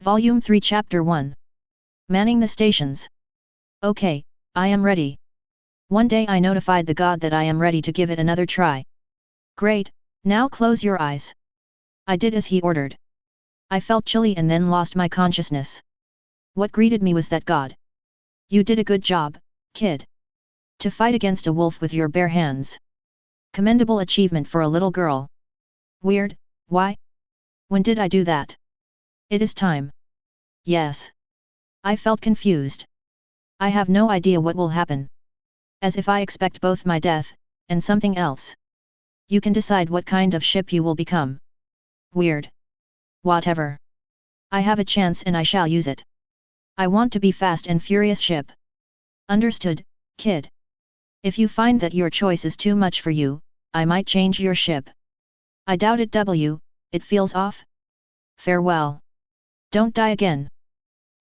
Volume 3 Chapter 1. Manning the stations. Okay, I am ready. One day I notified the god that I am ready to give it another try. Great, now close your eyes. I did as he ordered. I felt chilly and then lost my consciousness. What greeted me was that god. You did a good job, kid. To fight against a wolf with your bare hands. Commendable achievement for a little girl. Weird, why? When did I do that? It is time. Yes. I felt confused. I have no idea what will happen. As if I expect both my death, and something else. You can decide what kind of ship you will become. Weird. Whatever. I have a chance and I shall use it. I want to be fast and furious ship. Understood, kid. If you find that your choice is too much for you, I might change your ship. I doubt it. It feels off. Farewell. Don't die again.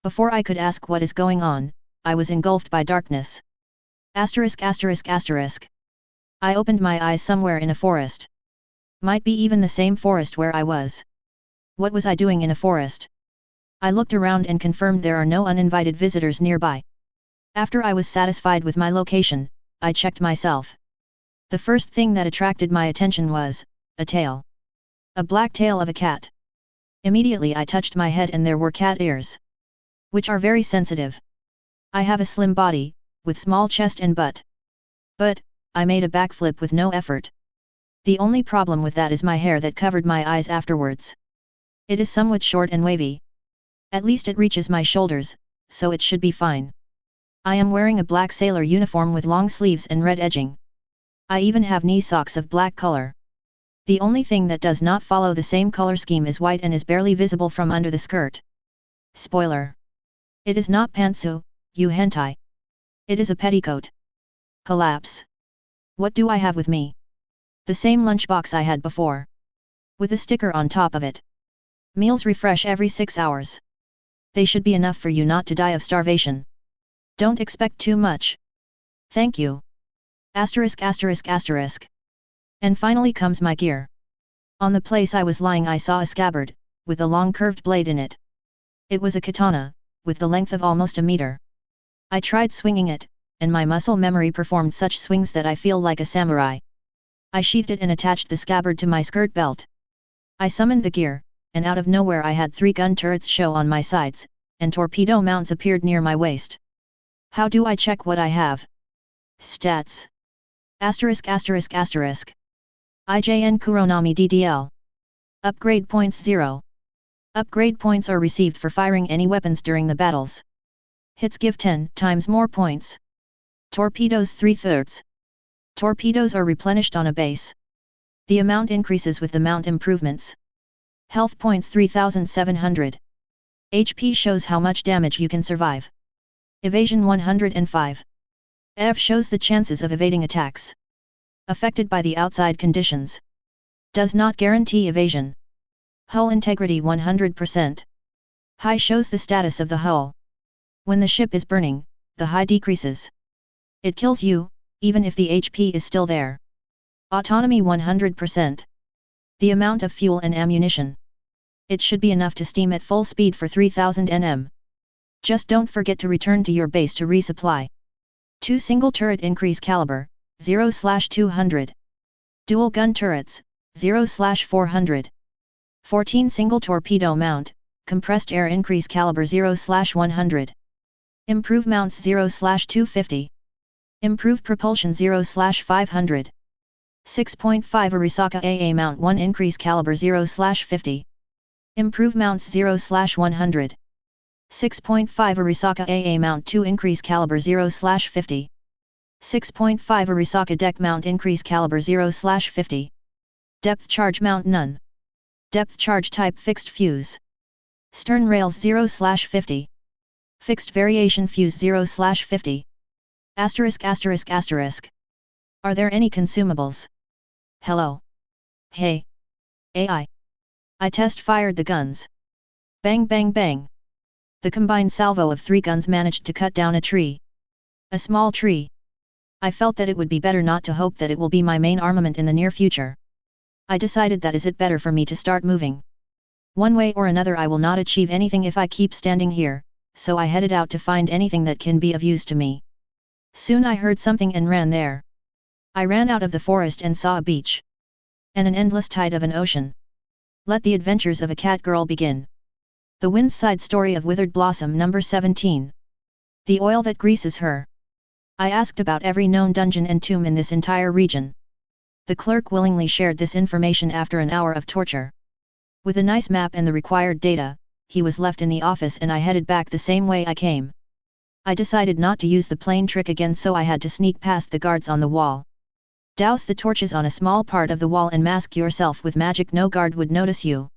Before I could ask what is going on, I was engulfed by darkness. ******. I opened my eyes somewhere in a forest. Might be even the same forest where I was. What was I doing in a forest? I looked around and confirmed there are no uninvited visitors nearby. After I was satisfied with my location, I checked myself. The first thing that attracted my attention was a tail. A black tail of a cat. Immediately I touched my head and there were cat ears. Which are very sensitive. I have a slim body, with small chest and butt. But, I made a backflip with no effort. The only problem with that is my hair that covered my eyes afterwards. It is somewhat short and wavy. At least it reaches my shoulders, so it should be fine. I am wearing a black sailor uniform with long sleeves and red edging. I even have knee socks of black color. The only thing that does not follow the same color scheme is white and is barely visible from under the skirt. Spoiler. It is not pantsu, you hentai. It is a petticoat. Collapse. What do I have with me? The same lunchbox I had before. With a sticker on top of it. Meals refresh every 6 hours. They should be enough for you not to die of starvation. Don't expect too much. Thank you. ******. And finally comes my gear. On the place I was lying I saw a scabbard, with a long curved blade in it. It was a katana, with the length of almost a meter. I tried swinging it, and my muscle memory performed such swings that I feel like a samurai. I sheathed it and attached the scabbard to my skirt belt. I summoned the gear, and out of nowhere I had 3 gun turrets show on my sides, and torpedo mounts appeared near my waist. How do I check what I have? Stats. *******. IJN Kuronami DDL. Upgrade points 0. Upgrade points are received for firing any weapons during the battles. Hits give 10 times more points. Torpedoes 3/3. Torpedoes are replenished on a base. The amount increases with the mount improvements. Health points 3700. HP shows how much damage you can survive. Evasion 105. F shows the chances of evading attacks. Affected by the outside conditions. Does not guarantee evasion. Hull integrity 100%. High shows the status of the hull. When the ship is burning, the high decreases. It kills you, even if the HP is still there. Autonomy 100%. The amount of fuel and ammunition. It should be enough to steam at full speed for 3000 nm. Just don't forget to return to your base to resupply. 2 single turret increase caliber, 0/200. Dual gun turrets, 0/400. 14 single torpedo mount, compressed air increase caliber 0/100. Improve mounts 0/250. Improve propulsion 0/500. 6.5 Arisaka AA mount 1 increase caliber 0/50. Improve mounts 0/100. 6.5 Arisaka AA mount 2 increase caliber 0/50. 6.5 Arisaka deck mount increase caliber 0/50. Depth charge mount none. Depth charge type fixed fuse. Stern rails 0/50. Fixed variation fuse 0/50. ******. Are there any consumables? Hello. Hey. AI. I test fired the guns. Bang bang bang. The combined salvo of 3 guns managed to cut down a tree. A small tree. I felt that it would be better not to hope that it will be my main armament in the near future. I decided that is it better for me to start moving. One way or another I will not achieve anything if I keep standing here, so I headed out to find anything that can be of use to me. Soon I heard something and ran there. I ran out of the forest and saw a beach. And an endless tide of an ocean. Let the adventures of a cat girl begin. The Wind's Side Story of Withered Blossom number 17. The oil that greases her. I asked about every known dungeon and tomb in this entire region. The clerk willingly shared this information after an hour of torture. With a nice map and the required data, he was left in the office and I headed back the same way I came. I decided not to use the plane trick again, so I had to sneak past the guards on the wall. Douse the torches on a small part of the wall and mask yourself with magic. No guard would notice you.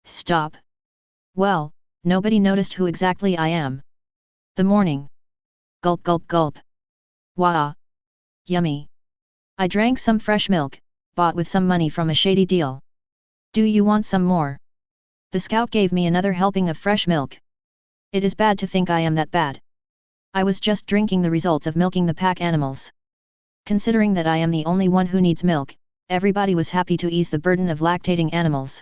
Stop. Well, nobody noticed who exactly I am. The morning. Gulp gulp gulp. Wah. Yummy. I drank some fresh milk, bought with some money from a shady deal. Do you want some more? The scout gave me another helping of fresh milk. It is bad to think I am that bad. I was just drinking the results of milking the pack animals. Considering that I am the only one who needs milk, everybody was happy to ease the burden of lactating animals.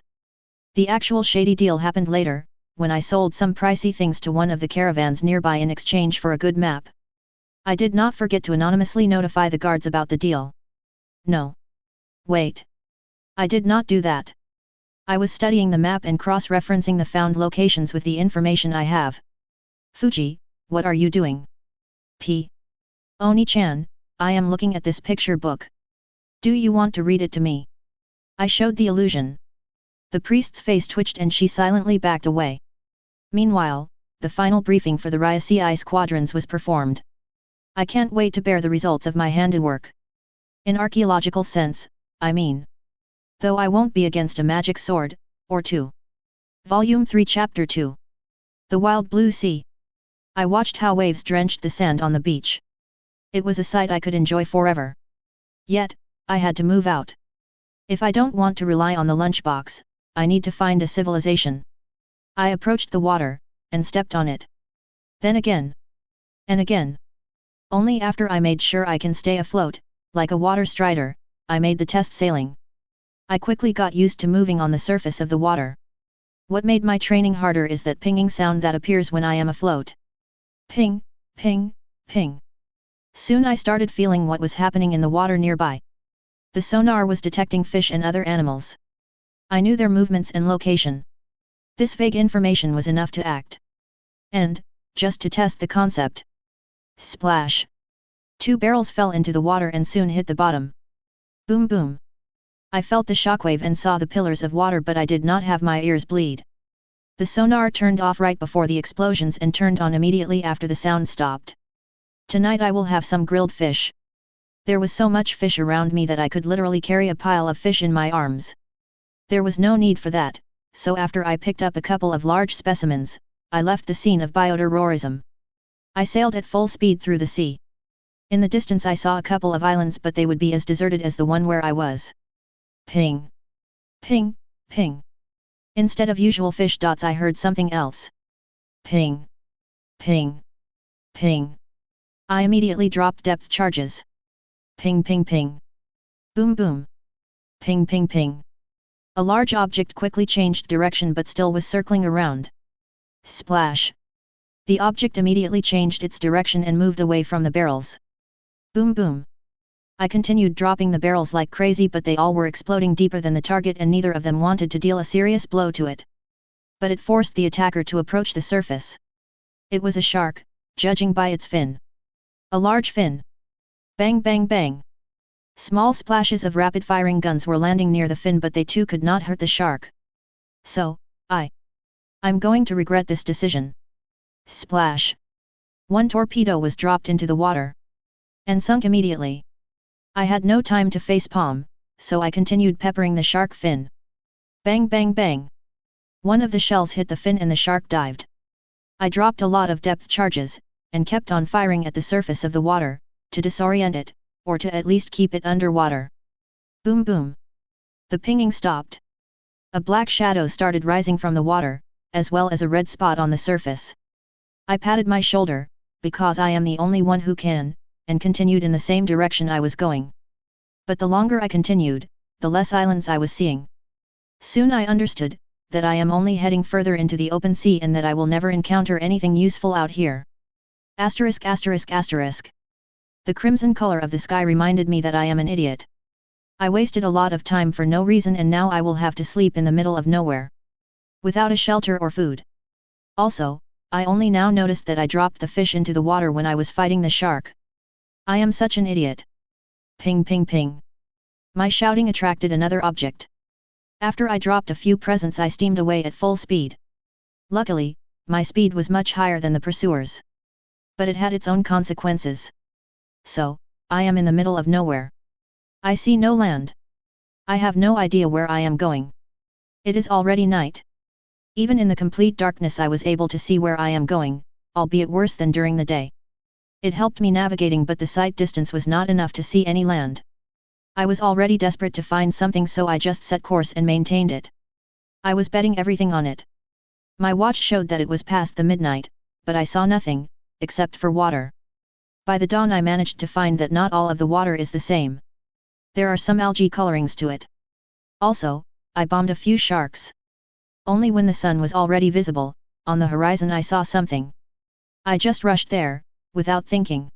The actual shady deal happened later, when I sold some pricey things to one of the caravans nearby in exchange for a good map. I did not forget to anonymously notify the guards about the deal. No. Wait. I did not do that. I was studying the map and cross-referencing the found locations with the information I have. Fuji, what are you doing? P. Oni-chan, I am looking at this picture book. Do you want to read it to me? I showed the illusion. The priest's face twitched and she silently backed away. Meanwhile, the final briefing for the Ryusei squadrons was performed. I can't wait to bear the results of my handiwork. In archaeological sense, I mean. Though I won't be against a magic sword, or two. Volume 3 Chapter 2. The Wild Blue Sea. I watched how waves drenched the sand on the beach. It was a sight I could enjoy forever. Yet, I had to move out. If I don't want to rely on the lunchbox, I need to find a civilization. I approached the water, and stepped on it. Then again. And again. Only after I made sure I can stay afloat, like a water strider, I made the test sailing. I quickly got used to moving on the surface of the water. What made my training harder is that pinging sound that appears when I am afloat. Ping, ping, ping. Soon I started feeling what was happening in the water nearby. The sonar was detecting fish and other animals. I knew their movements and location. This vague information was enough to act. And, just to test the concept. Splash! 2 barrels fell into the water and soon hit the bottom. Boom boom! I felt the shockwave and saw the pillars of water, but I did not have my ears bleed. The sonar turned off right before the explosions and turned on immediately after the sound stopped. Tonight I will have some grilled fish. There was so much fish around me that I could literally carry a pile of fish in my arms. There was no need for that, so after I picked up a couple of large specimens, I left the scene of bioterrorism. I sailed at full speed through the sea. In the distance I saw a couple of islands, but they would be as deserted as the one where I was. Ping! Ping! Ping! Instead of usual fish dots I heard something else. Ping! Ping! Ping! I immediately dropped depth charges. Ping ping ping! Boom boom! Ping ping ping! A large object quickly changed direction but still was circling around. Splash! The object immediately changed its direction and moved away from the barrels. Boom boom! I continued dropping the barrels like crazy, but they all were exploding deeper than the target and neither of them wanted to deal a serious blow to it. But it forced the attacker to approach the surface. It was a shark, judging by its fin. A large fin. Bang bang bang! Small splashes of rapid-firing guns were landing near the fin, but they too could not hurt the shark. So, I'm going to regret this decision. Splash! 1 torpedo was dropped into the water. And sunk immediately. I had no time to facepalm, so I continued peppering the shark fin. Bang bang bang! One of the shells hit the fin and the shark dived. I dropped a lot of depth charges, and kept on firing at the surface of the water, to disorient it, or to at least keep it underwater. Boom boom! The pinging stopped. A black shadow started rising from the water, as well as a red spot on the surface. I patted my shoulder, because I am the only one who can, and continued in the same direction I was going. But the longer I continued, the less islands I was seeing. Soon I understood, that I am only heading further into the open sea and that I will never encounter anything useful out here. Asterisk asterisk asterisk. The crimson color of the sky reminded me that I am an idiot. I wasted a lot of time for no reason and now I will have to sleep in the middle of nowhere. Without a shelter or food. Also, I only now noticed that I dropped the fish into the water when I was fighting the shark. I am such an idiot. Ping ping ping. My shouting attracted another object. After I dropped a few presents I steamed away at full speed. Luckily, my speed was much higher than the pursuers. But it had its own consequences. So, I am in the middle of nowhere. I see no land. I have no idea where I am going. It is already night. Even in the complete darkness I was able to see where I am going, albeit worse than during the day. It helped me navigating but the sight distance was not enough to see any land. I was already desperate to find something so I just set course and maintained it. I was betting everything on it. My watch showed that it was past the midnight, but I saw nothing, except for water. By the dawn I managed to find that not all of the water is the same. There are some algae colorings to it. Also, I bombed a few sharks. Only when the sun was already visible, on the horizon I saw something. I just rushed there, without thinking.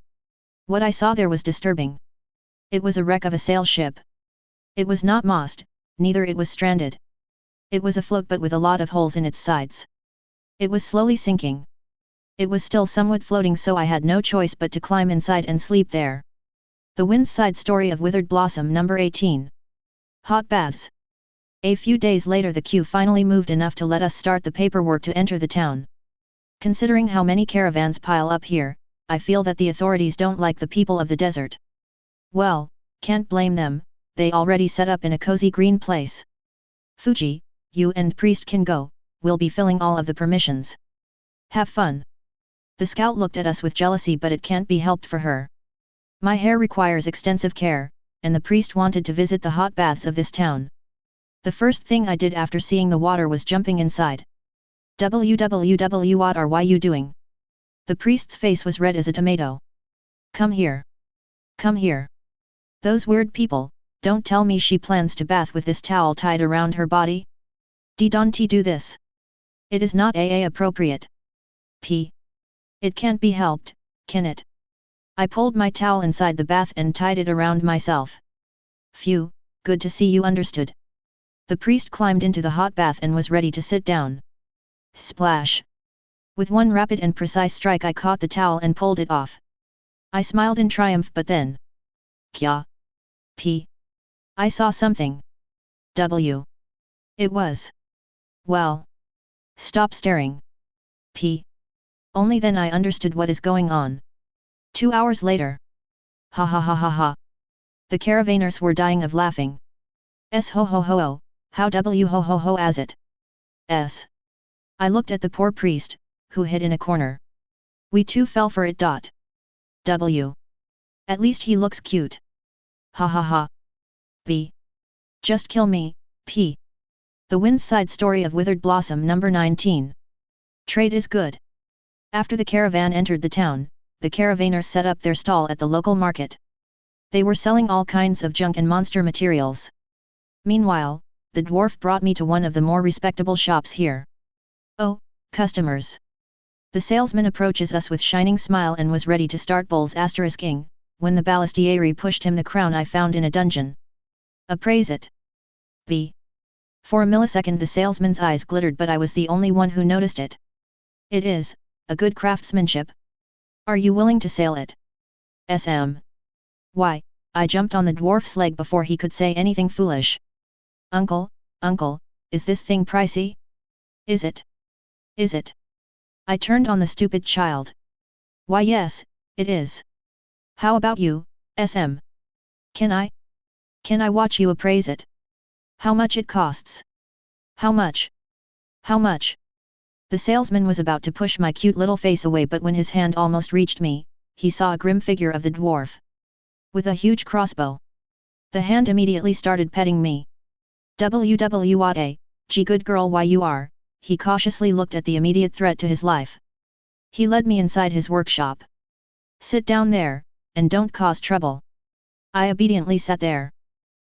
What I saw there was disturbing. It was a wreck of a sail ship. It was not mossed, neither it was stranded. It was afloat but with a lot of holes in its sides. It was slowly sinking. It was still somewhat floating so I had no choice but to climb inside and sleep there. The Wind's Side Story of Withered Blossom number 18. Hot baths. A few days later the queue finally moved enough to let us start the paperwork to enter the town. Considering how many caravans pile up here, I feel that the authorities don't like the people of the desert. Well, can't blame them, they already set up in a cozy green place. Fuji, you and priest can go, we'll be filling all of the permissions. Have fun. The scout looked at us with jealousy but it can't be helped for her. My hair requires extensive care, and the priest wanted to visit the hot baths of this town. The first thing I did after seeing the water was jumping inside. WWW, what are you doing? The priest's face was red as a tomato. Come here. Come here. Those weird people, don't tell me she plans to bath with this towel tied around her body? Don't do this. It is not AA appropriate. P. It can't be helped, can it? I pulled my towel inside the bath and tied it around myself. Phew, good to see you understood. The priest climbed into the hot bath and was ready to sit down. Splash! With one rapid and precise strike I caught the towel and pulled it off. I smiled in triumph but then... Kya? P. I saw something. W. It was... Well... Stop staring. P. Only then I understood what is going on. 2 hours later. Ha ha ha ha ha. The caravanners were dying of laughing. S ho ho ho ho, how W ho ho ho as it. S. I looked at the poor priest, who hid in a corner. We too fell for it. W. At least he looks cute. Ha ha ha. B. Just kill me, P. The Wind's Side Story of Withered Blossom number 19. Trade is good. After the caravan entered the town, the caravanners set up their stall at the local market. They were selling all kinds of junk and monster materials. Meanwhile, the dwarf brought me to one of the more respectable shops here. Oh, customers. The salesman approaches us with shining smile and was ready to start bowls *ing, when the ballestieri pushed him the crown I found in a dungeon. Appraise it. B. For a millisecond the salesman's eyes glittered but I was the only one who noticed it. It is, a good craftsmanship. Are you willing to sell it? SM. Why, I jumped on the dwarf's leg before he could say anything foolish. Uncle, is this thing pricey? Is it? Is it? I turned on the stupid child. Why yes, it is. How about you, SM? Can I watch you appraise it? How much it costs? How much? How much? The salesman was about to push my cute little face away but when his hand almost reached me, he saw a grim figure of the dwarf. With a huge crossbow. The hand immediately started petting me. WWA, gee good girl why you are, he cautiously looked at the immediate threat to his life. He led me inside his workshop. Sit down there, and don't cause trouble. I obediently sat there.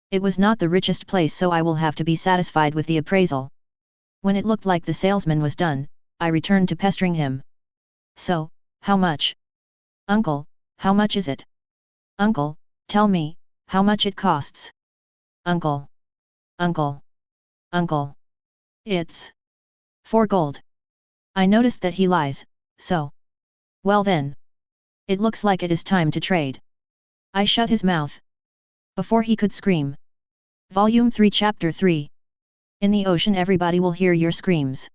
It was not the richest place so I will have to be satisfied with the appraisal. When it looked like the salesman was done, I returned to pestering him. So, how much? Uncle, how much is it? Uncle, tell me, how much it costs? Uncle. Uncle. Uncle. It's 4 gold. I noticed that he lies, so. Well then. It looks like it is time to trade. I shut his mouth. Before he could scream. Volume 3 Chapter 3. In the ocean everybody will hear your screams.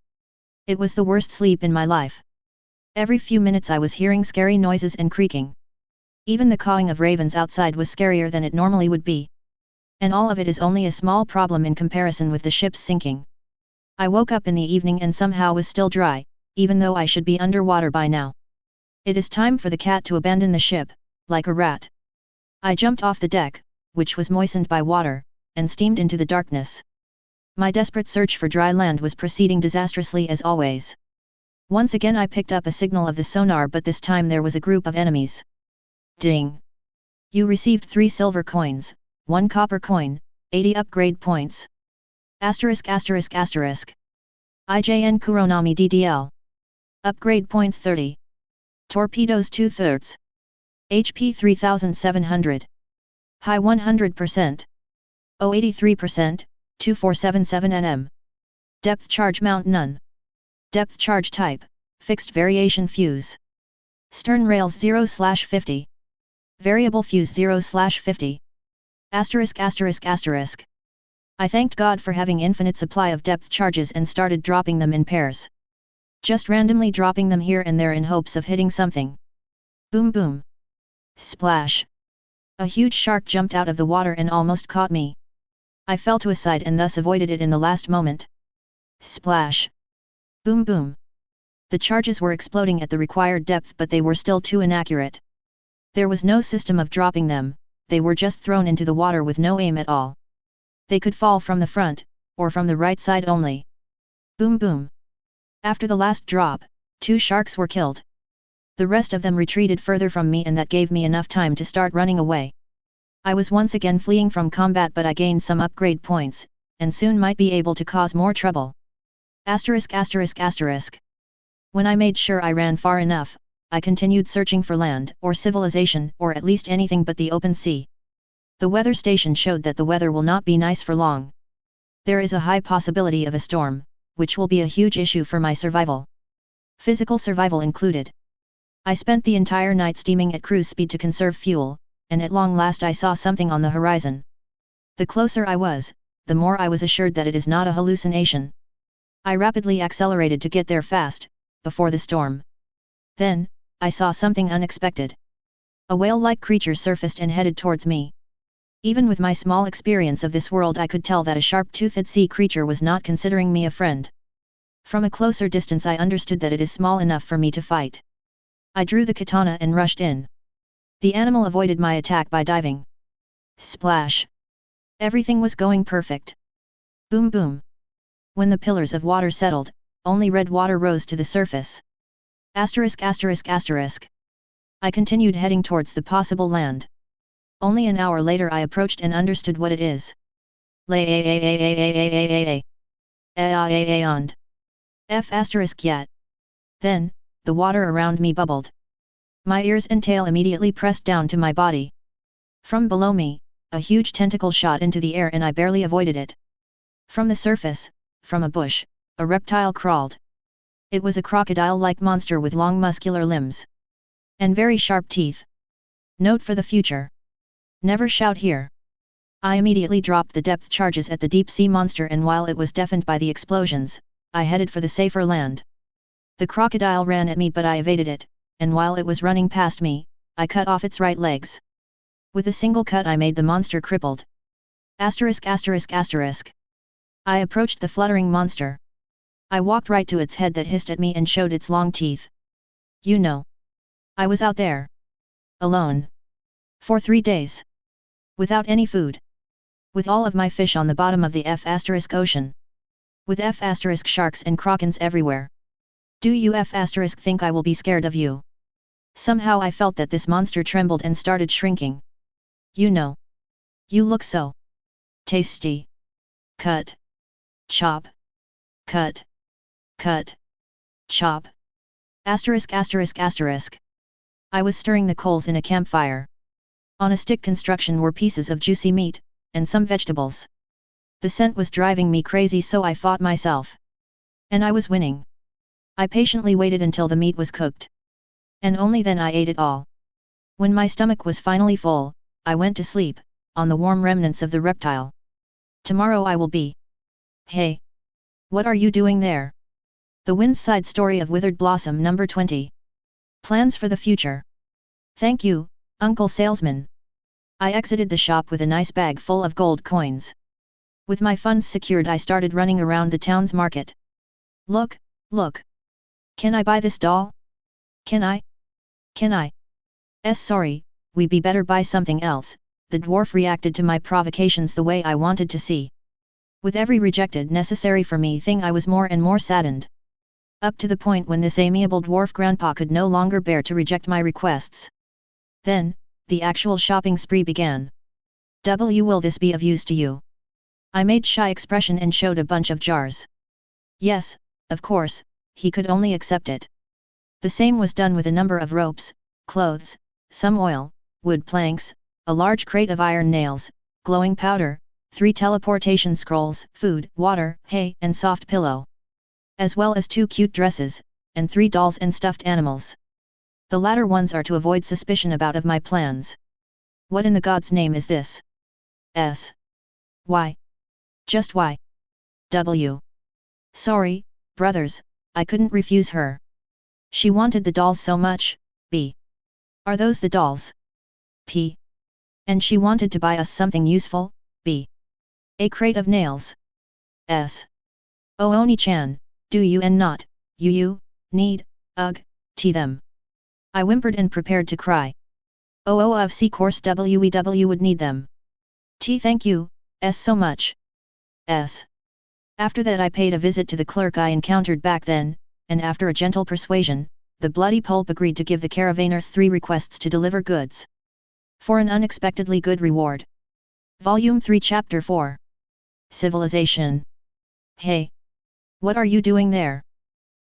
It was the worst sleep in my life. Every few minutes I was hearing scary noises and creaking. Even the cawing of ravens outside was scarier than it normally would be. And all of it is only a small problem in comparison with the ship's sinking. I woke up in the evening and somehow was still dry, even though I should be underwater by now. It is time for the cat to abandon the ship, like a rat. I jumped off the deck, which was moistened by water, and steamed into the darkness. My desperate search for dry land was proceeding disastrously as always. Once again I picked up a signal of the sonar, but this time there was a group of enemies. Ding! You received 3 silver coins, 1 copper coin, 80 upgrade points. Asterisk asterisk asterisk. IJN Kuronami DDL. Upgrade points 30. Torpedoes 2/3. HP 3700. High 100%. O 83%, 2477 nm. Depth charge mount none. Depth charge type, fixed variation fuse. Stern rails 0/50. Variable fuse 0/50. Asterisk asterisk asterisk. I thanked God for having infinite supply of depth charges and started dropping them in pairs. Just randomly dropping them here and there in hopes of hitting something. Boom boom. Splash. A huge shark jumped out of the water and almost caught me. I fell to a side and thus avoided it in the last moment. Splash. Boom boom. The charges were exploding at the required depth, but they were still too inaccurate. There was no system of dropping them, they were just thrown into the water with no aim at all. They could fall from the front, or from the right side only. Boom boom. After the last drop, 2 sharks were killed. The rest of them retreated further from me, and that gave me enough time to start running away. I was once again fleeing from combat, but I gained some upgrade points, and soon might be able to cause more trouble. Asterisk asterisk asterisk. When I made sure I ran far enough, I continued searching for land, or civilization, or at least anything but the open sea. The weather station showed that the weather will not be nice for long. There is a high possibility of a storm, which will be a huge issue for my survival. Physical survival included. I spent the entire night steaming at cruise speed to conserve fuel, and at long last I saw something on the horizon. The closer I was, the more I was assured that it is not a hallucination. I rapidly accelerated to get there fast, before the storm. Then, I saw something unexpected. A whale-like creature surfaced and headed towards me. Even with my small experience of this world, I could tell that a sharp-toothed sea creature was not considering me a friend. From a closer distance I understood that it is small enough for me to fight. I drew the katana and rushed in. The animal avoided my attack by diving. Splash! Everything was going perfect. Boom boom! When the pillars of water settled, only red water rose to the surface. Asterisk asterisk asterisk. I continued heading towards the possible land. Only an hour later I approached and understood what it is. F asterisk yet. Then, the water around me bubbled. My ears and tail immediately pressed down to my body. From below me, a huge tentacle shot into the air and I barely avoided it. From the surface, from a bush, a reptile crawled. It was a crocodile-like monster with long muscular limbs. And very sharp teeth. Note for the future. Never shout here. I immediately dropped the depth charges at the deep-sea monster, and while it was deafened by the explosions, I headed for the safer land. The crocodile ran at me, but I evaded it, and while it was running past me, I cut off its right legs. With a single cut I made the monster crippled. Asterisk asterisk asterisk. I approached the fluttering monster. I walked right to its head that hissed at me and showed its long teeth. You know. I was out there. Alone. For 3 days. Without any food. With all of my fish on the bottom of the F** ocean. With F** sharks and krokens everywhere. Do you F** think I will be scared of you? Somehow I felt that this monster trembled and started shrinking. You know. You look so tasty. Cut. Chop. cut, cut, chop. Asterisk asterisk asterisk. I was stirring the coals in a campfire. On a stick construction were pieces of juicy meat, and some vegetables. The scent was driving me crazy, so I fought myself. And I was winning. I patiently waited until the meat was cooked. And only then I ate it all. When my stomach was finally full, I went to sleep, on the warm remnants of the reptile. Tomorrow I will be. Hey! What are you doing there? The Wind's Side Story of Withered Blossom number 20. Plans for the future. Thank you, Uncle Salesman. I exited the shop with a nice bag full of gold coins. With my funds secured, I started running around the town's market. Look, look! Can I buy this doll? Can I? Can I? Sorry, we be better buy something else. The dwarf reacted to my provocations the way I wanted to see. With every rejected necessary for me thing, I was more and more saddened. Up to the point when this amiable dwarf grandpa could no longer bear to reject my requests. Then, the actual shopping spree began. Will this be of use to you? I made shy expression and showed a bunch of jars. Yes, of course, he could only accept it. The same was done with a number of ropes, clothes, some oil, wood planks, a large crate of iron nails, glowing powder, 3 teleportation scrolls, food, water, hay, and soft pillow. As well as 2 cute dresses, and 3 dolls and stuffed animals. The latter ones are to avoid suspicion about of my plans. What in the God's name is this? Why? Just why? Sorry, brothers, I couldn't refuse her. She wanted the dolls so much. Are those the dolls? And she wanted to buy us something useful. A crate of nails. Oh Oni-chan, do you and not, you, need, them. I whimpered and prepared to cry. Of course we would need them. Thank you, so much. After that I paid a visit to the clerk I encountered back then, and after a gentle persuasion, the bloody pulp agreed to give the caravanners 3 requests to deliver goods. For an unexpectedly good reward. Volume 3 Chapter 4. Civilization. Hey! What are you doing there?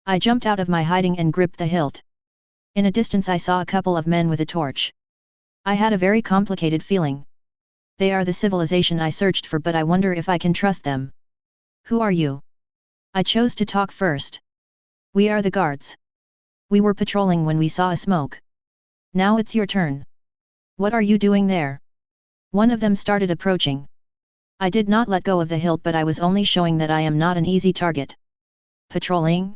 I jumped out of my hiding and gripped the hilt. In a distance I saw a couple of men with a torch. I had a very complicated feeling. They are the civilization I searched for, but I wonder if I can trust them. Who are you? I chose to talk first. We are the guards. We were patrolling when we saw a smoke. Now it's your turn. What are you doing there? One of them started approaching. I did not let go of the hilt, but I was only showing that I am not an easy target. Patrolling?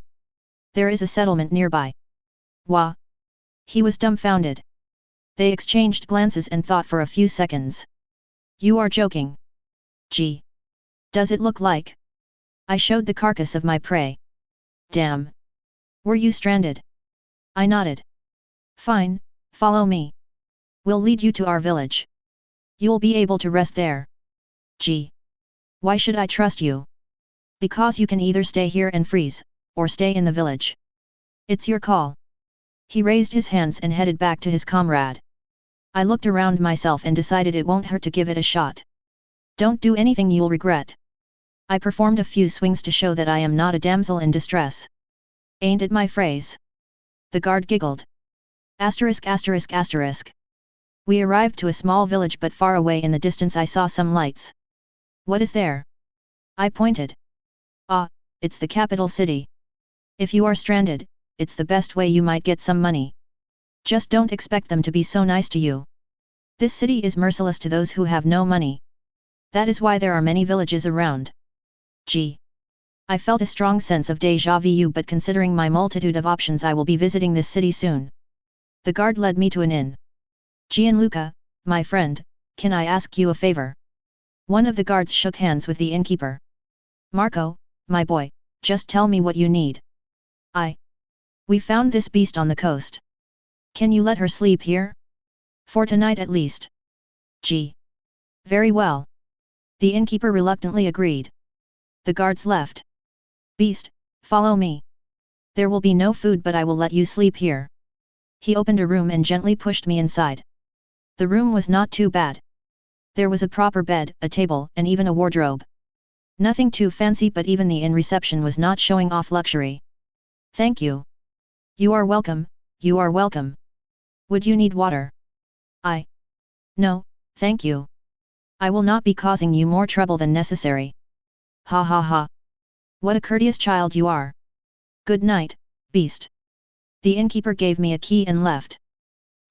There is a settlement nearby. Wah! He was dumbfounded. They exchanged glances and thought for a few seconds. You are joking. Gee. Does it look like? I showed the carcass of my prey. Damn. Were you stranded? I nodded. Fine, follow me. We'll lead you to our village. You'll be able to rest there. Gee. Why should I trust you? Because you can either stay here and freeze, or stay in the village. It's your call. He raised his hands and headed back to his comrade. I looked around myself and decided it won't hurt to give it a shot. Don't do anything you'll regret. I performed a few swings to show that I am not a damsel in distress. Ain't it my phrase? The guard giggled. Asterisk asterisk asterisk. We arrived to a small village, but far away in the distance I saw some lights. What is there? I pointed. Ah, it's the capital city. If you are stranded, it's the best way you might get some money. Just don't expect them to be so nice to you. This city is merciless to those who have no money. That is why there are many villages around. Gee. I felt a strong sense of déjà vu, but considering my multitude of options, I will be visiting this city soon. The guard led me to an inn. Gianluca, my friend, can I ask you a favor? One of the guards shook hands with the innkeeper. Marco, my boy, just tell me what you need. We found this beast on the coast. Can you let her sleep here? For tonight at least. Gee. Very well. The innkeeper reluctantly agreed. The guards left. Beast, follow me. There will be no food, but I will let you sleep here. He opened a room and gently pushed me inside. The room was not too bad. There was a proper bed, a table, and even a wardrobe. Nothing too fancy, but even the inn reception was not showing off luxury. Thank you. You are welcome, you are welcome. Would you need water? No, thank you. I will not be causing you more trouble than necessary. Ha ha ha. What a courteous child you are. Good night, beast. The innkeeper gave me a key and left.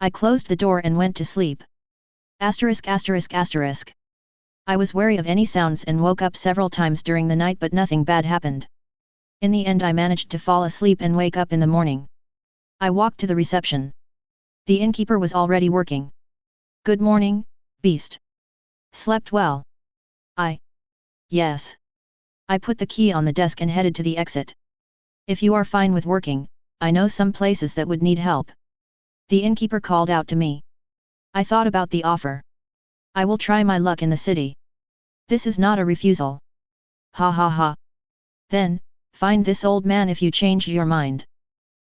I closed the door and went to sleep. Asterisk asterisk asterisk. I was wary of any sounds and woke up several times during the night, but nothing bad happened. In the end I managed to fall asleep and wake up in the morning. I walked to the reception. The innkeeper was already working. Good morning, beast. Slept well? Yes. I put the key on the desk and headed to the exit. If you are fine with working, I know some places that would need help. The innkeeper called out to me. I thought about the offer. I will try my luck in the city. This is not a refusal. Ha ha ha. Then, find this old man if you change your mind.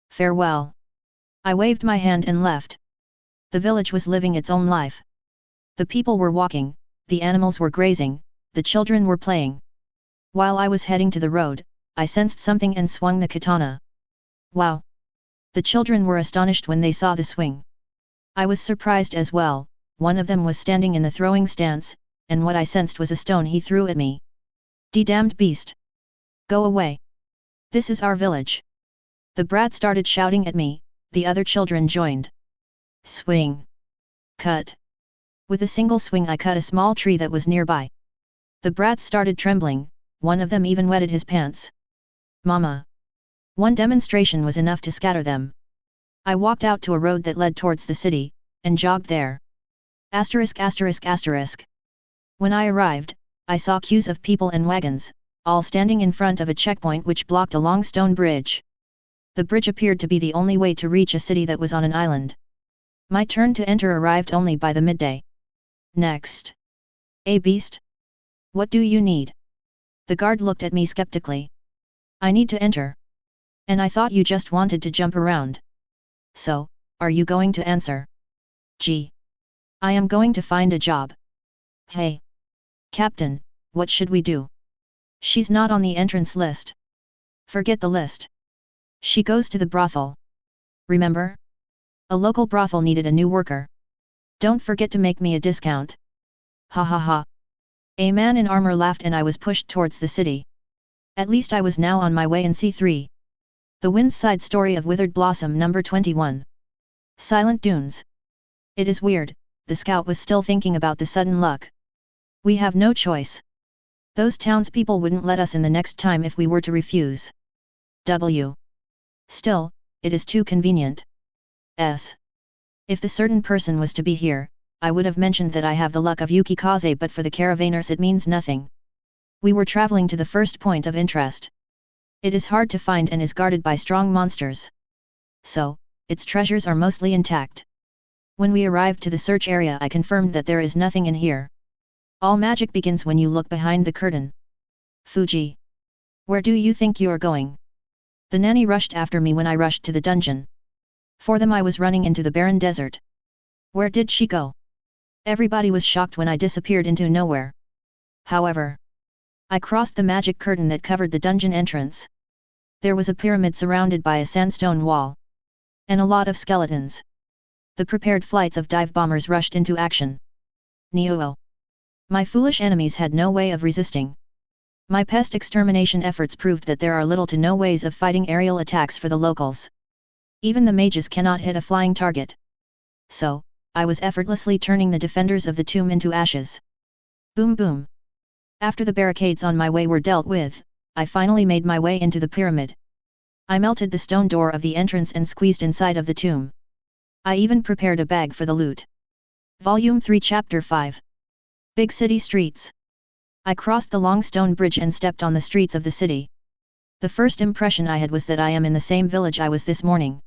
Farewell. I waved my hand and left. The village was living its own life. The people were walking, the animals were grazing, the children were playing. While I was heading to the road, I sensed something and swung the katana. Wow! The children were astonished when they saw the swing. I was surprised as well. One of them was standing in the throwing stance, and what I sensed was a stone he threw at me. "D-damned beast! Go away! This is our village!" The brat started shouting at me, the other children joined. Swing! Cut! With a single swing I cut a small tree that was nearby. The brats started trembling, one of them even wetted his pants. Mama! One demonstration was enough to scatter them. I walked out to a road that led towards the city, and jogged there. Asterisk asterisk asterisk. When I arrived, I saw queues of people and wagons, all standing in front of a checkpoint which blocked a long stone bridge. The bridge appeared to be the only way to reach a city that was on an island. My turn to enter arrived only by the midday. Next. "Hey beast! What do you need?" The guard looked at me skeptically. "I need to enter. And I thought you just wanted to jump around. So, are you going to answer?" "Gee. I am going to find a job." "Hey. Captain, what should we do?" "She's not on the entrance list." "Forget the list. She goes to the brothel. Remember? A local brothel needed a new worker. Don't forget to make me a discount." Ha ha ha. A man in armor laughed and I was pushed towards the city. At least I was now on my way in C3. The Wind's Side Story of Withered Blossom number 21. Silent Dunes. It is weird, the scout was still thinking about the sudden luck. We have no choice. Those townspeople wouldn't let us in the next time if we were to refuse. Still, it is too convenient. If the certain person was to be here, I would have mentioned that I have the luck of Yukikaze, but for the caravanners it means nothing. We were traveling to the first point of interest. It is hard to find and is guarded by strong monsters. So, its treasures are mostly intact. When we arrived to the search area I confirmed that there is nothing in here. All magic begins when you look behind the curtain. Fuji. Where do you think you're going? The nanny rushed after me when I rushed to the dungeon. For them I was running into the barren desert. Where did she go? Everybody was shocked when I disappeared into nowhere. However, I crossed the magic curtain that covered the dungeon entrance. There was a pyramid surrounded by a sandstone wall. And a lot of skeletons. The prepared flights of dive bombers rushed into action. Neo. My foolish enemies had no way of resisting. My pest extermination efforts proved that there are little to no ways of fighting aerial attacks for the locals. Even the mages cannot hit a flying target. So, I was effortlessly turning the defenders of the tomb into ashes. Boom boom. After the barricades on my way were dealt with, I finally made my way into the pyramid. I melted the stone door of the entrance and squeezed inside of the tomb. I even prepared a bag for the loot. Volume 3 Chapter 5. Big City Streets. I crossed the long stone bridge and stepped on the streets of the city. The first impression I had was that I am in the same village I was this morning.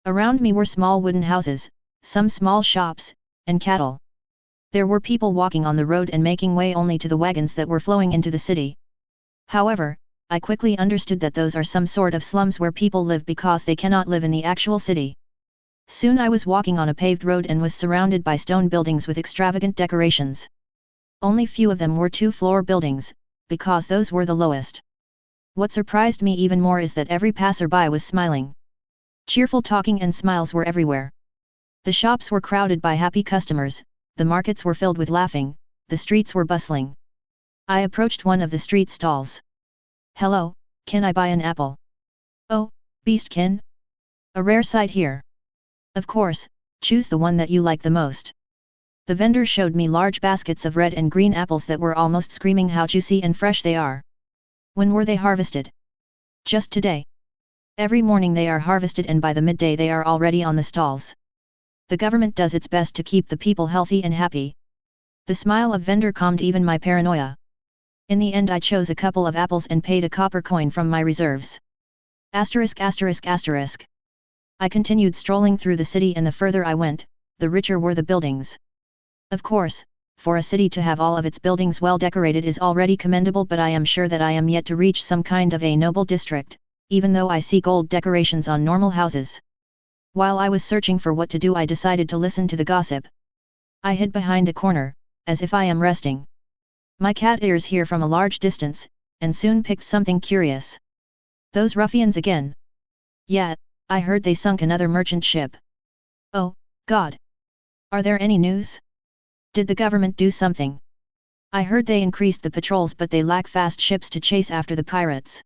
Around me were small wooden houses, some small shops, and cattle. There were people walking on the road and making way only to the wagons that were flowing into the city. However, I quickly understood that those are some sort of slums where people live because they cannot live in the actual city. Soon I was walking on a paved road and was surrounded by stone buildings with extravagant decorations. Only few of them were two-floor buildings, because those were the lowest. What surprised me even more is that every passerby was smiling. Cheerful talking and smiles were everywhere. The shops were crowded by happy customers, the markets were filled with laughing, the streets were bustling. I approached one of the street stalls. "Hello, can I buy an apple?" "Oh, beastkin? A rare sight here." "Of course, choose the one that you like the most." The vendor showed me large baskets of red and green apples that were almost screaming how juicy and fresh they are. "When were they harvested?" "Just today. Every morning they are harvested and by the midday they are already on the stalls. The government does its best to keep the people healthy and happy." The smile of vendor calmed even my paranoia. In the end I chose a couple of apples and paid a copper coin from my reserves. Asterisk asterisk asterisk. I continued strolling through the city, and the further I went, the richer were the buildings. Of course, for a city to have all of its buildings well decorated is already commendable, but I am sure that I am yet to reach some kind of a noble district, even though I see gold decorations on normal houses. While I was searching for what to do, I decided to listen to the gossip. I hid behind a corner, as if I am resting. My cat ears hear from a large distance, and soon picked something curious. "Those ruffians again." "Yeah, I heard they sunk another merchant ship." "Oh, God! Are there any news? Did the government do something?" "I heard they increased the patrols, but they lack fast ships to chase after the pirates."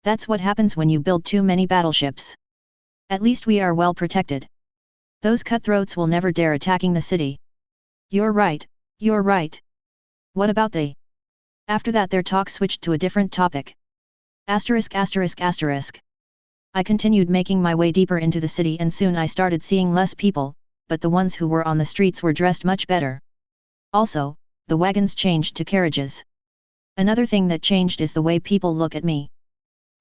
"That's what happens when you build too many battleships. At least we are well protected. Those cutthroats will never dare attacking the city." You're right, you're right. What about they?" After that their talk switched to a different topic. Asterisk asterisk asterisk. I continued making my way deeper into the city, and soon I started seeing less people, but the ones who were on the streets were dressed much better. Also, the wagons changed to carriages. Another thing that changed is the way people look at me.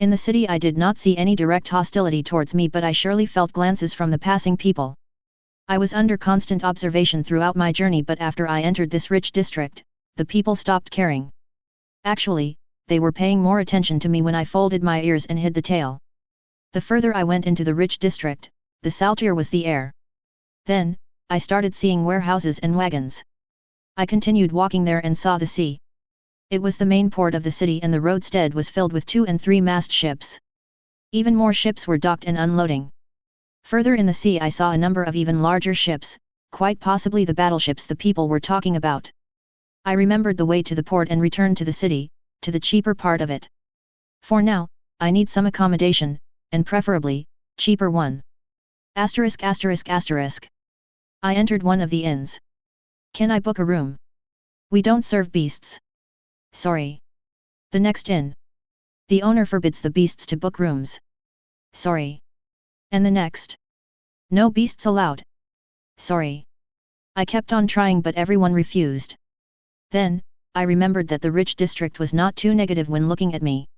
In the city I did not see any direct hostility towards me, but I surely felt glances from the passing people. I was under constant observation throughout my journey, but after I entered this rich district, the people stopped caring. Actually, they were paying more attention to me when I folded my ears and hid the tail. The further I went into the rich district, the saltier was the air. Then, I started seeing warehouses and wagons. I continued walking there and saw the sea. It was the main port of the city, and the roadstead was filled with 2- and 3-mast ships. Even more ships were docked and unloading. Further in the sea I saw a number of even larger ships, quite possibly the battleships the people were talking about. I remembered the way to the port and returned to the city, to the cheaper part of it. For now, I need some accommodation, and preferably, cheaper one. Asterisk asterisk asterisk. I entered one of the inns. "Can I book a room?" "We don't serve beasts." "Sorry." "The next inn." "The owner forbids the beasts to book rooms." "Sorry." "And the next?" "No beasts allowed." "Sorry." I kept on trying, but everyone refused. Then, I remembered that the rich district was not too negative when looking at me.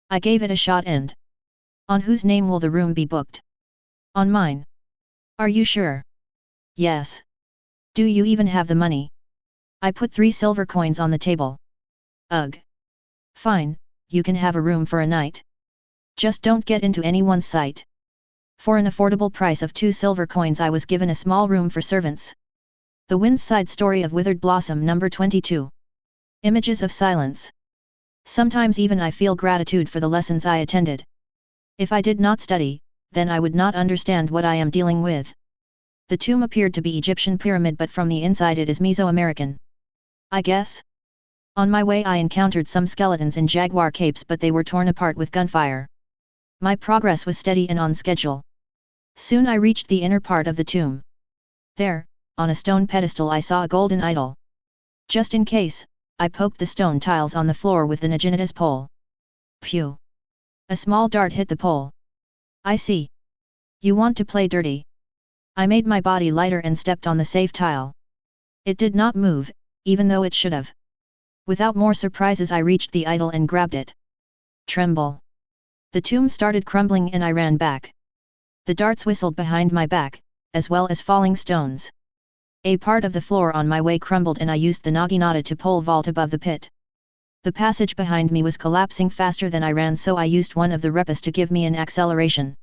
I gave it a shot and... "On whose name will the room be booked?" "On mine." "Are you sure?" "Yes." "Do you even have the money?" I put 3 silver coins on the table. "Ugh. Fine, you can have a room for a night. Just don't get into anyone's sight." For an affordable price of 2 silver coins I was given a small room for servants. The Wind's Side Story of Withered Blossom number 22. Images of Silence. Sometimes even I feel gratitude for the lessons I attended. If I did not study, then I would not understand what I am dealing with. The tomb appeared to be Egyptian pyramid, but from the inside it is Mesoamerican. I guess. On my way I encountered some skeletons in jaguar capes, but they were torn apart with gunfire. My progress was steady and on schedule. Soon I reached the inner part of the tomb. There, on a stone pedestal I saw a golden idol. Just in case, I poked the stone tiles on the floor with the Naginitas pole. Phew! A small dart hit the pole. "I see. You want to play dirty." I made my body lighter and stepped on the safe tile. It did not move, even though it should have. Without more surprises I reached the idol and grabbed it. Tremble! The tomb started crumbling and I ran back. The darts whistled behind my back, as well as falling stones. A part of the floor on my way crumbled and I used the naginata to pole vault above the pit. The passage behind me was collapsing faster than I ran, so I used one of the repas to give me an acceleration.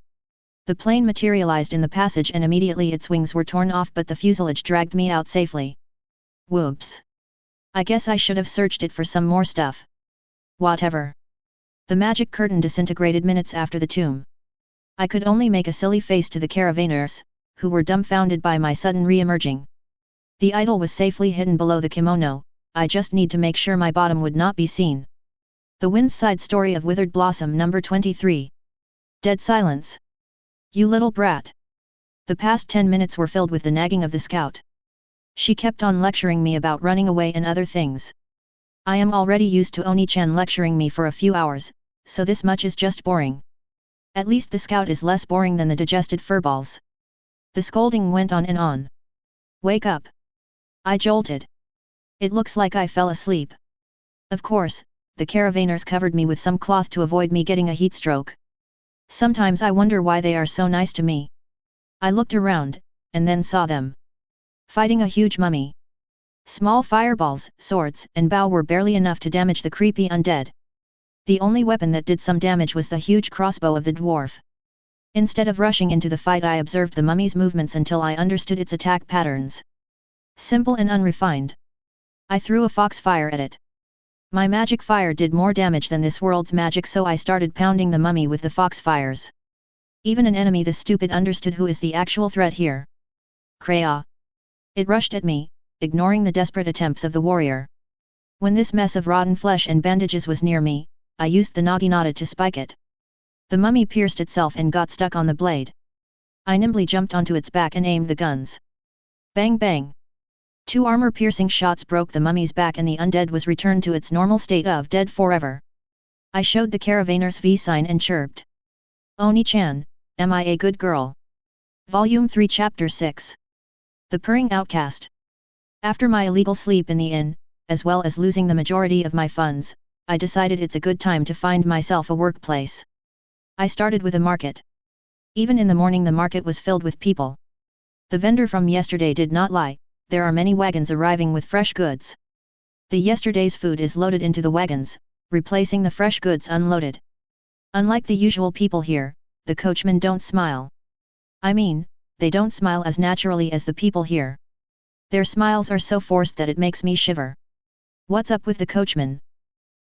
The plane materialized in the passage and immediately its wings were torn off, but the fuselage dragged me out safely. Whoops! I guess I should have searched it for some more stuff. Whatever. The magic curtain disintegrated minutes after the tomb. I could only make a silly face to the caravanners, who were dumbfounded by my sudden re-emerging. The idol was safely hidden below the kimono, I just need to make sure my bottom would not be seen. The Wind's Side Story of Withered Blossom number 23. Dead silence. You little brat. The past 10 minutes were filled with the nagging of the scout. She kept on lecturing me about running away and other things. I am already used to Oni-chan lecturing me for a few hours, so this much is just boring. At least the scout is less boring than the digested furballs. The scolding went on and on. Wake up. I jolted. It looks like I fell asleep. Of course, the caravanners covered me with some cloth to avoid me getting a heat stroke. Sometimes I wonder why they are so nice to me. I looked around, and then saw them fighting a huge mummy. Small fireballs, swords, and bow were barely enough to damage the creepy undead. The only weapon that did some damage was the huge crossbow of the dwarf. Instead of rushing into the fight, I observed the mummy's movements until I understood its attack patterns. Simple and unrefined. I threw a foxfire at it. My magic fire did more damage than this world's magic, so I started pounding the mummy with the foxfires. Even an enemy this stupid understood who is the actual threat here. Kraya. It rushed at me, ignoring the desperate attempts of the warrior. When this mess of rotten flesh and bandages was near me, I used the naginata to spike it. The mummy pierced itself and got stuck on the blade. I nimbly jumped onto its back and aimed the guns. Bang bang! 2 armor-piercing shots broke the mummy's back and the undead was returned to its normal state of dead forever. I showed the caravanners V sign and chirped. Oni-chan, am I a good girl? Volume 3 Chapter 6. The Purring Outcast. After my illegal sleep in the inn, as well as losing the majority of my funds, I decided it's a good time to find myself a workplace. I started with a market. Even in the morning the market was filled with people. The vendor from yesterday did not lie, there are many wagons arriving with fresh goods. The yesterday's food is loaded into the wagons, replacing the fresh goods unloaded. Unlike the usual people here, the coachmen don't smile. I mean, they don't smile as naturally as the people here. Their smiles are so forced that it makes me shiver. What's up with the coachmen?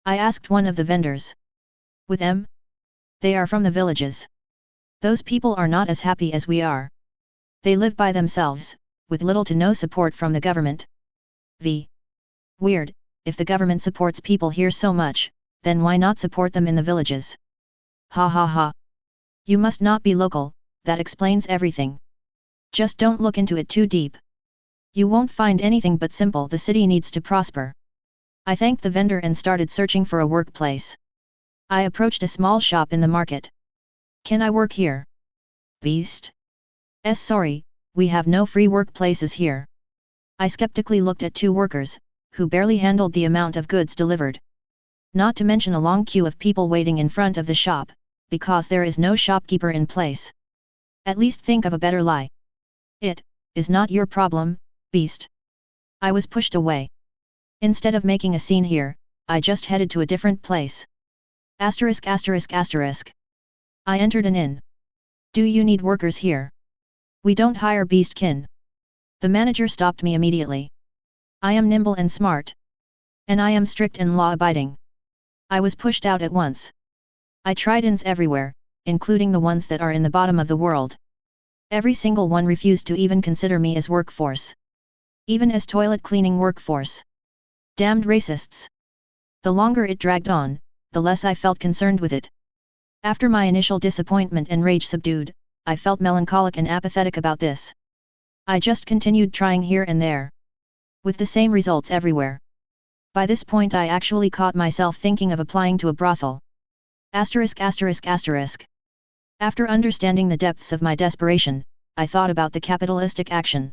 I asked one of the vendors. With them? They are from the villages. Those people are not as happy as we are. They live by themselves, with little to no support from the government. Weird, if the government supports people here so much, then why not support them in the villages? Ha ha ha. You must not be local, that explains everything. Just don't look into it too deep. You won't find anything but simple. The city needs to prosper. I thanked the vendor and started searching for a workplace. I approached a small shop in the market. Can I work here? Beast? Sorry, we have no free workplaces here. I skeptically looked at 2 workers, who barely handled the amount of goods delivered. Not to mention a long queue of people waiting in front of the shop, because there is no shopkeeper in place. At least think of a better lie. It is not your problem, beast. I was pushed away. Instead of making a scene here, I just headed to a different place. *******. I entered an inn. Do you need workers here? We don't hire beastkin. The manager stopped me immediately. I am nimble and smart. And I am strict and law-abiding. I was pushed out at once. I tried inns everywhere, including the ones that are in the bottom of the world. Every single one refused to even consider me as workforce. Even as toilet cleaning workforce. Damned racists. The longer it dragged on, the less I felt concerned with it. After my initial disappointment and rage subdued, I felt melancholic and apathetic about this. I just continued trying here and there. With the same results everywhere. By this point I actually caught myself thinking of applying to a brothel. ******. After understanding the depths of my desperation, I thought about the capitalistic action.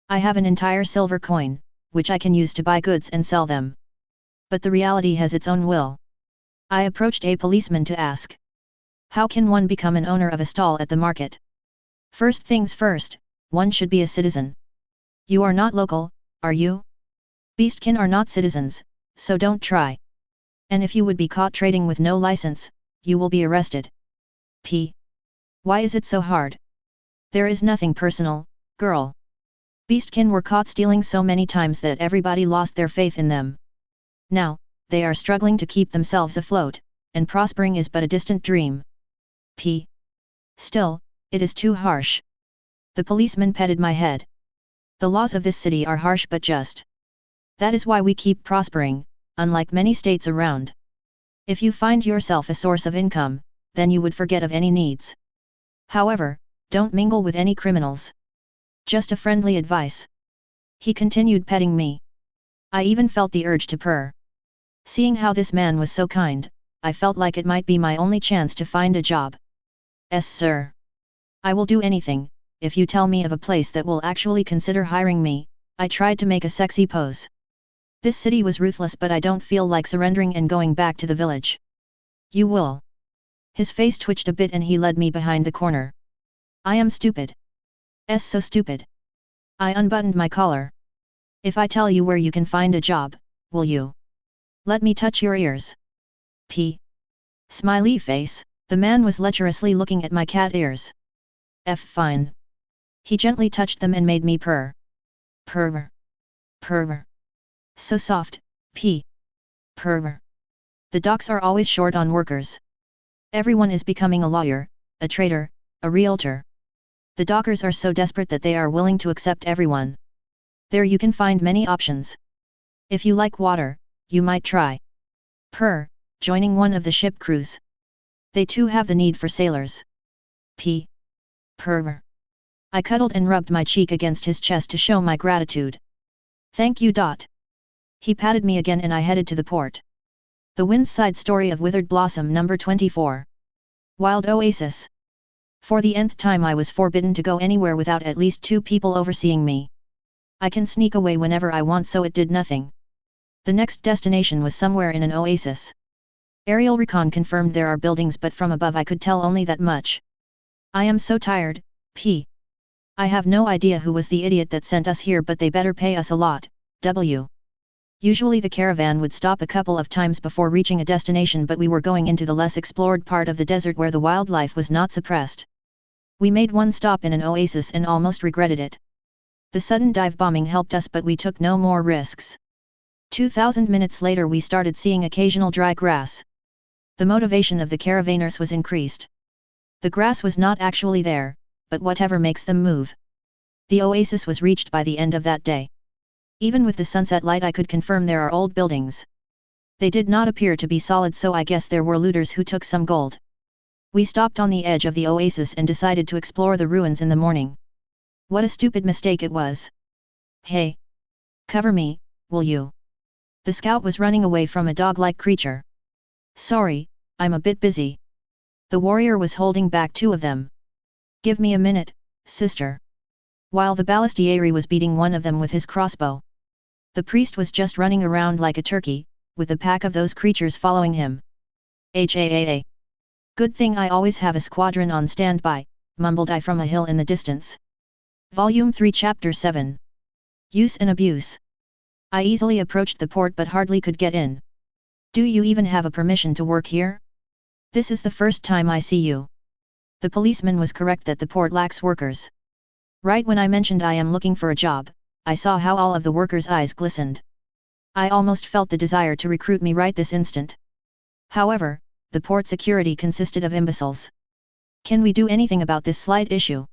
I have an entire silver coin, which I can use to buy goods and sell them. But the reality has its own will. I approached a policeman to ask. How can one become an owner of a stall at the market? First things first, one should be a citizen. You are not local, are you? Beastkin are not citizens, so don't try. And if you would be caught trading with no license, you will be arrested. Why is it so hard? There is nothing personal, girl. Beastkin were caught stealing so many times that everybody lost their faith in them. Now, they are struggling to keep themselves afloat, and prospering is but a distant dream. P. Still, it is too harsh. The policeman petted my head. The laws of this city are harsh but just. That is why we keep prospering, unlike many states around. If you find yourself a source of income, then you would forget of any needs. However, don't mingle with any criminals. Just a friendly advice. He continued petting me. I even felt the urge to purr. Seeing how this man was so kind, I felt like it might be my only chance to find a job. Yes, sir. I will do anything, if you tell me of a place that will actually consider hiring me. I tried to make a sexy pose. This city was ruthless, but I don't feel like surrendering and going back to the village. You will. His face twitched a bit and he led me behind the corner. I am stupid. So stupid. I unbuttoned my collar. If I tell you where you can find a job, will you let me touch your ears? P. Smiley face. The man was lecherously looking at my cat ears. Fine. He gently touched them and made me purr. Purr. Purr. So soft, P. Purr. The docks are always short on workers. Everyone is becoming a lawyer, a trader, a realtor. The dockers are so desperate that they are willing to accept everyone. There you can find many options. If you like water, you might try Purr, joining one of the ship crews. They too have the need for sailors. P. Purr. I cuddled and rubbed my cheek against his chest to show my gratitude. Thank you. He patted me again and I headed to the port. The Wind's Side Story of Withered Blossom number 24. Wild Oasis. For the nth time I was forbidden to go anywhere without at least 2 people overseeing me. I can sneak away whenever I want, so it did nothing. The next destination was somewhere in an oasis. Aerial recon confirmed there are buildings, but from above I could tell only that much. I am so tired, P. I have no idea who was the idiot that sent us here, but they better pay us a lot, W. Usually the caravan would stop a couple of times before reaching a destination, but we were going into the less explored part of the desert where the wildlife was not suppressed. We made one stop in an oasis and almost regretted it. The sudden dive bombing helped us, but we took no more risks. 2,000 minutes later we started seeing occasional dry grass. The motivation of the caravanners was increased. The grass was not actually there, but whatever makes them move. The oasis was reached by the end of that day. Even with the sunset light I could confirm there are old buildings. They did not appear to be solid, so I guess there were looters who took some gold. We stopped on the edge of the oasis and decided to explore the ruins in the morning. What a stupid mistake it was. Hey! Cover me, will you? The scout was running away from a dog-like creature. Sorry, I'm a bit busy. The warrior was holding back 2 of them. Give me a minute, sister. While the ballestieri was beating one of them with his crossbow. The priest was just running around like a turkey, with a pack of those creatures following him. HAAA. Good thing I always have a squadron on standby, mumbled I from a hill in the distance. Volume 3 Chapter 7. Use and Abuse. I easily approached the port but hardly could get in. Do you even have a permission to work here? This is the first time I see you. The policeman was correct that the port lacks workers. Right when I mentioned I am looking for a job, I saw how all of the workers' eyes glistened. I almost felt the desire to recruit me right this instant. However, the port security consisted of imbeciles. Can we do anything about this slight issue?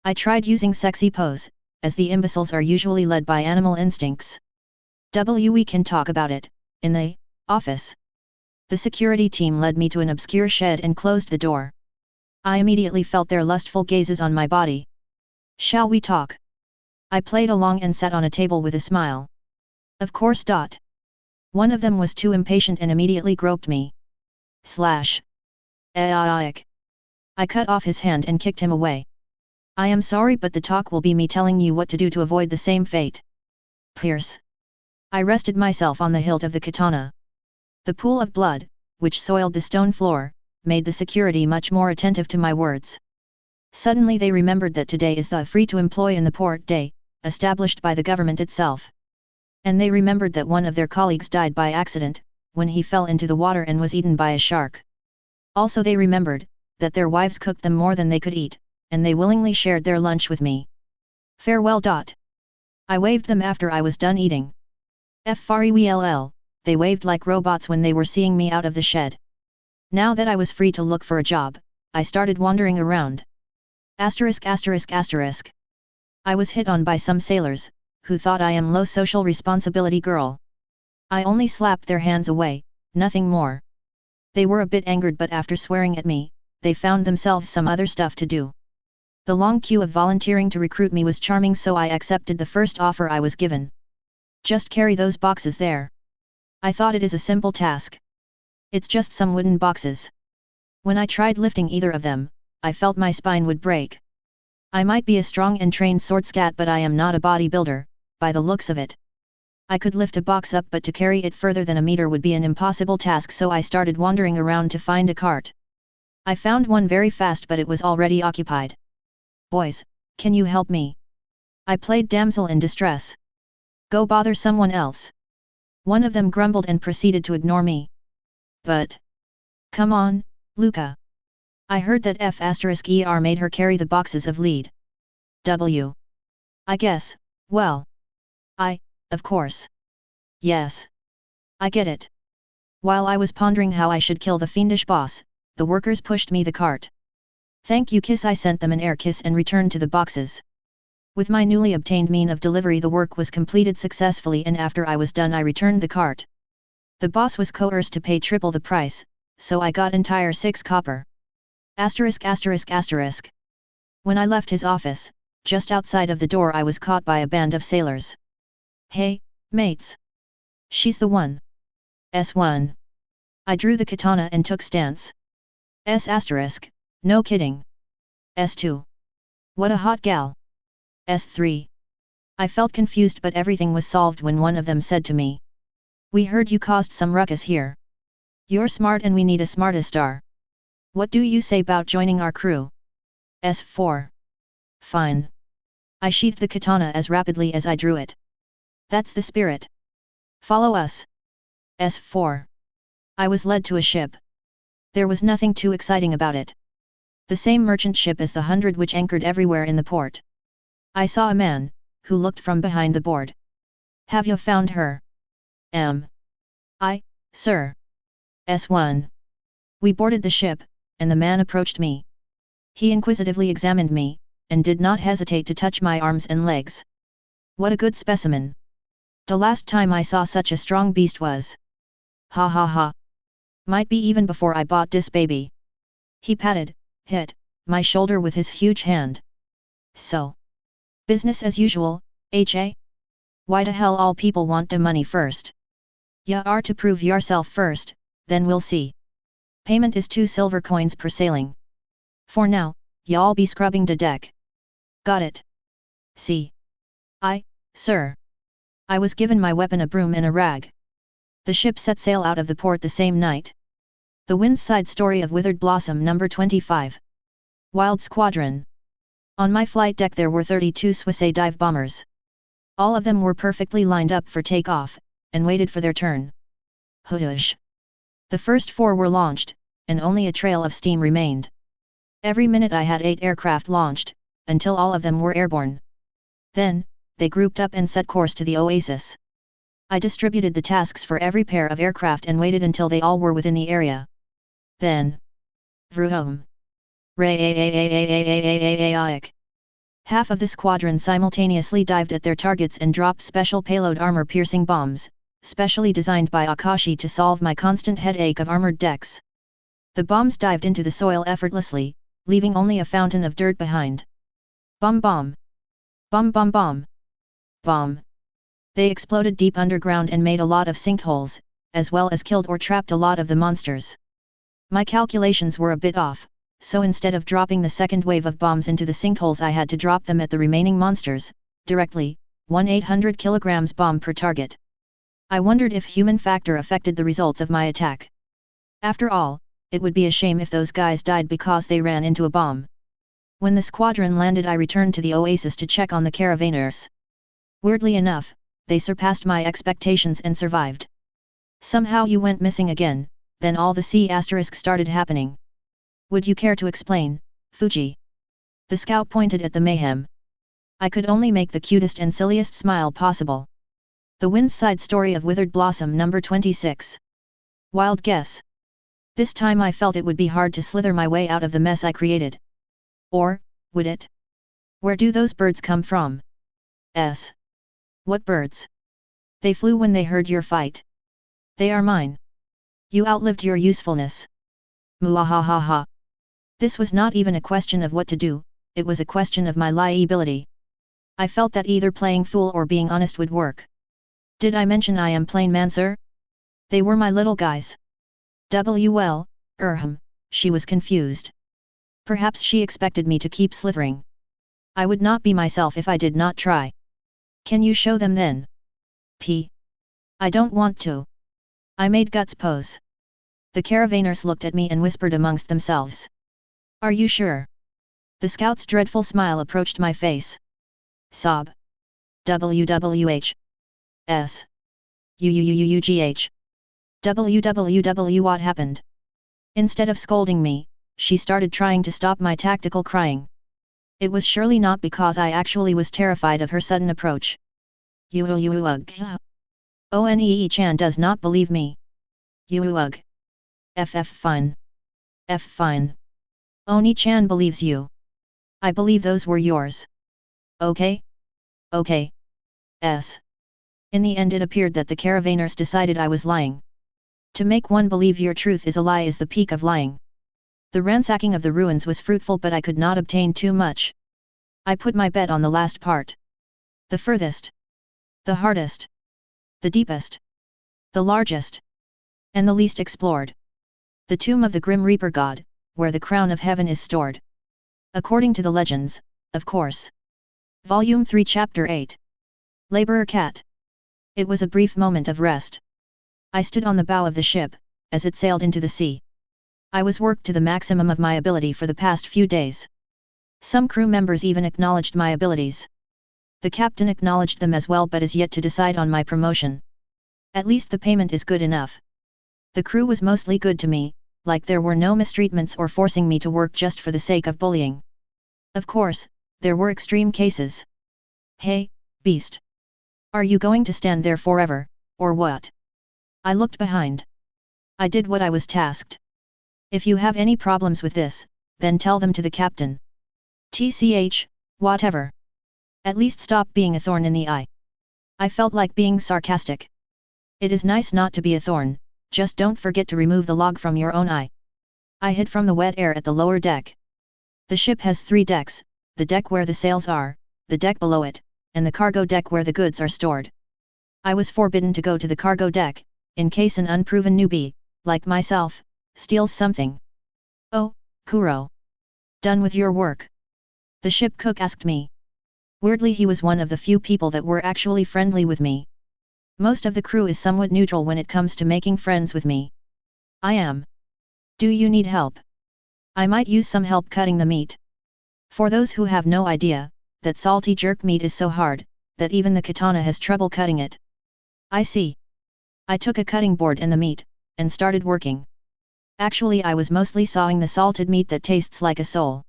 I tried using sexy pose, as the imbeciles are usually led by animal instincts. We can talk about it, in the office. The security team led me to an obscure shed and closed the door. I immediately felt their lustful gazes on my body. Shall we talk? I played along and sat on a table with a smile. Of course. One of them was too impatient and immediately groped me. Aik. I cut off his hand and kicked him away. I am sorry, but the talk will be me telling you what to do to avoid the same fate. Pierce. I rested myself on the hilt of the katana. The pool of blood, which soiled the stone floor, made the security much more attentive to my words. Suddenly they remembered that today is the free to employ in the port day, established by the government itself. And they remembered that one of their colleagues died by accident, when he fell into the water and was eaten by a shark. Also they remembered, that their wives cooked them more than they could eat, and they willingly shared their lunch with me. Farewell. I waved them after I was done eating. Farewell, they waved like robots when they were seeing me out of the shed. Now that I was free to look for a job, I started wandering around. Asterisk asterisk asterisk. I was hit on by some sailors, who thought I am low social responsibility girl. I only slapped their hands away, nothing more. They were a bit angered, but after swearing at me, they found themselves some other stuff to do. The long queue of volunteering to recruit me was charming, so I accepted the first offer I was given. Just carry those boxes there. I thought it is a simple task. It's just some wooden boxes. When I tried lifting either of them, I felt my spine would break. I might be a strong and trained sword scat, but I am not a bodybuilder, by the looks of it. I could lift a box up, but to carry it further than a meter would be an impossible task, so I started wandering around to find a cart. I found one very fast, but it was already occupied. Boys, can you help me? I played damsel in distress. Go bother someone else. One of them grumbled and proceeded to ignore me. But... come on, Luca. I heard that F***er made her carry the boxes of lead. W. I guess, well. Of course. Yes. I get it. While I was pondering how I should kill the fiendish boss, the workers pushed me the cart. Thank you kiss, I sent them an air kiss and returned to the boxes. With my newly obtained mean of delivery, the work was completed successfully, and after I was done I returned the cart. The boss was coerced to pay triple the price, so I got entire 6 copper. Asterisk asterisk asterisk. When I left his office, just outside of the door I was caught by a band of sailors. Hey, mates! She's the one. S1. I drew the katana and took stance. S asterisk, no kidding. S2. What a hot gal. S3. I felt confused, but everything was solved when one of them said to me. We heard you caused some ruckus here. You're smart and we need a smartastar. What do you say about joining our crew? S4. Fine. I sheathed the katana as rapidly as I drew it. That's the spirit. Follow us. S4. I was led to a ship. There was nothing too exciting about it. The same merchant ship as the 100 which anchored everywhere in the port. I saw a man, who looked from behind the board. Have you found her? Sir. S1. We boarded the ship, and the man approached me. He inquisitively examined me, and did not hesitate to touch my arms and legs. What a good specimen. The last time I saw such a strong beast was. Ha ha ha. Might be even before I bought this baby. He hit my shoulder with his huge hand. So. Business as usual, HA? Why the hell all people want the money first? Ya are to prove yourself first, then we'll see. Payment is 2 silver coins per sailing. For now, y'all be scrubbing the deck. Got it. See. Sir. I was given my weapon, a broom and a rag. The ship set sail out of the port the same night. The Wind's Side Story of Withered Blossom number 25. Wild Squadron. On my flight deck there were 32 Swiss dive bombers. All of them were perfectly lined up for takeoff, and waited for their turn. Hush. The first 4 were launched, and only a trail of steam remained. Every minute I had 8 aircraft launched, until all of them were airborne. Then, they grouped up and set course to the oasis. I distributed the tasks for every pair of aircraft and waited until they all were within the area. Then. Vroom. Half of the squadron simultaneously dived at their targets and dropped special payload armor-piercing bombs, specially designed by Akashi to solve my constant headache of armored decks. The bombs dived into the soil effortlessly, leaving only a fountain of dirt behind. Bomb bomb. Bomb bomb bomb. Bomb. They exploded deep underground and made a lot of sinkholes, as well as killed or trapped a lot of the monsters. My calculations were a bit off. So instead of dropping the second wave of bombs into the sinkholes, I had to drop them at the remaining monsters, directly, 1/800 kilograms bomb per target. I wondered if human factor affected the results of my attack. After all, it would be a shame if those guys died because they ran into a bomb. When the squadron landed I returned to the oasis to check on the caravanners. Weirdly enough, they surpassed my expectations and survived. Somehow you went missing again, then all the C** started happening. Would you care to explain, Fuji? The scout pointed at the mayhem. I could only make the cutest and silliest smile possible. The Wind's Side Story of Withered Blossom number 26. Wild guess. This time I felt it would be hard to slither my way out of the mess I created. Or, would it? Where do those birds come from? What birds? They flew when they heard your fight. They are mine. You outlived your usefulness. Muahahaha. This was not even a question of what to do, it was a question of my liability. I felt that either playing fool or being honest would work. Did I mention I am plain man, sir? They were my little guys. She was confused. Perhaps she expected me to keep slithering. I would not be myself if I did not try. Can you show them then? I don't want to. I made guts pose. The caravanners looked at me and whispered amongst themselves. Are you sure? The scout's dreadful smile approached my face. Sob. WWH. UUUUGH. WWW. What happened? Instead of scolding me, she started trying to stop my tactical crying. It was surely not because I actually was terrified of her sudden approach. Onee-chan does not believe me. Fine. Fine. Oni-chan believes you. I believe those were yours. Okay? Okay. In the end it appeared that the caravanners decided I was lying. To make one believe your truth is a lie is the peak of lying. The ransacking of the ruins was fruitful, but I could not obtain too much. I put my bet on the last part. The furthest. The hardest. The deepest. The largest. And the least explored. The tomb of the Grim Reaper god, where the crown of heaven is stored. According to the legends, of course. Volume 3 Chapter 8. Laborer Cat. It was a brief moment of rest. I stood on the bow of the ship, as it sailed into the sea. I was worked to the maximum of my ability for the past few days. Some crew members even acknowledged my abilities. The captain acknowledged them as well, but is yet to decide on my promotion. At least the payment is good enough. The crew was mostly good to me, like there were no mistreatments or forcing me to work just for the sake of bullying. Of course, there were extreme cases. Hey, beast! Are you going to stand there forever, or what? I looked behind. I did what I was tasked. If you have any problems with this, then tell them to the captain. TCH, whatever. At least stop being a thorn in the eye. I felt like being sarcastic. It is nice not to be a thorn, just don't forget to remove the log from your own eye. I hid from the wet air at the lower deck. The ship has 3 decks, the deck where the sails are, the deck below it, and the cargo deck where the goods are stored. I was forbidden to go to the cargo deck, in case an unproven newbie, like myself, steals something. Oh, Kuro. Done with your work? The ship cook asked me. Weirdly, he was one of the few people that were actually friendly with me. Most of the crew is somewhat neutral when it comes to making friends with me. I am. Do you need help? I might use some help cutting the meat. For those who have no idea, that salty jerk meat is so hard, that even the katana has trouble cutting it. I see. I took a cutting board and the meat, and started working. Actually, I was mostly sawing the salted meat that tastes like a soul.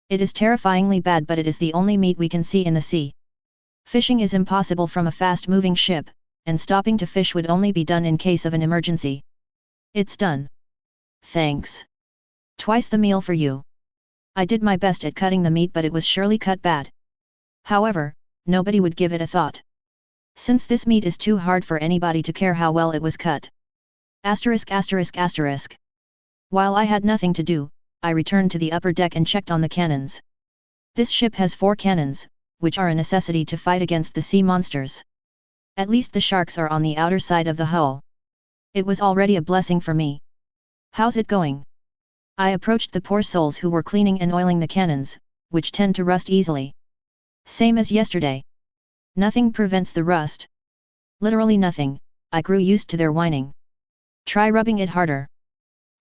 It is terrifyingly bad, but it is the only meat we can see in the sea. Fishing is impossible from a fast-moving ship, and stopping to fish would only be done in case of an emergency. It's done. Thanks. Twice the meal for you. I did my best at cutting the meat, but it was surely cut bad. However, nobody would give it a thought. Since this meat is too hard for anybody to care how well it was cut. ******. While I had nothing to do, I returned to the upper deck and checked on the cannons. This ship has 4 cannons, which are a necessity to fight against the sea monsters. At least the sharks are on the outer side of the hull. It was already a blessing for me. How's it going? I approached the poor souls who were cleaning and oiling the cannons, which tend to rust easily. Same as yesterday. Nothing prevents the rust. Literally nothing. I grew used to their whining. Try rubbing it harder.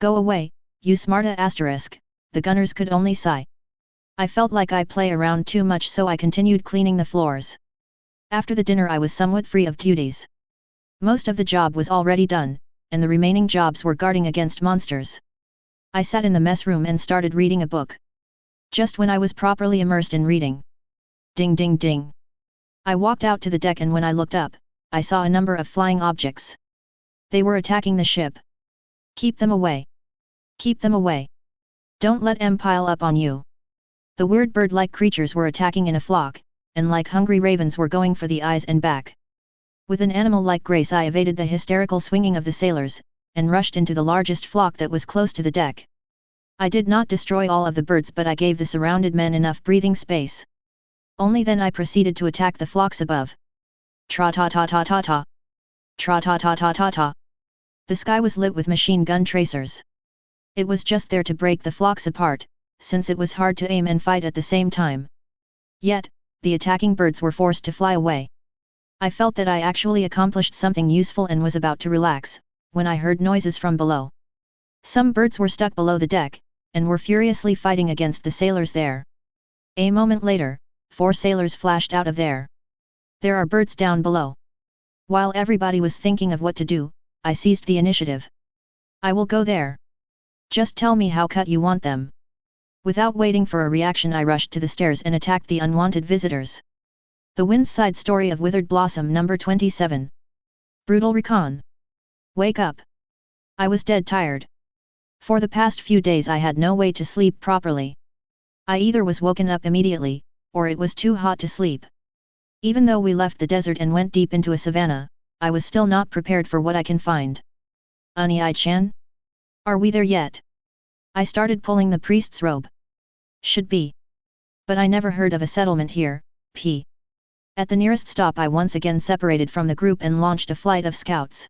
Go away, you smarta asterisk, the gunners could only sigh. I felt like I play around too much, so I continued cleaning the floors. After the dinner I was somewhat free of duties. Most of the job was already done, and the remaining jobs were guarding against monsters. I sat in the mess room and started reading a book. Just when I was properly immersed in reading. Ding ding ding. I walked out to the deck, and when I looked up, I saw a number of flying objects. They were attacking the ship. Keep them away. Keep them away. Don't let them pile up on you. The weird bird-like creatures were attacking in a flock, and like hungry ravens were going for the eyes and back. With an animal-like grace I evaded the hysterical swinging of the sailors, and rushed into the largest flock that was close to the deck. I did not destroy all of the birds, but I gave the surrounded men enough breathing space. Only then I proceeded to attack the flocks above. Tra-ta-ta-ta-ta-ta. Tra-ta-ta-ta-ta-ta. The sky was lit with machine gun tracers. It was just there to break the flocks apart, since it was hard to aim and fight at the same time. Yet, the attacking birds were forced to fly away. I felt that I actually accomplished something useful and was about to relax, when I heard noises from below. Some birds were stuck below the deck, and were furiously fighting against the sailors there. A moment later, 4 sailors flashed out of there. There are birds down below. While everybody was thinking of what to do, I seized the initiative. I will go there. Just tell me how cut you want them. Without waiting for a reaction, I rushed to the stairs and attacked the unwanted visitors. The Wind's Side Story of Withered Blossom number 27. Brutal Recon. Wake up. I was dead tired. For the past few days I had no way to sleep properly. I either was woken up immediately, or it was too hot to sleep. Even though we left the desert and went deep into a savanna, I was still not prepared for what I can find. Ani-chan? Are we there yet? I started pulling the priest's robe. Should be. But I never heard of a settlement here, p. At the nearest stop I once again separated from the group and launched a flight of scouts.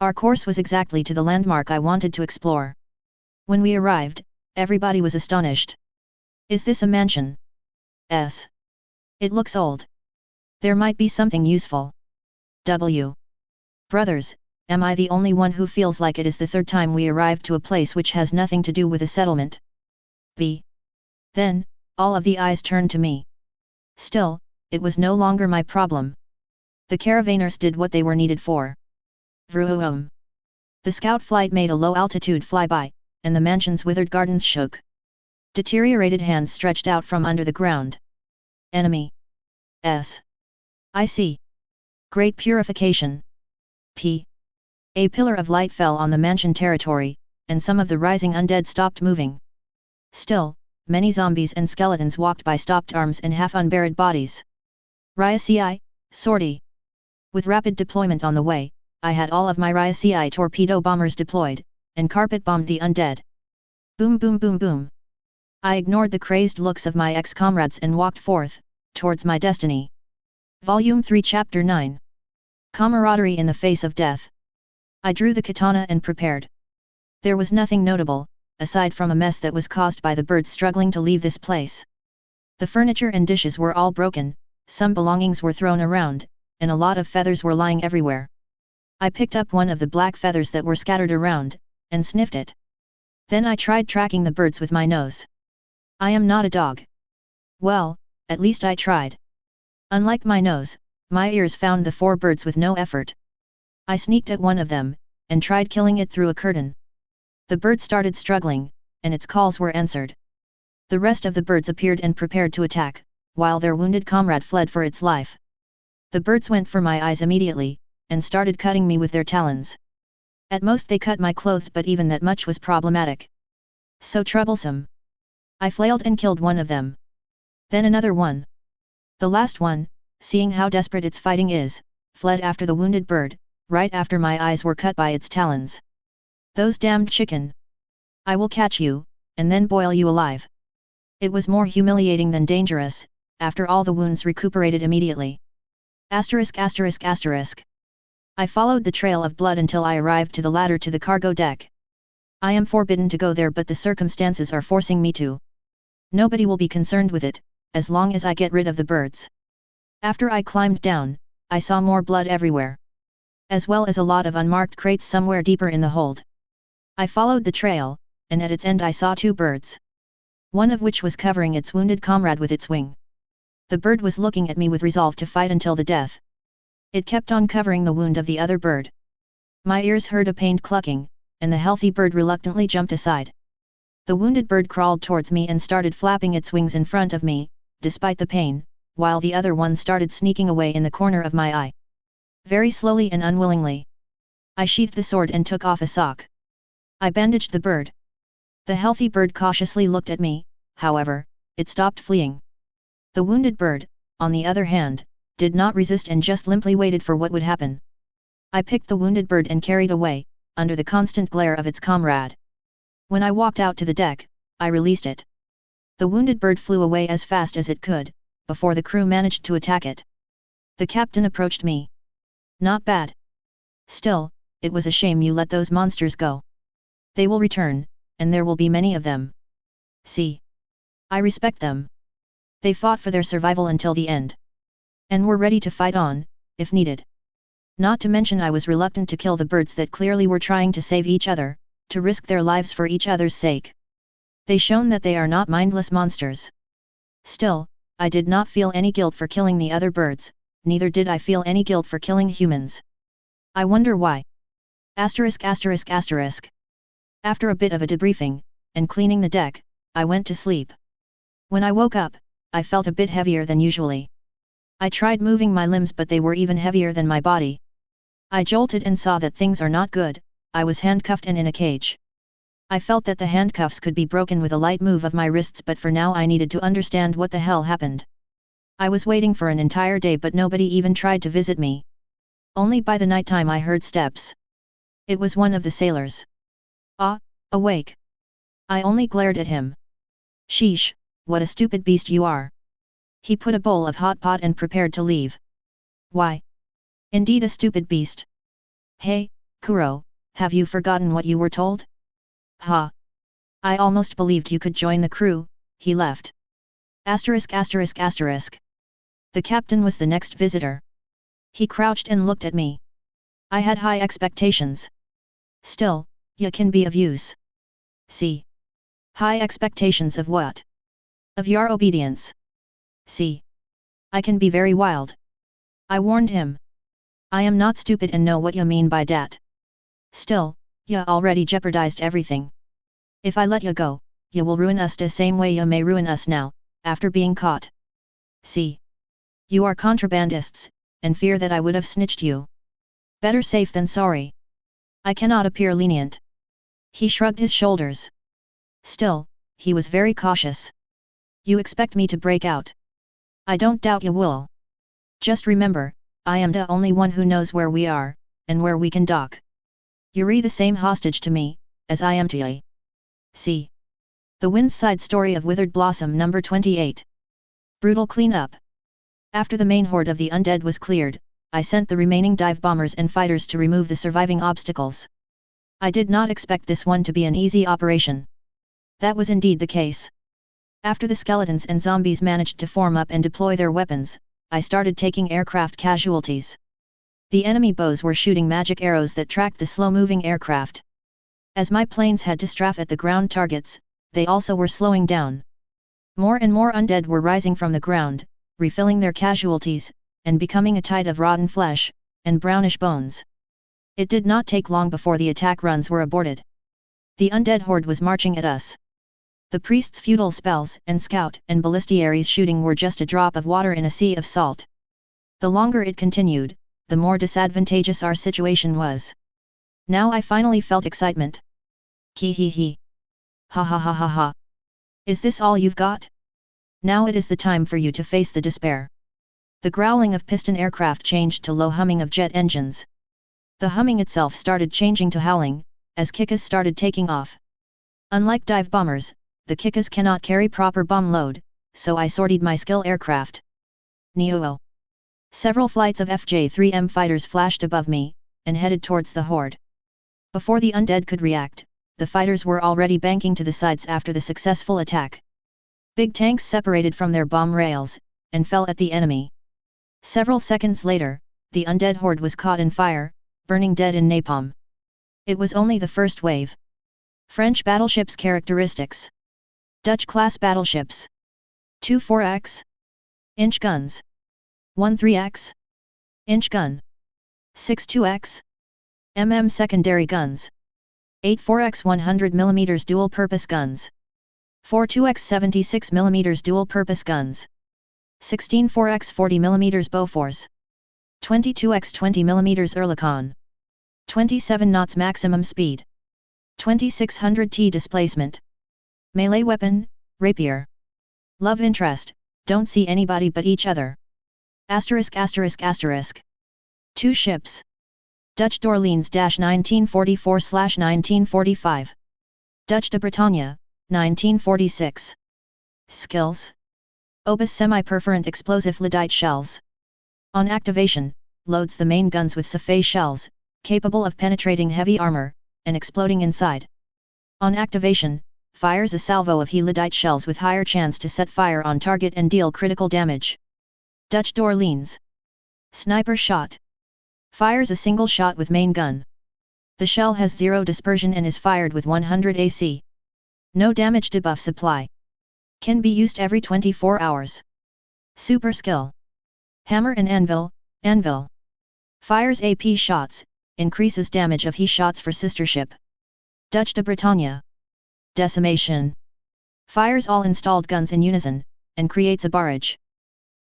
Our course was exactly to the landmark I wanted to explore. When we arrived, everybody was astonished. Is this a mansion? S. It looks old. There might be something useful. W. Brothers, am I the only one who feels like it is the third time we arrived to a place which has nothing to do with a settlement? B. Then, all of the eyes turned to me. Still, it was no longer my problem. The caravanners did what they were needed for. Vroom. The scout flight made a low-altitude flyby, and the mansion's withered gardens shook. Deteriorated hands stretched out from under the ground. Enemy. S. I see. Great purification. P. A pillar of light fell on the mansion territory, and some of the rising undead stopped moving. Still, many zombies and skeletons walked by stopped arms and half-unburied bodies. Ryasei, sortie. With rapid deployment on the way, I had all of my Ryasei torpedo bombers deployed, and carpet-bombed the undead. Boom boom boom boom. I ignored the crazed looks of my ex-comrades and walked forth, towards my destiny. Volume 3 Chapter 9. Camaraderie in the Face of Death. I drew the katana and prepared. There was nothing notable, aside from a mess that was caused by the birds struggling to leave this place. The furniture and dishes were all broken, some belongings were thrown around, and a lot of feathers were lying everywhere. I picked up one of the black feathers that were scattered around, and sniffed it. Then I tried tracking the birds with my nose. I am not a dog. Well, at least I tried. Unlike my nose, my ears found the 4 birds with no effort. I sneaked at one of them, and tried killing it through a curtain. The bird started struggling, and its calls were answered. The rest of the birds appeared and prepared to attack, while their wounded comrade fled for its life. The birds went for my eyes immediately, and started cutting me with their talons. At most they cut my clothes, but even that much was problematic. So troublesome. I flailed and killed one of them. Then another one. The last one, seeing how desperate its fighting is, fled after the wounded bird, right after my eyes were cut by its talons. Those damned chicken! I will catch you, and then boil you alive. It was more humiliating than dangerous. After all, the wounds recuperated immediately. Asterisk asterisk asterisk. I followed the trail of blood until I arrived to the ladder to the cargo deck. I am forbidden to go there, but the circumstances are forcing me to. Nobody will be concerned with it, as long as I get rid of the birds. After I climbed down, I saw more blood everywhere. As well as a lot of unmarked crates somewhere deeper in the hold. I followed the trail, and at its end I saw 2 birds. One of which was covering its wounded comrade with its wing. The bird was looking at me with resolve to fight until the death. It kept on covering the wound of the other bird. My ears heard a pained clucking, and the healthy bird reluctantly jumped aside. The wounded bird crawled towards me and started flapping its wings in front of me, despite the pain, while the other one started sneaking away in the corner of my eye. Very slowly and unwillingly. I sheathed the sword and took off a sock. I bandaged the bird. The healthy bird cautiously looked at me, however, it stopped fleeing. The wounded bird, on the other hand, did not resist and just limply waited for what would happen. I picked the wounded bird and carried away, under the constant glare of its comrade. When I walked out to the deck, I released it. The wounded bird flew away as fast as it could, before the crew managed to attack it. The captain approached me. Not bad. Still, it was a shame you let those monsters go. They will return, and there will be many of them. See. I respect them. They fought for their survival until the end. And were ready to fight on, if needed. Not to mention I was reluctant to kill the birds that clearly were trying to save each other, to risk their lives for each other's sake. They shown that they are not mindless monsters. Still, I did not feel any guilt for killing the other birds, neither did I feel any guilt for killing humans. I wonder why. Asterisk asterisk asterisk. After a bit of a debriefing, and cleaning the deck, I went to sleep. When I woke up, I felt a bit heavier than usually. I tried moving my limbs but they were even heavier than my body. I jolted and saw that things are not good. I was handcuffed and in a cage. I felt that the handcuffs could be broken with a light move of my wrists, but for now I needed to understand what the hell happened. I was waiting for an entire day but nobody even tried to visit me. Only by the nighttime I heard steps. It was one of the sailors. Ah, awake. I only glared at him. Sheesh, what a stupid beast you are. He put a bowl of hot pot and prepared to leave. Why? Indeed a stupid beast. Hey, Kuro, have you forgotten what you were told? Ha! I almost believed you could join the crew. He left. Asterisk asterisk asterisk. The captain was the next visitor. He crouched and looked at me. I had high expectations. Still, you can be of use. See. High expectations of what? Of your obedience. See. I can be very wild. I warned him. I am not stupid and know what you mean by dat. Still, ya already jeopardized everything. If I let ya go, ya will ruin us the same way ya may ruin us now, after being caught. See. You are contrabandists, and fear that I would have snitched you. Better safe than sorry. I cannot appear lenient. He shrugged his shoulders. Still, he was very cautious. You expect me to break out? I don't doubt you will. Just remember, I am the only one who knows where we are, and where we can dock. You're the same hostage to me, as I am to ye. See. The Wind's Side Story of Withered Blossom number 28. Brutal cleanup. After the main horde of the undead was cleared, I sent the remaining dive bombers and fighters to remove the surviving obstacles. I did not expect this one to be an easy operation. That was indeed the case. After the skeletons and zombies managed to form up and deploy their weapons, I started taking aircraft casualties. The enemy bows were shooting magic arrows that tracked the slow-moving aircraft. As my planes had to strafe at the ground targets, they also were slowing down. More and more undead were rising from the ground, refilling their casualties, and becoming a tide of rotten flesh, and brownish bones. It did not take long before the attack runs were aborted. The undead horde was marching at us. The priest's futile spells and scout and ballistieries shooting were just a drop of water in a sea of salt. The longer it continued, the more disadvantageous our situation was. Now I finally felt excitement. Hee hee hee. Ha ha ha ha ha. Is this all you've got? Now it is the time for you to face the despair. The growling of piston aircraft changed to low humming of jet engines. The humming itself started changing to howling, as Kikas started taking off. Unlike dive bombers, the Kikas cannot carry proper bomb load, so I sortied my skill aircraft. Neo. Several flights of FJ-3M fighters flashed above me, and headed towards the horde. Before the undead could react, the fighters were already banking to the sides after the successful attack. Big tanks separated from their bomb rails, and fell at the enemy. Several seconds later, the undead horde was caught in fire, burning dead in napalm. It was only the first wave. French battleships characteristics. Dutch-class battleships. 24X. Inch guns. 13X. Inch gun. 62X. Secondary guns. 84X 100mm dual-purpose guns. 42X 76mm dual-purpose guns. 16 4X 40mm Bofors. 22x 20mm Oerlikon. 27 knots maximum speed. 2600 T displacement. Melee weapon, rapier. Love interest, don't see anybody but each other. Asterisk asterisk asterisk. 2 ships. Dutch d'Orleans 1944/1945. Dutch de Bretagne, 1946. Skills. Obus semi-perforant explosive lyddite shells. On activation, loads the main guns with Safay shells, capable of penetrating heavy armor, and exploding inside. On activation, fires a salvo of lyddite shells with higher chance to set fire on target and deal critical damage. Dutch d'Orleans. Sniper shot. Fires a single shot with main gun. The shell has 0 dispersion and is fired with 100 AC. No damage debuff supply. Can be used every 24 hours. Super skill. Hammer and Anvil, Anvil. Fires AP shots, increases damage of shots for sister ship. Dutch de Bretagne. Decimation. Fires all installed guns in unison, and creates a barrage.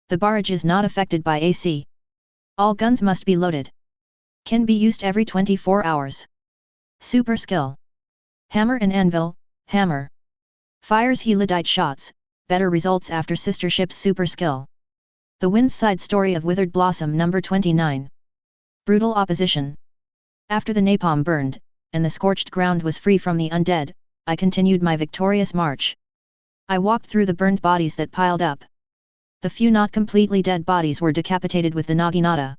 The barrage is not affected by AC. All guns must be loaded. Can be used every 24 hours. Super skill. Hammer and Anvil, Hammer. Fires lyddite shots, better results after sister ship's super skill. The Wind's Side Story of Withered Blossom number 29. Brutal opposition. After the napalm burned, and the scorched ground was free from the undead, I continued my victorious march. I walked through the burned bodies that piled up. The few not completely dead bodies were decapitated with the naginata.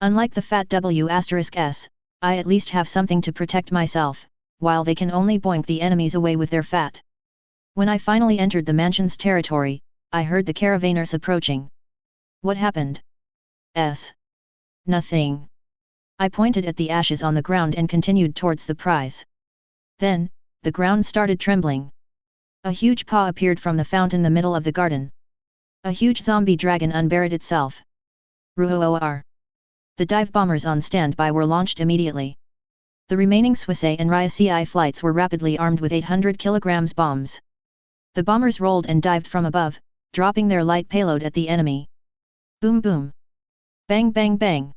Unlike the fat W*S, I at least have something to protect myself, while they can only boink the enemies away with their fat. When I finally entered the mansion's territory, I heard the caravanners approaching. What happened? Nothing. I pointed at the ashes on the ground and continued towards the prize. Then, the ground started trembling. A huge paw appeared from the fountain in the middle of the garden. A huge zombie dragon unburied itself. Ruoor. The dive bombers on standby were launched immediately. The remaining Swissay and Ryasei flights were rapidly armed with 800 kg bombs. The bombers rolled and dived from above, dropping their light payload at the enemy. Boom boom. Bang bang bang.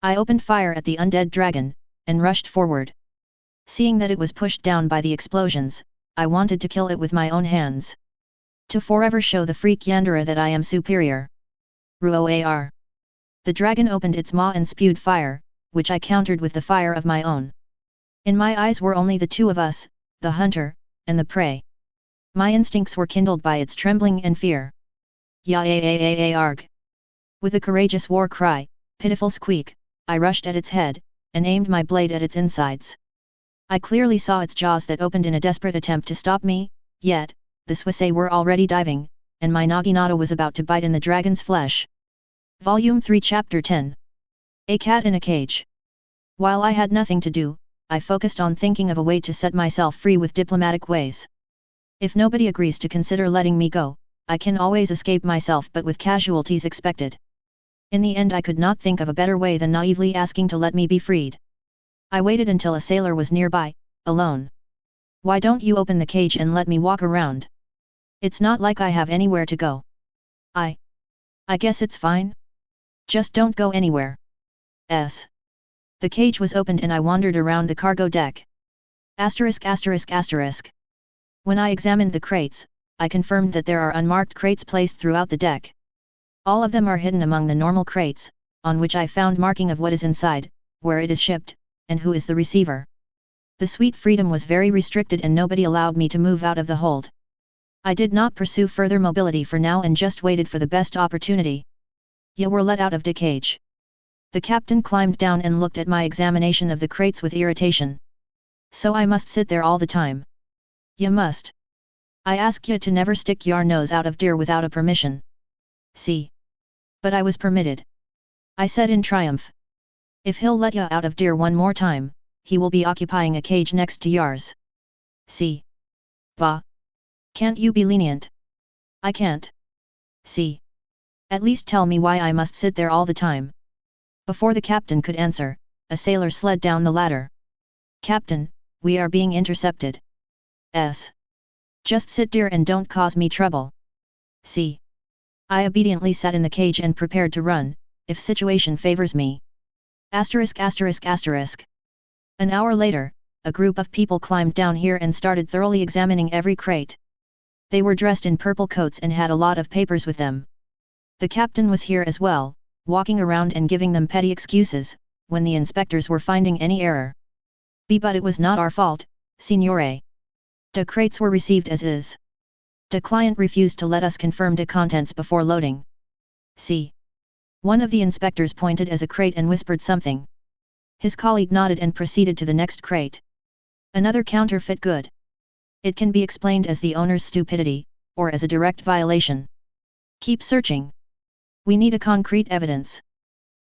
I opened fire at the undead dragon, and rushed forward. Seeing that it was pushed down by the explosions, I wanted to kill it with my own hands. To forever show the freak Yandere that I am superior. Ruoar. The dragon opened its maw and spewed fire, which I countered with the fire of my own. In my eyes were only the two of us, the hunter, and the prey. My instincts were kindled by its trembling and fear. Ya-a-a-a-arg. With a courageous war cry, pitiful squeak, I rushed at its head, and aimed my blade at its insides. I clearly saw its jaws that opened in a desperate attempt to stop me, yet, the Swissay were already diving, and my naginata was about to bite in the dragon's flesh. Volume 3 Chapter 10. A Cat in a Cage. While I had nothing to do, I focused on thinking of a way to set myself free with diplomatic ways. If nobody agrees to consider letting me go, I can always escape myself but with casualties expected. In the end I could not think of a better way than naively asking to let me be freed. I waited until a sailor was nearby, alone. Why don't you open the cage and let me walk around? It's not like I have anywhere to go. I guess it's fine. Just don't go anywhere. The cage was opened and I wandered around the cargo deck. Asterisk asterisk asterisk. When I examined the crates, I confirmed that there are unmarked crates placed throughout the deck. All of them are hidden among the normal crates, on which I found marking of what is inside, where it is shipped, and who is the receiver. The sweet freedom was very restricted and nobody allowed me to move out of the hold. I did not pursue further mobility for now and just waited for the best opportunity. You were let out of the cage. The captain climbed down and looked at my examination of the crates with irritation. So I must sit there all the time. You must. I ask you to never stick your nose out of deer without a permission. See. But I was permitted. I said in triumph. If he'll let you out of deer one more time, he will be occupying a cage next to yours. See. Bah. Can't you be lenient? I can't. See. At least tell me why I must sit there all the time. Before the captain could answer, a sailor slid down the ladder. Captain, we are being intercepted. Just sit dear and don't cause me trouble. See. I obediently sat in the cage and prepared to run, if situation favors me. Asterisk asterisk asterisk. An hour later, a group of people climbed down here and started thoroughly examining every crate. They were dressed in purple coats and had a lot of papers with them. The captain was here as well, walking around and giving them petty excuses, when the inspectors were finding any error. But it was not our fault, signore. The crates were received as is. The client refused to let us confirm the contents before loading. See. One of the inspectors pointed as a crate and whispered something. His colleague nodded and proceeded to the next crate. Another counterfeit good. It can be explained as the owner's stupidity, or as a direct violation. Keep searching. We need a concrete evidence.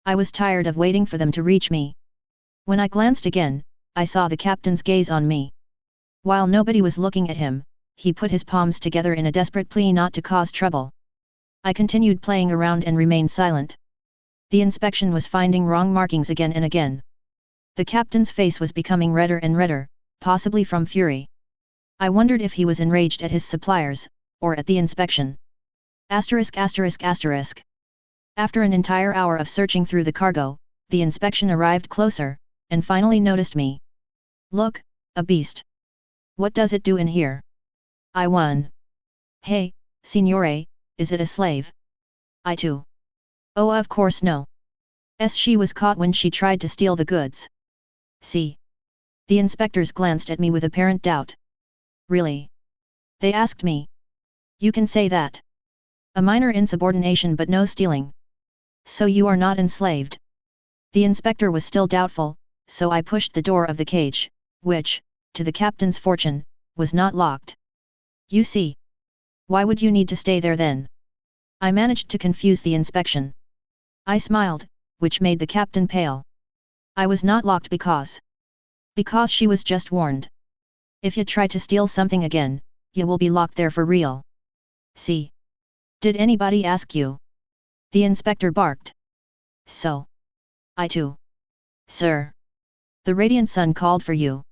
I was tired of waiting for them to reach me. When I glanced again, I saw the captain's gaze on me. While nobody was looking at him, he put his palms together in a desperate plea not to cause trouble. I continued playing around and remained silent. The inspection was finding wrong markings again and again. The captain's face was becoming redder and redder, possibly from fury. I wondered if he was enraged at his suppliers, or at the inspection. Asterisk asterisk asterisk. After an entire hour of searching through the cargo, the inspection arrived closer, and finally noticed me. Look, a beast. What does it do in here? I won. Hey, signore, is it a slave? I too. Oh, of course no. She was caught when she tried to steal the goods. See. The inspectors glanced at me with apparent doubt. Really? They asked me. You can say that. A minor insubordination but no stealing. So you are not enslaved. The inspector was still doubtful, so I pushed the door of the cage, which, to the captain's fortune, was not locked. You see. Why would you need to stay there then? I managed to confuse the inspection. I smiled, which made the captain pale. I was not locked because she was just warned. If you try to steal something again, you will be locked there for real. See. Did anybody ask you? The inspector barked. So. I too. Sir. The radiant sun called for you.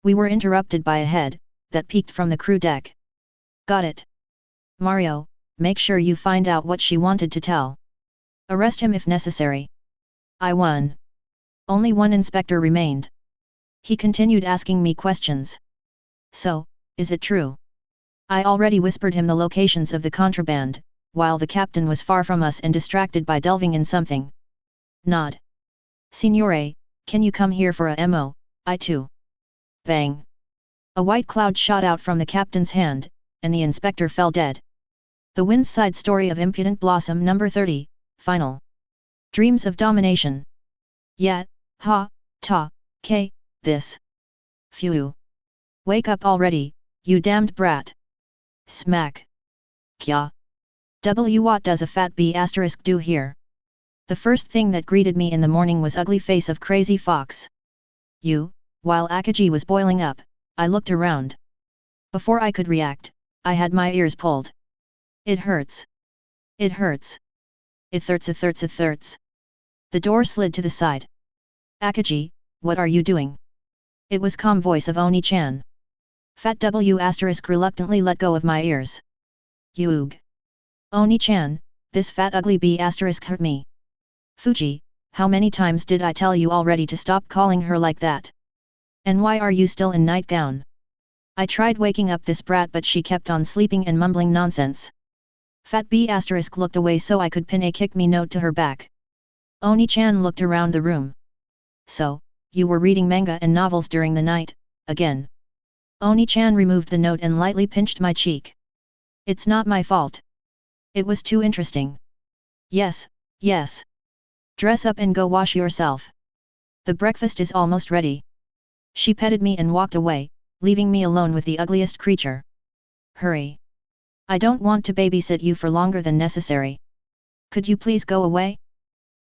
We were interrupted by a head that peeked from the crew deck. Got it. Mario, make sure you find out what she wanted to tell. Arrest him if necessary. I won. Only one inspector remained. He continued asking me questions. So, is it true? I already whispered him the locations of the contraband, while the captain was far from us and distracted by delving in something. Nod. Signore, can you come here for a mo? I too. Bang. A white cloud shot out from the captain's hand, and the inspector fell dead. The Wind's Side Story of Impudent Blossom number 30, final. Dreams of domination. Yet, ha, ta, k, this. Phew. Wake up already, you damned brat. Smack. Kya. What does a fat bee asterisk do here? The first thing that greeted me in the morning was ugly face of crazy fox. While Akaji was boiling up, I looked around. Before I could react, I had my ears pulled. It hurts. It hurts. It hurts, it hurts, it hurts. The door slid to the side. Akaji, what are you doing? It was calm voice of Oni-chan. Fat W asterisk reluctantly let go of my ears. Yoog. Oni-chan, this fat ugly bee asterisk hurt me. Fuji, how many times did I tell you already to stop calling her like that? And why are you still in nightgown? I tried waking up this brat but she kept on sleeping and mumbling nonsense. Fat bee asterisk looked away so I could pin a kick me note to her back. Oni-chan looked around the room. So, you were reading manga and novels during the night, again. Oni-chan removed the note and lightly pinched my cheek. It's not my fault. It was too interesting. Yes, yes. Dress up and go wash yourself. The breakfast is almost ready. She petted me and walked away, leaving me alone with the ugliest creature. Hurry. I don't want to babysit you for longer than necessary. Could you please go away?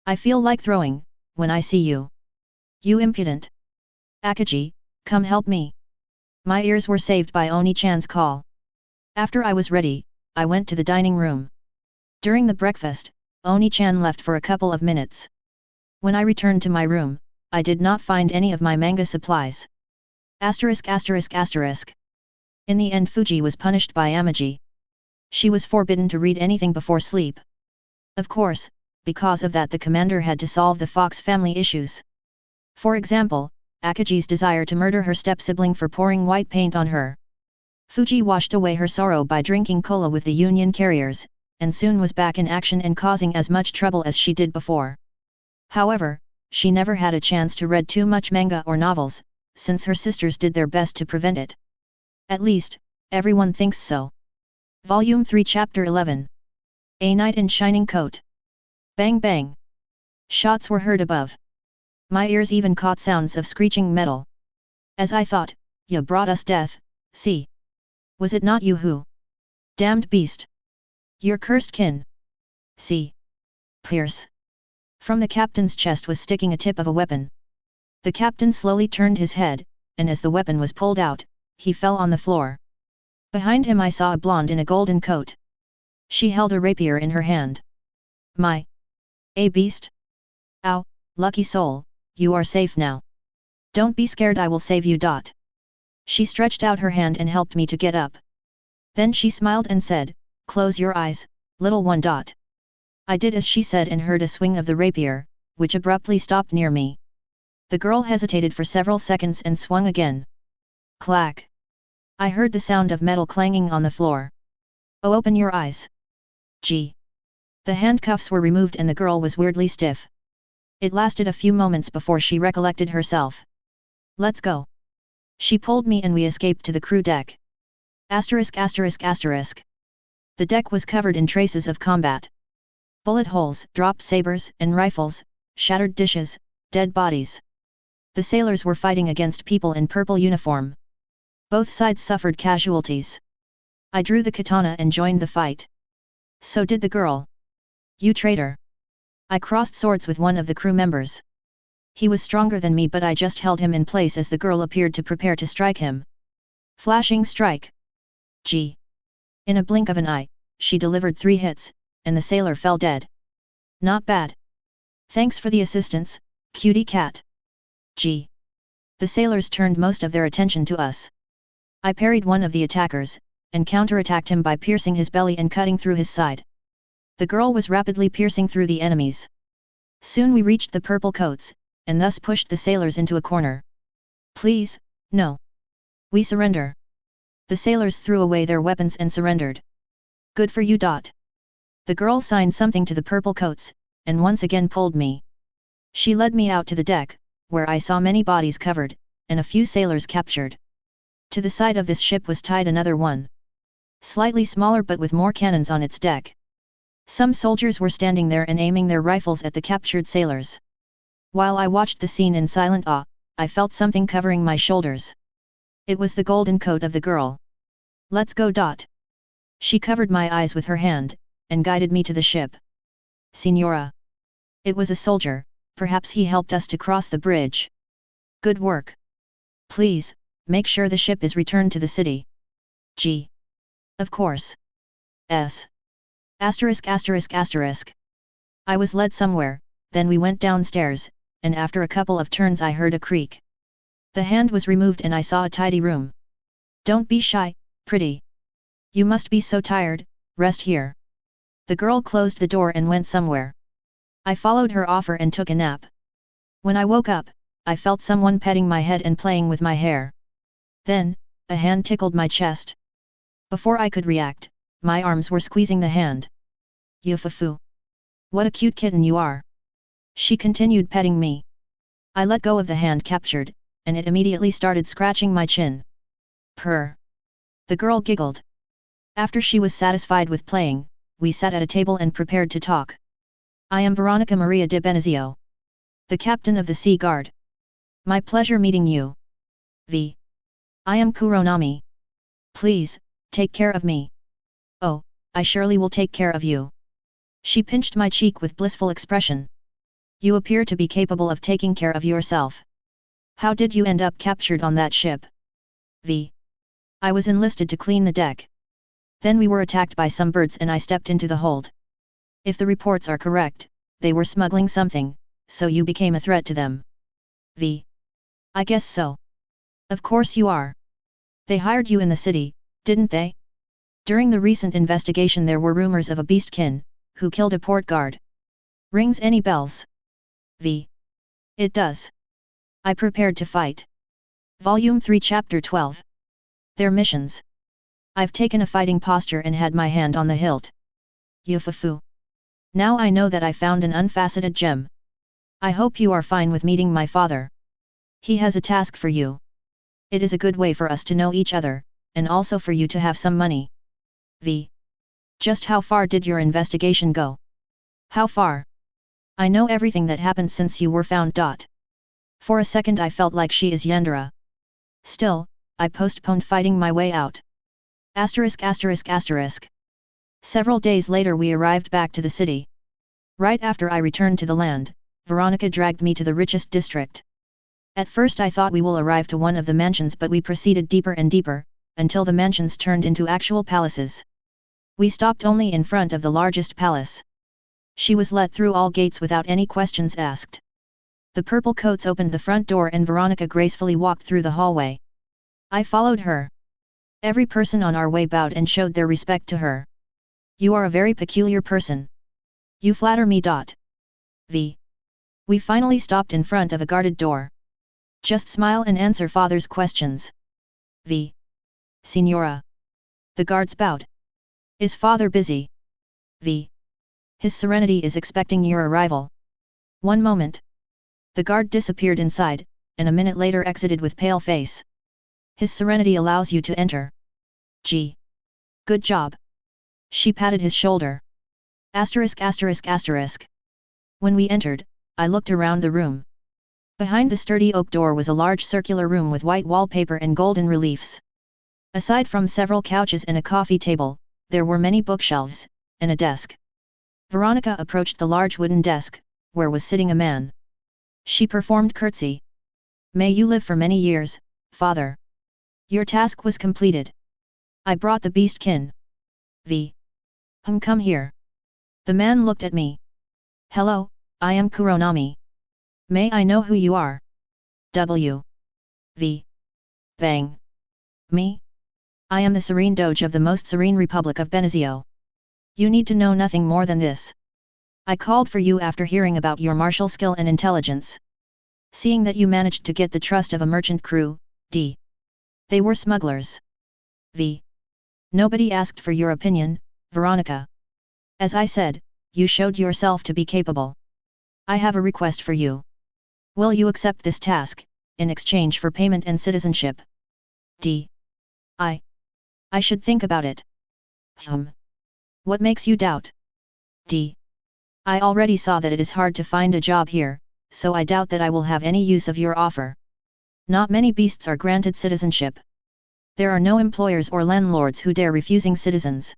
I feel like throwing, when I see you. You impudent. Akaji, come help me. My ears were saved by Oni-chan's call. After I was ready, I went to the dining room. During the breakfast, Oni-chan left for a couple of minutes. When I returned to my room, I did not find any of my manga supplies. Asterisk asterisk asterisk. In the end Fuji was punished by Amaji. She was forbidden to read anything before sleep. Of course, because of that the commander had to solve the Fox family issues. For example, Akaji's desire to murder her step-sibling for pouring white paint on her. Fuji washed away her sorrow by drinking cola with the Union carriers, and soon was back in action and causing as much trouble as she did before. However, she never had a chance to read too much manga or novels, since her sisters did their best to prevent it. At least, everyone thinks so. Volume 3 Chapter 11. A Knight in Shining Coat. Bang bang. Shots were heard above. My ears even caught sounds of screeching metal. As I thought, you brought us death, see. Was it not you who? Damned beast. Your cursed kin. See. Pierce. From the captain's chest was sticking a tip of a weapon. The captain slowly turned his head, and as the weapon was pulled out, he fell on the floor. Behind him I saw a blonde in a golden coat. She held a rapier in her hand. My. A beast? Ow, lucky soul, you are safe now. Don't be scared, I will save you. She stretched out her hand and helped me to get up. Then she smiled and said, close your eyes, little one. I did as she said and heard a swing of the rapier, which abruptly stopped near me. The girl hesitated for several seconds and swung again. Clack! I heard the sound of metal clanging on the floor. Oh, open your eyes. Gee! The handcuffs were removed and the girl was weirdly stiff. It lasted a few moments before she recollected herself. Let's go. She pulled me and we escaped to the crew deck. Asterisk asterisk asterisk. The deck was covered in traces of combat. Bullet holes, dropped sabers and rifles, shattered dishes, dead bodies. The sailors were fighting against people in purple uniform. Both sides suffered casualties. I drew the katana and joined the fight. So did the girl. You traitor. I crossed swords with one of the crew members. He was stronger than me, but I just held him in place as the girl appeared to prepare to strike him. Flashing strike. Gee. In a blink of an eye, she delivered 3 hits, and the sailor fell dead. Not bad. Thanks for the assistance, cutie cat. Gee. The sailors turned most of their attention to us. I parried one of the attackers, and counterattacked him by piercing his belly and cutting through his side. The girl was rapidly piercing through the enemies. Soon we reached the purple coats, and thus pushed the sailors into a corner. Please, no. We surrender. The sailors threw away their weapons and surrendered. Good for you. The girl signed something to the purple coats, and once again pulled me. She led me out to the deck, where I saw many bodies covered, and a few sailors captured. To the side of this ship was tied another one. Slightly smaller but with more cannons on its deck. Some soldiers were standing there and aiming their rifles at the captured sailors. While I watched the scene in silent awe, I felt something covering my shoulders. It was the golden coat of the girl. Let's go. She covered my eyes with her hand, and guided me to the ship. Signora. It was a soldier, perhaps he helped us to cross the bridge. Good work. Please, make sure the ship is returned to the city. G. Of course. S. Asterisk asterisk asterisk. I was led somewhere, then we went downstairs, and after a couple of turns I heard a creak. The hand was removed and I saw a tidy room. Don't be shy, pretty. You must be so tired, rest here. The girl closed the door and went somewhere. I followed her offer and took a nap. When I woke up, I felt someone petting my head and playing with my hair. Then, a hand tickled my chest. Before I could react, my arms were squeezing the hand. Yufufu. What a cute kitten you are. She continued petting me. I let go of the hand captured, and it immediately started scratching my chin. Purr. The girl giggled. After she was satisfied with playing, we sat at a table and prepared to talk. I am Veronica Maria de Benezio, the captain of the Sea Guard. My pleasure meeting you. V. I am Kuronami. Please, take care of me. Oh, I surely will take care of you. She pinched my cheek with blissful expression. You appear to be capable of taking care of yourself. How did you end up captured on that ship? V. I was enlisted to clean the deck. Then we were attacked by some birds and I stepped into the hold. If the reports are correct, they were smuggling something, so you became a threat to them. V. I guess so. Of course you are. They hired you in the city, didn't they? During the recent investigation there were rumors of a beastkin, who killed a port guard. Rings any bells? V. It does. I prepared to fight. Volume 3 Chapter 12. Their missions. I've taken a fighting posture and had my hand on the hilt. Yufufu. Now I know that I found an unfaceted gem. I hope you are fine with meeting my father. He has a task for you. It is a good way for us to know each other, and also for you to have some money. V. Just how far did your investigation go? How far? I know everything that happened since you were found. For a second I felt like she is Yandere. Still, I postponed fighting my way out. Asterisk asterisk asterisk. Several days later we arrived back to the city. Right after I returned to the land, Veronica dragged me to the richest district. At first I thought we will arrive to one of the mansions, but we proceeded deeper and deeper, until the mansions turned into actual palaces. We stopped only in front of the largest palace. She was let through all gates without any questions asked. The purple coats opened the front door and Veronica gracefully walked through the hallway. I followed her. Every person on our way bowed and showed their respect to her. You are a very peculiar person. You flatter me. V. We finally stopped in front of a guarded door. Just smile and answer father's questions. V. Signora. The guards bowed. Is father busy? V. His Serenity is expecting your arrival. One moment. The guard disappeared inside, and a minute later exited with pale face. His Serenity allows you to enter. G. Good job. She patted his shoulder. Asterisk asterisk asterisk. When we entered, I looked around the room. Behind the sturdy oak door was a large circular room with white wallpaper and golden reliefs. Aside from several couches and a coffee table, there were many bookshelves, and a desk. Veronica approached the large wooden desk, where was sitting a man. She performed curtsy. May you live for many years, father. Your task was completed. I brought the beastkin. V. Come here. The man looked at me. Hello, I am Kuronami. May I know who you are? W. V. Bang. Me? I am the Serene Doge of the Most Serene Republic of Benizio. You need to know nothing more than this. I called for you after hearing about your martial skill and intelligence. Seeing that you managed to get the trust of a merchant crew, D. They were smugglers. V. Nobody asked for your opinion, Veronica. As I said, you showed yourself to be capable. I have a request for you. Will you accept this task, in exchange for payment and citizenship? D. I should think about it. What makes you doubt? D. I already saw that it is hard to find a job here, so I doubt that I will have any use of your offer. Not many beasts are granted citizenship. There are no employers or landlords who dare refusing citizens.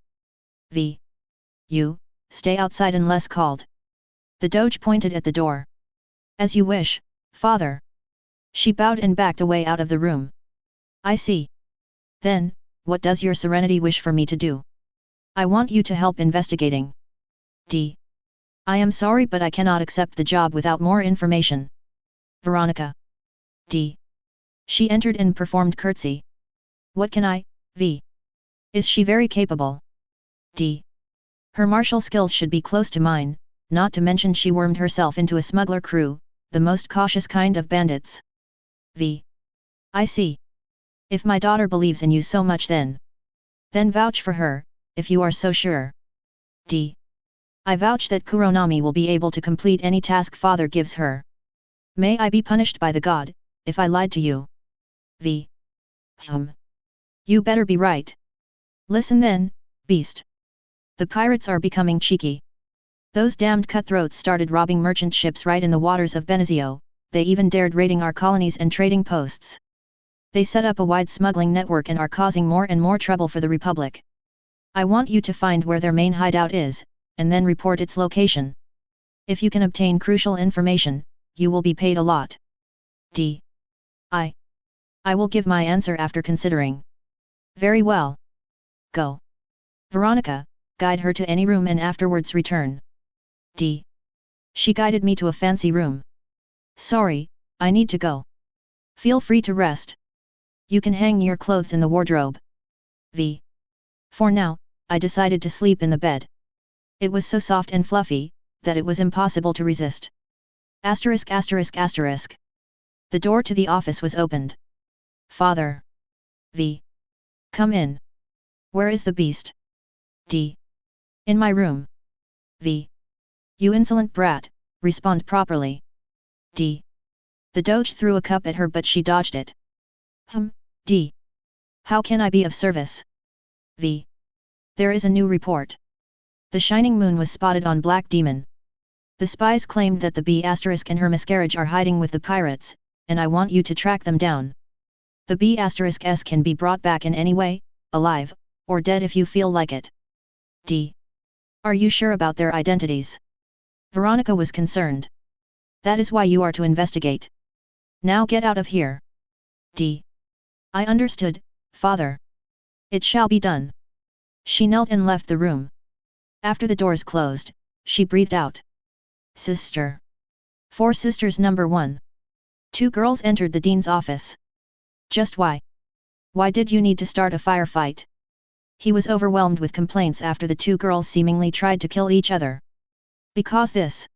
V. You, stay outside unless called. The Doge pointed at the door. As you wish, father. She bowed and backed away out of the room. I see. Then, what does your Serenity wish for me to do? I want you to help investigating. D. I am sorry, but I cannot accept the job without more information. Veronica. D. She entered and performed curtsy. What can I, V? Is she very capable? D. Her martial skills should be close to mine, not to mention she wormed herself into a smuggler crew, the most cautious kind of bandits. V. I see. If my daughter believes in you so much then vouch for her, if you are so sure. D. I vouch that Kuronami will be able to complete any task father gives her. May I be punished by the god, if I lied to you. V. You better be right. Listen then, beast. The pirates are becoming cheeky. Those damned cutthroats started robbing merchant ships right in the waters of Benizio, they even dared raiding our colonies and trading posts. They set up a wide smuggling network and are causing more and more trouble for the Republic. I want you to find where their main hideout is, and then report its location. If you can obtain crucial information, you will be paid a lot. D. I will give my answer after considering. Very well. Go. Veronica, guide her to any room and afterwards return. D. She guided me to a fancy room. Sorry, I need to go. Feel free to rest. You can hang your clothes in the wardrobe. V. For now, I decided to sleep in the bed. It was so soft and fluffy, that it was impossible to resist. Asterisk asterisk asterisk. The door to the office was opened. Father. V. Come in. Where is the beast? D. In my room. V. You insolent brat, respond properly. D. The Doge threw a cup at her but she dodged it. D. How can I be of service? V. There is a new report. The shining moon was spotted on Black Demon. The spies claimed that the B** and her miscarriage are hiding with the pirates, and I want you to track them down. The B**s can be brought back in any way, alive, or dead if you feel like it. D. Are you sure about their identities? Veronica was concerned. That is why you are to investigate. Now get out of here. D. I understood, father. It shall be done. She knelt and left the room. After the doors closed, she breathed out. Sister. Four sisters number 1. 2 girls entered the dean's office. Just why? Why did you need to start a firefight? He was overwhelmed with complaints after the 2 girls seemingly tried to kill each other. Because this.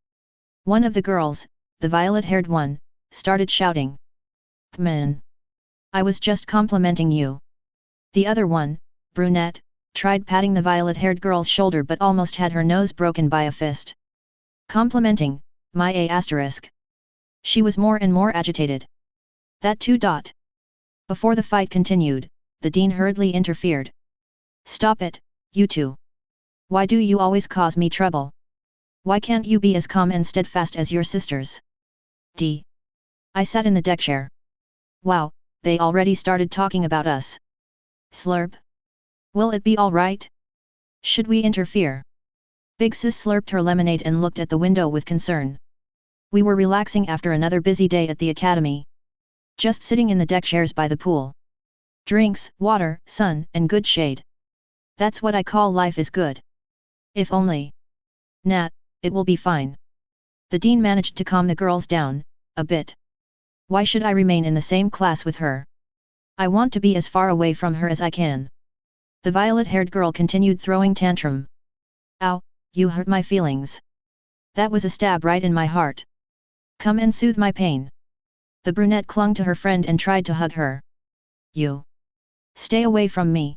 One of the girls, the violet-haired one, started shouting. Come in. I was just complimenting you. The other one, brunette, tried patting the violet-haired girl's shoulder but almost had her nose broken by a fist. Complimenting, my A*. She was more and more agitated. That too. Before the fight continued, the dean hurriedly interfered. Stop it, you two. Why do you always cause me trouble? Why can't you be as calm and steadfast as your sisters? D. I sat in the deck chair. Wow, they already started talking about us. Slurp. Will it be all right? Should we interfere? Big Sis slurped her lemonade and looked at the window with concern. We were relaxing after another busy day at the academy. Just sitting in the deck chairs by the pool. Drinks, water, sun, and good shade. That's what I call life is good. If only. Nat, it will be fine. The dean managed to calm the girls down, a bit. Why should I remain in the same class with her? I want to be as far away from her as I can. The violet-haired girl continued throwing tantrum. Ow, you hurt my feelings. That was a stab right in my heart. Come and soothe my pain. The brunette clung to her friend and tried to hug her. You. Stay away from me.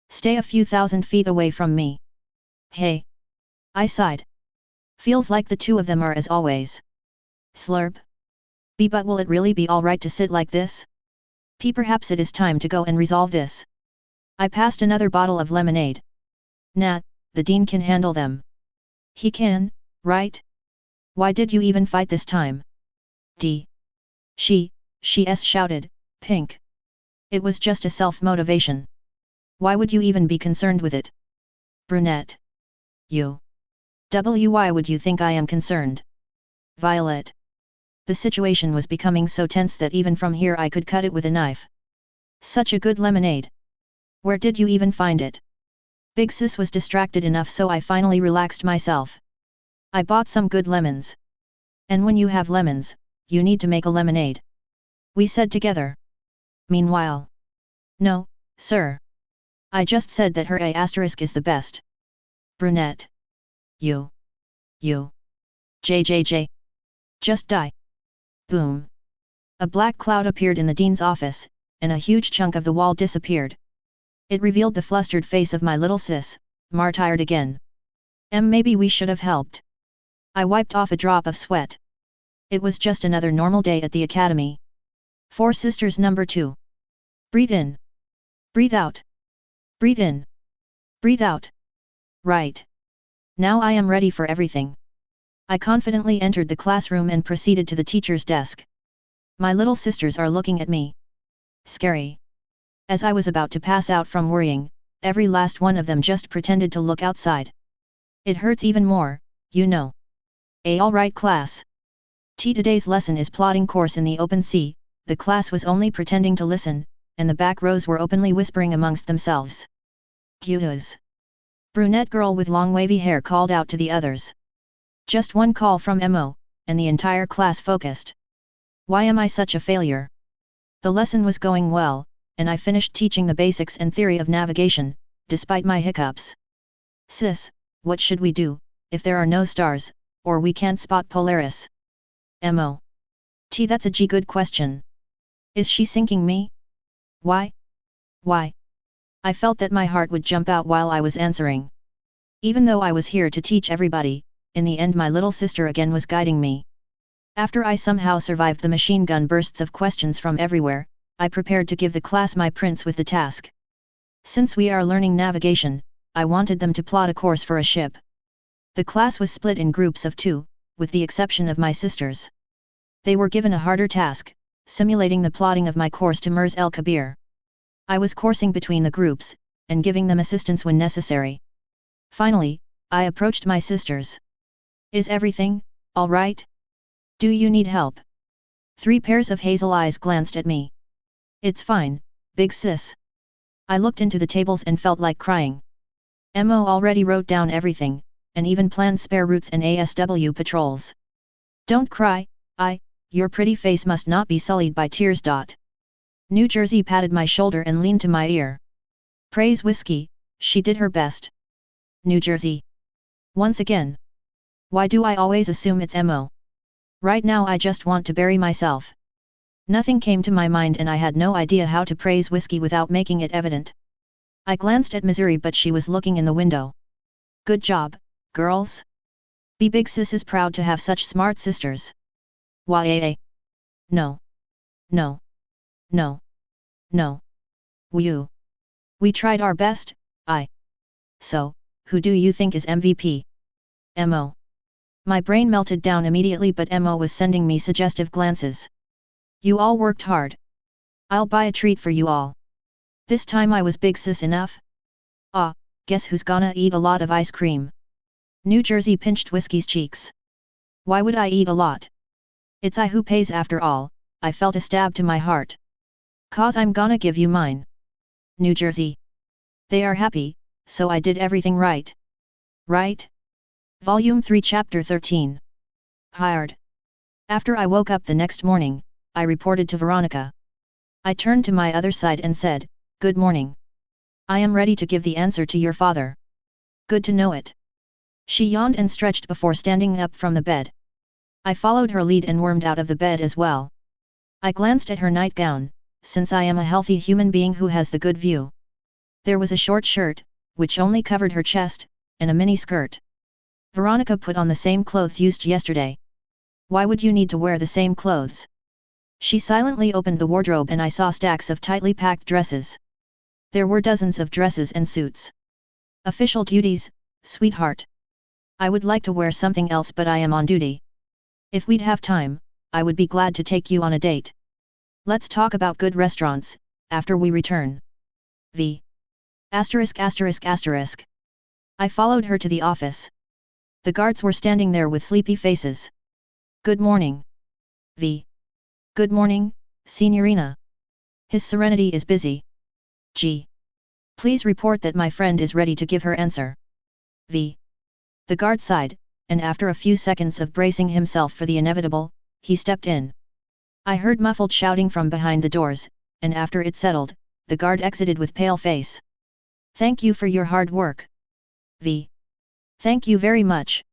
Stay a few thousand feet away from me. Hey. I sighed. Feels like the 2 of them are as always. Slurp. B. But will it really be alright to sit like this? P. Perhaps it is time to go and resolve this. I passed another bottle of lemonade. Nat, the dean can handle them. He can, right? Why did you even fight this time? D. She shouted, Pink. It was just a self-motivation. Why would you even be concerned with it? Brunette. You. Why would you think I am concerned? Violet. The situation was becoming so tense that even from here I could cut it with a knife. Such a good lemonade. Where did you even find it? Big Sis was distracted enough so I finally relaxed myself. I bought some good lemons. And when you have lemons, you need to make a lemonade. We said together. Meanwhile. No, sir. I just said that her A** is the best. Brunette. You. JJJ. Just die. Boom. A black cloud appeared in the dean's office, and a huge chunk of the wall disappeared. It revealed the flustered face of my little sis, martyred again. Maybe we should have helped. I wiped off a drop of sweat. It was just another normal day at the academy. 4 sisters number 2. Breathe in. Breathe out. Breathe in. Breathe out. Right. Now I am ready for everything. I confidently entered the classroom and proceeded to the teacher's desk. My little sisters are looking at me. Scary. As I was about to pass out from worrying, every last one of them just pretended to look outside. It hurts even more, you know. Alright class. Today's lesson is plotting course in the open sea. The class was only pretending to listen, and the back rows were openly whispering amongst themselves. Kudos. Brunette girl with long wavy hair called out to the others. Just one call from Mo, and the entire class focused. Why am I such a failure? The lesson was going well, and I finished teaching the basics and theory of navigation, despite my hiccups. Sis, what should we do, if there are no stars, or we can't spot Polaris. MO. That's a good question. Is she sinking me? Why? Why? I felt that my heart would jump out while I was answering. Even though I was here to teach everybody, in the end my little sister again was guiding me. After I somehow survived the machine gun bursts of questions from everywhere, I prepared to give the class my prints with the task. Since we are learning navigation, I wanted them to plot a course for a ship. The class was split in groups of 2, with the exception of my sisters. They were given a harder task, simulating the plotting of my course to Mers El Kabir. I was coursing between the groups, and giving them assistance when necessary. Finally, I approached my sisters. Is everything all right? Do you need help? 3 pairs of hazel eyes glanced at me. It's fine, big sis. I looked into the tables and felt like crying. Mo already wrote down everything, and even planned spare routes and ASW patrols. Don't cry, your pretty face must not be sullied by tears. New Jersey patted my shoulder and leaned to my ear. Praise Whiskey, she did her best. New Jersey. Once again. Why do I always assume it's Mo? Right now I just want to bury myself. Nothing came to my mind and I had no idea how to praise Whiskey without making it evident. I glanced at Missouri but she was looking in the window. Good job, girls. Big sis is proud to have such smart sisters. YAA. No. No. No. No. We tried our best, So, who do you think is MVP? Mo. My brain melted down immediately but Mo was sending me suggestive glances. You all worked hard. I'll buy a treat for you all. This time I was big sis enough? Guess who's gonna eat a lot of ice cream? New Jersey pinched Whiskey's cheeks. Why would I eat a lot? It's I who pays after all, I felt a stab to my heart. 'Cause I'm gonna give you mine. New Jersey. They are happy, so I did everything right. Right? Volume 3 Chapter 13. Hired. After I woke up the next morning, I reported to Veronica. I turned to my other side and said, Good morning. I am ready to give the answer to your father. Good to know it. She yawned and stretched before standing up from the bed. I followed her lead and wormed out of the bed as well. I glanced at her nightgown, since I am a healthy human being who has the good view. There was a short shirt, which only covered her chest, and a mini skirt. Veronica put on the same clothes used yesterday. Why would you need to wear the same clothes? She silently opened the wardrobe and I saw stacks of tightly packed dresses. There were dozens of dresses and suits. Official duties, sweetheart. I would like to wear something else but I am on duty. If we'd have time, I would be glad to take you on a date. Let's talk about good restaurants, after we return. V. Asterisk asterisk asterisk. I followed her to the office. The guards were standing there with sleepy faces. Good morning. V. Good morning, Signorina. His Serenity is busy. G. Please report that my friend is ready to give her answer. V. The guard sighed, and after a few seconds of bracing himself for the inevitable, he stepped in. I heard muffled shouting from behind the doors, and after it settled, the guard exited with pale face. Thank you for your hard work. V. Thank you very much.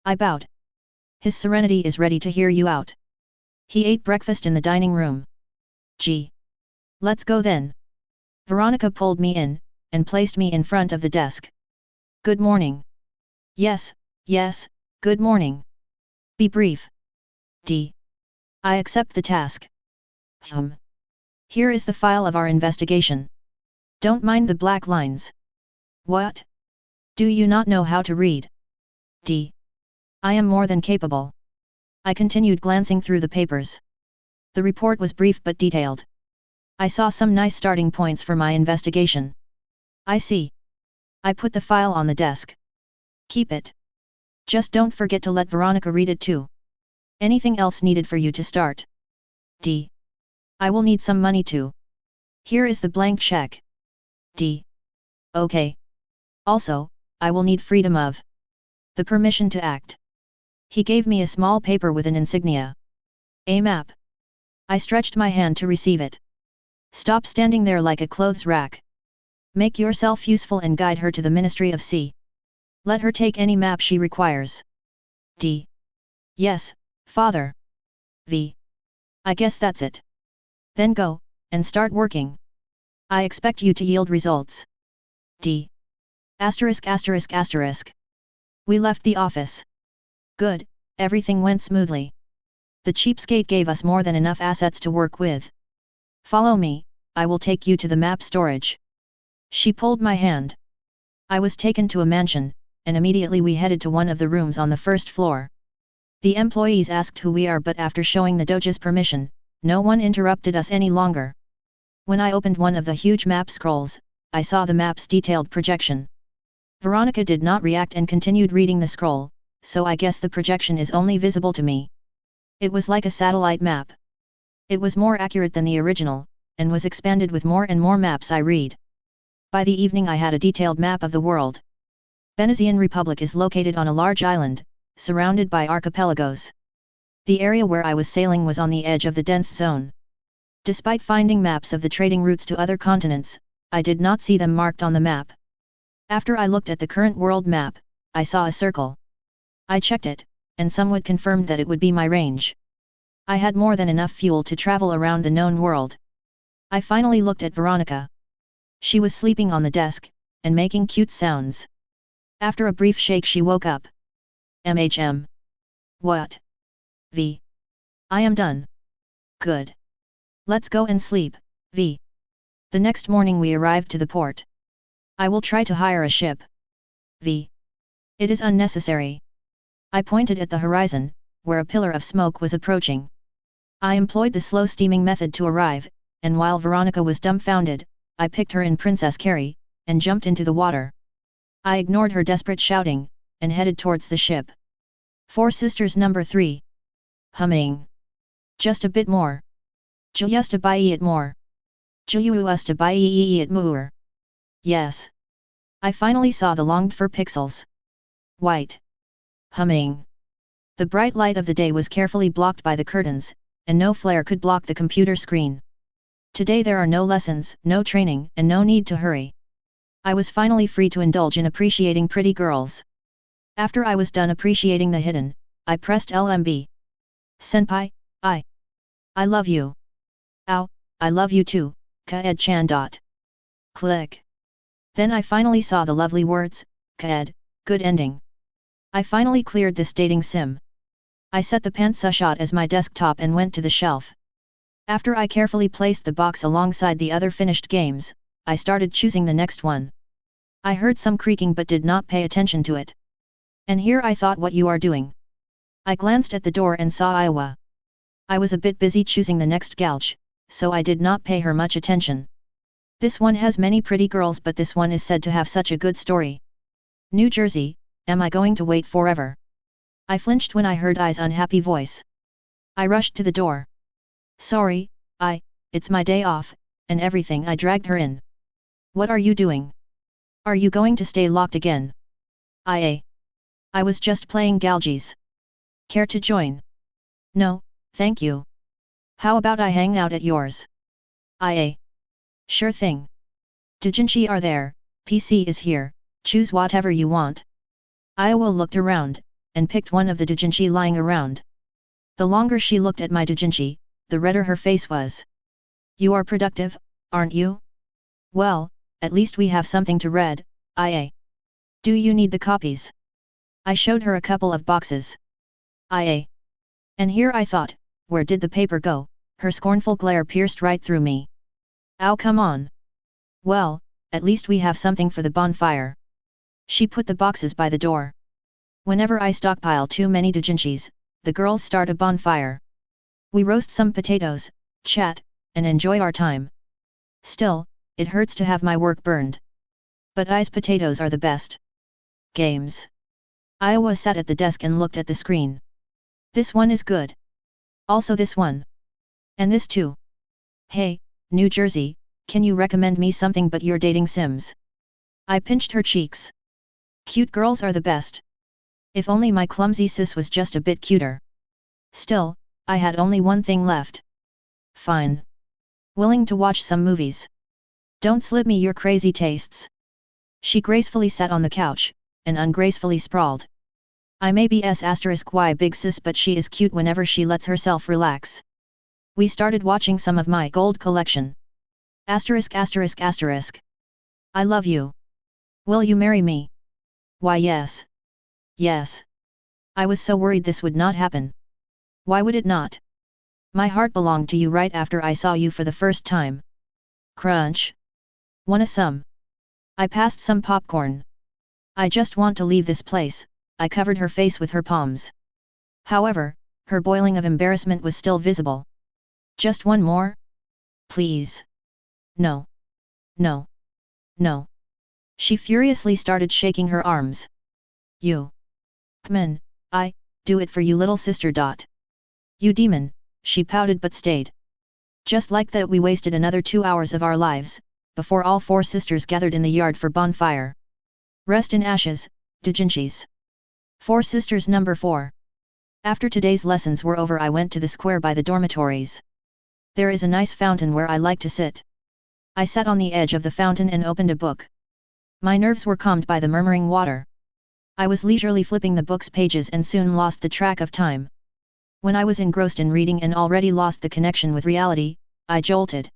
I bowed. His Serenity is ready to hear you out. He ate breakfast in the dining room. G. Let's go then. Veronica pulled me in, and placed me in front of the desk. Good morning. Yes, good morning. Be brief. D. I accept the task. Here is the file of our investigation. Don't mind the black lines. What? Do you not know how to read? D. I am more than capable. I continued glancing through the papers. The report was brief but detailed. I saw some nice starting points for my investigation. I see. I put the file on the desk. Keep it. Just don't forget to let Veronica read it too. Anything else needed for you to start? D. I will need some money too. Here is the blank check. D. Okay. Also, I will need freedom of the permission to act. He gave me a small paper with an insignia. A map. I stretched my hand to receive it. Stop standing there like a clothes rack. Make yourself useful and guide her to the Ministry of Sea. Let her take any map she requires. D. Yes, father. V. I guess that's it. Then go, and start working. I expect you to yield results. D. Asterisk asterisk asterisk. We left the office. Good, everything went smoothly. The cheapskate gave us more than enough assets to work with. Follow me, I will take you to the map storage. She pulled my hand. I was taken to a mansion, and immediately we headed to one of the rooms on the first floor. The employees asked who we are, but after showing the Doge's permission, no one interrupted us any longer. When I opened one of the huge map scrolls, I saw the map's detailed projection. Veronica did not react and continued reading the scroll, so I guess the projection is only visible to me. It was like a satellite map. It was more accurate than the original, and was expanded with more and more maps I read. By the evening I had a detailed map of the world. Venezuelan Republic is located on a large island, surrounded by archipelagos. The area where I was sailing was on the edge of the dense zone. Despite finding maps of the trading routes to other continents, I did not see them marked on the map. After I looked at the current world map, I saw a circle. I checked it, and somewhat confirmed that it would be my range. I had more than enough fuel to travel around the known world. I finally looked at Veronica. She was sleeping on the desk, and making cute sounds. After a brief shake she woke up. MHM. What? V. I am done. Good. Let's go and sleep, V. The next morning we arrived to the port. I will try to hire a ship. V. It is unnecessary. I pointed at the horizon, where a pillar of smoke was approaching. I employed the slow steaming method to arrive, and while Veronica was dumbfounded, I picked her in Princess Carrie, and jumped into the water. I ignored her desperate shouting, and headed towards the ship. Four Sisters number 3. Humming. Just a bit more. Just to buy it more. Just to buy it more. Yes. I finally saw the longed for pixels. White. Humming. The bright light of the day was carefully blocked by the curtains, and no flare could block the computer screen. Today there are no lessons, no training, and no need to hurry. I was finally free to indulge in appreciating pretty girls. After I was done appreciating the hidden, I pressed LMB. Senpai, I love you. Ow, I love you too, Kaed-chan. Click. Then I finally saw the lovely words, Kaed, good ending. I finally cleared this dating sim. I set the pantsa shot as my desktop and went to the shelf. After I carefully placed the box alongside the other finished games, I started choosing the next one. I heard some creaking but did not pay attention to it. And here I thought, what you are doing? I glanced at the door and saw Iowa. I was a bit busy choosing the next gouge, so I did not pay her much attention. This one has many pretty girls, but this one is said to have such a good story. New Jersey, am I going to wait forever? I flinched when I heard I's unhappy voice. I rushed to the door. Sorry, it's my day off, and everything. I dragged her in. What are you doing? Are you going to stay locked again? I was just playing galgies. Care to join? No, thank you. How about I hang out at yours? Sure thing. Doujinshi are there, PC is here, choose whatever you want. Iowa looked around, and picked one of the doujinshi lying around. The longer she looked at my doujinshi, the redder her face was. You are productive, aren't you? Well, at least we have something to read, Do you need the copies? I showed her a couple of boxes. And here I thought, where did the paper go? Her scornful glare pierced right through me. Ow, come on. Well, at least we have something for the bonfire. She put the boxes by the door. Whenever I stockpile too many doujinshis, the girls start a bonfire. We roast some potatoes, chat, and enjoy our time. Still, it hurts to have my work burned. But I's potatoes are the best. Games. Iowa sat at the desk and looked at the screen. This one is good. Also this one. And this too. Hey, New Jersey, can you recommend me something but your dating sims? I pinched her cheeks. Cute girls are the best. If only my clumsy sis was just a bit cuter. Still, I had only one thing left. Fine. Willing to watch some movies. Don't slip me your crazy tastes. She gracefully sat on the couch, and ungracefully sprawled. I may be s*y big sis, but she is cute whenever she lets herself relax. We started watching some of my gold collection. ******. I love you. Will you marry me? Why yes. Yes. I was so worried this would not happen. Why would it not? My heart belonged to you right after I saw you for the first time. Crunch. Wanna some? I passed some popcorn. I just want to leave this place. I covered her face with her palms. However, her boiling of embarrassment was still visible. Just one more? Please. No. No. No. She furiously started shaking her arms. You. Come on, do it for you little sister. You demon, she pouted but stayed. Just like that we wasted another 2 hours of our lives, before all 4 sisters gathered in the yard for bonfire. Rest in ashes, Dujinshis. 4 Sisters number 4. After today's lessons were over, I went to the square by the dormitories. There is a nice fountain where I like to sit. I sat on the edge of the fountain and opened a book. My nerves were calmed by the murmuring water. I was leisurely flipping the book's pages and soon lost the track of time. When I was engrossed in reading and already lost the connection with reality, I jolted.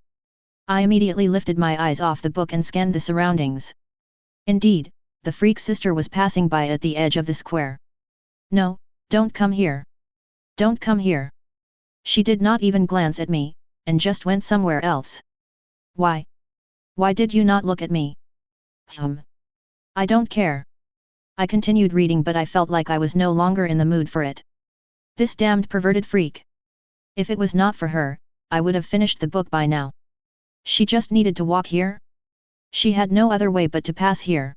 I immediately lifted my eyes off the book and scanned the surroundings. Indeed, the freak sister was passing by at the edge of the square. No, don't come here. Don't come here. She did not even glance at me, and just went somewhere else. Why? Why did you not look at me? I don't care. I continued reading, but I felt like I was no longer in the mood for it. This damned perverted freak. If it was not for her, I would have finished the book by now. She just needed to walk here? She had no other way but to pass here.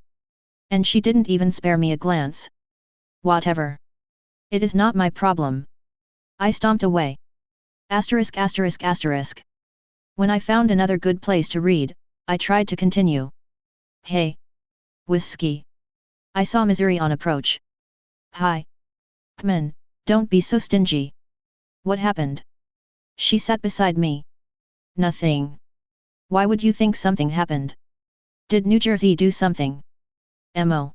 And she didn't even spare me a glance. Whatever. It is not my problem. I stomped away. *****. When I found another good place to read, I tried to continue. Hey. Whiskey. I saw Missouri on approach. Hi. Come in, don't be so stingy. What happened? She sat beside me. Nothing. Why would you think something happened? Did New Jersey do something? M.O.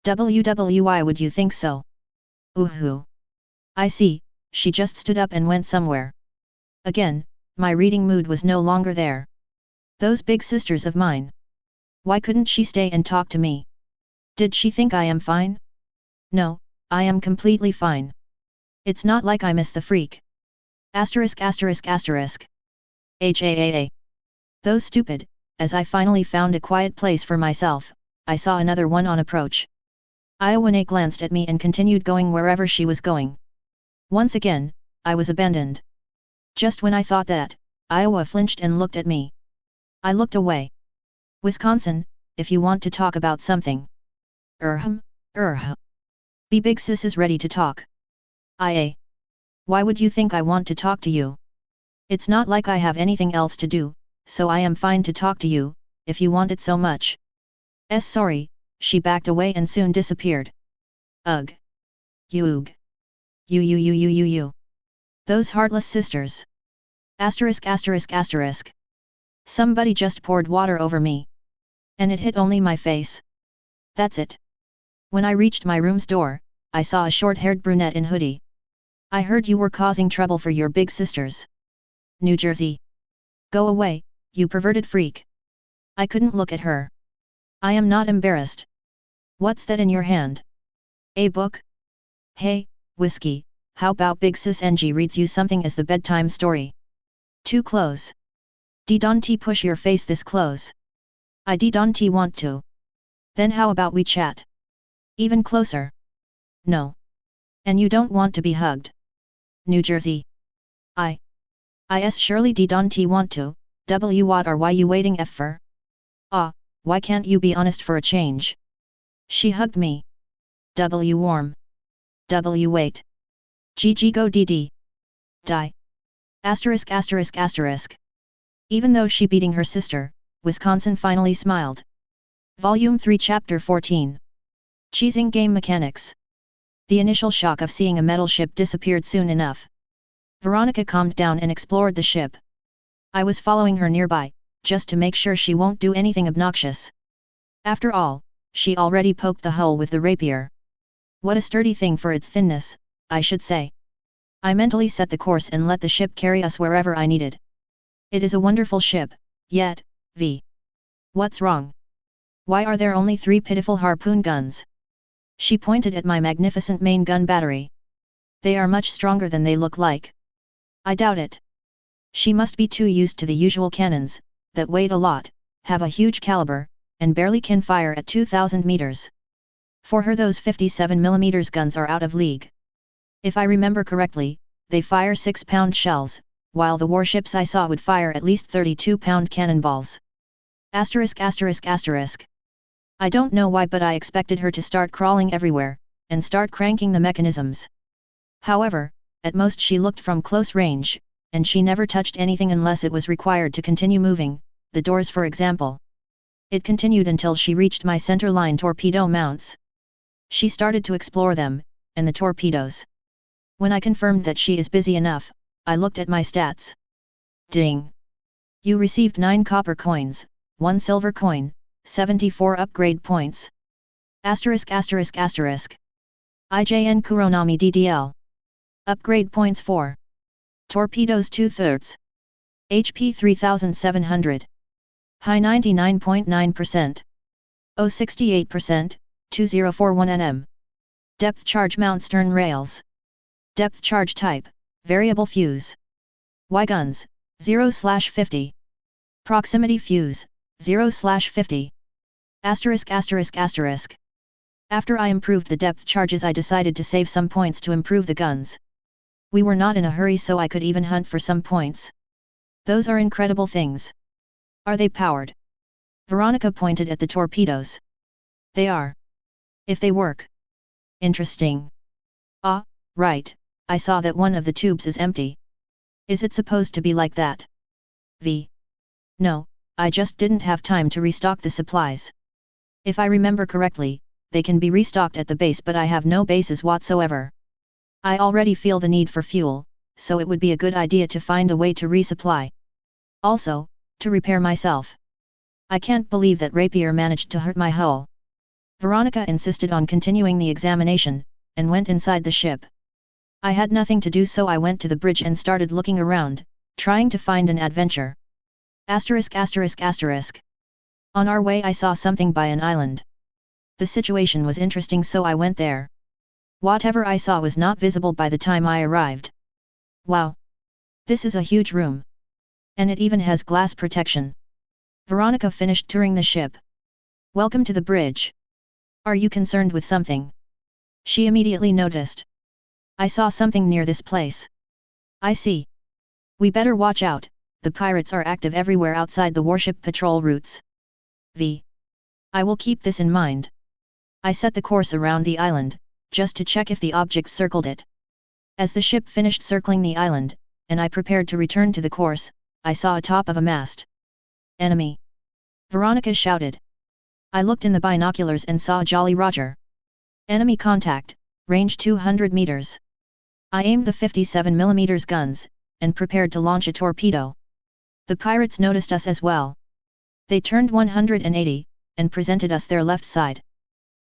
Why would you think so? Ooh. I see, she just stood up and went somewhere. Again, my reading mood was no longer there. Those big sisters of mine. Why couldn't she stay and talk to me? Did she think I am fine? No, I am completely fine. It's not like I miss the freak. *****. Those stupid, as I finally found a quiet place for myself, I saw another one on approach. Iowane glanced at me and continued going wherever she was going. Once again, I was abandoned. Just when I thought that, Iowa flinched and looked at me. I looked away. Wisconsin, if you want to talk about something. Be big sis is ready to talk. Ia. Why would you think I want to talk to you? It's not like I have anything else to do, so I am fine to talk to you, if you want it so much. Sorry, she backed away and soon disappeared. Ugh. You. Those heartless sisters. *****. Somebody just poured water over me. And it hit only my face. That's it. When I reached my room's door, I saw a short-haired brunette in hoodie. I heard you were causing trouble for your big sisters. New Jersey. Go away, you perverted freak. I couldn't look at her. I am not embarrassed. What's that in your hand? A book? Hey, Whiskey, how about Big Sis NG reads you something as the bedtime story? Too close. Don't push your face this close. I don't want to. Then how about we chat? Even closer. No. And you don't want to be hugged. New Jersey. Surely don't want to, what are you waiting for? Why can't you be honest for a change? She hugged me. Warm. Wait. GG go DD. Die. *****. Even though she beating her sister, Wisconsin finally smiled. Volume 3 Chapter 14. Cheesing Game Mechanics. The initial shock of seeing a metal ship disappeared soon enough. Veronica calmed down and explored the ship. I was following her nearby, just to make sure she won't do anything obnoxious. After all, she already poked the hull with the rapier. What a sturdy thing for its thinness, I should say. I mentally set the course and let the ship carry us wherever I needed. It is a wonderful ship, yet, what's wrong? Why are there only 3 pitiful harpoon guns? She pointed at my magnificent main gun battery. They are much stronger than they look like. I doubt it. She must be too used to the usual cannons, that weight a lot, have a huge caliber, and barely can fire at 2,000 meters. For her those 57mm guns are out of league. If I remember correctly, they fire 6-pound shells, while the warships I saw would fire at least 32-pound cannonballs. ******. I don't know why, but I expected her to start crawling everywhere, and start cranking the mechanisms. However, at most she looked from close range, and she never touched anything unless it was required to continue moving, the doors for example. It continued until she reached my center-line torpedo mounts. She started to explore them, and the torpedoes. When I confirmed that she is busy enough, I looked at my stats. Ding! You received 9 copper coins, 1 silver coin, 74 upgrade points. ******. IJN Kuronami DDL. Upgrade points 4. Torpedoes 2/3. HP 3700. High 99.9%. O 68%, 2041 nm. Depth charge mount stern rails. Depth charge type, variable fuse. Y guns, 0/50. Proximity fuse, 0/50. ******. After I improved the depth charges, I decided to save some points to improve the guns. We were not in a hurry, so I could even hunt for some points. Those are incredible things. Are they powered? Veronica pointed at the torpedoes. They are. If they work. Interesting. Ah, right, I saw that one of the tubes is empty. Is it supposed to be like that? No, I just didn't have time to restock the supplies. If I remember correctly, they can be restocked at the base, but I have no bases whatsoever. I already feel the need for fuel, so it would be a good idea to find a way to resupply. Also, to repair myself. I can't believe that Rapier managed to hurt my hull. Veronica insisted on continuing the examination, and went inside the ship. I had nothing to do, so I went to the bridge and started looking around, trying to find an adventure. *****. On our way I saw something by an island. The situation was interesting, so I went there. Whatever I saw was not visible by the time I arrived. Wow! This is a huge room. And it even has glass protection. Veronica finished touring the ship. Welcome to the bridge. Are you concerned with something? She immediately noticed. I saw something near this place. I see. We better watch out, the pirates are active everywhere outside the warship patrol routes. I will keep this in mind. I set the course around the island, just to check if the object circled it. As the ship finished circling the island, and I prepared to return to the course, I saw a top of a mast. Enemy! Veronica shouted. I looked in the binoculars and saw Jolly Roger. Enemy contact, range 200 meters. I aimed the 57mm guns, and prepared to launch a torpedo. The pirates noticed us as well. They turned 180, and presented us their left side.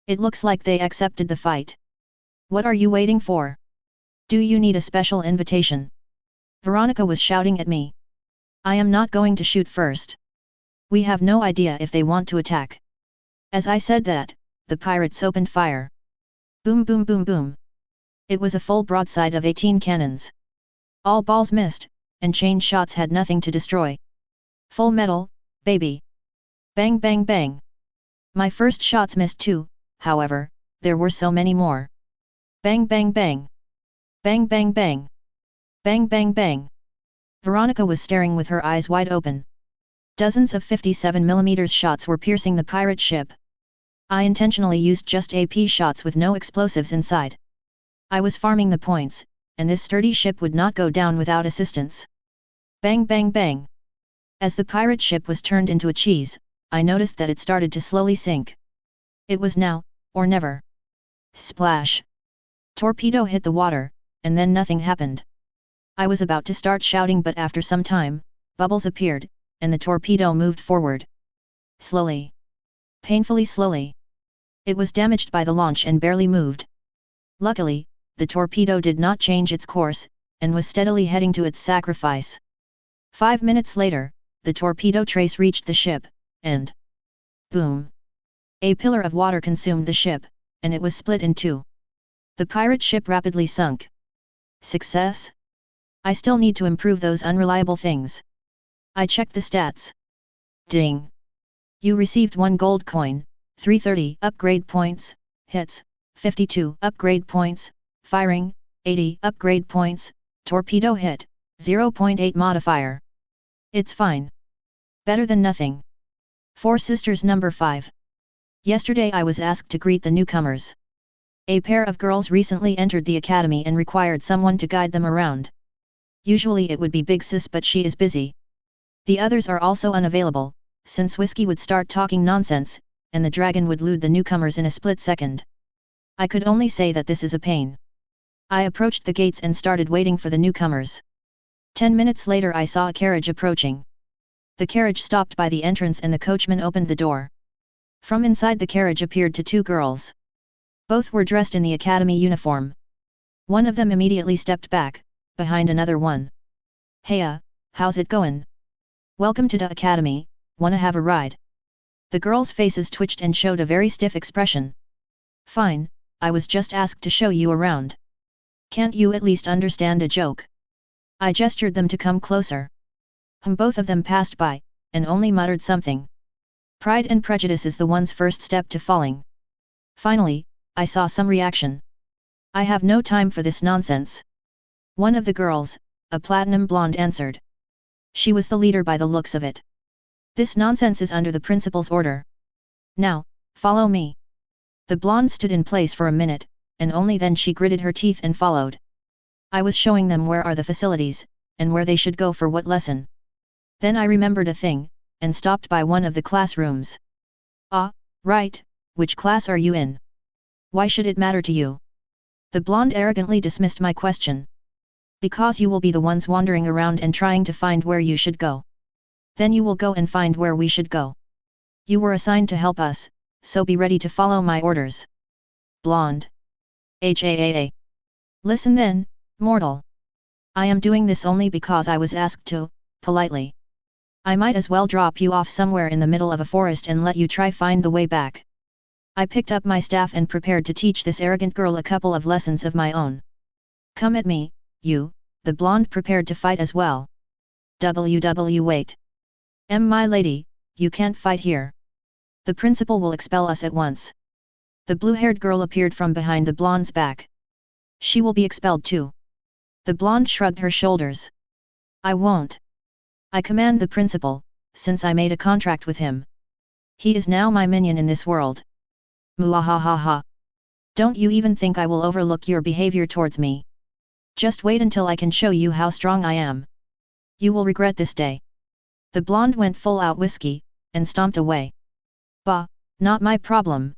It looks like they accepted the fight. What are you waiting for? Do you need a special invitation? Veronica was shouting at me. I am not going to shoot first. We have no idea if they want to attack. As I said that, the pirates opened fire. Boom boom boom boom. It was a full broadside of 18 cannons. All balls missed, and chain shots had nothing to destroy. Full metal, baby. Bang bang bang. My first shots missed too, however, there were so many more. Bang bang bang. Bang bang bang. Bang bang bang. Veronica was staring with her eyes wide open. Dozens of 57mm shots were piercing the pirate ship. I intentionally used just AP shots with no explosives inside. I was farming the points, and this sturdy ship would not go down without assistance. Bang bang bang. As the pirate ship was turned into a cheese, I noticed that it started to slowly sink. It was now, or never. Splash! Torpedo hit the water, and then nothing happened. I was about to start shouting, but after some time, bubbles appeared, and the torpedo moved forward. Slowly. Painfully slowly. It was damaged by the launch and barely moved. Luckily, the torpedo did not change its course, and was steadily heading to its sacrifice. 5 minutes later, the torpedo trace reached the ship, and boom! A pillar of water consumed the ship, and it was split in two. The pirate ship rapidly sunk. Success? I still need to improve those unreliable things. I checked the stats. Ding! You received 1 gold coin, 330 upgrade points, hits, 52 upgrade points, firing, 80 upgrade points, torpedo hit, 0.8 modifier. It's fine. Better than nothing. Four Sisters number 5. Yesterday I was asked to greet the newcomers. A pair of girls recently entered the academy and required someone to guide them around. Usually it would be Big Sis, but she is busy. The others are also unavailable, since Whiskey would start talking nonsense, and the dragon would lure the newcomers in a split second. I could only say that this is a pain. I approached the gates and started waiting for the newcomers. 10 minutes later I saw a carriage approaching. The carriage stopped by the entrance and the coachman opened the door. From inside the carriage appeared 2 girls. Both were dressed in the academy uniform. One of them immediately stepped back, behind another one. "Heya, how's it goin'? Welcome to the academy, wanna have a ride?" The girls' faces twitched and showed a very stiff expression. "Fine, I was just asked to show you around. Can't you at least understand a joke?" I gestured them to come closer. Both of them passed by, and only muttered something. Pride and prejudice is the one's first step to falling. Finally, I saw some reaction. "I have no time for this nonsense." One of the girls, a platinum blonde, answered. She was the leader by the looks of it. "This nonsense is under the principal's order. Now, follow me." The blonde stood in place for a minute, and only then she gritted her teeth and followed. I was showing them where are the facilities, and where they should go for what lesson. Then I remembered a thing, and stopped by one of the classrooms. "Ah, right, which class are you in? Why should it matter to you?" The blonde arrogantly dismissed my question. "Because you will be the ones wandering around and trying to find where you should go. Then you will go and find where we should go. You were assigned to help us, so be ready to follow my orders." Blonde. HAAA. "Listen then, mortal. I am doing this only because I was asked to, politely. I might as well drop you off somewhere in the middle of a forest and let you try find the way back." I picked up my staff and prepared to teach this arrogant girl a couple of lessons of my own. "Come at me, you," the blonde prepared to fight as well. Wait. My lady, you can't fight here. The principal will expel us at once." The blue-haired girl appeared from behind the blonde's back. "She will be expelled too." The blonde shrugged her shoulders. "I won't. I command the principal, since I made a contract with him. He is now my minion in this world." Muahahaha. "Don't you even think I will overlook your behavior towards me? Just wait until I can show you how strong I am. You will regret this day." The blonde went full out Whiskey, and stomped away. "Bah, not my problem.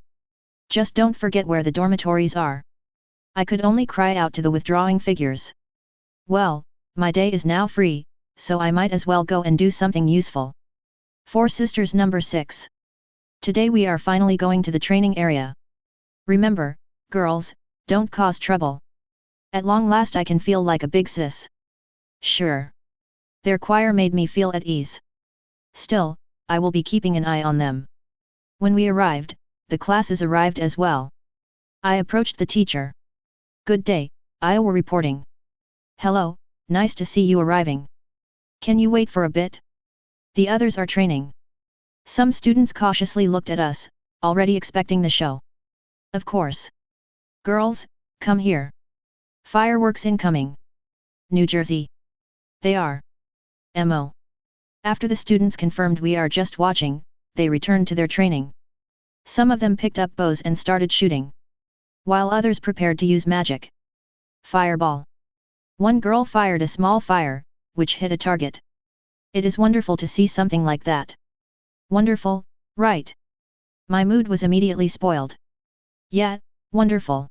Just don't forget where the dormitories are." I could only cry out to the withdrawing figures. Well, my day is now free, so I might as well go and do something useful. Four Sisters number 6. Today we are finally going to the training area. Remember, girls, don't cause trouble. At long last I can feel like a big sis. Sure. Their choir made me feel at ease. Still, I will be keeping an eye on them. When we arrived, the classes arrived as well. I approached the teacher. "Good day, Iowa reporting." "Hello, nice to see you arriving. Can you wait for a bit? The others are training." Some students cautiously looked at us, already expecting the show. "Of course. Girls, come here. Fireworks incoming. New Jersey. They are. MO. After the students confirmed we are just watching, they returned to their training. Some of them picked up bows and started shooting, while others prepared to use magic. Fireball. One girl fired a small fire, which hit a target. It is wonderful to see something like that. Wonderful, right? My mood was immediately spoiled. Yeah, wonderful.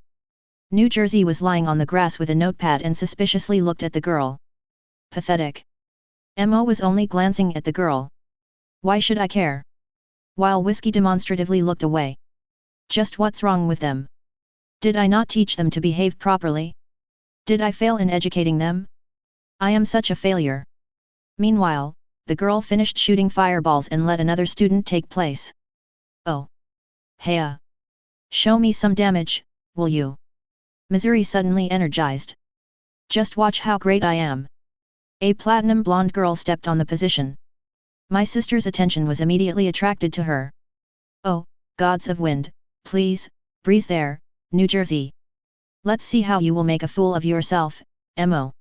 New Jersey was lying on the grass with a notepad and suspiciously looked at the girl. Pathetic. Mo was only glancing at the girl. Why should I care? While Whiskey demonstratively looked away. Just what's wrong with them? Did I not teach them to behave properly? Did I fail in educating them? I am such a failure. Meanwhile, the girl finished shooting fireballs and let another student take place. Oh. Heya. Show me some damage, will you? Missouri suddenly energized. Just watch how great I am. A platinum blonde girl stepped on the position. My sister's attention was immediately attracted to her. Oh, gods of wind, please, breeze there, New Jersey. Let's see how you will make a fool of yourself, Mo.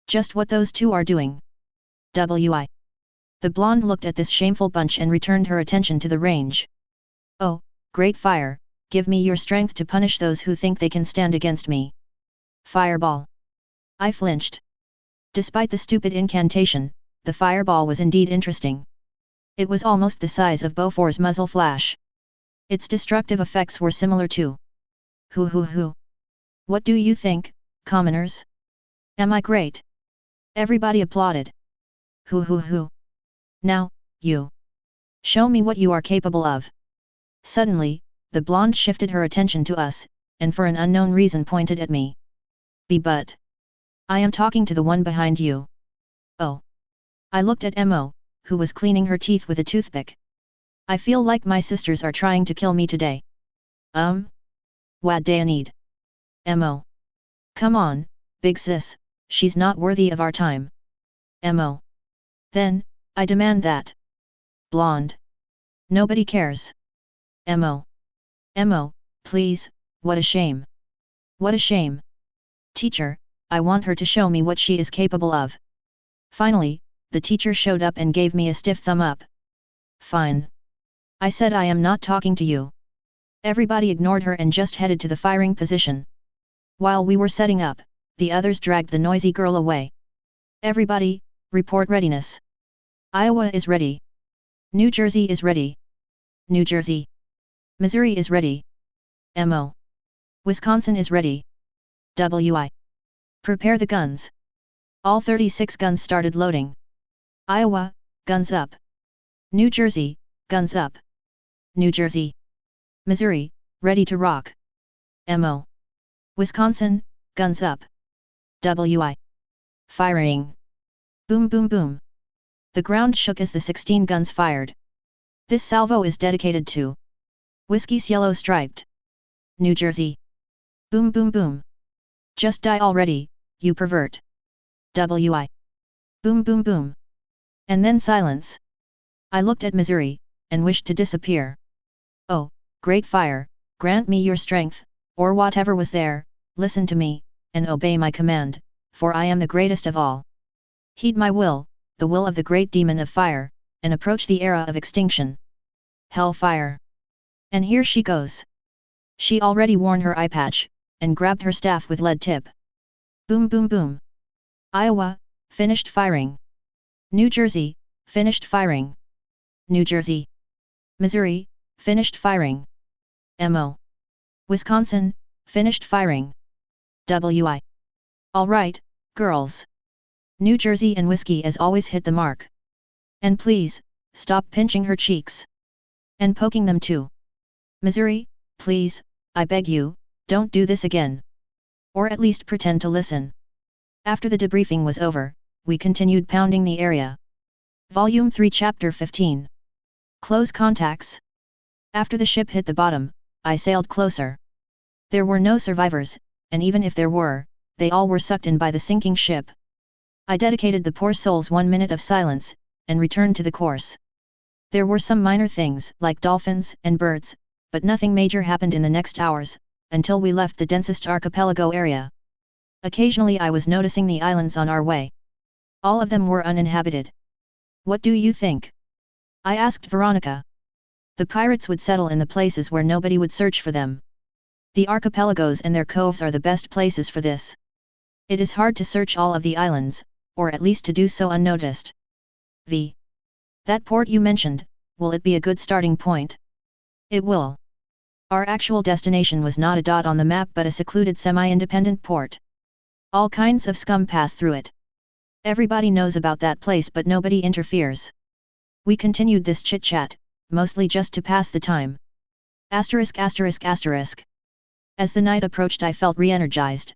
Just what those two are doing. Wi. The blonde looked at this shameful bunch and returned her attention to the range. Oh, great fire, give me your strength to punish those who think they can stand against me. Fireball. I flinched. Despite the stupid incantation, the fireball was indeed interesting. It was almost the size of Beaufort's muzzle flash. Its destructive effects were similar to. Hoo. What do you think, commoners? Am I great? Everybody applauded. Hoo. Now, you. Show me what you are capable of. Suddenly, the blonde shifted her attention to us, and for an unknown reason pointed at me. But. I am talking to the one behind you. Oh. I looked at Mo, who was cleaning her teeth with a toothpick. I feel like my sisters are trying to kill me today. What do I need? Mo. Come on, big sis, she's not worthy of our time. Mo. Then, I demand that. Blonde. Nobody cares. Mo, please, what a shame. What a shame. Teacher, I want her to show me what she is capable of. Finally, the teacher showed up and gave me a stiff thumb up. Fine. I said I am not talking to you. Everybody ignored her and just headed to the firing position. While we were setting up, the others dragged the noisy girl away. Everybody, report readiness. Iowa is ready. New Jersey is ready. New Jersey. Missouri is ready. Mo. Wisconsin is ready. Wi. Prepare the guns. All 36 guns started loading. Iowa, guns up. New Jersey, guns up. New Jersey. Missouri, ready to rock. Mo. Wisconsin, guns up. Wi. Firing. Boom boom boom. The ground shook as the 16 guns fired. This salvo is dedicated to Whiskey's Yellow Striped. New Jersey. Boom boom boom. Just die already, you pervert. Wi. Boom boom boom. And then silence. I looked at Missouri, and wished to disappear. Oh, great fire, grant me your strength, or whatever was there, listen to me, and obey my command, for I am the greatest of all. Heed my will, the will of the great demon of fire, and approach the era of extinction. Hellfire. And here she goes. She already worn her eye patch, and grabbed her staff with lead tip. Boom boom boom. Iowa, finished firing. New Jersey, finished firing. New Jersey. Missouri, finished firing. Mo. Wisconsin, finished firing. Wi. Alright, girls. New Jersey and Whiskey as always hit the mark. And please, stop pinching her cheeks. And poking them too. Missouri, please, I beg you, don't do this again. Or at least pretend to listen. After the debriefing was over, we continued pounding the area. Volume 3 Chapter 15. Close contacts. After the ship hit the bottom, I sailed closer. There were no survivors, and even if there were, they all were sucked in by the sinking ship. I dedicated the poor souls 1 minute of silence, and returned to the course. There were some minor things, like dolphins and birds, but nothing major happened in the next hours, until we left the densest archipelago area. Occasionally I was noticing the islands on our way. All of them were uninhabited. What do you think? I asked Veronica. The pirates would settle in the places where nobody would search for them. The archipelagos and their coves are the best places for this. It is hard to search all of the islands, or at least to do so unnoticed. That port you mentioned, will it be a good starting point? It will. Our actual destination was not a dot on the map but a secluded semi-independent port. All kinds of scum pass through it. Everybody knows about that place but nobody interferes. We continued this chit-chat, mostly just to pass the time. ******. As the night approached I felt re-energized.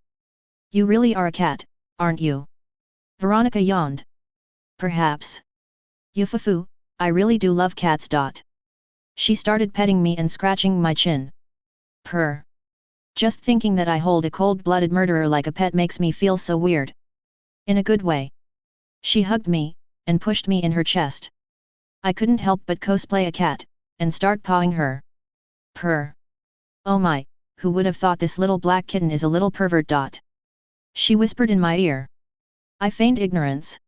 You really are a cat, aren't you? Veronica yawned. Perhaps. Yufufu, I really do love cats. She started petting me and scratching my chin. Purr. Just thinking that I hold a cold-blooded murderer like a pet makes me feel so weird. In a good way. She hugged me, and pushed me in her chest. I couldn't help but cosplay a cat, and start pawing her. Purr. Oh my, who would have thought this little black kitten is a little pervert. She whispered in my ear. I feigned ignorance.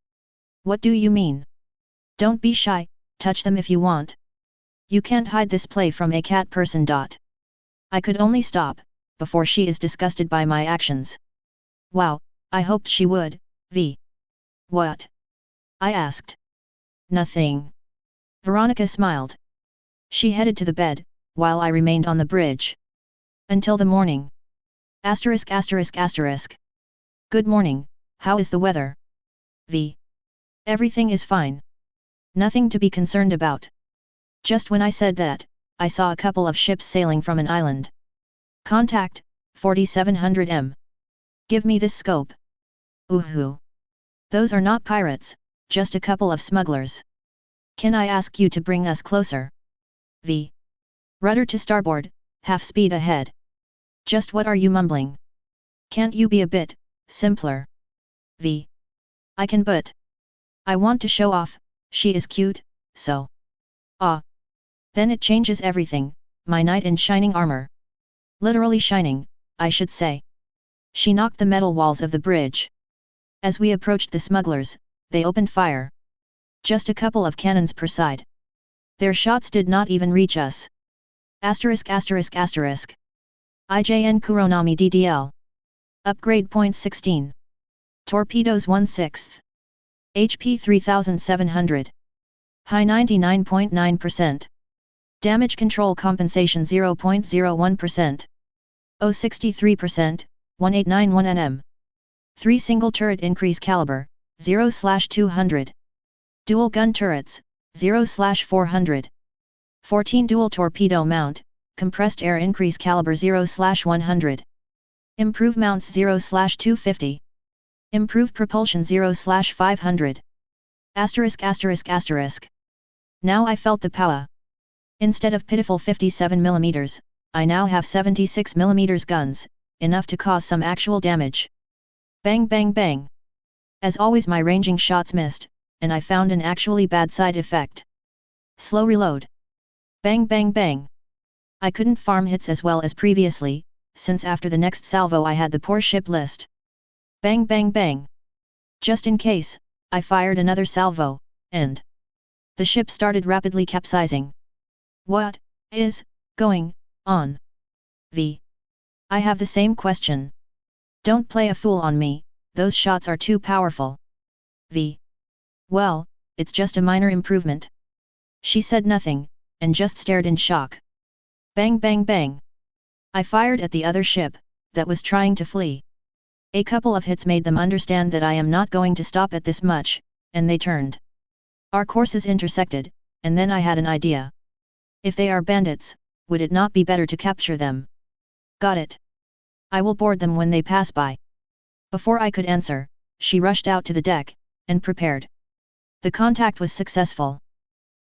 What do you mean? Don't be shy, touch them if you want. You can't hide this play from a cat person. I could only stop, before she is disgusted by my actions. Wow, I hoped she would, V. What? I asked. Nothing. Veronica smiled. She headed to the bed, while I remained on the bridge. Until the morning. Asterisk asterisk asterisk. Good morning, how is the weather? V. Everything is fine. Nothing to be concerned about. Just when I said that, I saw a couple of ships sailing from an island. Contact, 4700 m. Give me this scope. Ooh. Those are not pirates, just a couple of smugglers. Can I ask you to bring us closer? V. Rudder to starboard, half speed ahead. Just what are you mumbling? Can't you be a bit simpler? V. I can, but I want to show off, she is cute, so. Ah. Then it changes everything, my knight in shining armor. Literally shining, I should say. She knocked the metal walls of the bridge. As we approached the smugglers, they opened fire. Just a couple of cannons per side. Their shots did not even reach us. Asterisk asterisk asterisk. IJN Kuronami DDL. Upgrade point 16. Torpedoes 1/6. HP 3700. High 99.9%. Damage control compensation 0.01%. 0.63%, 1891 nm. 3 single turret increase caliber, 0/200. Dual gun turrets, 0/400. 14 dual torpedo mount, compressed air increase caliber 0/100. Improve mounts 0/250. Improve propulsion 0/500. Asterisk asterisk asterisk. Now I felt the power. Instead of pitiful 57mm, I now have 76mm guns, enough to cause some actual damage. Bang bang bang. As always my ranging shots missed, and I found an actually bad side effect. Slow reload. Bang bang bang. I couldn't farm hits as well as previously, since after the next salvo I had the poor ship list. Bang bang bang. Just in case, I fired another salvo, and the ship started rapidly capsizing. What is going on? V. I have the same question. Don't play a fool on me, those shots are too powerful. V. Well, it's just a minor improvement. She said nothing, and just stared in shock. Bang bang bang. I fired at the other ship, that was trying to flee. A couple of hits made them understand that I am not going to stop at this much, and they turned. Our courses intersected, and then I had an idea. If they are bandits, would it not be better to capture them? Got it. I will board them when they pass by. Before I could answer, she rushed out to the deck, and prepared. The contact was successful.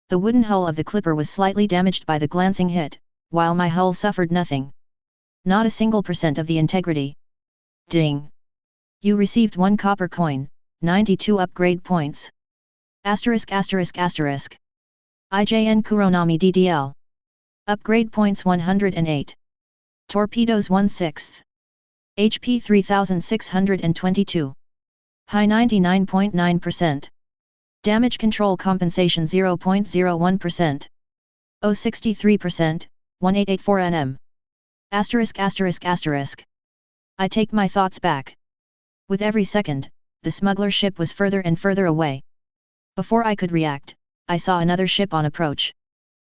The wooden hull of the clipper was slightly damaged by the glancing hit, while my hull suffered nothing. Not a single % of the integrity. Ding. You received 1 copper coin, 92 upgrade points. Asterisk asterisk asterisk. IJN Kuronami DDL. Upgrade points 108. Torpedoes 1/6. HP 3622. High 99.9%. Damage control compensation 0.01%. 0.63%, 1884 nm. Asterisk asterisk asterisk. I take my thoughts back. With every second, the smuggler ship was further and further away. Before I could react, I saw another ship on approach.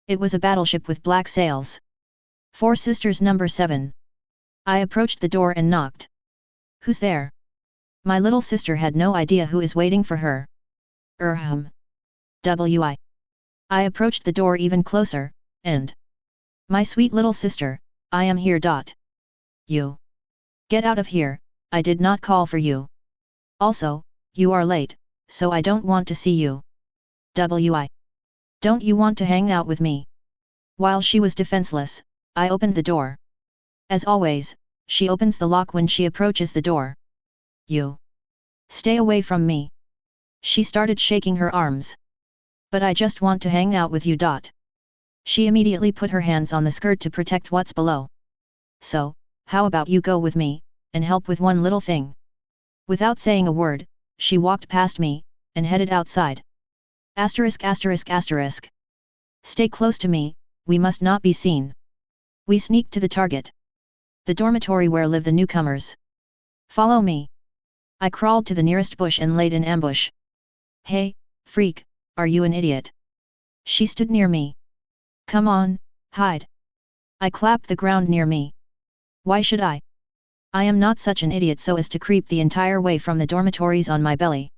It was a battleship with black sails. Four Sisters number 7. I approached the door and knocked. Who's there? My little sister had no idea who is waiting for her. W.I. I approached the door even closer, and my sweet little sister, I am here. You. Get out of here, I did not call for you. Also, you are late, so I don't want to see you. Wi. Don't you want to hang out with me? While she was defenseless, I opened the door. As always, she opens the lock when she approaches the door. You. Stay away from me. She started shaking her arms. But I just want to hang out with you. She immediately put her hands on the skirt to protect what's below. So, how about you go with me, and help with one little thing? Without saying a word, she walked past me, and headed outside. Asterisk asterisk asterisk. Stay close to me, we must not be seen. We sneaked to the target. The dormitory where live the newcomers. Follow me. I crawled to the nearest bush and laid in ambush. Hey, freak, are you an idiot? She stood near me. Come on, hide. I clapped the ground near me. Why should I? I am not such an idiot so as to creep the entire way from the dormitories on my belly.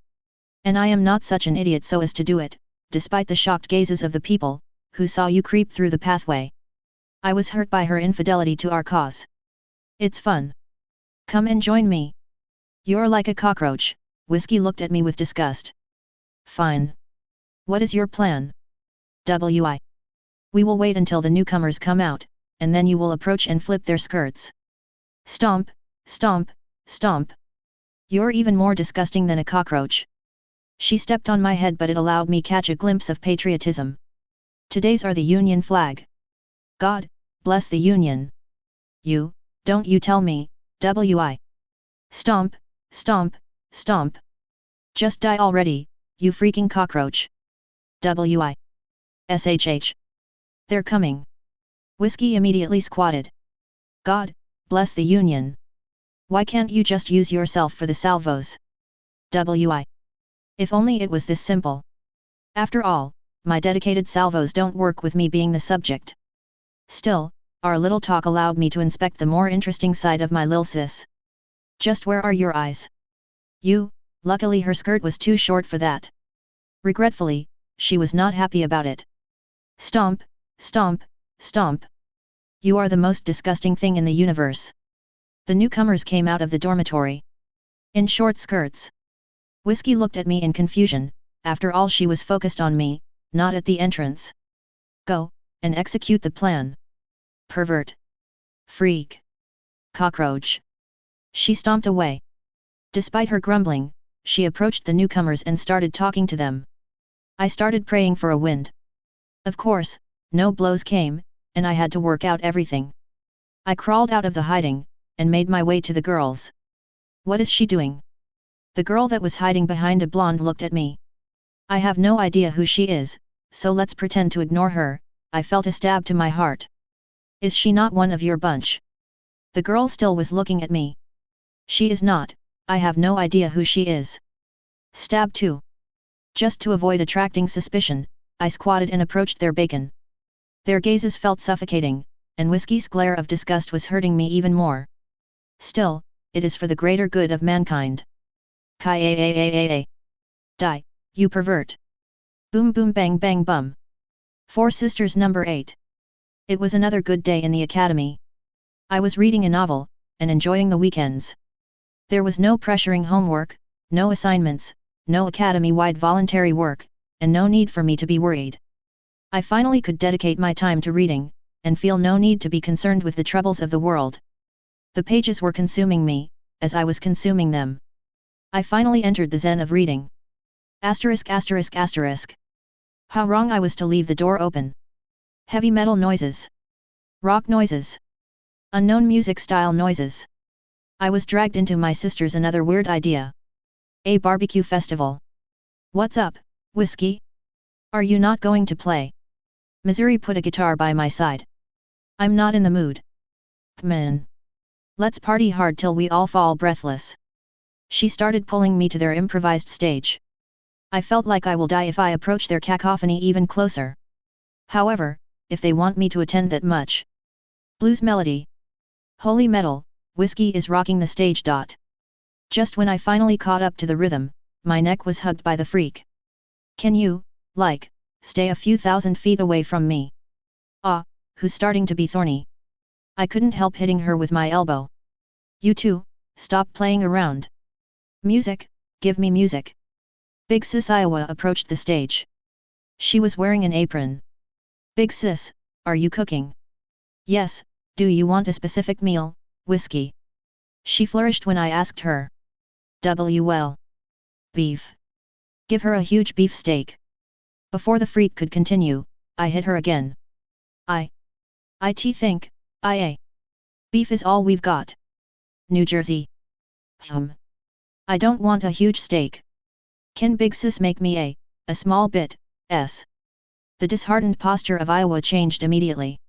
And I am not such an idiot so as to do it, despite the shocked gazes of the people, who saw you creep through the pathway. I was hurt by her infidelity to our cause. It's fun. Come and join me. You're like a cockroach, Whiskey looked at me with disgust. Fine. What is your plan? Wi. We will wait until the newcomers come out, and then you will approach and flip their skirts. Stomp, stomp, stomp. You're even more disgusting than a cockroach. She stepped on my head but it allowed me catch a glimpse of patriotism. Today's are the Union flag. God, bless the Union. You, don't you tell me, Wi. Stomp, stomp, stomp. Just die already, you freaking cockroach. Wi. SHH. They're coming. Whiskey immediately squatted. God, bless the Union. Why can't you just use yourself for the salvos? Wi. If only it was this simple. After all, my dedicated salvos don't work with me being the subject. Still, our little talk allowed me to inspect the more interesting side of my lil sis. Just where are your eyes? You, luckily her skirt was too short for that. Regretfully, she was not happy about it. Stomp, stomp, stomp. You are the most disgusting thing in the universe. The newcomers came out of the dormitory. In short skirts. Whiskey looked at me in confusion, after all she was focused on me, not at the entrance. Go, and execute the plan. Pervert. Freak. Cockroach. She stomped away. Despite her grumbling, she approached the newcomers and started talking to them. I started praying for a wind. Of course, no blows came, and I had to work out everything. I crawled out of the hiding, and made my way to the girls. What is she doing? The girl that was hiding behind a blonde looked at me. I have no idea who she is, so let's pretend to ignore her. I felt a stab to my heart. Is she not one of your bunch? The girl still was looking at me. She is not, I have no idea who she is. Stab 2. Just to avoid attracting suspicion, I squatted and approached their bacon. Their gazes felt suffocating, and Whiskey's glare of disgust was hurting me even more. Still, it is for the greater good of mankind. Ki-a-a-a-a-a. Die, you pervert. Boom boom bang bang bum. Four Sisters number 8. It was another good day in the academy. I was reading a novel, and enjoying the weekends. There was no pressuring homework, no assignments, no academy-wide voluntary work, and no need for me to be worried. I finally could dedicate my time to reading, and feel no need to be concerned with the troubles of the world. The pages were consuming me, as I was consuming them. I finally entered the zen of reading. Asterisk asterisk asterisk. How wrong I was to leave the door open. Heavy metal noises. Rock noises. Unknown music style noises. I was dragged into my sister's another weird idea. A barbecue festival. What's up, Whiskey? Are you not going to play? Missouri put a guitar by my side. I'm not in the mood. Kman. Let's party hard till we all fall breathless. She started pulling me to their improvised stage. I felt like I will die if I approach their cacophony even closer. However, if they want me to attend that much. Blues melody. Holy metal, Whiskey is rocking the stage. Just when I finally caught up to the rhythm, my neck was hugged by the freak. Can you, stay a few thousand feet away from me? Ah, who's starting to be thorny? I couldn't help hitting her with my elbow. You two, stop playing around. Music, give me music. Big Sis Iowa approached the stage. She was wearing an apron. Big Sis, are you cooking? Yes, do you want a specific meal, whiskey? She flourished when I asked her. Well. Beef. Give her a huge beef steak. Before the freak could continue, I hit her again. Think, beef is all we've got. New Jersey. I don't want a huge steak. Can Big Sis make me a small bit, s? The disheartened posture of Iowa changed immediately.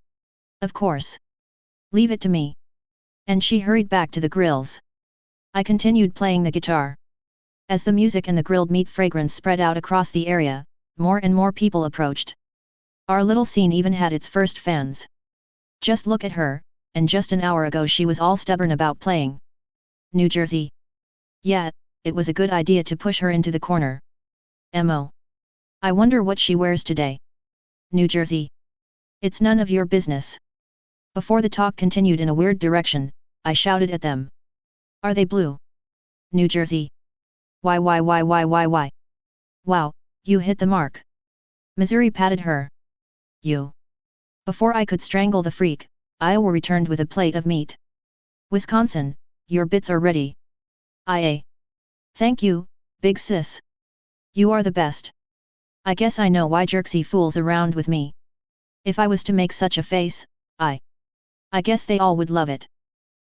Of course. Leave it to me. And she hurried back to the grills. I continued playing the guitar. As the music and the grilled meat fragrance spread out across the area, more and more people approached. Our little scene even had its first fans. Just look at her, and just an hour ago she was all stubborn about playing. New Jersey. Yeah, it was a good idea to push her into the corner. I wonder what she wears today. New Jersey. It's none of your business. Before the talk continued in a weird direction, I shouted at them. Are they blue? New Jersey. Why? Wow, you hit the mark. Missouri patted her. You. Before I could strangle the freak, Iowa returned with a plate of meat. Wisconsin, your bits are ready. Thank you, Big Sis. You are the best. I guess I know why Jerksy fools around with me. If I was to make such a face, I guess they all would love it.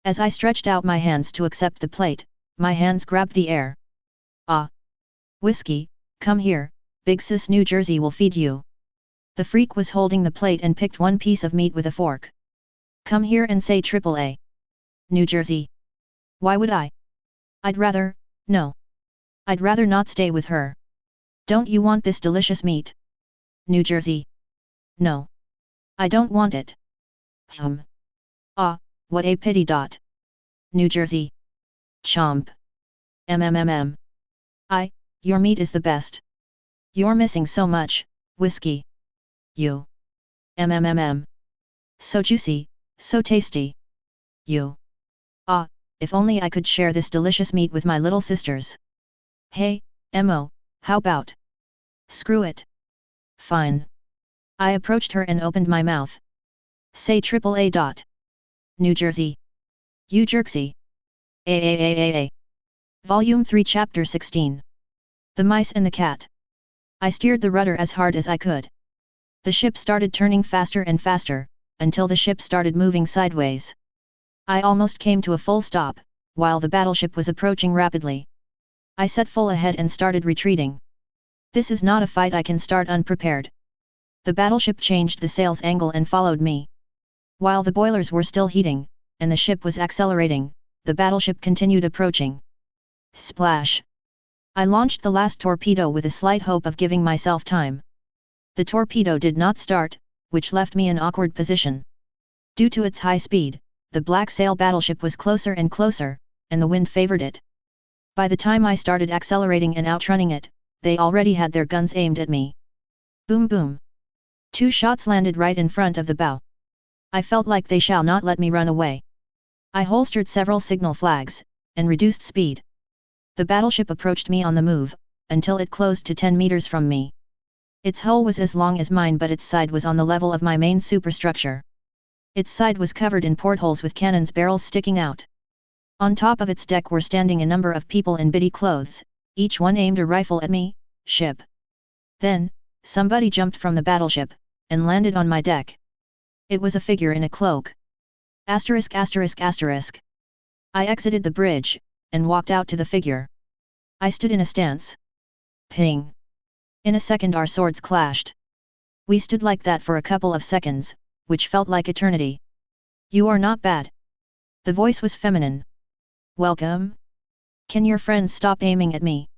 As I stretched out my hands to accept the plate, my hands grabbed the air. Whiskey, come here, Big Sis. New Jersey will feed you. The freak was holding the plate and picked one piece of meat with a fork. Come here and say AAA. New Jersey. Why would I? No. I'd rather not stay with her. Don't you want this delicious meat? New Jersey. No. I don't want it. What a pity. New Jersey. Chomp. Your meat is the best. You're missing so much, whiskey. You. So juicy, so tasty. You. If only I could share this delicious meat with my little sisters. Hey, Mo, how about? Screw it. Fine. I approached her and opened my mouth. Say AAA. New Jersey. You Jerksy. Volume 3 Chapter 16. The Mice and the Cat. I steered the rudder as hard as I could. The ship started turning faster and faster, until the ship started moving sideways. I almost came to a full stop, while the battleship was approaching rapidly. I set full ahead and started retreating. This is not a fight I can start unprepared. The battleship changed the sail's angle and followed me. While the boilers were still heating, and the ship was accelerating, the battleship continued approaching. Splash! I launched the last torpedo with a slight hope of giving myself time. The torpedo did not start, which left me in awkward position. Due to its high speed, the black sail battleship was closer and closer, and the wind favored it. By the time I started accelerating and outrunning it, they already had their guns aimed at me. Boom boom! 2 shots landed right in front of the bow. I felt like they shall not let me run away. I holstered several signal flags, and reduced speed. The battleship approached me on the move, until it closed to 10 meters from me. Its hull was as long as mine, but its side was on the level of my main superstructure. Its side was covered in portholes with cannons' barrels sticking out. On top of its deck were standing a number of people in bitty clothes, each one aimed a rifle at me. Ship. Then, somebody jumped from the battleship, and landed on my deck. It was a figure in a cloak. I exited the bridge, and walked out to the figure. I stood in a stance. Ping! In a second our swords clashed. We stood like that for a couple of seconds, which felt like eternity. You are not bad. The voice was feminine. Welcome? Can your friends stop aiming at me?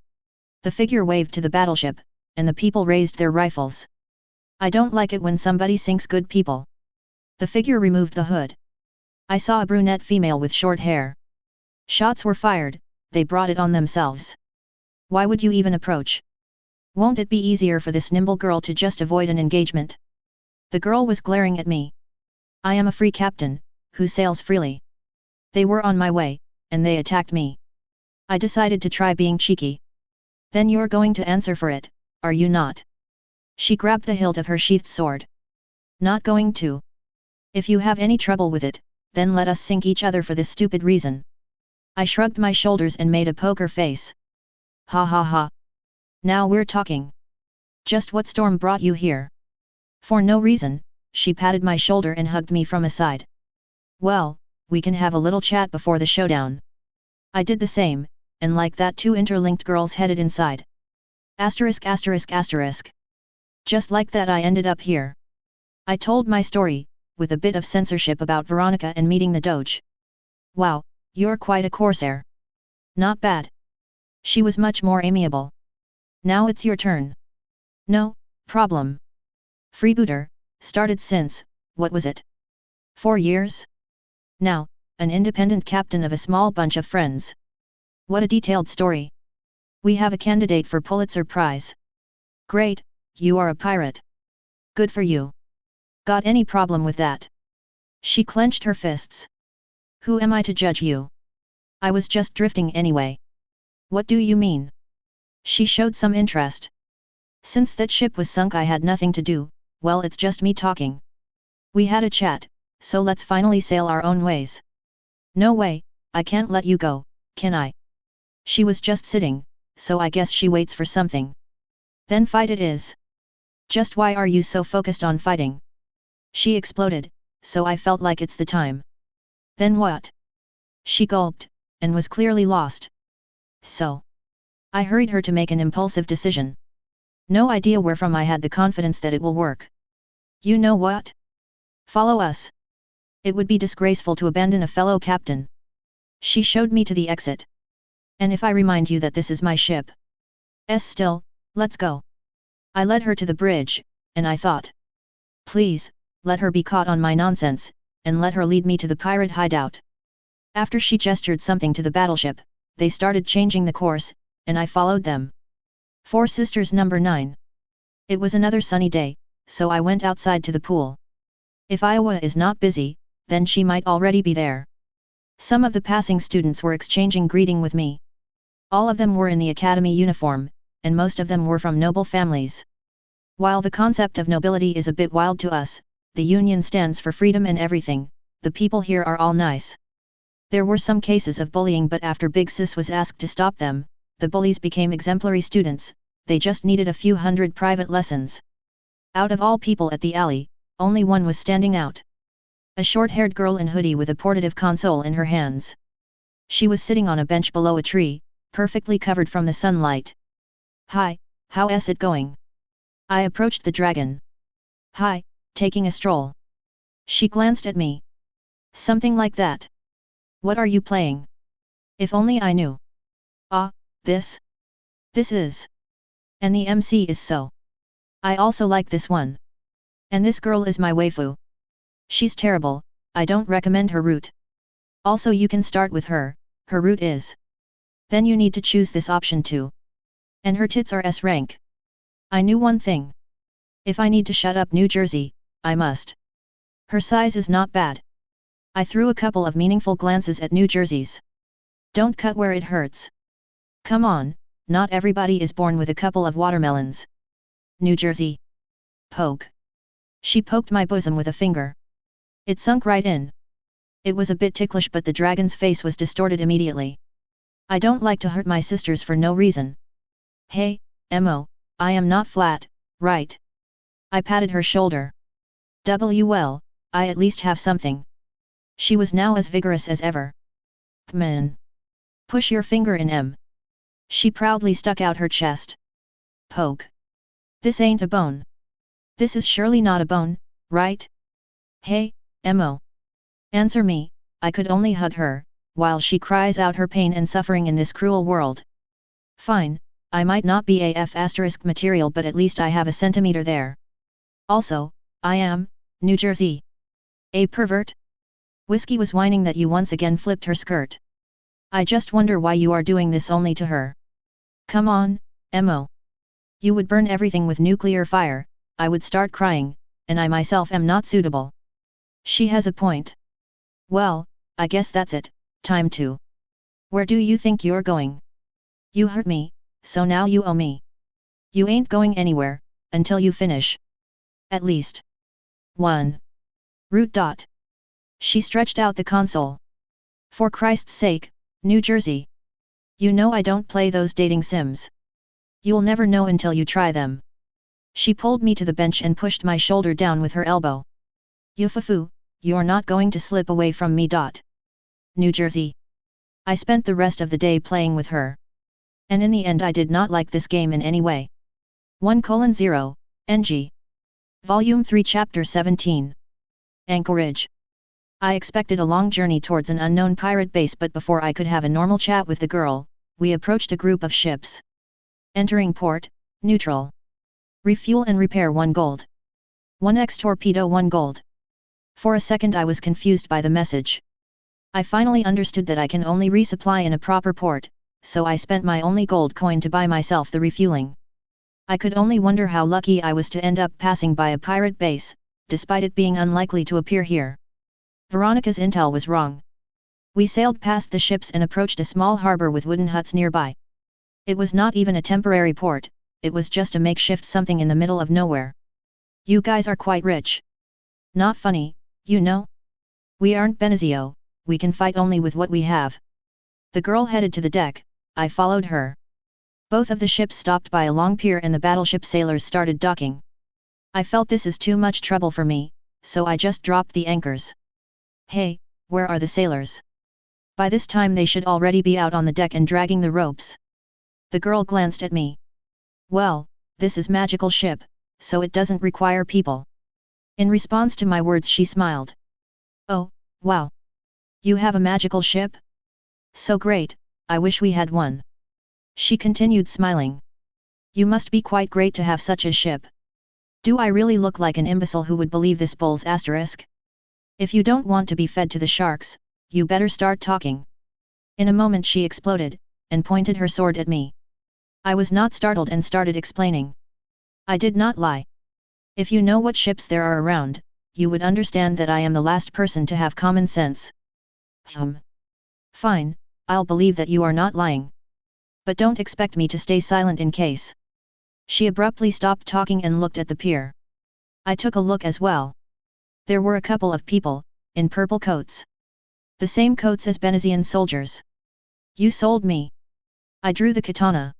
The figure waved to the battleship, and the people raised their rifles. I don't like it when somebody sinks good people. The figure removed the hood. I saw a brunette female with short hair. Shots were fired, they brought it on themselves. Why would you even approach? Won't it be easier for this nimble girl to just avoid an engagement? The girl was glaring at me. I am a free captain, who sails freely. They were on my way, and they attacked me. I decided to try being cheeky. Then you're going to answer for it, are you not? She grabbed the hilt of her sheathed sword. Not going to. If you have any trouble with it, then let us sink each other for this stupid reason. I shrugged my shoulders and made a poker face. Ha ha ha. Now we're talking. Just what storm brought you here? For no reason, she patted my shoulder and hugged me from aside. Well, we can have a little chat before the showdown. I did the same, and like that 2 interlinked girls headed inside. Asterisk asterisk asterisk. Just like that I ended up here. I told my story, with a bit of censorship about Veronica and meeting the Doge. Wow, you're quite a corsair. Not bad. She was much more amiable. Now it's your turn. No problem. Freebooter, started since, what was it? 4 years? Now, an independent captain of a small bunch of friends. What a detailed story. We have a candidate for Pulitzer Prize. Great, you are a pirate. Good for you. Got any problem with that? She clenched her fists. Who am I to judge you? I was just drifting anyway. What do you mean? She showed some interest. Since that ship was sunk I had nothing to do, well it's just me talking. We had a chat, so let's finally sail our own ways. No way, I can't let you go, can I? She was just sitting, so I guess she waits for something. Then fight it is. Just why are you so focused on fighting? She exploded, so I felt like it's the time. Then what? She gulped, and was clearly lost. So. I hurried her to make an impulsive decision. No idea wherefrom I had the confidence that it will work. You know what? Follow us. It would be disgraceful to abandon a fellow captain. She showed me to the exit. And if I remind you that this is my ship? Still, let's go. I led her to the bridge, and I thought. Please, let her be caught on my nonsense, and let her lead me to the pirate hideout. After she gestured something to the battleship, they started changing the course, and I followed them. 4 Sisters number 9. It was another sunny day, so I went outside to the pool. If Iowa is not busy, then she might already be there. Some of the passing students were exchanging greeting with me. All of them were in the academy uniform, and most of them were from noble families. While the concept of nobility is a bit wild to us, the Union stands for freedom and everything, the people here are all nice. There were some cases of bullying, but after Big Sis was asked to stop them, the bullies became exemplary students, they just needed a few hundred private lessons. Out of all people at the alley, only one was standing out. A short-haired girl in hoodie with a portative console in her hands. She was sitting on a bench below a tree, perfectly covered from the sunlight. Hi, how's it going? I approached the dragon. Hi, taking a stroll. She glanced at me. Something like that. What are you playing? If only I knew. Ah, this? This is. And the MC is so. I also like this one. And this girl is my waifu. She's terrible, I don't recommend her route. Also you can start with her route is. Then you need to choose this option too. And her tits are S rank. I knew one thing. If I need to shut up New Jersey, I must. Her size is not bad. I threw a couple of meaningful glances at New Jersey's. Don't cut where it hurts. Come on, not everybody is born with a couple of watermelons. New Jersey. Poke. She poked my bosom with a finger. It sunk right in. It was a bit ticklish, but the dragon's face was distorted immediately. I don't like to hurt my sisters for no reason. Hey, Mo, I am not flat, right? I patted her shoulder. Well, I at least have something. She was now as vigorous as ever. Kman. Push your finger in M. She proudly stuck out her chest. Poke. This ain't a bone. This is surely not a bone, right? Hey, Mo. Answer me, I could only hug her, while she cries out her pain and suffering in this cruel world. Fine, I might not be AF asterisk material, but at least I have a centimeter there. Also, I am, New Jersey. A pervert? Whiskey was whining that you once again flipped her skirt. I just wonder why you are doing this only to her. Come on, Mo. You would burn everything with nuclear fire, I would start crying, and I myself am not suitable. She has a point. Well, I guess that's it, time to. Where do you think you're going? You hurt me, so now you owe me. You ain't going anywhere, until you finish. At least. 1. Root. She stretched out the console. For Christ's sake, New Jersey. You know I don't play those dating sims. You'll never know until you try them. She pulled me to the bench and pushed my shoulder down with her elbow. Yufufu, you're not going to slip away from me. New Jersey. I spent the rest of the day playing with her. And in the end I did not like this game in any way. 1:0, NG. Volume 3 Chapter 17. Anchorage. I expected a long journey towards an unknown pirate base, but before I could have a normal chat with the girl, we approached a group of ships. Entering port, neutral. Refuel and repair 1 gold. 1x torpedo 1 gold. For a second I was confused by the message. I finally understood that I can only resupply in a proper port, so I spent my only gold coin to buy myself the refueling. I could only wonder how lucky I was to end up passing by a pirate base, despite it being unlikely to appear here. Veronica's intel was wrong. We sailed past the ships and approached a small harbor with wooden huts nearby. It was not even a temporary port, it was just a makeshift something in the middle of nowhere. You guys are quite rich. Not funny, you know? We aren't Benazio, we can fight only with what we have. The girl headed to the deck, I followed her. Both of the ships stopped by a long pier and the battleship sailors started docking. I felt this is too much trouble for me, so I just dropped the anchors. Hey, where are the sailors? By this time they should already be out on the deck and dragging the ropes. The girl glanced at me. Well, this is magical ship, so it doesn't require people. In response to my words she smiled. Oh, wow. You have a magical ship? So great, I wish we had one. She continued smiling. You must be quite great to have such a ship. Do I really look like an imbecile who would believe this bull's asterisk? If you don't want to be fed to the sharks, you better start talking. In a moment she exploded, and pointed her sword at me. I was not startled and started explaining. I did not lie. If you know what ships there are around, you would understand that I am the last person to have common sense. Fine, I'll believe that you are not lying. But don't expect me to stay silent in case. She abruptly stopped talking and looked at the pier. I took a look as well. There were a couple of people, in purple coats. The same coats as Venezian soldiers. You sold me. I drew the katana.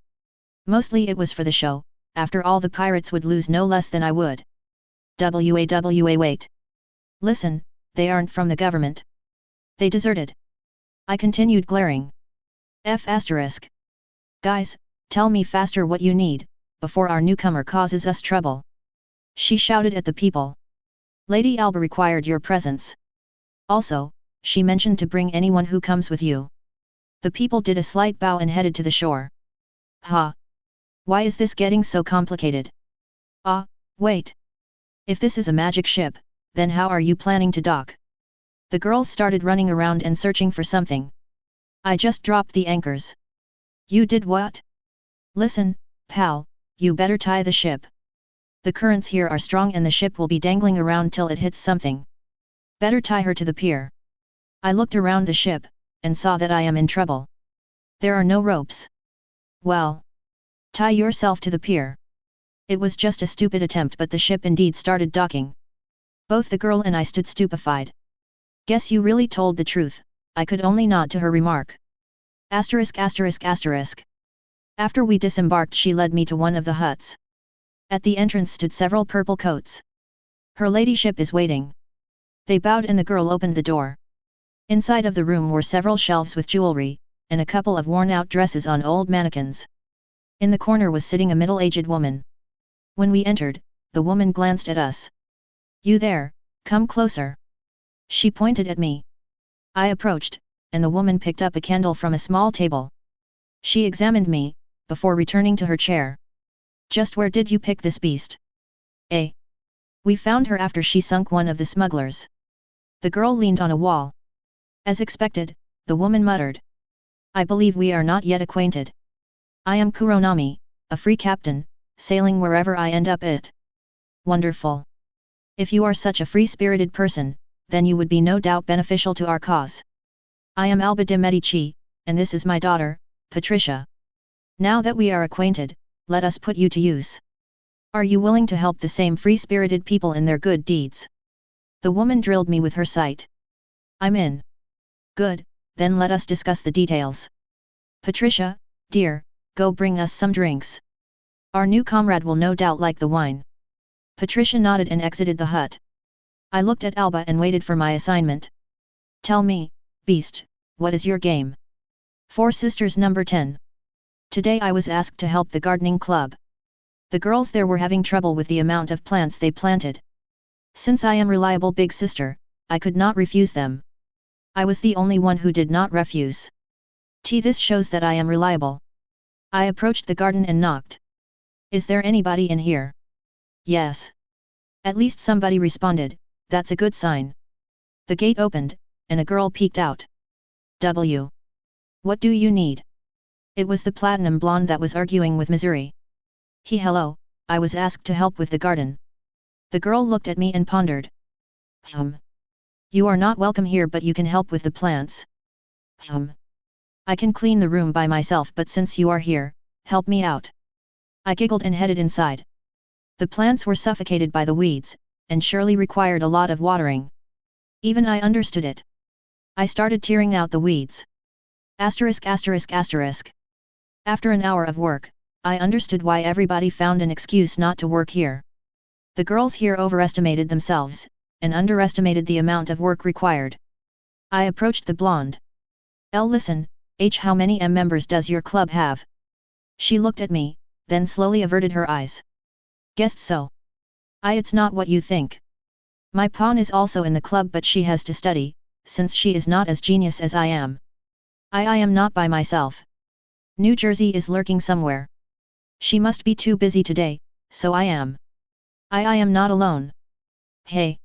Mostly it was for the show, after all the pirates would lose no less than I would. Wait. Listen, they aren't from the government. They deserted. I continued glaring. F***. Guys, tell me faster what you need, before our newcomer causes us trouble. She shouted at the people. Lady Alba required your presence. Also, she mentioned to bring anyone who comes with you. The people did a slight bow and headed to the shore. Ha! Why is this getting so complicated? Ah, wait. If this is a magic ship, then how are you planning to dock? The girls started running around and searching for something. I just dropped the anchors. You did what? Listen, pal, you better tie the ship. The currents here are strong and the ship will be dangling around till it hits something. Better tie her to the pier. I looked around the ship, and saw that I am in trouble. There are no ropes. Well, tie yourself to the pier. It was just a stupid attempt, but the ship indeed started docking. Both the girl and I stood stupefied. Guess you really told the truth, I could only nod to her remark. ******. After we disembarked she led me to one of the huts. At the entrance stood several purple coats. Her ladyship is waiting. They bowed and the girl opened the door. Inside of the room were several shelves with jewelry, and a couple of worn-out dresses on old mannequins. In the corner was sitting a middle-aged woman. When we entered, the woman glanced at us. You there, come closer. She pointed at me. I approached, and the woman picked up a candle from a small table. She examined me, before returning to her chair. Just where did you pick this beast? We found her after she sunk one of the smugglers. The girl leaned on a wall. As expected, the woman muttered. I believe we are not yet acquainted. I am Kuronami, a free captain, sailing wherever I end up it. Wonderful. If you are such a free-spirited person, then you would be no doubt beneficial to our cause. I am Alba de Medici, and this is my daughter, Patricia. Now that we are acquainted, let us put you to use. Are you willing to help the same free-spirited people in their good deeds? The woman drilled me with her sight. I'm in. Good, then let us discuss the details. Patricia, dear, go bring us some drinks. Our new comrade will no doubt like the wine. Patricia nodded and exited the hut. I looked at Alba and waited for my assignment. Tell me, beast, what is your game? Four Sisters number 10. Today I was asked to help the gardening club. The girls there were having trouble with the amount of plants they planted. Since I am reliable big sister, I could not refuse them. I was the only one who did not refuse. This shows that I am reliable. I approached the garden and knocked. Is there anybody in here? Yes. At least somebody responded, that's a good sign. The gate opened, and a girl peeked out. W. What do you need? It was the platinum blonde that was arguing with Missouri. Hello, I was asked to help with the garden. The girl looked at me and pondered. You are not welcome here but you can help with the plants. I can clean the room by myself but since you are here, help me out. I giggled and headed inside. The plants were suffocated by the weeds, and surely required a lot of watering. Even I understood it. I started tearing out the weeds. Asterisk asterisk asterisk. After an hour of work, I understood why everybody found an excuse not to work here. The girls here overestimated themselves, and underestimated the amount of work required. I approached the blonde. Listen, how many members does your club have? She looked at me, then slowly averted her eyes. Guessed so. It's not what you think. My pawn is also in the club but she has to study, since she is not as genius as I am. I am not by myself. New Jersey is lurking somewhere. She must be too busy today, so I am. I am not alone. Hey!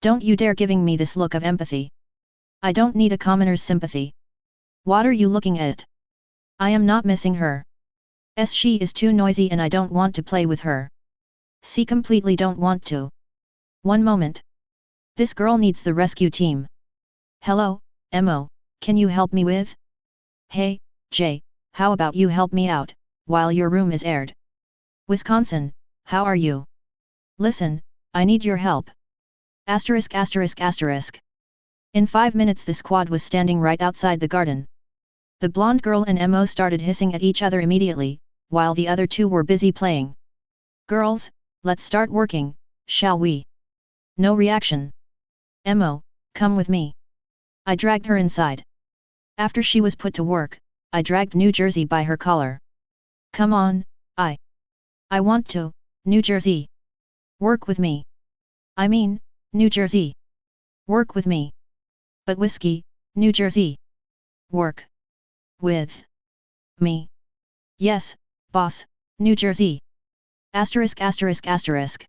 Don't you dare giving me this look of empathy. I don't need a commoner's sympathy. What are you looking at? I am not missing her. She is too noisy and I don't want to play with her. See, completely don't want to. One moment. This girl needs the rescue team. Hello, Mo, can you help me with? Hey, Jay, how about you help me out, while your room is aired? Wisconsin, how are you? Listen, I need your help. Asterisk asterisk asterisk. In 5 minutes the squad was standing right outside the garden. The blonde girl and Mo started hissing at each other immediately, while the other two were busy playing. Girls, let's start working, shall we? No reaction. Mo, come with me. I dragged her inside. After she was put to work, I dragged New Jersey by her collar. Come on, I want to, New Jersey. Work with me. I mean, New Jersey. Work with me. But whiskey, New Jersey. Work. With. Me. Yes, boss, New Jersey. Asterisk asterisk asterisk.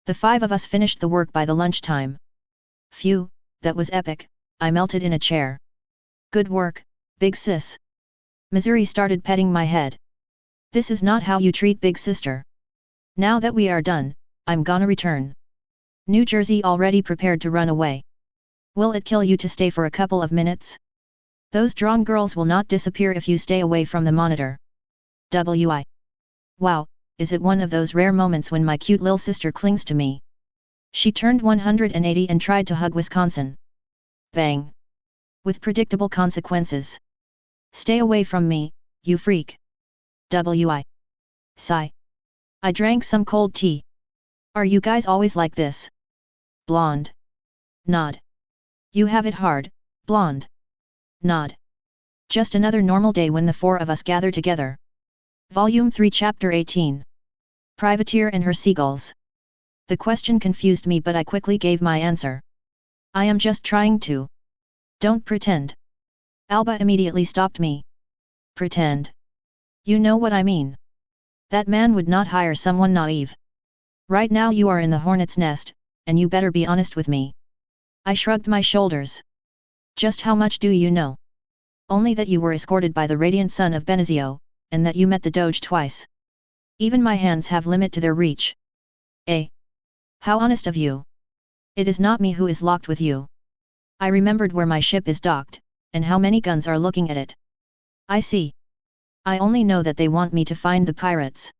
The 5 of us finished the work by the lunchtime. Phew, that was epic, I melted in a chair. Good work, big sis. Missouri started petting my head. This is not how you treat big sister. Now that we are done, I'm gonna return. New Jersey already prepared to run away. Will it kill you to stay for a couple of minutes? Those drawn girls will not disappear if you stay away from the monitor. W.I. Wow, is it one of those rare moments when my cute lil sister clings to me? She turned 180 and tried to hug Wisconsin. Bang! With predictable consequences. Stay away from me, you freak. W.I. Sigh. I drank some cold tea. Are you guys always like this? Blonde. Nod. You have it hard, blonde. Nod. Just another normal day when the 4 of us gather together. Volume 3 Chapter 18. Privateer and her seagulls. The question confused me but I quickly gave my answer. I am just trying to. Don't pretend. Alba immediately stopped me. Pretend. You know what I mean. That man would not hire someone naive. Right now you are in the hornet's nest, and you better be honest with me. I shrugged my shoulders. Just how much do you know? Only that you were escorted by the radiant son of Benizio, and that you met the Doge twice. Even my hands have limit to their reach. How honest of you. It is not me who is locked with you. I remembered where my ship is docked, and how many guns are looking at it. I see. I only know that they want me to find the pirates.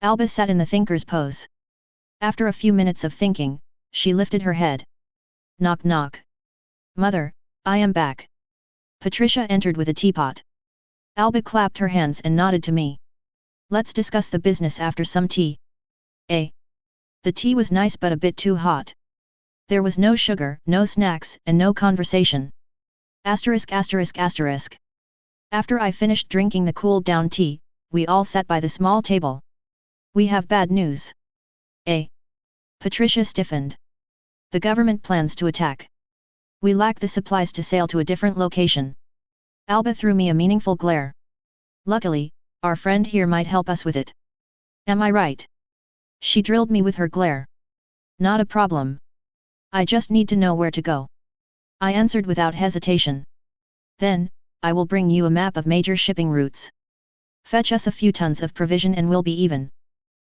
Alba sat in the thinker's pose. After a few minutes of thinking, she lifted her head. Knock knock. Mother, I am back. Patricia entered with a teapot. Alba clapped her hands and nodded to me. Let's discuss the business after some tea. The tea was nice but a bit too hot. There was no sugar, no snacks, and no conversation. Asterisk asterisk asterisk. After I finished drinking the cooled down tea, we all sat by the small table. We have bad news. Patricia stiffened. The government plans to attack. We lack the supplies to sail to a different location. Alba threw me a meaningful glare. Luckily, our friend here might help us with it. Am I right? She drilled me with her glare. Not a problem. I just need to know where to go. I answered without hesitation. Then, I will bring you a map of major shipping routes. Fetch us a few tons of provision and we'll be even.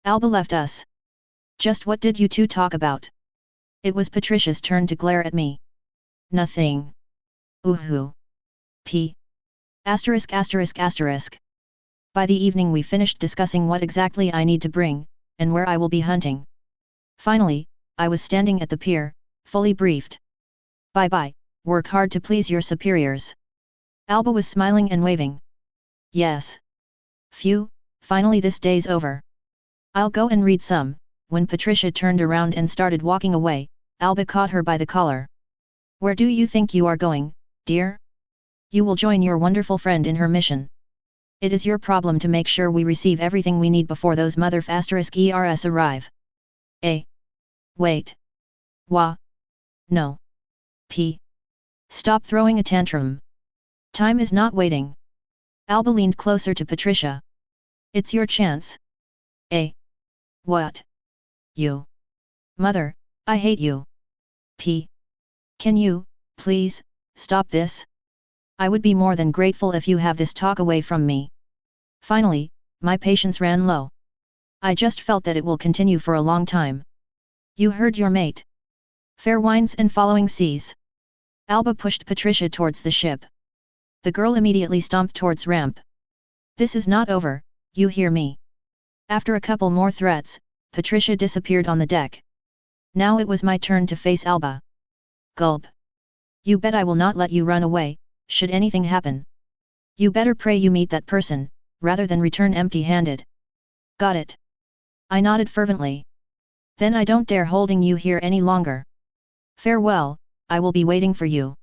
Alba left us. Just what did you two talk about? It was Patricia's turn to glare at me. Nothing. Ooh. Asterisk asterisk asterisk. By the evening we finished discussing what exactly I need to bring, and where I will be hunting. Finally, I was standing at the pier, fully briefed. Bye-bye, work hard to please your superiors. Alba was smiling and waving. Yes. Phew, finally this day's over. I'll go and read some. When Patricia turned around and started walking away, Alba caught her by the collar. Where do you think you are going, dear? You will join your wonderful friend in her mission. It is your problem to make sure we receive everything we need before those ers arrive. Wait. No. Stop throwing a tantrum. Time is not waiting. Alba leaned closer to Patricia. It's your chance. What? You. Mother, I hate you. Can you, please, stop this? I would be more than grateful if you have this talk away from me. Finally, my patience ran low. I just felt that it will continue for a long time. You heard your mate. Fair winds and following seas. Alba pushed Patricia towards the ship. The girl immediately stomped towards ramp. This is not over, you hear me? After a couple more threats, Patricia disappeared on the deck. Now it was my turn to face Alba. Gulp. You bet I will not let you run away, should anything happen. You better pray you meet that person, rather than return empty-handed. Got it. I nodded fervently. Then I don't dare holding you here any longer. Farewell, I will be waiting for you.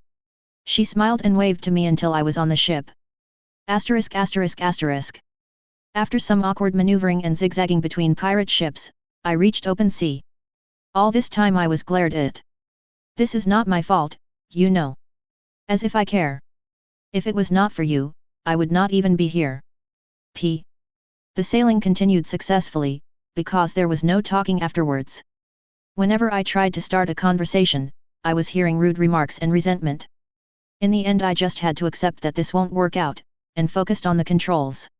She smiled and waved to me until I was on the ship. Asterisk asterisk asterisk. After some awkward maneuvering and zigzagging between pirate ships, I reached open sea. All this time I was glared at. This is not my fault, you know. As if I care. If it was not for you, I would not even be here. The sailing continued successfully, because there was no talking afterwards. Whenever I tried to start a conversation, I was hearing rude remarks and resentment. In the end I just had to accept that this won't work out, and focused on the controls.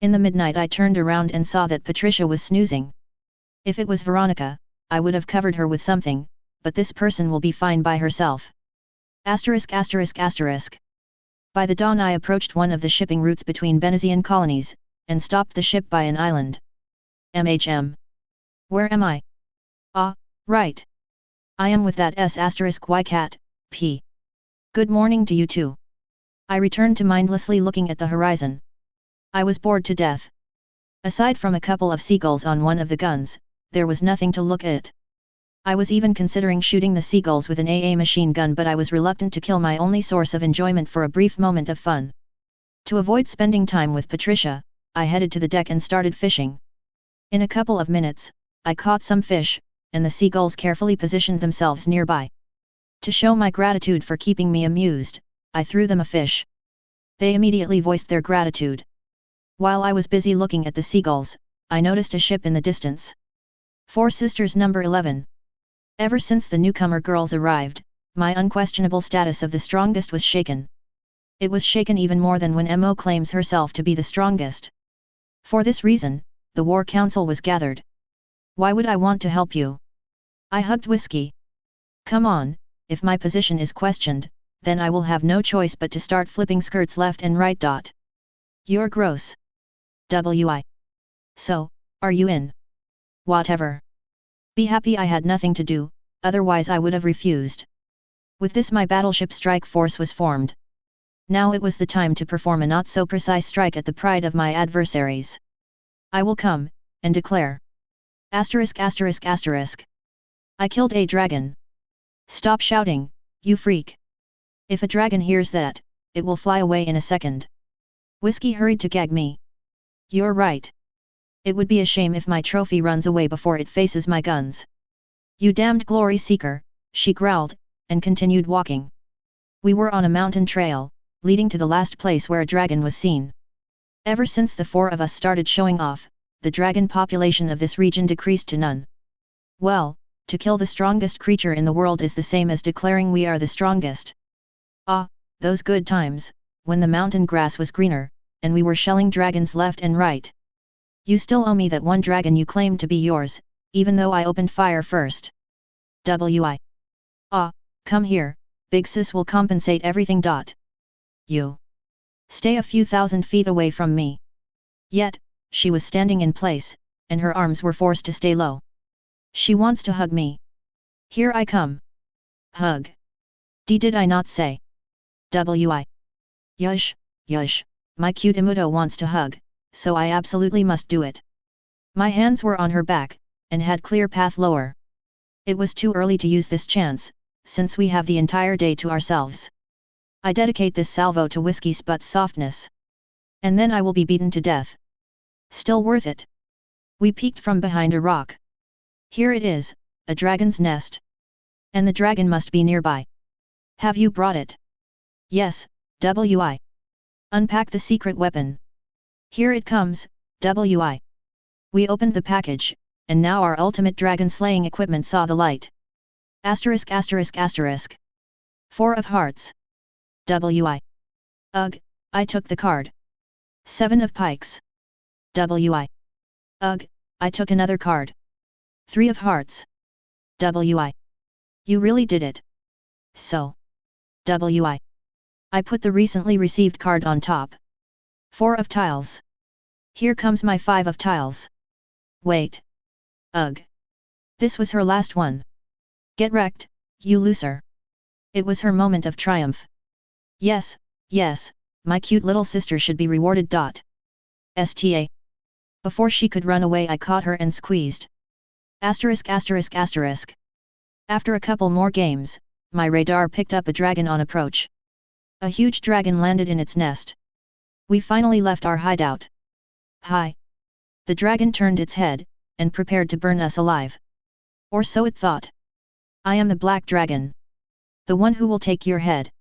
In the midnight I turned around and saw that Patricia was snoozing. If it was Veronica, I would have covered her with something, but this person will be fine by herself. Asterisk asterisk asterisk. By the dawn I approached one of the shipping routes between Venezian colonies, and stopped the ship by an island. Where am I? Ah, right. I am with that *y cat, p. Good morning to you too. I returned to mindlessly looking at the horizon. I was bored to death. Aside from a couple of seagulls on one of the guns, there was nothing to look at. I was even considering shooting the seagulls with an AA machine gun, but I was reluctant to kill my only source of enjoyment for a brief moment of fun. To avoid spending time with Patricia, I headed to the deck and started fishing. In a couple of minutes, I caught some fish, and the seagulls carefully positioned themselves nearby. To show my gratitude for keeping me amused, I threw them a fish. They immediately voiced their gratitude. While I was busy looking at the seagulls, I noticed a ship in the distance. Four Sisters number 11. Ever since the newcomer girls arrived, my unquestionable status of the strongest was shaken. It was shaken even more than when Mo claims herself to be the strongest. For this reason, the War Council was gathered. Why would I want to help you? I hugged Whiskey. Come on, if my position is questioned, then I will have no choice but to start flipping skirts left and right. You're gross. WI. So, are you in? Whatever. Be happy I had nothing to do, otherwise I would have refused. With this my battleship strike force was formed. Now it was the time to perform a not-so-precise strike at the pride of my adversaries. I will come, and declare. ******. I killed a dragon. Stop shouting, you freak. If a dragon hears that, it will fly away in a second. Whiskey hurried to gag me. You're right. It would be a shame if my trophy runs away before it faces my guns. You damned glory seeker, she growled, and continued walking. We were on a mountain trail, leading to the last place where a dragon was seen. Ever since the four of us started showing off, the dragon population of this region decreased to none. Well, to kill the strongest creature in the world is the same as declaring we are the strongest. Ah, those good times, when the mountain grass was greener, and we were shelling dragons left and right. You still owe me that one dragon you claimed to be yours, even though I opened fire first. WI. Ah, come here, Big Sis will compensate everything. You. Stay a few thousand feet away from me. Yet, she was standing in place, and her arms were forced to stay low. She wants to hug me. Here I come. Hug. Did I not say? WI. Yush, yush, my cute Imuto wants to hug, so I absolutely must do it. My hands were on her back, and had clear path lower. It was too early to use this chance, since we have the entire day to ourselves. I dedicate this salvo to Whiskey's butt softness. And then I will be beaten to death. Still worth it. We peeked from behind a rock. Here it is, a dragon's nest. And the dragon must be nearby. Have you brought it? Yes, WI. Unpack the secret weapon. Here it comes, WI. We opened the package, and now our ultimate dragon-slaying equipment saw the light. Asterisk. 4 of hearts. WI. Ugh, I took the card. 7 of pikes. WI. Ugh, I took another card. 3 of hearts. WI. You really did it. So. WI. I put the recently received card on top. 4 of tiles. Here comes my 5 of tiles. Wait. Ugh. This was her last one. Get wrecked, you loser. It was her moment of triumph. Yes, yes, my cute little sister should be rewarded. Sta. Before she could run away I caught her and squeezed. Asterisk. After a couple more games, my radar picked up a dragon on approach. A huge dragon landed in its nest. We finally left our hideout. Hi. The dragon turned its head, and prepared to burn us alive. Or so it thought. I am the Black Dragon. The one who will take your head.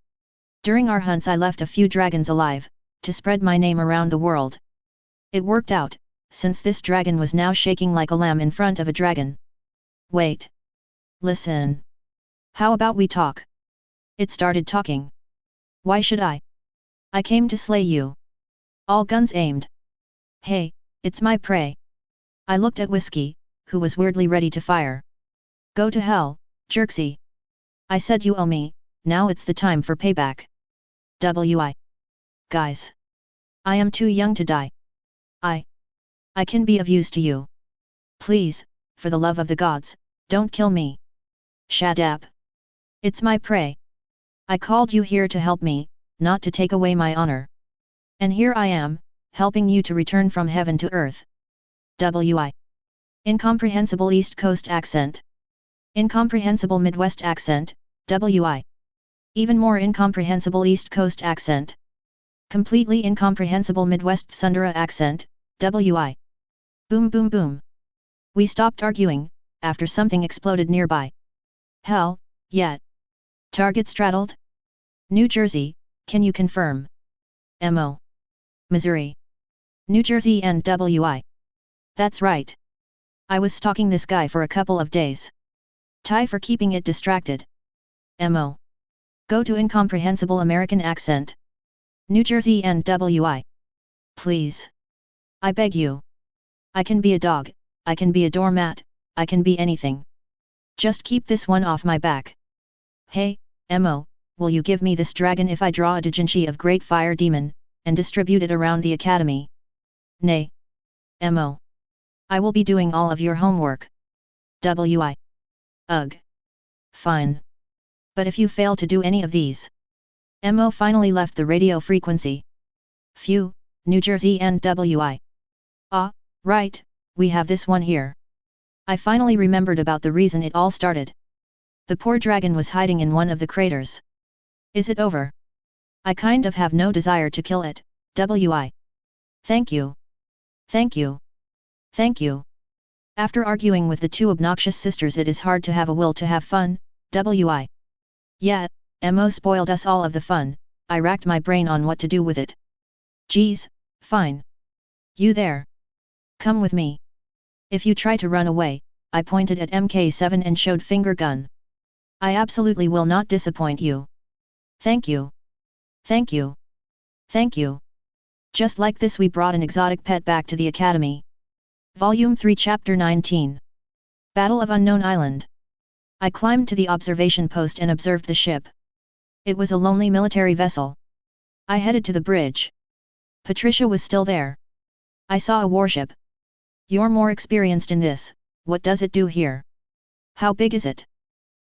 During our hunts I left a few dragons alive, to spread my name around the world. It worked out, since this dragon was now shaking like a lamb in front of a dragon. Wait. Listen. How about we talk? It started talking. Why should I? I came to slay you. All guns aimed. Hey, it's my prey. I looked at Whiskey, who was weirdly ready to fire. Go to hell, Jerksy. I said you owe me, now it's the time for payback. WI. Guys. I am too young to die. I can be of use to you. Please, for the love of the gods, don't kill me. Shut up. It's my prey. I called you here to help me, not to take away my honor. And here I am, helping you to return from heaven to earth. WI. Incomprehensible East Coast accent. Incomprehensible Midwest accent, WI. Even more incomprehensible East Coast accent. Completely incomprehensible Midwest Sundara accent, WI. Boom boom boom. We stopped arguing, after something exploded nearby. Hell, yeah. Target straddled? New Jersey, can you confirm? MO. Missouri. New Jersey and WI. That's right. I was stalking this guy for a couple of days. Tie for keeping it distracted. MO. Go to incomprehensible American accent. New Jersey and WI. Please. I beg you. I can be a dog, I can be a doormat, I can be anything. Just keep this one off my back. Hey, MO, will you give me this dragon if I draw a doujinshi of Great Fire Demon, and distribute it around the academy. Nay. Mo. I will be doing all of your homework. Wi. Ugh. Fine. But if you fail to do any of these. Mo finally left the radio frequency. Phew, New Jersey and Wi. Ah, right, we have this one here. I finally remembered about the reason it all started. The poor dragon was hiding in one of the craters. Is it over? I kind of have no desire to kill it, Wi. Thank you. Thank you. Thank you. After arguing with the two obnoxious sisters, it is hard to have a will to have fun, Wi. Yeah, Mo spoiled us all of the fun. I racked my brain on what to do with it. Geez, fine. You there? Come with me. If you try to run away, I pointed at Mk7 and showed finger gun. I absolutely will not disappoint you. Thank you. Thank you. Thank you. Just like this we brought an exotic pet back to the academy. Volume 3 Chapter 19. Battle of Unknown Island. I climbed to the observation post and observed the ship. It was a lonely military vessel. I headed to the bridge. Patricia was still there. I saw a warship. You're more experienced in this, what does it do here? How big is it?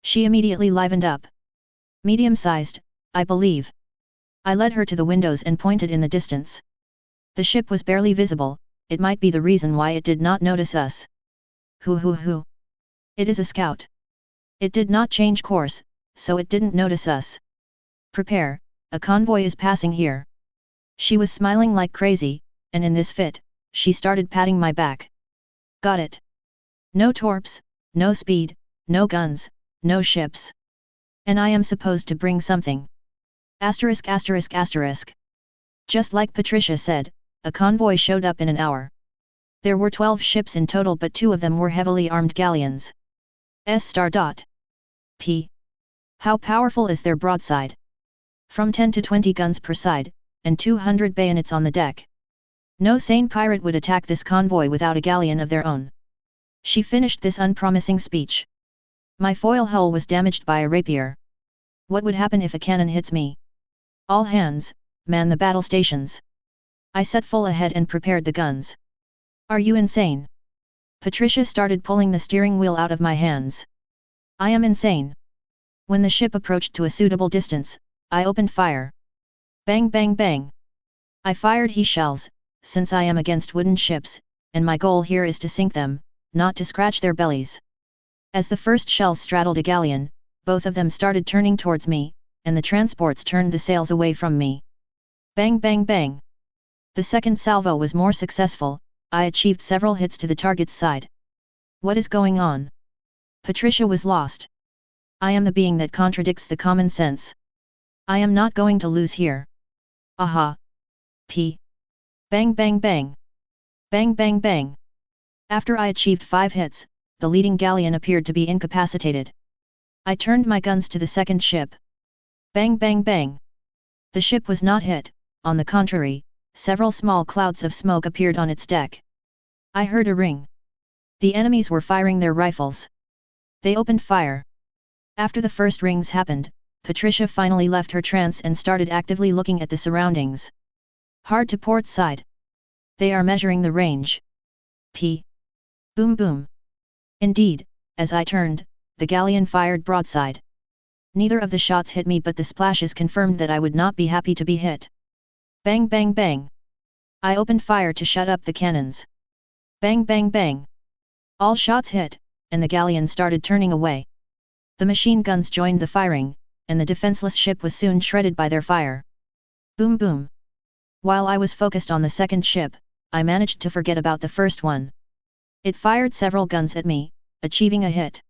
She immediately livened up. Medium-sized, I believe. I led her to the windows and pointed in the distance. The ship was barely visible, it might be the reason why it did not notice us. Hoo. It is a scout. It did not change course, so it didn't notice us. Prepare, a convoy is passing here. She was smiling like crazy, and in this fit, she started patting my back. Got it. No torps, no speed, no guns, no ships. And I am supposed to bring something. Asterisk. Just like Patricia said, a convoy showed up in an hour. There were 12 ships in total, but 2 of them were heavily armed galleons. P. How powerful is their broadside? From 10 to 20 guns per side, and 200 bayonets on the deck. No sane pirate would attack this convoy without a galleon of their own. She finished this unpromising speech. My foil hull was damaged by a rapier. What would happen if a cannon hits me? All hands, man the battle stations. I set full ahead and prepared the guns. Are you insane? Patricia started pulling the steering wheel out of my hands. I am insane. When the ship approached to a suitable distance, I opened fire. Bang bang bang. I fired he shells, since I am against wooden ships, and my goal here is to sink them, not to scratch their bellies. As the first shells straddled a galleon, both of them started turning towards me, and the transports turned the sails away from me. Bang bang bang. The second salvo was more successful, I achieved several hits to the target's side. What is going on? Patricia was lost. I am the being that contradicts the common sense. I am not going to lose here. Aha. P. Bang bang bang. Bang bang bang. After I achieved 5 hits, the leading galleon appeared to be incapacitated. I turned my guns to the second ship. Bang bang bang. The ship was not hit, on the contrary, several small clouds of smoke appeared on its deck. I heard a ring. The enemies were firing their rifles. They opened fire. After the first rings happened, Patricia finally left her trance and started actively looking at the surroundings. Hard to port side. They are measuring the range. P. Boom boom. Indeed, as I turned, the galleon fired broadside. Neither of the shots hit me, but the splashes confirmed that I would not be happy to be hit. Bang bang bang. I opened fire to shut up the cannons. Bang bang bang. All shots hit, and the galleon started turning away. The machine guns joined the firing, and the defenseless ship was soon shredded by their fire. Boom boom. While I was focused on the second ship, I managed to forget about the first one. It fired several guns at me, achieving a hit.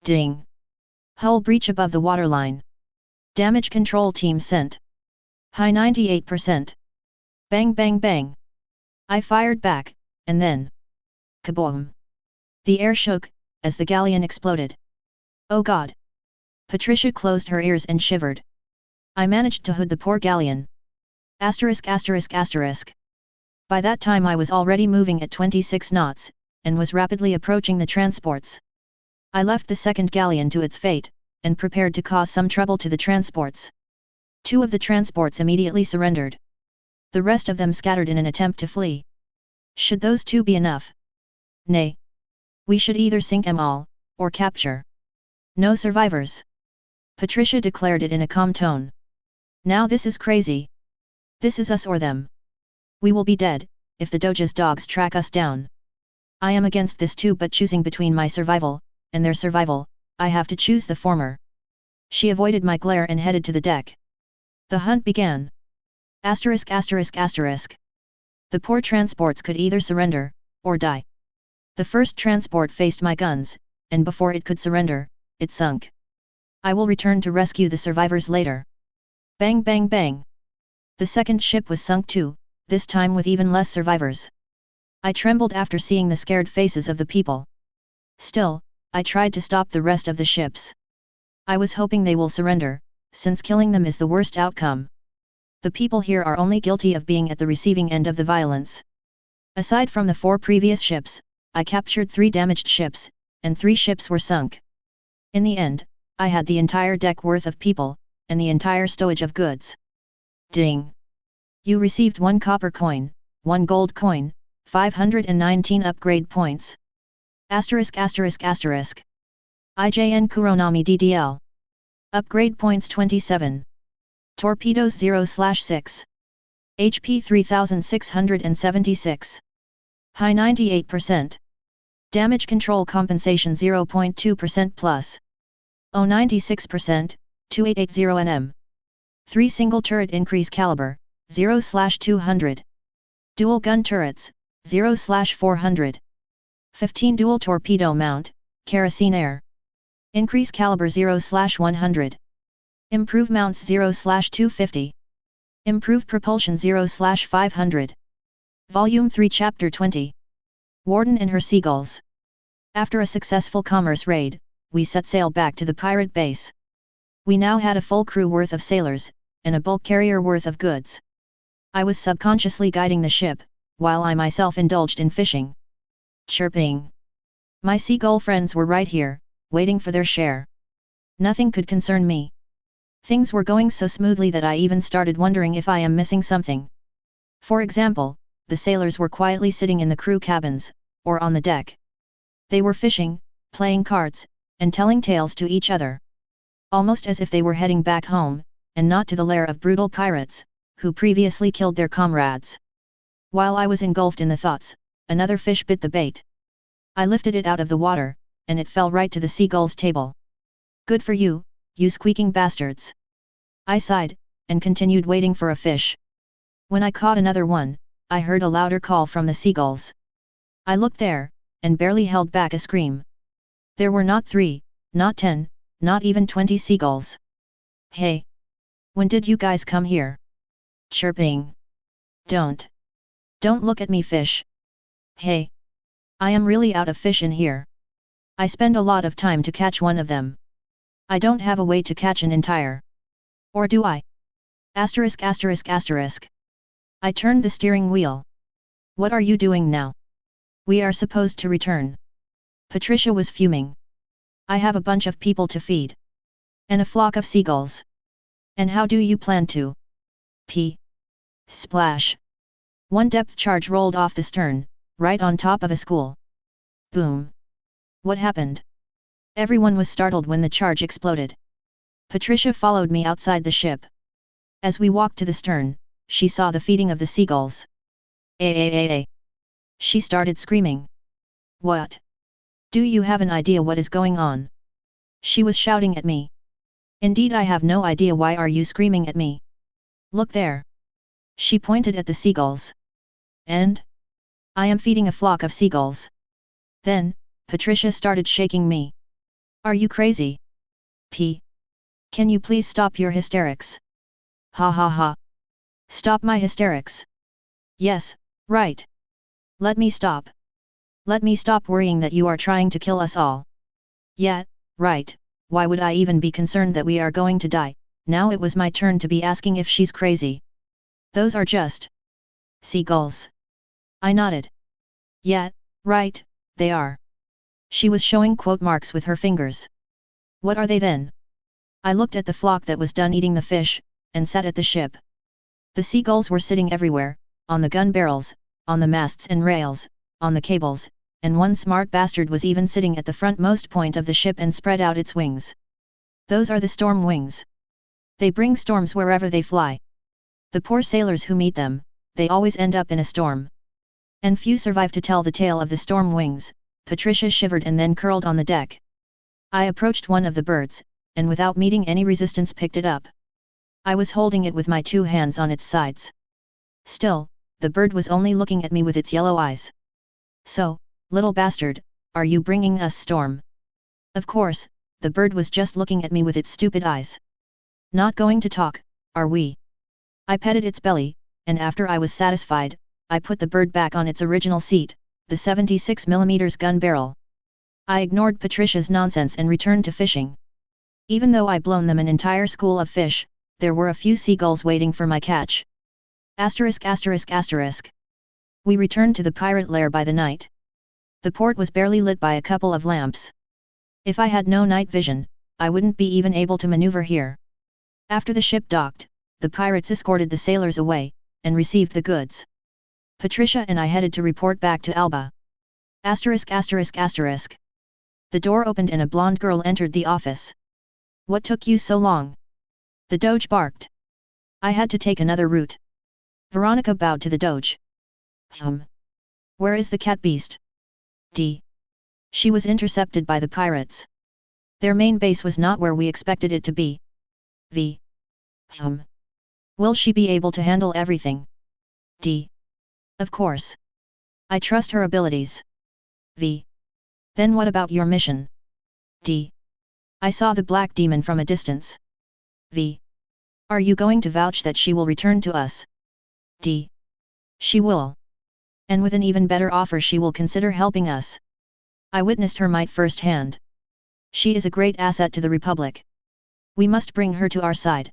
Ding! Hull breach above the waterline. Damage control team sent. High 98%. Bang bang bang. I fired back, and then... kaboom! The air shook, as the galleon exploded. Oh God! Patricia closed her ears and shivered. I managed to hood the poor galleon. Asterisk. By that time I was already moving at 26 knots, and was rapidly approaching the transports. I left the second galleon to its fate, and prepared to cause some trouble to the transports. 2 of the transports immediately surrendered. The rest of them scattered in an attempt to flee. Should those two be enough? Nay. We should either sink them all, or capture. No survivors. Patricia declared it in a calm tone. Now this is crazy. This is us or them. We will be dead, if the Doge's dogs track us down. I am against this too, but choosing between my survival, and their survival, I have to choose the former. She avoided my glare and headed to the deck. The hunt began. Asterisk asterisk asterisk. The poor transports could either surrender, or die. The first transport faced my guns, and before it could surrender, it sunk. I will return to rescue the survivors later. Bang bang bang. The second ship was sunk too, this time with even less survivors. I trembled after seeing the scared faces of the people. Still, I tried to stop the rest of the ships. I was hoping they will surrender, since killing them is the worst outcome. The people here are only guilty of being at the receiving end of the violence. Aside from the 4 previous ships, I captured 3 damaged ships, and 3 ships were sunk. In the end, I had the entire deck worth of people, and the entire stowage of goods. Ding! You received 1 copper coin, 1 gold coin, 519 upgrade points. Asterisk asterisk asterisk. IJN Kuronami DDL. Upgrade points 27. Torpedoes 0/6. HP 3676. High 98%. Damage control compensation 0.2% plus. O 96%, 2880 Nm. 3 single turret increase caliber, 0/200. Dual gun turrets, 0/400. 15 dual torpedo mount, kerosene air. Increase caliber 0/100. Improve mounts 0/250. Improve propulsion 0/500. Volume 3 Chapter 20. Warden and her seagulls. After a successful commerce raid, we set sail back to the pirate base. We now had a full crew worth of sailors, and a bulk carrier worth of goods. I was subconsciously guiding the ship, while I myself indulged in fishing. Chirping. My seagull friends were right here, waiting for their share. Nothing could concern me. Things were going so smoothly that I even started wondering if I am missing something. For example, the sailors were quietly sitting in the crew cabins, or on the deck. They were fishing, playing cards, and telling tales to each other. Almost as if they were heading back home, and not to the lair of brutal pirates, who previously killed their comrades. While I was engulfed in the thoughts, another fish bit the bait. I lifted it out of the water, and it fell right to the seagull's table. Good for you, you squeaking bastards. I sighed, and continued waiting for a fish. When I caught another one, I heard a louder call from the seagulls. I looked there, and barely held back a scream. There were not 3, not 10, not even 20 seagulls. Hey! When did you guys come here? Chirping. Don't look at me, fish. Hey! I am really out of fish in here. I spend a lot of time to catch one of them. I don't have a way to catch an entire. Or do I? Asterisk asterisk asterisk. I turned the steering wheel. What are you doing now? We are supposed to return. Patricia was fuming. I have a bunch of people to feed. And a flock of seagulls. And how do you plan to? P. Splash. One depth charge rolled off the stern, right on top of a school. Boom. What happened? Everyone was startled when the charge exploded. Patricia followed me outside the ship. As we walked to the stern, she saw the feeding of the seagulls. Ay. She started screaming. What? Do you have an idea what is going on? She was shouting at me. Indeed, I have no idea. Why are you screaming at me? Look there. She pointed at the seagulls. And? I am feeding a flock of seagulls. Then, Patricia started shaking me. Are you crazy? P. Can you please stop your hysterics? Ha ha ha. Stop my hysterics. Yes, right. Let me stop. Let me stop worrying that you are trying to kill us all. Yeah, right, why would I even be concerned that we are going to die? Now it was my turn to be asking if she's crazy. Those are just seagulls. I nodded. Yeah, right, they are. She was showing quote marks with her fingers. What are they then? I looked at the flock that was done eating the fish, and sat at the ship. The seagulls were sitting everywhere, on the gun barrels, on the masts and rails, on the cables, and one smart bastard was even sitting at the frontmost point of the ship and spread out its wings. Those are the storm wings. They bring storms wherever they fly. The poor sailors who meet them, they always end up in a storm. And few survive to tell the tale of the storm wings. Patricia shivered and then curled on the deck. I approached one of the birds, and without meeting any resistance picked it up. I was holding it with my 2 hands on its sides. Still, the bird was only looking at me with its yellow eyes. So, little bastard, are you bringing us storm? Of course, the bird was just looking at me with its stupid eyes. Not going to talk, are we? I petted its belly, and after I was satisfied, I put the bird back on its original seat, the 76mm gun barrel. I ignored Patricia's nonsense and returned to fishing. Even though I'd blown them an entire school of fish, there were a few seagulls waiting for my catch. Asterisk asterisk asterisk. We returned to the pirate lair by the night. The port was barely lit by a couple of lamps. If I had no night vision, I wouldn't be even able to maneuver here. After the ship docked, the pirates escorted the sailors away, and received the goods. Patricia and I headed to report back to Alba. Asterisk asterisk asterisk. The door opened and a blonde girl entered the office. What took you so long? The Doge barked. I had to take another route. Veronica bowed to the Doge. Where is the cat beast? D. She was intercepted by the pirates. Their main base was not where we expected it to be. V. Will she be able to handle everything? D. Of course. I trust her abilities. V. Then what about your mission? D. I saw the black demon from a distance. V. Are you going to vouch that she will return to us? D. She will. And with an even better offer she will consider helping us. I witnessed her might firsthand. She is a great asset to the Republic. We must bring her to our side.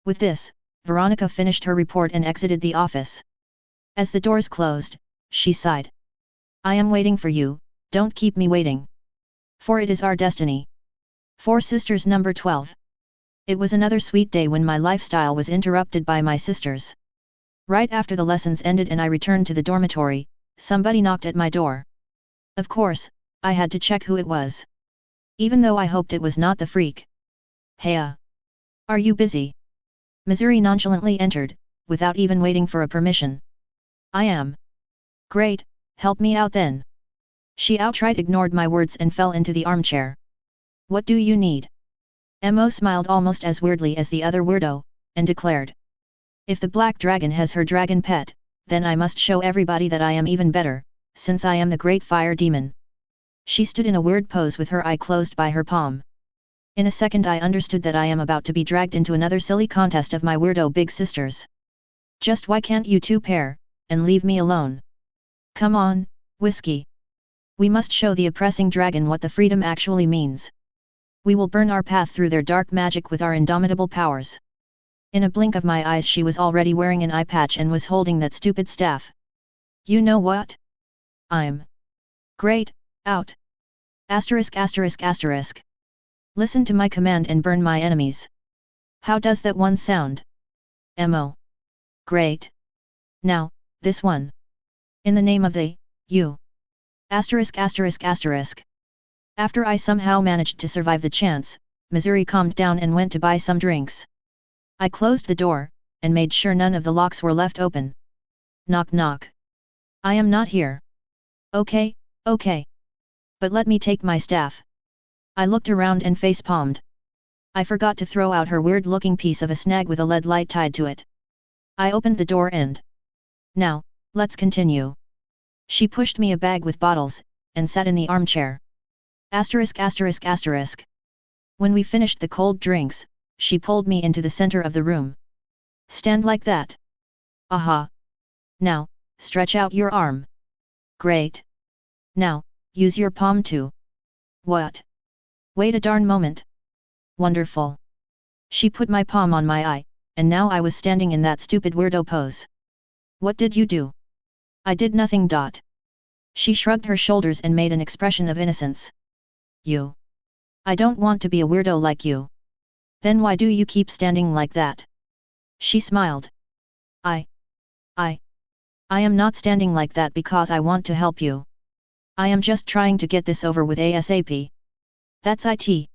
With this, Veronica finished her report and exited the office. As the doors closed, she sighed. I am waiting for you, don't keep me waiting. For it is our destiny. 4 Sisters number 12. It was another sweet day when my lifestyle was interrupted by my sisters. Right after the lessons ended and I returned to the dormitory, somebody knocked at my door. Of course, I had to check who it was. Even though I hoped it was not the freak. Heya! Are you busy? Missouri nonchalantly entered, without even waiting for a permission. I am. Great, help me out then. She outright ignored my words and fell into the armchair. What do you need? Mo smiled almost as weirdly as the other weirdo, and declared. If the black dragon has her dragon pet, then I must show everybody that I am even better, since I am the great fire demon. She stood in a weird pose with her eye closed by her palm. In a second I understood that I am about to be dragged into another silly contest of my weirdo big sisters. Just why can't you two pair, and leave me alone? Come on, Whiskey. We must show the oppressing dragon what the freedom actually means. We will burn our path through their dark magic with our indomitable powers. In a blink of my eyes she was already wearing an eye patch and was holding that stupid staff. You know what? I'm great, out. Asterisk asterisk asterisk. Listen to my command and burn my enemies. How does that one sound? Mo. Great. Now, this one. In the name of the, you. Asterisk asterisk asterisk. After I somehow managed to survive the chance, Missouri calmed down and went to buy some drinks. I closed the door, and made sure none of the locks were left open. Knock knock. I am not here. Okay, okay. But let me take my staff. I looked around and face-palmed. I forgot to throw out her weird-looking piece of a snag with a lead light tied to it. I opened the door and... Now, let's continue. She pushed me a bag with bottles, and sat in the armchair. Asterisk asterisk asterisk. When we finished the cold drinks, she pulled me into the center of the room. Stand like that. Aha. Now, stretch out your arm. Great. Now, use your palm too. What? Wait a darn moment. Wonderful. She put my palm on my eye, and now I was standing in that stupid weirdo pose. What did you do? I did nothing. She shrugged her shoulders and made an expression of innocence. You. I don't want to be a weirdo like you. Then why do you keep standing like that? She smiled. I, I am not standing like that because I want to help you. I am just trying to get this over with ASAP. That's it.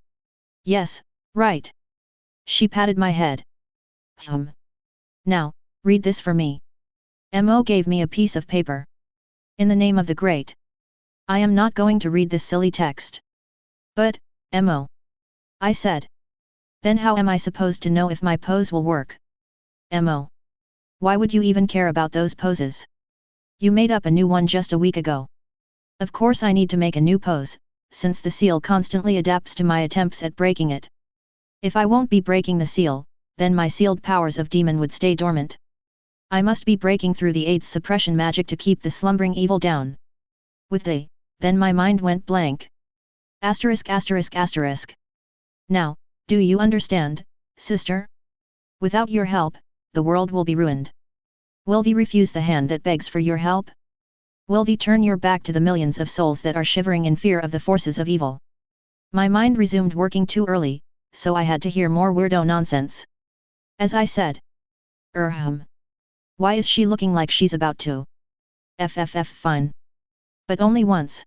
Yes, right. She patted my head. Now, read this for me. Mo gave me a piece of paper. In the name of the great. I am not going to read this silly text. But, Mo. I said. Then how am I supposed to know if my pose will work? Mo. Why would you even care about those poses? You made up a new one just a week ago. Of course I need to make a new pose, since the seal constantly adapts to my attempts at breaking it. If I won't be breaking the seal, then my sealed powers of demon would stay dormant. I must be breaking through the AIDS suppression magic to keep the slumbering evil down. With the, then my mind went blank. Asterisk asterisk asterisk. Now, do you understand, sister? Without your help, the world will be ruined. Will thee refuse the hand that begs for your help? Will thee turn your back to the millions of souls that are shivering in fear of the forces of evil? My mind resumed working too early, so I had to hear more weirdo nonsense. As I said. Why is she looking like she's about to? Fine. But only once.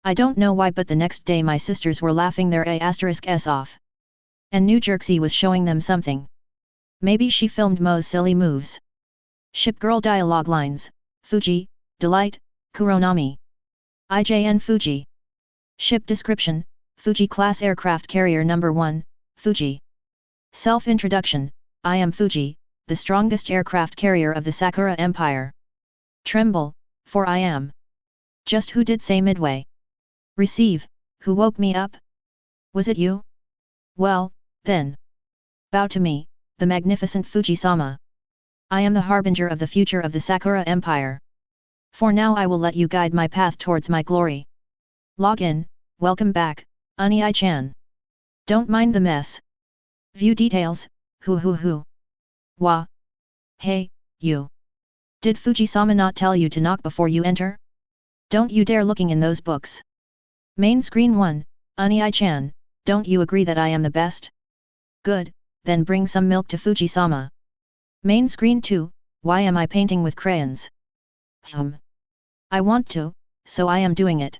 I don't know why, but the next day my sisters were laughing their s off. And New Jersey was showing them something. Maybe she filmed Mo's silly moves. Shipgirl dialogue lines, Fuji, Delight, Kuronami. IJN Fuji. Ship description, Fuji class aircraft carrier number 1, Fuji. Self-introduction, I am Fuji, the strongest aircraft carrier of the Sakura Empire. Tremble, for I am. Just who did say midway? Receive, who woke me up? Was it you? Well, then. Bow to me, the magnificent Fuji-sama. I am the harbinger of the future of the Sakura Empire. For now I will let you guide my path towards my glory. Log in, welcome back, Unii-chan. Don't mind the mess. View details, who. Wah. Hey, you. Did Fuji-sama not tell you to knock before you enter? Don't you dare looking in those books. Main screen 1, Unii-chan, don't you agree that I am the best? Good, then bring some milk to Fuji-sama. Main screen 2, why am I painting with crayons? I want to, so I am doing it.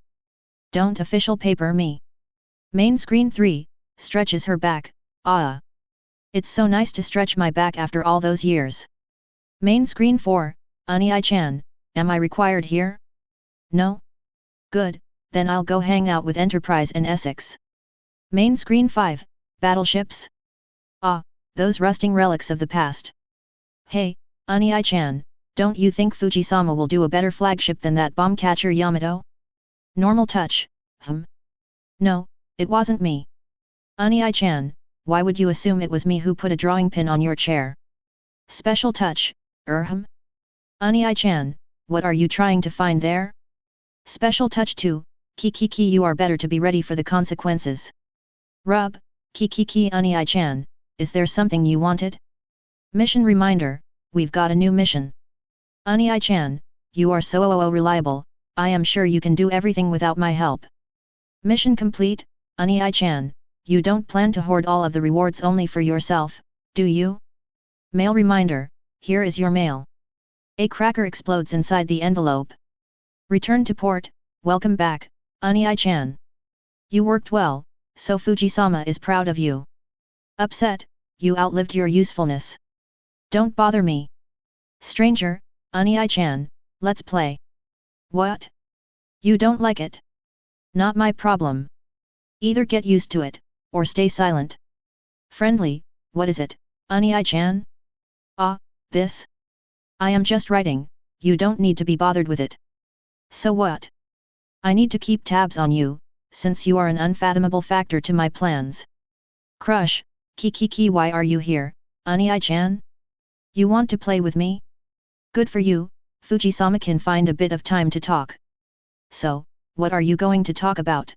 Don't official paper me. Main screen 3, stretches her back, ah. It's so nice to stretch my back after all those years. Main screen 4, Unii-chan, am I required here? No? Good, then I'll go hang out with Enterprise and Essex. Main screen 5, battleships? Ah, those rusting relics of the past. Hey, Unii-chan, don't you think Fuji-sama will do a better flagship than that bomb catcher Yamato? Normal touch, No, it wasn't me. Unii-chan, why would you assume it was me who put a drawing pin on your chair? Special touch, Unii-chan, what are you trying to find there? Special touch 2, Kiki you are better to be ready for the consequences. Rub, Kiki Unii-chan, is there something you wanted? Mission reminder, we've got a new mission. Unii-chan, you are so reliable, I am sure you can do everything without my help. Mission complete, Unii-chan, you don't plan to hoard all of the rewards only for yourself, do you? Mail reminder, here is your mail. A cracker explodes inside the envelope. Return to port, welcome back, Unii-chan. You worked well, so Fuji-sama is proud of you. Upset, you outlived your usefulness. Don't bother me. Stranger, Unii-chan, let's play. What? You don't like it? Not my problem. Either get used to it, or stay silent. Friendly, what is it, Unii-chan? Ah, this? I am just writing, you don't need to be bothered with it. So what? I need to keep tabs on you, since you are an unfathomable factor to my plans. Crush, Kiki why are you here, Unii-chan? You want to play with me? Good for you, Fuji-sama can find a bit of time to talk. So, what are you going to talk about?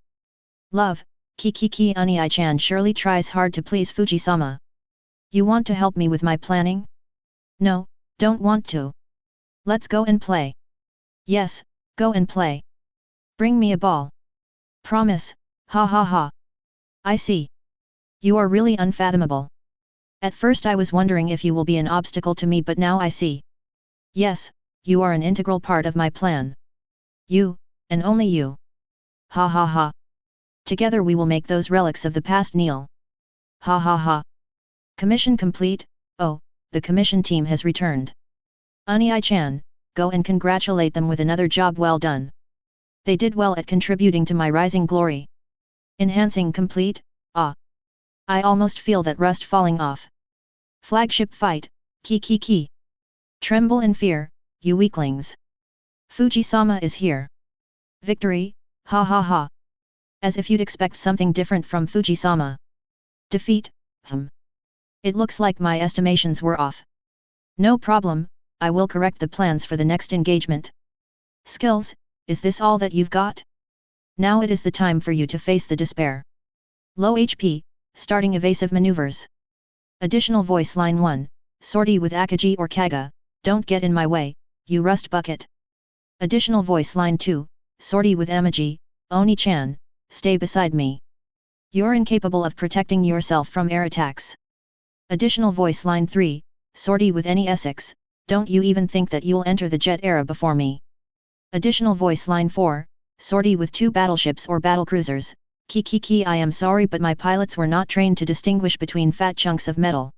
Love, Kiki Unii-chan surely tries hard to please Fuji-sama. You want to help me with my planning? No, don't want to. Let's go and play. Yes, go and play. Bring me a ball. Promise, ha ha ha. I see. You are really unfathomable. At first I was wondering if you will be an obstacle to me, but now I see. Yes, you are an integral part of my plan. You, and only you. Ha ha ha. Together we will make those relics of the past kneel. Ha ha ha. Commission complete. Oh, the commission team has returned. Unai-chan, go and congratulate them with another job well done. They did well at contributing to my rising glory. Enhancing complete. Ah. I almost feel that rust falling off. Flagship fight, ki. Tremble in fear, you weaklings. Fuji-sama is here. Victory, ha ha ha. As if you'd expect something different from Fuji-sama. Defeat, It looks like my estimations were off. No problem, I will correct the plans for the next engagement. Skills, is this all that you've got? Now it is the time for you to face the despair. Low HP, starting evasive maneuvers. Additional voice line 1, sortie with Akagi or Kaga, don't get in my way, you rust bucket. Additional voice line 2, sortie with Amagi, Oni-chan, stay beside me. You're incapable of protecting yourself from air attacks. Additional voice line 3, sortie with any Essex, don't you even think that you'll enter the jet era before me. Additional voice line 4, sortie with 2 battleships or battlecruisers, ki I am sorry but my pilots were not trained to distinguish between fat chunks of metal.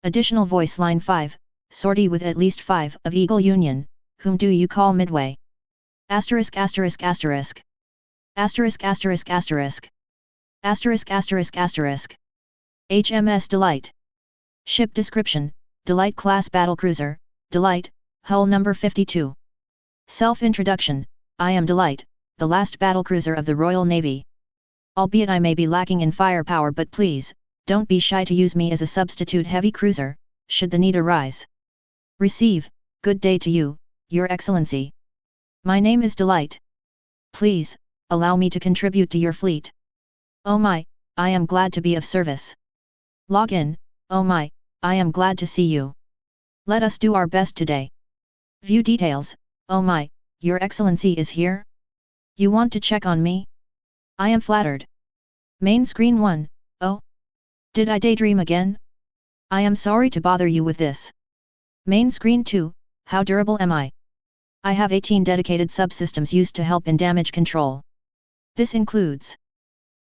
Additional voice line 5, sortie with at least 5 of Eagle Union, whom do you call Midway? Asterisk asterisk asterisk. Asterisk asterisk asterisk. Asterisk asterisk asterisk. HMS Delight. Ship description, Delight class battlecruiser, Delight, hull number 52. Self-introduction, I am Delight, the last battlecruiser of the Royal Navy. Albeit I may be lacking in firepower but please, don't be shy to use me as a substitute heavy cruiser, should the need arise. Receive, good day to you, Your Excellency. My name is Delight. Please, allow me to contribute to your fleet. Oh my, I am glad to be of service. Log in, oh my, I am glad to see you. Let us do our best today. View details, oh my, Your Excellency is here? You want to check on me? I am flattered. Main screen 1, oh? Did I daydream again? I am sorry to bother you with this. Main screen 2, how durable am I? I have 18 dedicated subsystems used to help in damage control. This includes.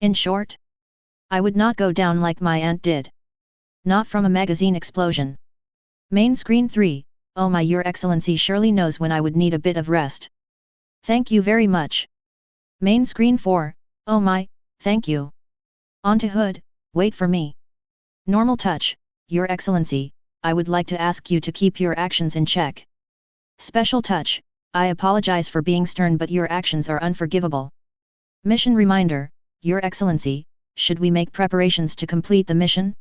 In short, I would not go down like my aunt did. Not from a magazine explosion. Main screen 3, oh my Your Excellency surely knows when I would need a bit of rest. Thank you very much. Main screen 4, oh my, thank you. On to hood, wait for me. Normal touch, Your Excellency, I would like to ask you to keep your actions in check. Special touch, I apologize for being stern but your actions are unforgivable. Mission reminder, Your Excellency, should we make preparations to complete the mission?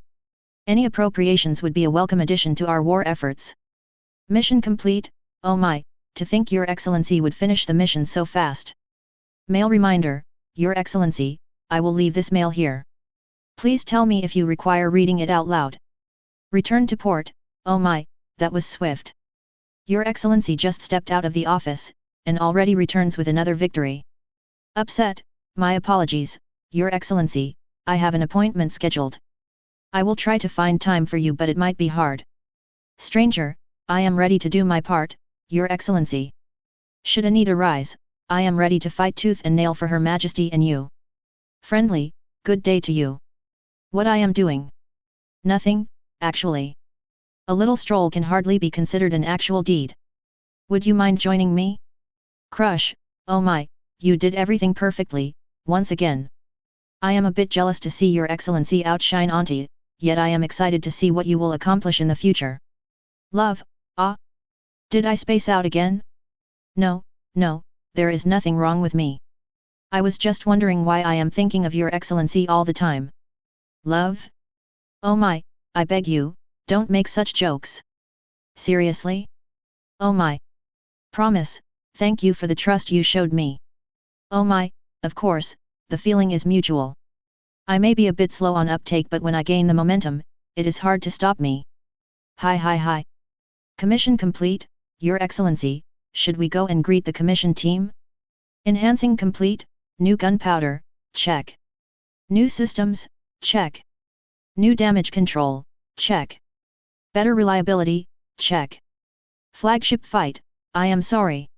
Any appropriations would be a welcome addition to our war efforts. Mission complete, oh my, to think Your Excellency would finish the mission so fast. Mail reminder, Your Excellency, I will leave this mail here. Please tell me if you require reading it out loud. Return to port, oh my, that was swift. Your Excellency just stepped out of the office, and already returns with another victory. Upset, my apologies, Your Excellency, I have an appointment scheduled. I will try to find time for you but it might be hard. Stranger, I am ready to do my part, Your Excellency. Should a need arise, I am ready to fight tooth and nail for Her Majesty and you. Friendly, good day to you. What I am doing? Nothing, actually. A little stroll can hardly be considered an actual deed. Would you mind joining me? Crush, oh my, you did everything perfectly, once again. I am a bit jealous to see Your Excellency outshine Auntie, yet I am excited to see what you will accomplish in the future. Love, ah? Did I space out again? No, there is nothing wrong with me. I was just wondering why I am thinking of Your Excellency all the time. Love? Oh my, I beg you, don't make such jokes. Seriously? Oh my. Promise, thank you for the trust you showed me. Oh my, of course, the feeling is mutual. I may be a bit slow on uptake but when I gain the momentum, it is hard to stop me. Hi. Commission complete, Your Excellency, should we go and greet the commission team? Enhancing complete, new gunpowder, check. New systems, check. New damage control, check. Better reliability, check. Flagship fight, I am sorry.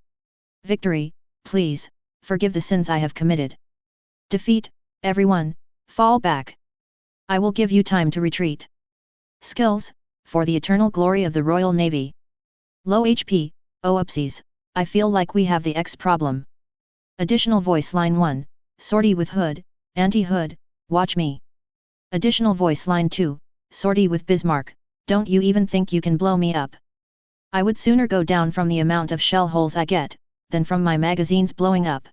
Victory, please, forgive the sins I have committed. Defeat, everyone, fall back. I will give you time to retreat. Skills, for the eternal glory of the Royal Navy. Low HP, oh upsies, I feel like we have the X problem. Additional voice line 1, sortie with hood, anti-hood, watch me. Additional voice line 2, sortie with Bismarck, don't you even think you can blow me up. I would sooner go down from the amount of shell holes I get, than from my magazines blowing up.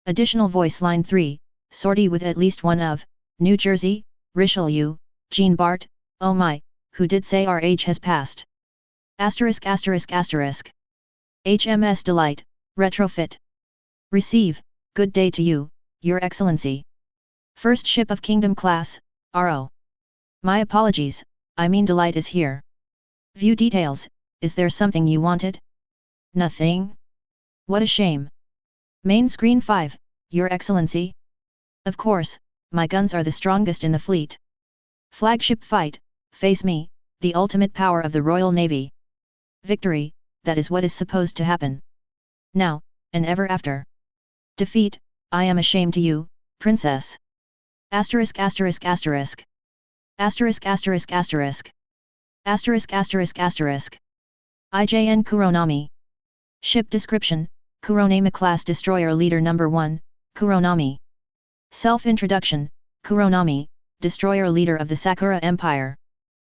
Additional voice line 3, sortie with at least one of, New Jersey, Richelieu, Jean Bart, oh my, who did say our age has passed. Asterisk asterisk asterisk. HMS Delight, retrofit. Receive, good day to you, Your Excellency. First ship of Kingdom class, RO. My apologies, I mean Delight is here. View details, is there something you wanted? Nothing? What a shame. Main screen 5, Your Excellency. Of course, my guns are the strongest in the fleet. Flagship fight, face me, the ultimate power of the Royal Navy. Victory, that is what is supposed to happen. Now, and ever after. Defeat, I am ashamed to you, Princess. Asterisk asterisk asterisk. Asterisk asterisk asterisk. Asterisk asterisk asterisk. IJN Kuronami. Ship description, Kuronami class destroyer leader number 1, Kuronami. Self-introduction, Kuronami, destroyer leader of the Sakura Empire.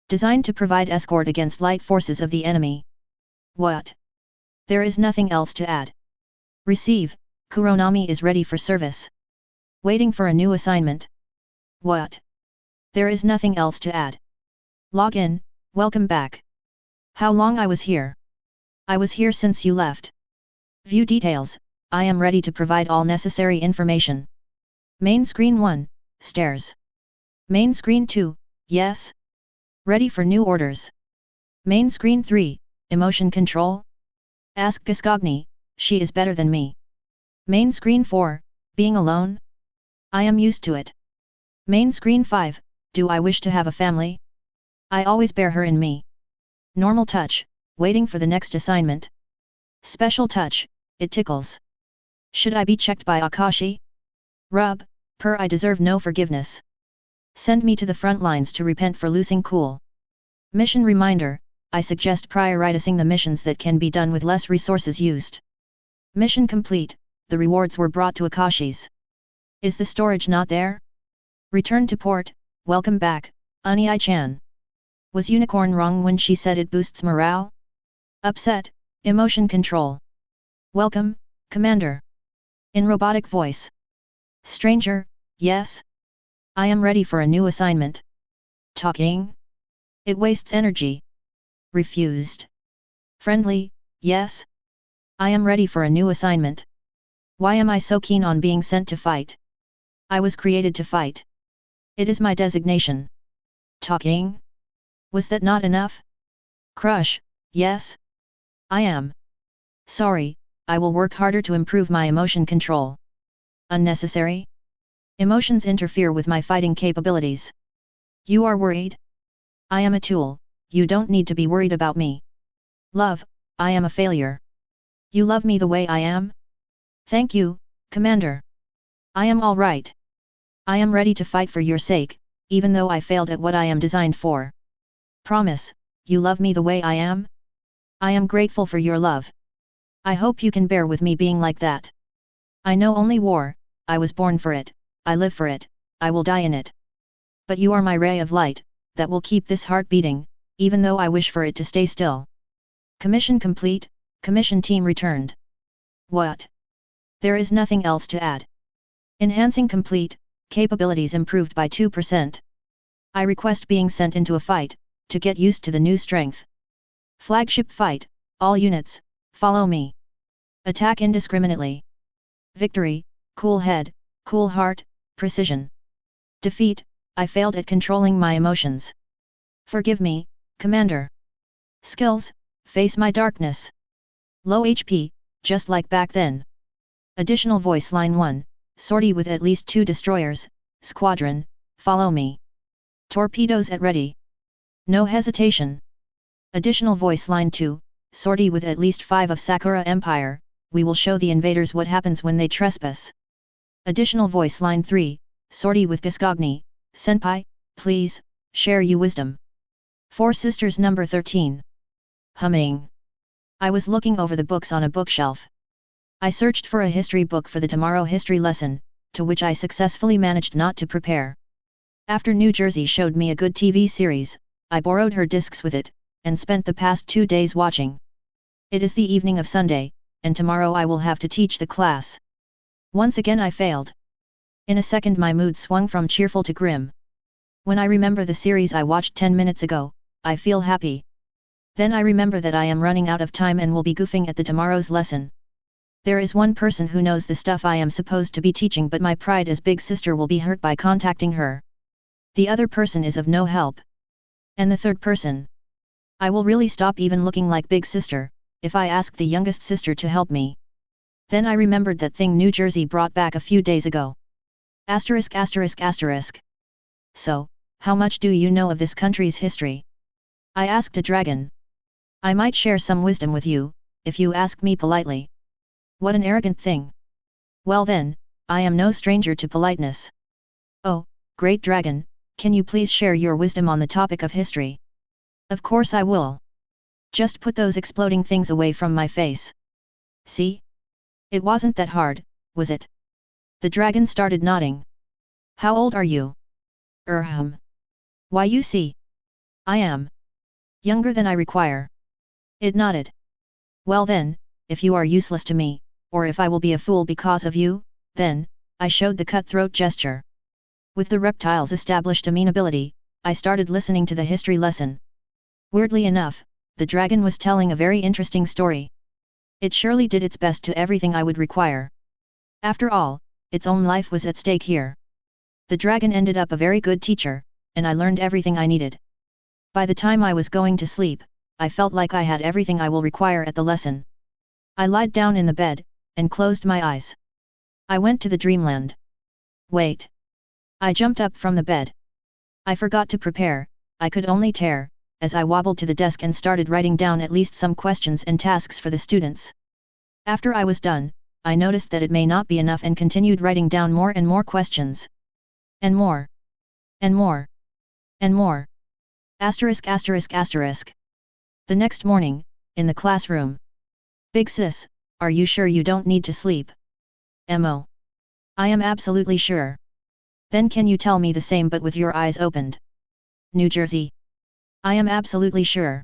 Designed to provide escort against light forces of the enemy. What? There is nothing else to add. Receive, Kuronami is ready for service. Waiting for a new assignment. What? There is nothing else to add. Log in, welcome back. How long I was here? I was here since you left. View details, I am ready to provide all necessary information. Main screen 1, stairs. Main screen 2, yes. Ready for new orders. Main screen 3, emotion control. Ask Gascogni, she is better than me. Main screen 4, being alone? I am used to it. Main screen 5, do I wish to have a family? I always bear her in me. Normal touch, waiting for the next assignment. Special touch, it tickles. Should I be checked by Akashi? Rub, purr, I deserve no forgiveness. Send me to the front lines to repent for losing cool. Mission reminder, I suggest prioritizing the missions that can be done with less resources used. Mission complete, the rewards were brought to Akashi's. Is the storage not there? Return to port, welcome back, Unai-chan. Was Unicorn wrong when she said it boosts morale? Upset, emotion control. Welcome, Commander. In robotic voice. Stranger, yes? I am ready for a new assignment. Talking? It wastes energy. Refused. Friendly, yes? I am ready for a new assignment. Why am I so keen on being sent to fight? I was created to fight. It is my designation. Talking? Was that not enough? Crush, yes? I am. Sorry, I will work harder to improve my emotion control. Unnecessary? Emotions interfere with my fighting capabilities. You are worried? I am a tool, you don't need to be worried about me. Love, I am a failure. You love me the way I am? Thank you, Commander. I am all right. I am ready to fight for your sake, even though I failed at what I am designed for. Promise, you love me the way I am? I am grateful for your love. I hope you can bear with me being like that. I know only war, I was born for it, I live for it, I will die in it. But you are my ray of light, that will keep this heart beating, even though I wish for it to stay still. Commission complete, commission team returned. What? There is nothing else to add. Enhancing complete, capabilities improved by 2%. I request being sent into a fight, to get used to the new strength. Flagship fight, all units, follow me. Attack indiscriminately. Victory, cool head, cool heart, precision. Defeat, I failed at controlling my emotions. Forgive me, Commander. Skills, face my darkness. Low HP, just like back then. Additional voice line 1, sortie with at least 2 destroyers, squadron, follow me. Torpedoes at ready. No hesitation. Additional voice line 2, sortie with at least 5 of Sakura Empire, we will show the invaders what happens when they trespass. Additional voice line 3, sortie with Gaskogni, Senpai, please, share you wisdom. Four Sisters number 13. Humming. I was looking over the books on a bookshelf. I searched for a history book for the tomorrow history lesson, to which I successfully managed not to prepare. After New Jersey showed me a good TV series, I borrowed her discs with it, and spent the past 2 days watching. It is the evening of Sunday, and tomorrow I will have to teach the class. Once again I failed. In a second my mood swung from cheerful to grim. When I remember the series I watched 10 minutes ago, I feel happy. Then I remember that I am running out of time and will be goofing at the tomorrow's lesson. There is one person who knows the stuff I am supposed to be teaching, but my pride as big sister will be hurt by contacting her. The other person is of no help. And the third person? I will really stop even looking like big sister, if I ask the youngest sister to help me. Then I remembered that thing New Jersey brought back a few days ago. Asterisk asterisk asterisk. So, how much do you know of this country's history? I asked a dragon. I might share some wisdom with you, if you ask me politely. What an arrogant thing. Well then, I am no stranger to politeness. Oh, great dragon, can you please share your wisdom on the topic of history? Of course I will. Just put those exploding things away from my face. See? It wasn't that hard, was it? The dragon started nodding. How old are you? Why you see? I am younger than I require. It nodded. Well then, if you are useless to me, or if I will be a fool because of you, then, I showed the cutthroat gesture. With the reptile's established amenability, I started listening to the history lesson. Weirdly enough, the dragon was telling a very interesting story. It surely did its best to everything I would require. After all, its own life was at stake here. The dragon ended up a very good teacher, and I learned everything I needed. By the time I was going to sleep, I felt like I had everything I will require at the lesson. I lied down in the bed, and closed my eyes. I went to the dreamland. Wait. I jumped up from the bed. I forgot to prepare, I could only tear, as I wobbled to the desk and started writing down at least some questions and tasks for the students. After I was done, I noticed that it may not be enough and continued writing down more and more questions. And more. And more. And more. Asterisk asterisk asterisk. The next morning, in the classroom. Big sis, are you sure you don't need to sleep? Mo. I am absolutely sure. Then can you tell me the same but with your eyes opened? New Jersey. I am absolutely sure.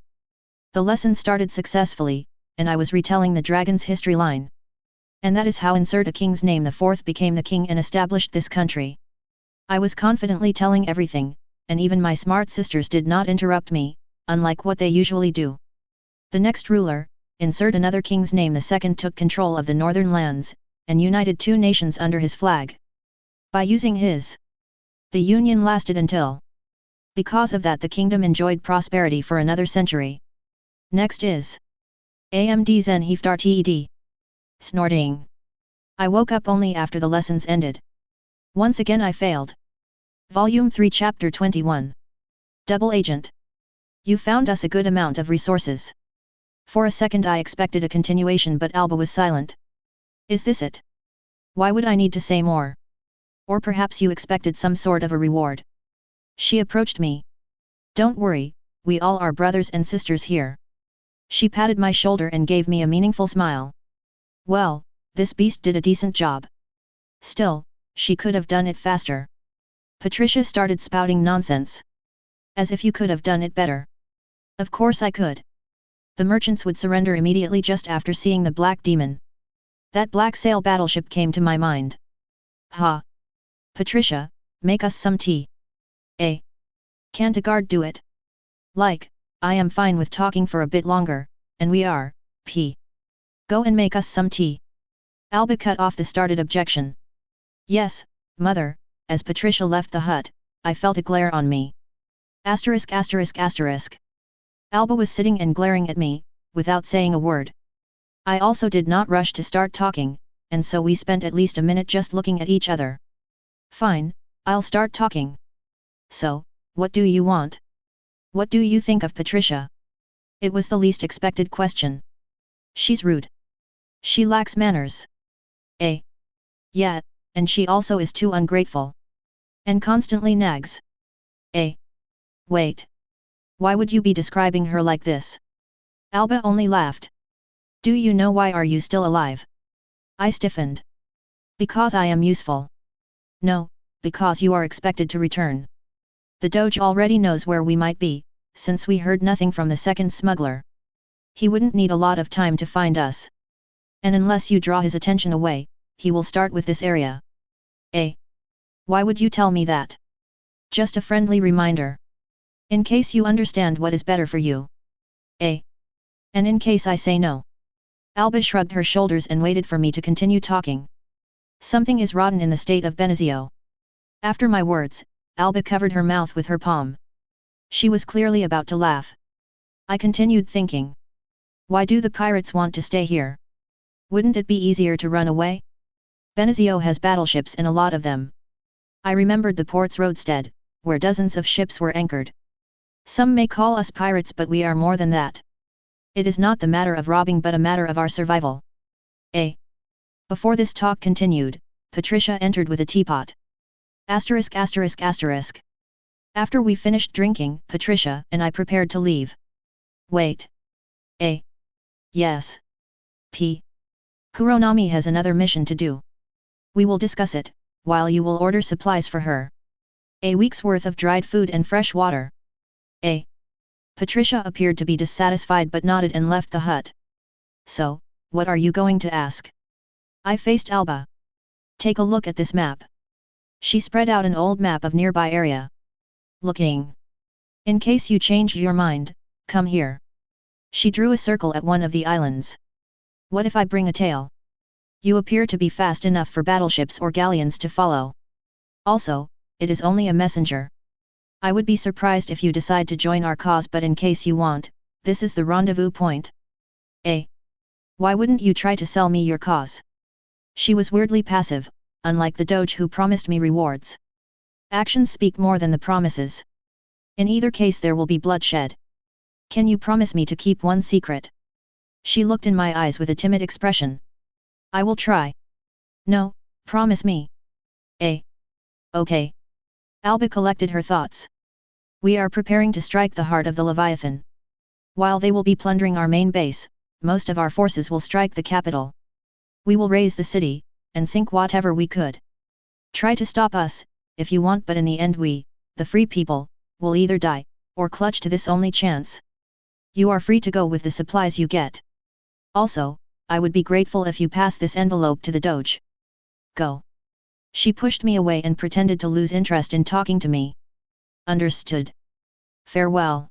The lesson started successfully, and I was retelling the dragon's history line. And that is how insert a king's name the fourth became the king and established this country. I was confidently telling everything, and even my smart sisters did not interrupt me, unlike what they usually do. The next ruler, insert another king's name the second took control of the northern lands, and united 2 nations under his flag. By using his, the union lasted until. Because of that the kingdom enjoyed prosperity for another century. Next is. AMD Zen Heftar TED. Snorting. I woke up only after the lessons ended. Once again I failed. Volume 3 Chapter 21. Double Agent. You found us a good amount of resources. For a second I expected a continuation but Alba was silent. Is this it? Why would I need to say more? Or perhaps you expected some sort of a reward. She approached me. Don't worry, we all are brothers and sisters here. She patted my shoulder and gave me a meaningful smile. Well, this beast did a decent job. Still, she could have done it faster. Patricia started spouting nonsense. As if you could have done it better. Of course I could. The merchants would surrender immediately just after seeing the black demon. That black sail battleship came to my mind. Ha! Patricia, make us some tea. Can't a guard do it? Like, I am fine with talking for a bit longer, and we are, Go and make us some tea. Alba cut off the started objection. Yes, mother, as Patricia left the hut, I felt a glare on me. Asterisk asterisk asterisk. Alba was sitting and glaring at me, without saying a word. I also did not rush to start talking, and so we spent at least a minute just looking at each other. Fine, I'll start talking. So, what do you want? What do you think of Patricia? It was the least expected question. She's rude. She lacks manners. Yeah, and she also is too ungrateful. And constantly nags. Wait. Why would you be describing her like this? Alba only laughed. Do you know why are you still alive? I stiffened. Because I am useful. No, because you are expected to return. The Doge already knows where we might be, since we heard nothing from the second smuggler. He wouldn't need a lot of time to find us. And unless you draw his attention away, he will start with this area. Why would you tell me that? Just a friendly reminder. In case you understand what is better for you. And in case I say no. Alba shrugged her shoulders and waited for me to continue talking. Something is rotten in the state of Benazio. After my words, Alba covered her mouth with her palm. She was clearly about to laugh. I continued thinking. Why do the pirates want to stay here? Wouldn't it be easier to run away? Benazio has battleships and a lot of them. I remembered the port's roadstead, where dozens of ships were anchored. Some may call us pirates, but we are more than that. It is not the matter of robbing but a matter of our survival. Before this talk continued, Patricia entered with a teapot. After we finished drinking, Patricia and I prepared to leave. Wait. Yes. P. Kuronami has another mission to do. We will discuss it, while you will order supplies for her. A week's worth of dried food and fresh water. Patricia appeared to be dissatisfied but nodded and left the hut. So, what are you going to ask? I faced Alba. Take a look at this map. She spread out an old map of nearby area. Looking. In case you change your mind, come here. She drew a circle at one of the islands. What if I bring a tail? You appear to be fast enough for battleships or galleons to follow. Also, it is only a messenger. I would be surprised if you decide to join our cause, but in case you want, this is the rendezvous point. Why wouldn't you try to sell me your cause? She was weirdly passive, unlike the Doge who promised me rewards. Actions speak more than the promises. In either case there will be bloodshed. Can you promise me to keep one secret? She looked in my eyes with a timid expression. I will try. No, promise me. Okay. Alba collected her thoughts. We are preparing to strike the heart of the Leviathan. While they will be plundering our main base, most of our forces will strike the capital. We will raise the city, and sink whatever we could. Try to stop us, if you want, but in the end we, the free people, will either die, or clutch to this only chance. You are free to go with the supplies you get. Also, I would be grateful if you pass this envelope to the Doge. Go. She pushed me away and pretended to lose interest in talking to me. Understood. Farewell.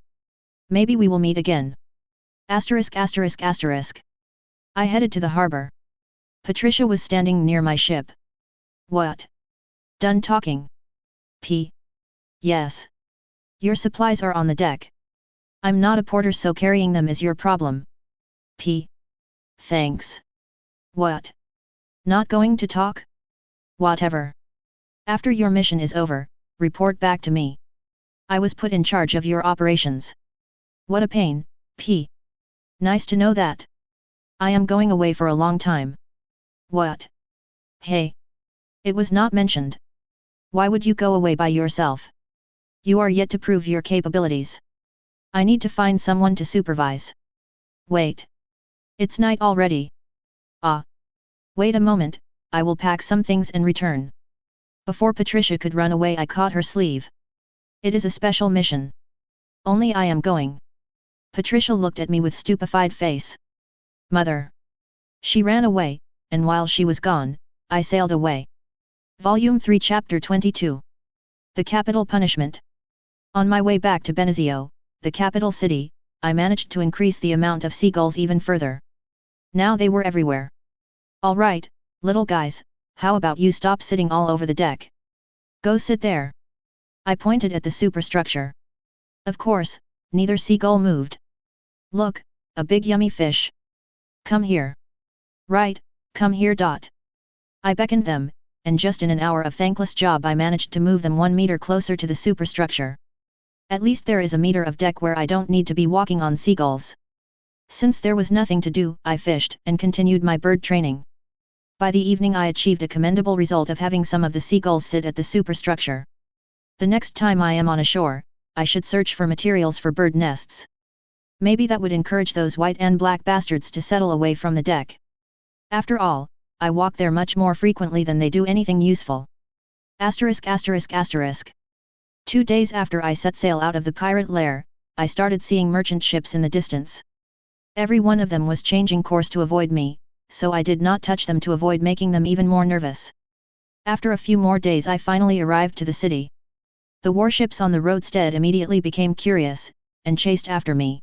Maybe we will meet again. I headed to the harbor. Patricia was standing near my ship. What? Done talking? P. Yes. Your supplies are on the deck. I'm not a porter, so carrying them is your problem. P. Thanks. What? Not going to talk? Whatever. After your mission is over, report back to me. I was put in charge of your operations. What a pain, P. Nice to know that. I am going away for a long time. What? Hey. It was not mentioned. Why would you go away by yourself? You are yet to prove your capabilities. I need to find someone to supervise. Wait. It's night already. Wait a moment, I will pack some things and return. Before Patricia could run away, I caught her sleeve. It is a special mission. Only I am going. Patricia looked at me with stupefied face. Mother. She ran away, and while she was gone, I sailed away. Volume 3 Chapter 22. The Capital Punishment. On my way back to Benazio, the capital city, I managed to increase the amount of seagulls even further. Now they were everywhere. All right, little guys, how about you stop sitting all over the deck? Go sit there. I pointed at the superstructure. Of course, neither seagull moved. Look, a big yummy fish. Come here. Right, come here. I beckoned them, and just in an hour of thankless job I managed to move them 1 meter closer to the superstructure. At least there is a meter of deck where I don't need to be walking on seagulls. Since there was nothing to do, I fished and continued my bird training. By the evening I achieved a commendable result of having some of the seagulls sit at the superstructure. The next time I am on a shore, I should search for materials for bird nests. Maybe that would encourage those white and black bastards to settle away from the deck. After all, I walk there much more frequently than they do anything useful. Asterisk asterisk asterisk. 2 days after I set sail out of the pirate lair, I started seeing merchant ships in the distance. Every one of them was changing course to avoid me, so I did not touch them to avoid making them even more nervous. After a few more days I finally arrived to the city. The warships on the roadstead immediately became curious, and chased after me.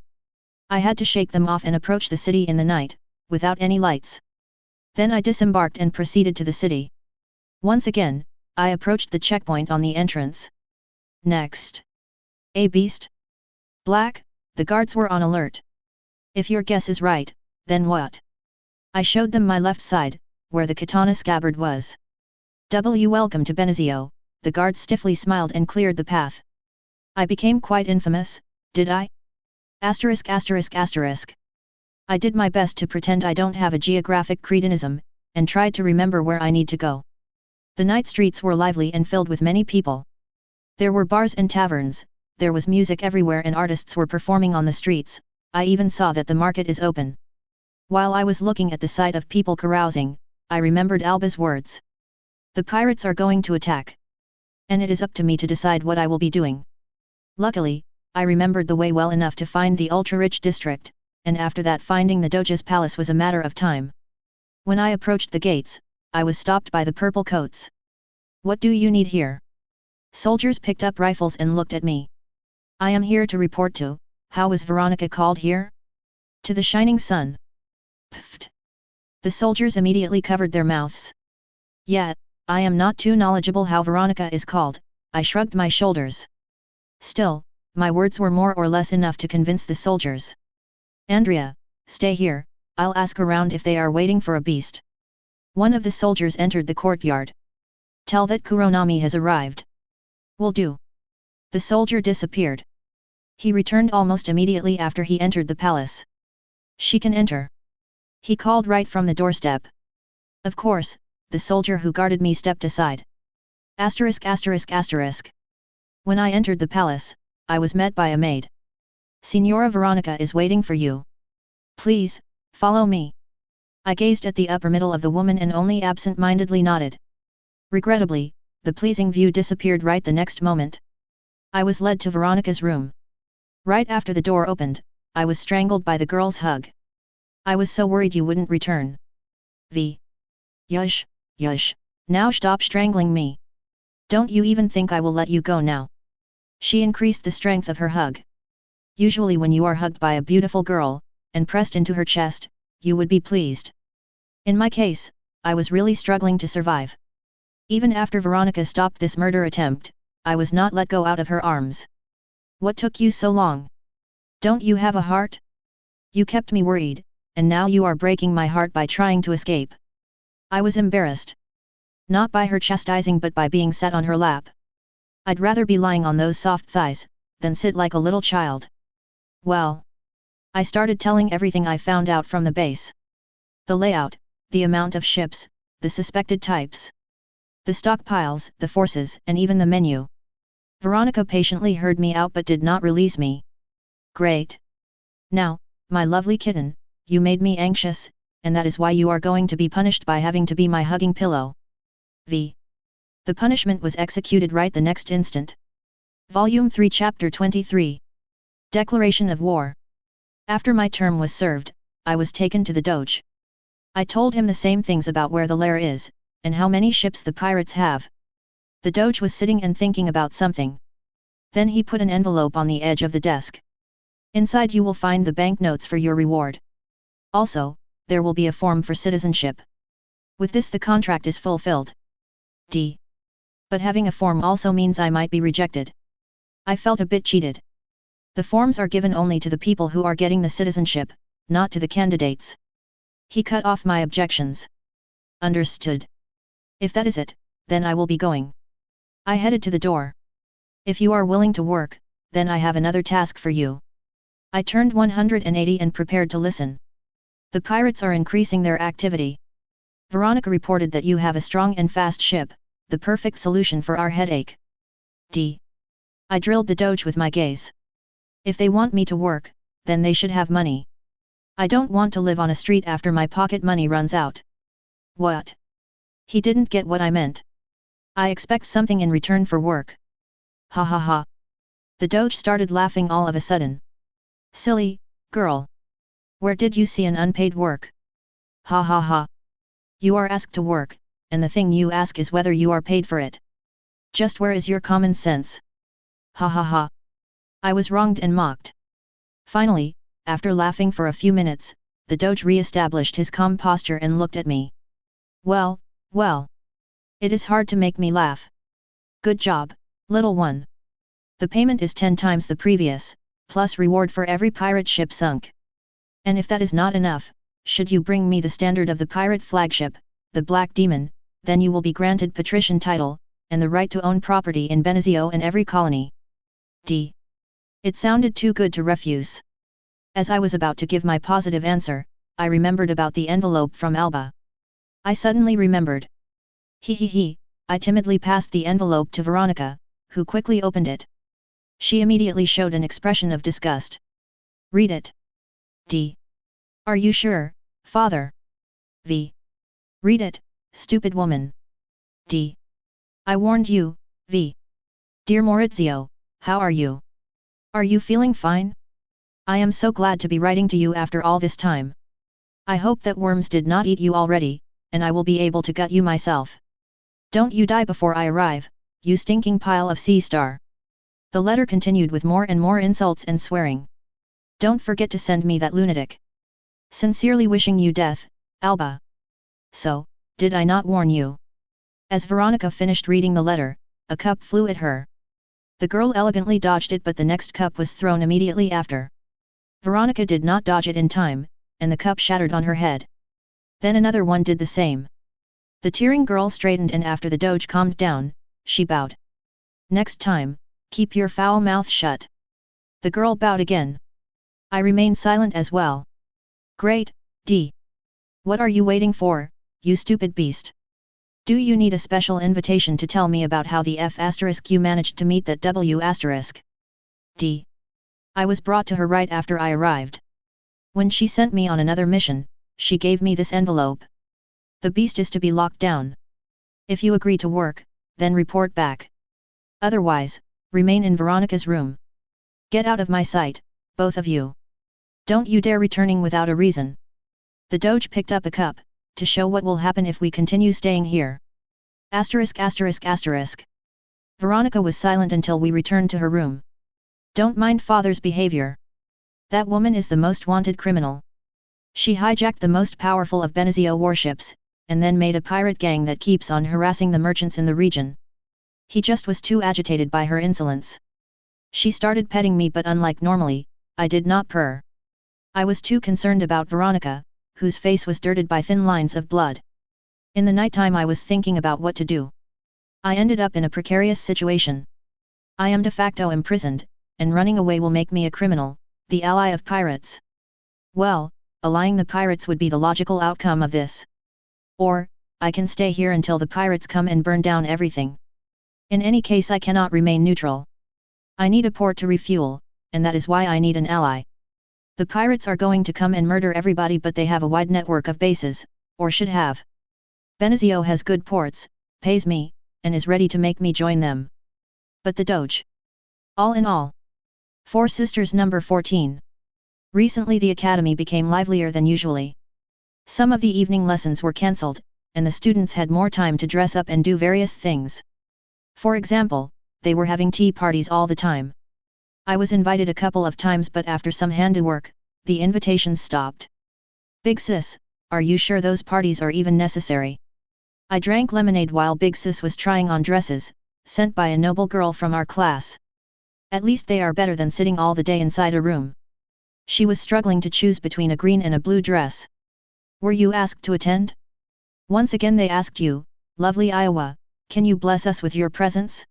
I had to shake them off and approach the city in the night, without any lights. Then I disembarked and proceeded to the city. Once again, I approached the checkpoint on the entrance. Next. A beast? Black? The guards were on alert. If your guess is right, then what? I showed them my left side, where the katana scabbard was. Welcome to Benazio, the guards stiffly smiled and cleared the path. I became quite infamous, did I? Asterisk asterisk asterisk. I did my best to pretend I don't have a geographic cretinism, and tried to remember where I need to go. The night streets were lively and filled with many people. There were bars and taverns, there was music everywhere and artists were performing on the streets. I even saw that the market is open. While I was looking at the sight of people carousing, I remembered Alba's words. The pirates are going to attack. And it is up to me to decide what I will be doing. Luckily, I remembered the way well enough to find the ultra-rich district, and after that finding the Doge's palace was a matter of time. When I approached the gates, I was stopped by the purple coats. What do you need here? Soldiers picked up rifles and looked at me. I am here to report to, how was Veronica called here? To the shining sun. Pfft. The soldiers immediately covered their mouths. Yet, I am not too knowledgeable how Veronica is called, I shrugged my shoulders. Still, my words were more or less enough to convince the soldiers. Andrea, stay here, I'll ask around if they are waiting for a beast. One of the soldiers entered the courtyard. Tell that Kuronami has arrived. Will do. The soldier disappeared. He returned almost immediately after he entered the palace. She can enter. He called right from the doorstep. Of course, the soldier who guarded me stepped aside. Asterisk asterisk asterisk. When I entered the palace, I was met by a maid. Signora Veronica is waiting for you. Please, follow me. I gazed at the upper middle of the woman and only absent-mindedly nodded. Regrettably, the pleasing view disappeared right the next moment. I was led to Veronica's room. Right after the door opened, I was strangled by the girl's hug. I was so worried you wouldn't return. Yush, yush, now stop strangling me. Don't you even think I will let you go now. She increased the strength of her hug. Usually when you are hugged by a beautiful girl, and pressed into her chest, you would be pleased. In my case, I was really struggling to survive. Even after Veronica stopped this murder attempt, I was not let go out of her arms. What took you so long? Don't you have a heart? You kept me worried, and now you are breaking my heart by trying to escape. I was embarrassed. Not by her chastising but by being sat on her lap. I'd rather be lying on those soft thighs, than sit like a little child. Well. I started telling everything I found out from the base. The layout, the amount of ships, the suspected types. The stockpiles, the forces, and even the menu. Veronica patiently heard me out but did not release me. Great. Now, my lovely kitten, you made me anxious, and that is why you are going to be punished by having to be my hugging pillow. The punishment was executed right the next instant. Volume 3 Chapter 23. Declaration of War. After my term was served, I was taken to the Doge. I told him the same things about where the lair is, and how many ships the pirates have. The Doge was sitting and thinking about something. Then he put an envelope on the edge of the desk. Inside you will find the banknotes for your reward. Also, there will be a form for citizenship. With this the contract is fulfilled. But having a form also means I might be rejected. I felt a bit cheated. The forms are given only to the people who are getting the citizenship, not to the candidates. He cut off my objections. Understood. If that is it, then I will be going. I headed to the door. If you are willing to work, then I have another task for you. I turned 180 and prepared to listen. The pirates are increasing their activity. Veronica reported that you have a strong and fast ship, the perfect solution for our headache. I drilled the Doge with my gaze. If they want me to work, then they should have money. I don't want to live on a street after my pocket money runs out. What? He didn't get what I meant. I expect something in return for work. Ha ha ha. The Doge started laughing all of a sudden. Silly girl. Where did you see an unpaid work? Ha ha ha. You are asked to work, and the thing you ask is whether you are paid for it. Just where is your common sense? Ha ha ha. I was wronged and mocked. Finally, after laughing for a few minutes, the Doge re-established his calm posture and looked at me. Well, well. It is hard to make me laugh. Good job, little one. The payment is 10 times the previous, plus reward for every pirate ship sunk. And if that is not enough, should you bring me the standard of the pirate flagship, the Black Demon, then you will be granted patrician title, and the right to own property in Benezio and every colony. It sounded too good to refuse. As I was about to give my positive answer, I remembered about the envelope from Alba. I suddenly remembered. He, I timidly passed the envelope to Veronica, who quickly opened it. She immediately showed an expression of disgust. Read it. Are you sure, father? V. Read it, stupid woman. I warned you, V. Dear Maurizio, how are you? Are you feeling fine? I am so glad to be writing to you after all this time. I hope that worms did not eat you already, and I will be able to gut you myself. Don't you die before I arrive, you stinking pile of sea star. The letter continued with more and more insults and swearing. Don't forget to send me that lunatic. Sincerely wishing you death, Alba. So, did I not warn you? As Veronica finished reading the letter, a cup flew at her. The girl elegantly dodged it, but the next cup was thrown immediately after. Veronica did not dodge it in time, and the cup shattered on her head. Then another one did the same. The tearing girl straightened, and after the Doge calmed down, she bowed. Next time, keep your foul mouth shut. The girl bowed again. I remained silent as well. Great, D. What are you waiting for, you stupid beast? Do you need a special invitation to tell me about how the F*** you managed to meet that W***? D. I was brought to her right after I arrived. When she sent me on another mission, she gave me this envelope. The beast is to be locked down. If you agree to work, then report back. Otherwise, remain in Veronica's room. Get out of my sight, both of you. Don't you dare returning without a reason. The Doge picked up a cup, to show what will happen if we continue staying here. ******. Veronica was silent until we returned to her room. Don't mind father's behavior. That woman is the most wanted criminal. She hijacked the most powerful of Benezio warships, and then made a pirate gang that keeps on harassing the merchants in the region. He just was too agitated by her insolence. She started petting me, but unlike normally, I did not purr. I was too concerned about Veronica, whose face was dirted by thin lines of blood. In the nighttime I was thinking about what to do. I ended up in a precarious situation. I am de facto imprisoned, and running away will make me a criminal, the ally of pirates. Well, allying the pirates would be the logical outcome of this. Or, I can stay here until the pirates come and burn down everything. In any case I cannot remain neutral. I need a port to refuel, and that is why I need an ally. The pirates are going to come and murder everybody, but they have a wide network of bases, or should have. Benezio has good ports, pays me, and is ready to make me join them. But the Doge. All in all. Four Sisters number 14. Recently the academy became livelier than usually. Some of the evening lessons were cancelled, and the students had more time to dress up and do various things. For example, they were having tea parties all the time. I was invited a couple of times, but after some handiwork, the invitations stopped. Big Sis, are you sure those parties are even necessary? I drank lemonade while Big Sis was trying on dresses, sent by a noble girl from our class. At least they are better than sitting all the day inside a room. She was struggling to choose between a green and a blue dress. Were you asked to attend? Once again they asked you, lovely Iowa, can you bless us with your presence?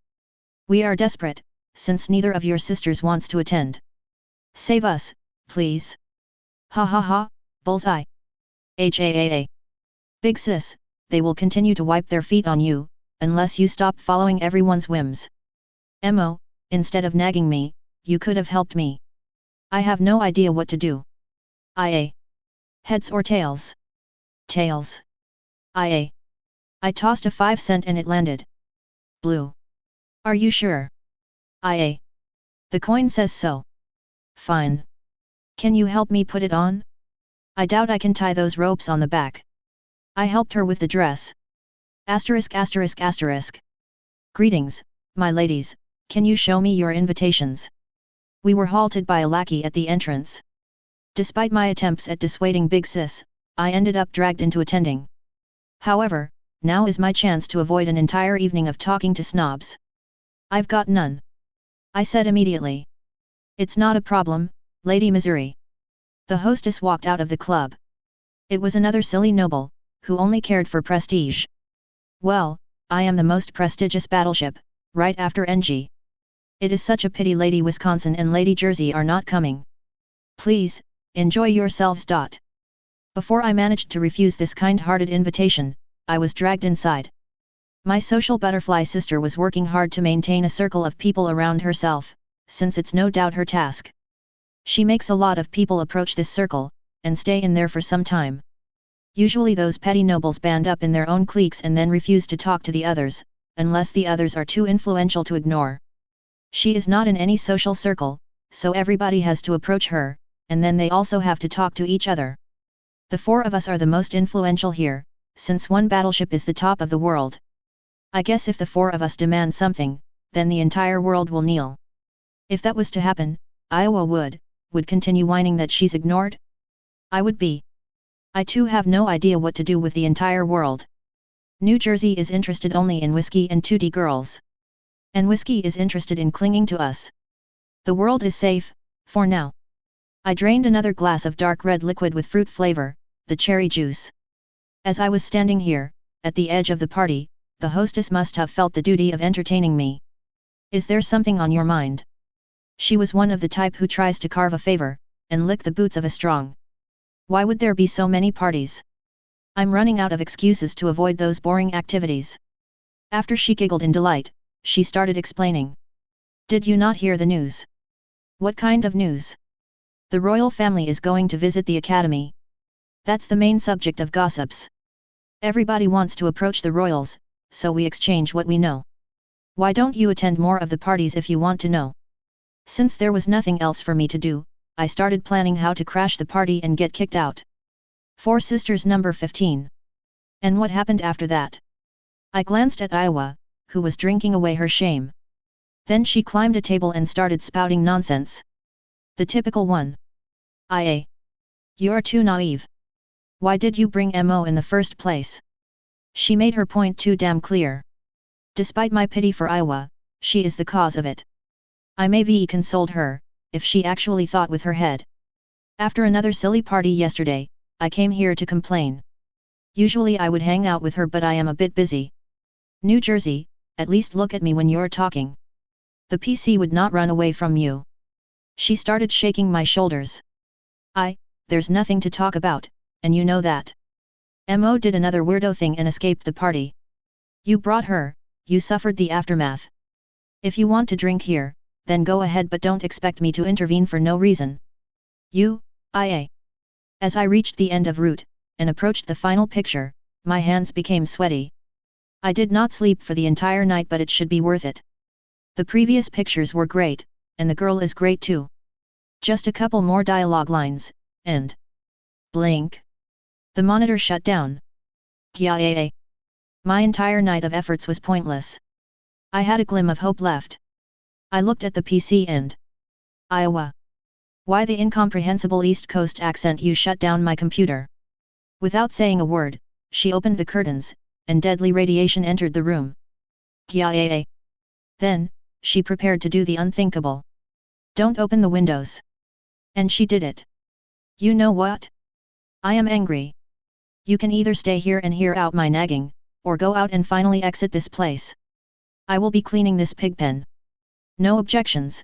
We are desperate, since neither of your sisters wants to attend. Save us, please. Ha ha ha, bullseye. HAAA. Big sis, they will continue to wipe their feet on you, unless you stop following everyone's whims. Mo, instead of nagging me, you could have helped me. I have no idea what to do. IA. Heads or tails? Tails. IA. I tossed a 5 cent and it landed. Blue. Are you sure? IA. The coin says so. Fine. Can you help me put it on? I doubt I can tie those ropes on the back. I helped her with the dress. Asterisk asterisk asterisk. Greetings, my ladies, can you show me your invitations? We were halted by a lackey at the entrance. Despite my attempts at dissuading Big Sis, I ended up dragged into attending. However, now is my chance to avoid an entire evening of talking to snobs. I've got none. I said immediately. It's not a problem, Lady Missouri. The hostess walked out of the club. It was another silly noble, who only cared for prestige. Well, I am the most prestigious battleship, right after NG. It is such a pity Lady Wisconsin and Lady Jersey are not coming. Please, enjoy yourselves. Before I managed to refuse this kind-hearted invitation, I was dragged inside. My social butterfly sister was working hard to maintain a circle of people around herself, since it's no doubt her task. She makes a lot of people approach this circle, and stay in there for some time. Usually those petty nobles band up in their own cliques and then refuse to talk to the others, unless the others are too influential to ignore. She is not in any social circle, so everybody has to approach her, and then they also have to talk to each other. The four of us are the most influential here, since one battleship is the top of the world. I guess if the four of us demand something, then the entire world will kneel. If that was to happen, Iowa would continue whining that she's ignored? I would be. I too have no idea what to do with the entire world. New Jersey is interested only in whiskey and 2D girls. And whiskey is interested in clinging to us. The world is safe, for now. I drained another glass of dark red liquid with fruit flavor, the cherry juice. As I was standing here, at the edge of the party, the hostess must have felt the duty of entertaining me. Is there something on your mind? She was one of the type who tries to carve a favor, and lick the boots of a strong. Why would there be so many parties? I'm running out of excuses to avoid those boring activities. After she giggled in delight, she started explaining. Did you not hear the news? What kind of news? The royal family is going to visit the academy. That's the main subject of gossips. Everybody wants to approach the royals, so we exchange what we know. Why don't you attend more of the parties if you want to know? Since there was nothing else for me to do, I started planning how to crash the party and get kicked out. Four Sisters number 15. And what happened after that? I glanced at Iowa, who was drinking away her shame. Then she climbed a table and started spouting nonsense. The typical one. IA. You're too naive. Why did you bring Mo in the first place? She made her point too damn clear. Despite my pity for Iowa, she is the cause of it. I maybe consoled her, if she actually thought with her head. After another silly party yesterday, I came here to complain. Usually I would hang out with her, but I am a bit busy. New Jersey, at least look at me when you're talking. The PC would not run away from you. She started shaking my shoulders. There's nothing to talk about, and you know that. Mo did another weirdo thing and escaped the party. You brought her, you suffered the aftermath. If you want to drink here, then go ahead, but don't expect me to intervene for no reason. IA. As I reached the end of route, and approached the final picture, my hands became sweaty. I did not sleep for the entire night, but it should be worth it. The previous pictures were great, and the girl is great too. Just a couple more dialogue lines, and... blink. The monitor shut down. Gyaa. My entire night of efforts was pointless. I had a glim of hope left. I looked at the PC and... Iowa. Why the incomprehensible East Coast accent? You shut down my computer. Without saying a word, she opened the curtains, and deadly radiation entered the room. Gyaa. Then, she prepared to do the unthinkable. Don't open the windows. And she did it. You know what? I am angry. You can either stay here and hear out my nagging, or go out and finally exit this place. I will be cleaning this pigpen. No objections.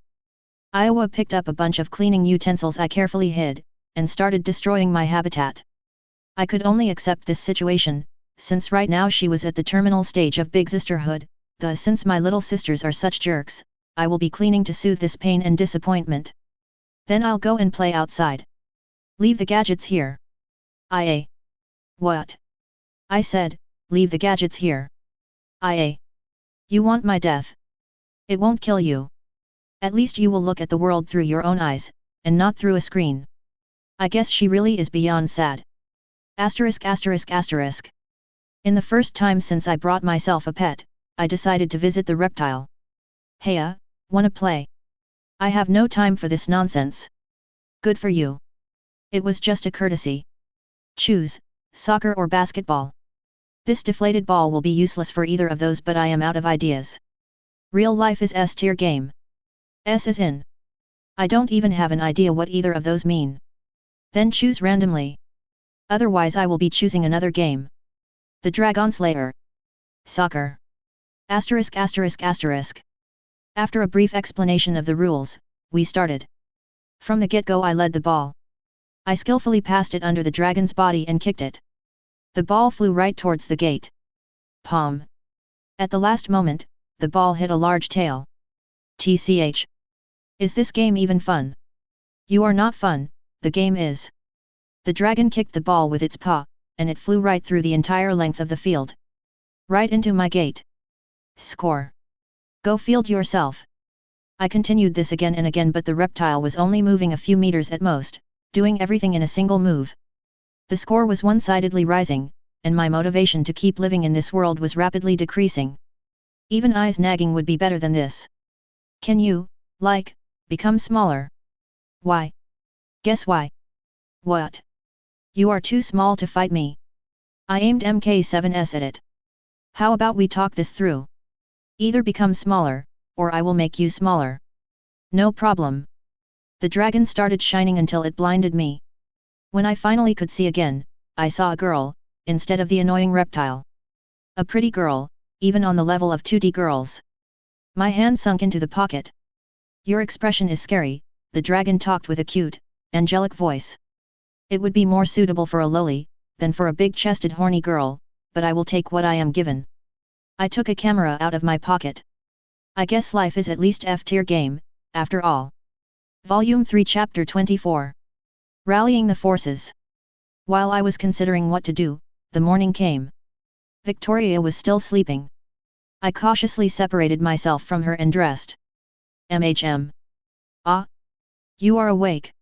Iowa picked up a bunch of cleaning utensils I carefully hid, and started destroying my habitat. I could only accept this situation, since right now she was at the terminal stage of big sisterhood, thus since my little sisters are such jerks, I will be cleaning to soothe this pain and disappointment. Then I'll go and play outside. Leave the gadgets here. What? I said, leave the gadgets here. You want my death? It won't kill you. At least you will look at the world through your own eyes, and not through a screen. I guess she really is beyond sad. In the first time since I brought myself a pet, I decided to visit the reptile. Heya, wanna play? I have no time for this nonsense. Good for you. It was just a courtesy. Choose, soccer or basketball. This deflated ball will be useless for either of those, but I am out of ideas. Real life is S-tier game. S is in. I don't even have an idea what either of those mean. Then choose randomly. Otherwise I will be choosing another game. The Dragon Slayer. Soccer. After a brief explanation of the rules, we started. From the get-go I led the ball. I skillfully passed it under the dragon's body and kicked it. The ball flew right towards the gate. Palm. At the last moment, the ball hit a large tail. TCH. Is this game even fun? You are not fun, the game is. The dragon kicked the ball with its paw, and it flew right through the entire length of the field. Right into my gate. Score. Go field yourself. I continued this again and again, but the reptile was only moving a few meters at most, doing everything in a single move. The score was one-sidedly rising, and my motivation to keep living in this world was rapidly decreasing. Even eyes nagging would be better than this. Can you, become smaller? Why? Guess why? What? You are too small to fight me. I aimed MK7S at it. How about we talk this through? Either become smaller, or I will make you smaller. No problem. The dragon started shining until it blinded me. When I finally could see again, I saw a girl, instead of the annoying reptile. A pretty girl, even on the level of 2D girls. My hand sunk into the pocket. Your expression is scary, the dragon talked with a cute, angelic voice. It would be more suitable for a loli, than for a big-chested horny girl, but I will take what I am given. I took a camera out of my pocket. I guess life is at least F-tier game, after all. Volume 3 Chapter 24. Rallying the Forces. While I was considering what to do, the morning came. Victoria was still sleeping. I cautiously separated myself from her and dressed. Ah? You are awake.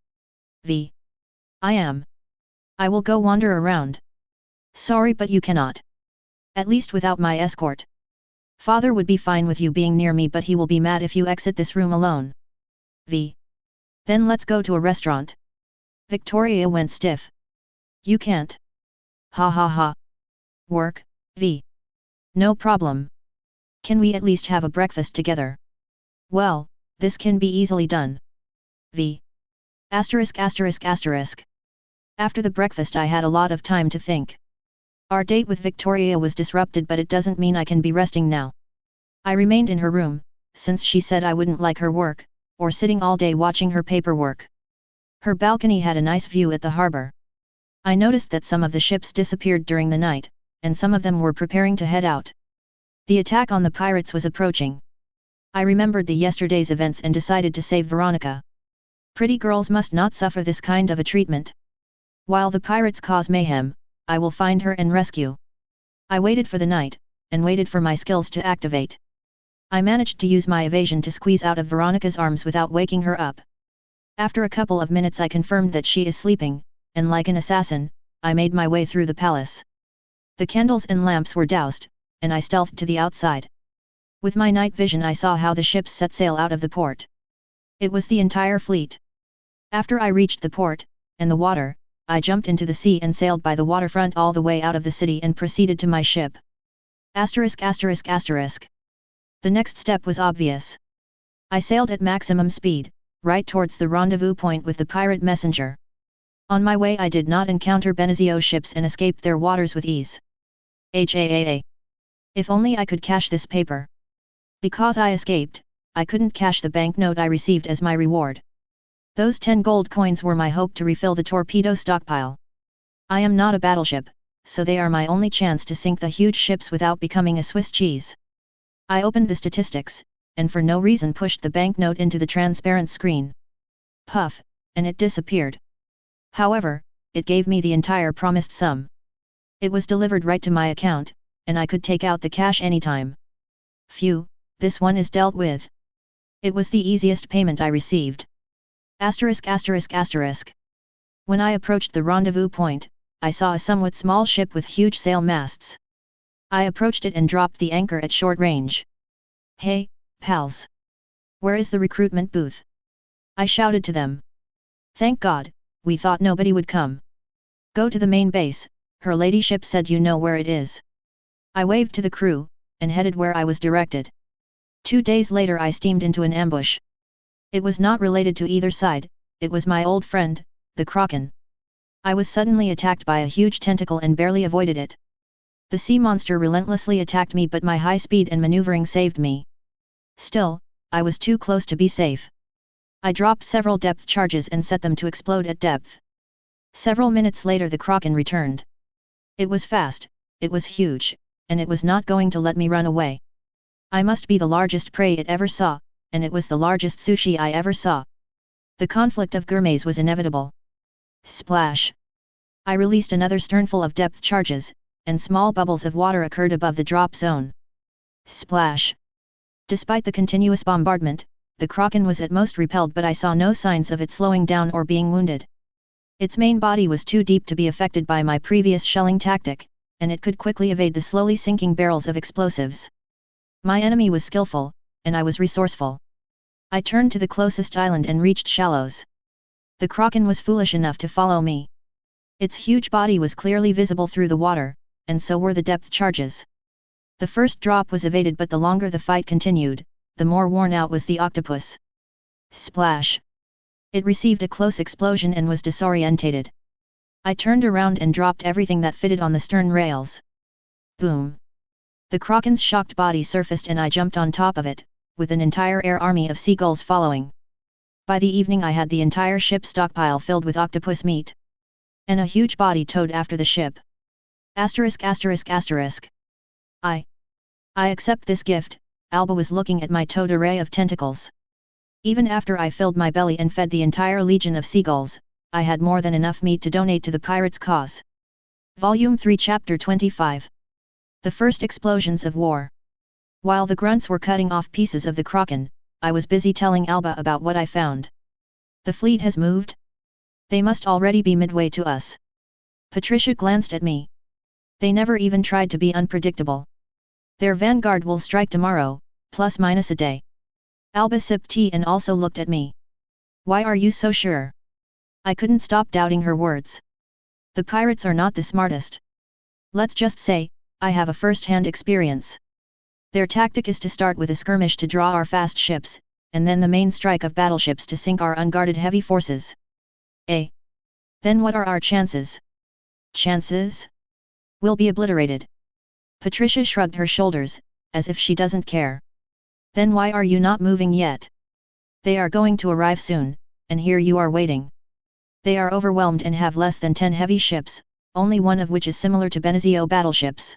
V. I am. I will go wander around. Sorry, but you cannot. At least without my escort. Father would be fine with you being near me, but he will be mad if you exit this room alone. V. Then let's go to a restaurant. Victoria went stiff. You can't. Ha ha ha. Work, V. No problem. Can we at least have a breakfast together? Well, this can be easily done. V. After the breakfast I had a lot of time to think. Our date with Victoria was disrupted, but it doesn't mean I can be resting now. I remained in her room, since she said I wouldn't like her work, or sitting all day watching her paperwork. Her balcony had a nice view at the harbor. I noticed that some of the ships disappeared during the night, and some of them were preparing to head out. The attack on the pirates was approaching. I remembered the yesterday's events and decided to save Veronica. Pretty girls must not suffer this kind of a treatment. While the pirates cause mayhem, I will find her and rescue. I waited for the night, and waited for my skills to activate. I managed to use my evasion to squeeze out of Veronica's arms without waking her up. After a couple of minutes I confirmed that she is sleeping, and like an assassin, I made my way through the palace. The candles and lamps were doused, and I stealthed to the outside. With my night vision I saw how the ships set sail out of the port. It was the entire fleet. After I reached the port, and the water, I jumped into the sea and sailed by the waterfront all the way out of the city and proceeded to my ship. The next step was obvious. I sailed at maximum speed, right towards the rendezvous point with the pirate messenger. On my way I did not encounter Benezio ships and escaped their waters with ease. If only I could cash this paper. Because I escaped, I couldn't cash the banknote I received as my reward. Those 10 gold coins were my hope to refill the torpedo stockpile. I am not a battleship, so they are my only chance to sink the huge ships without becoming a Swiss cheese. I opened the statistics, and for no reason pushed the banknote into the transparent screen. Puff, and it disappeared. However, it gave me the entire promised sum. It was delivered right to my account, and I could take out the cash anytime. Phew, this one is dealt with. It was the easiest payment I received. Asterisk asterisk asterisk. When I approached the rendezvous point, I saw a somewhat small ship with huge sail masts. I approached it and dropped the anchor at short range. Hey, pals! Where is the recruitment booth? I shouted to them. Thank God, we thought nobody would come. Go to the main base, her ladyship said you know where it is. I waved to the crew, and headed where I was directed. 2 days later I steamed into an ambush. It was not related to either side, it was my old friend, the Kraken. I was suddenly attacked by a huge tentacle and barely avoided it. The sea monster relentlessly attacked me, but my high speed and maneuvering saved me. Still, I was too close to be safe. I dropped several depth charges and set them to explode at depth. Several minutes later the Kraken returned. It was fast, it was huge, and it was not going to let me run away. I must be the largest prey it ever saw, and it was the largest sushi I ever saw. The conflict of gourmets was inevitable. Splash! I released another sternful of depth charges, and small bubbles of water occurred above the drop zone. Splash! Despite the continuous bombardment, the Kraken was at most repelled, but I saw no signs of it slowing down or being wounded. Its main body was too deep to be affected by my previous shelling tactic, and it could quickly evade the slowly sinking barrels of explosives. My enemy was skillful, and I was resourceful. I turned to the closest island and reached shallows. The Kraken was foolish enough to follow me. Its huge body was clearly visible through the water, and so were the depth charges. The first drop was evaded, but the longer the fight continued, the more worn out was the octopus. Splash! It received a close explosion and was disorientated. I turned around and dropped everything that fitted on the stern rails. Boom! The Kraken's shocked body surfaced and I jumped on top of it, with an entire air army of seagulls following. By the evening I had the entire ship stockpile filled with octopus meat. And a huge body towed after the ship. Asterisk asterisk asterisk. I accept this gift. Alba was looking at my towed array of tentacles. Even after I filled my belly and fed the entire legion of seagulls, I had more than enough meat to donate to the pirates' cause. Volume 3 Chapter 25. The First Explosions of War. While the grunts were cutting off pieces of the Kraken, I was busy telling Alba about what I found. The fleet has moved? They must already be midway to us. Patricia glanced at me. They never even tried to be unpredictable. Their vanguard will strike tomorrow, plus minus a day. Alba sipped tea and also looked at me. Why are you so sure? I couldn't stop doubting her words. The pirates are not the smartest. Let's just say, I have a first-hand experience. Their tactic is to start with a skirmish to draw our fast ships, and then the main strike of battleships to sink our unguarded heavy forces. Then what are our chances? Chances? We'll be obliterated. Patricia shrugged her shoulders, as if she doesn't care. Then why are you not moving yet? They are going to arrive soon, and here you are waiting. They are overwhelmed and have less than 10 heavy ships, only one of which is similar to Benazio battleships.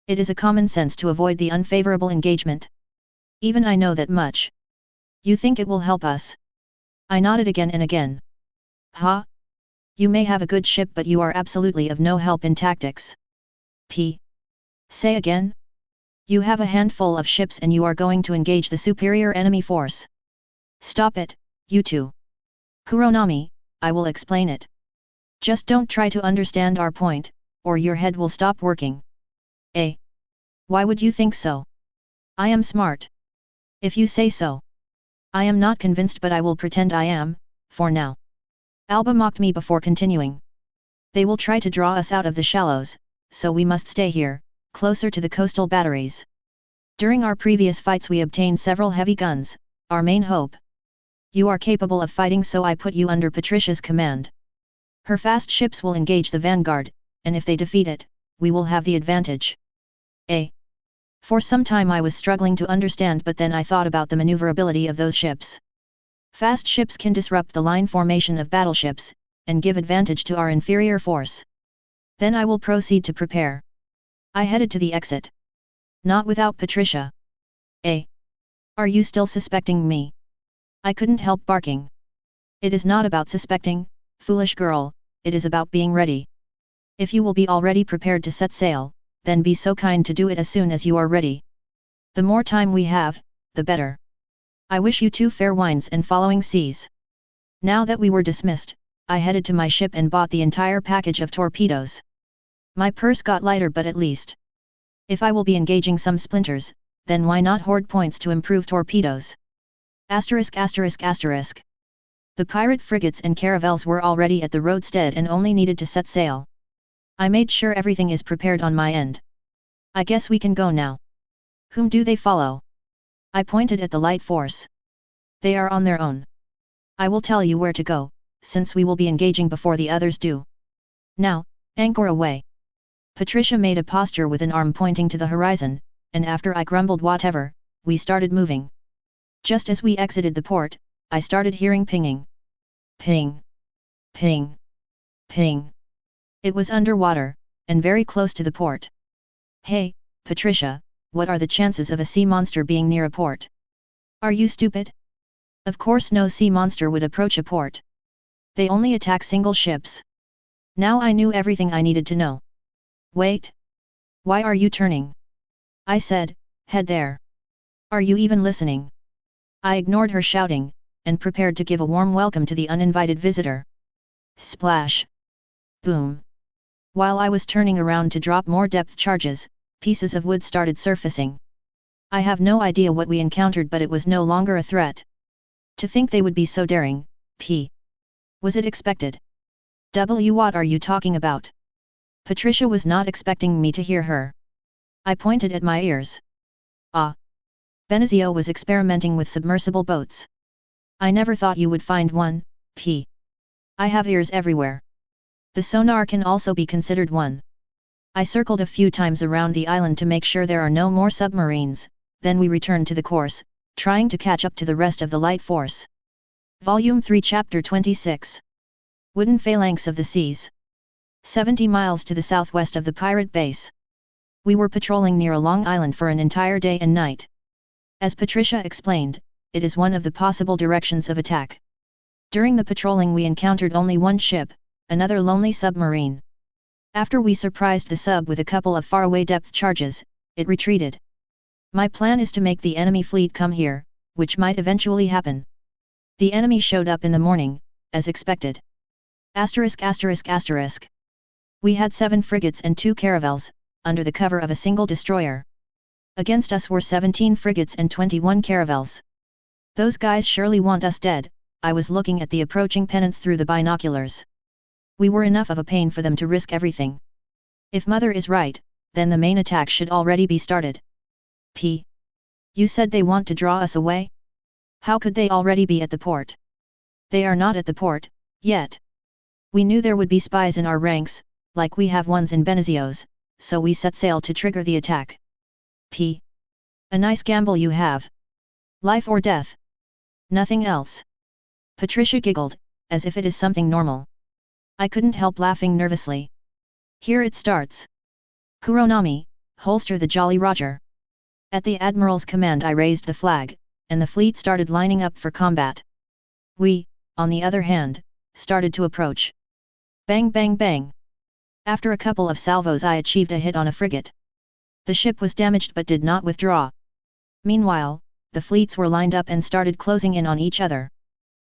It is a common sense to avoid the unfavorable engagement. Even I know that much. You think it will help us? I nodded again and again. Huh? You may have a good ship, but you are absolutely of no help in tactics. Say again? You have a handful of ships and you are going to engage the superior enemy force. Stop it, you two. Kuronami, I will explain it. Just don't try to understand our point, or your head will stop working. Why would you think so? I am smart. If you say so. I am not convinced, but I will pretend I am, for now. Alba mocked me before continuing. They will try to draw us out of the shallows, so we must stay here, closer to the coastal batteries. During our previous fights we obtained several heavy guns, our main hope. You are capable of fighting, so I put you under Patricia's command. Her fast ships will engage the vanguard, and if they defeat it, we will have the advantage. For some time I was struggling to understand, but then I thought about the maneuverability of those ships. Fast ships can disrupt the line formation of battleships, and give advantage to our inferior force. Then I will proceed to prepare. I headed to the exit. Not without Patricia. Are you still suspecting me? I couldn't help barking. It is not about suspecting, foolish girl, it is about being ready. If you will be already prepared to set sail, then be so kind to do it as soon as you are ready. The more time we have, the better. I wish you 2 fair winds and following seas. Now that we were dismissed, I headed to my ship and bought the entire package of torpedoes. My purse got lighter, but at least, if I will be engaging some splinters, then why not hoard points to improve torpedoes? Asterisk asterisk asterisk. The pirate frigates and caravels were already at the roadstead and only needed to set sail. I made sure everything is prepared on my end. I guess we can go now. Whom do they follow? I pointed at the light force. They are on their own. I will tell you where to go, since we will be engaging before the others do. Now, anchor away. Patricia made a posture with an arm pointing to the horizon, and after I grumbled whatever, we started moving. Just as we exited the port, I started hearing pinging. Ping. Ping. Ping. It was underwater, and very close to the port. Hey, Patricia, what are the chances of a sea monster being near a port? Are you stupid? Of course no sea monster would approach a port. They only attack single ships. Now I knew everything I needed to know. Wait. Why are you turning? I said, head there. Are you even listening? I ignored her shouting, and prepared to give a warm welcome to the uninvited visitor. Splash. Boom. While I was turning around to drop more depth charges, pieces of wood started surfacing. I have no idea what we encountered, but it was no longer a threat. To think they would be so daring, was it expected? What are you talking about? Patricia was not expecting me to hear her. I pointed at my ears. Benezio was experimenting with submersible boats. I never thought you would find one, I have ears everywhere. The sonar can also be considered one. I circled a few times around the island to make sure there are no more submarines, then we returned to the course, trying to catch up to the rest of the light force. Volume 3 Chapter 26. Wooden Phalanx of the Seas. 70 miles to the southwest of the pirate base. We were patrolling near a long island for an entire day and night. As Patricia explained, it is one of the possible directions of attack. During the patrolling we encountered only one ship, another lonely submarine. After we surprised the sub with a couple of faraway depth charges, it retreated. My plan is to make the enemy fleet come here, which might eventually happen. The enemy showed up in the morning, as expected. Asterisk asterisk asterisk. We had 7 frigates and 2 caravels, under the cover of a single destroyer. Against us were 17 frigates and 21 caravels. Those guys surely want us dead. I was looking at the approaching pennants through the binoculars. We were enough of a pain for them to risk everything. If Mother is right, then the main attack should already be started. You said they want to draw us away? How could they already be at the port? They are not at the port, yet. We knew there would be spies in our ranks, like we have ones in Benezio's, so we set sail to trigger the attack. A nice gamble you have. Life or death. Nothing else. Patricia giggled, as if it is something normal. I couldn't help laughing nervously. Here it starts. Kuronami, holster the Jolly Roger. At the Admiral's command I raised the flag, and the fleet started lining up for combat. We, on the other hand, started to approach. Bang bang bang. After a couple of salvos I achieved a hit on a frigate. The ship was damaged but did not withdraw. Meanwhile, the fleets were lined up and started closing in on each other.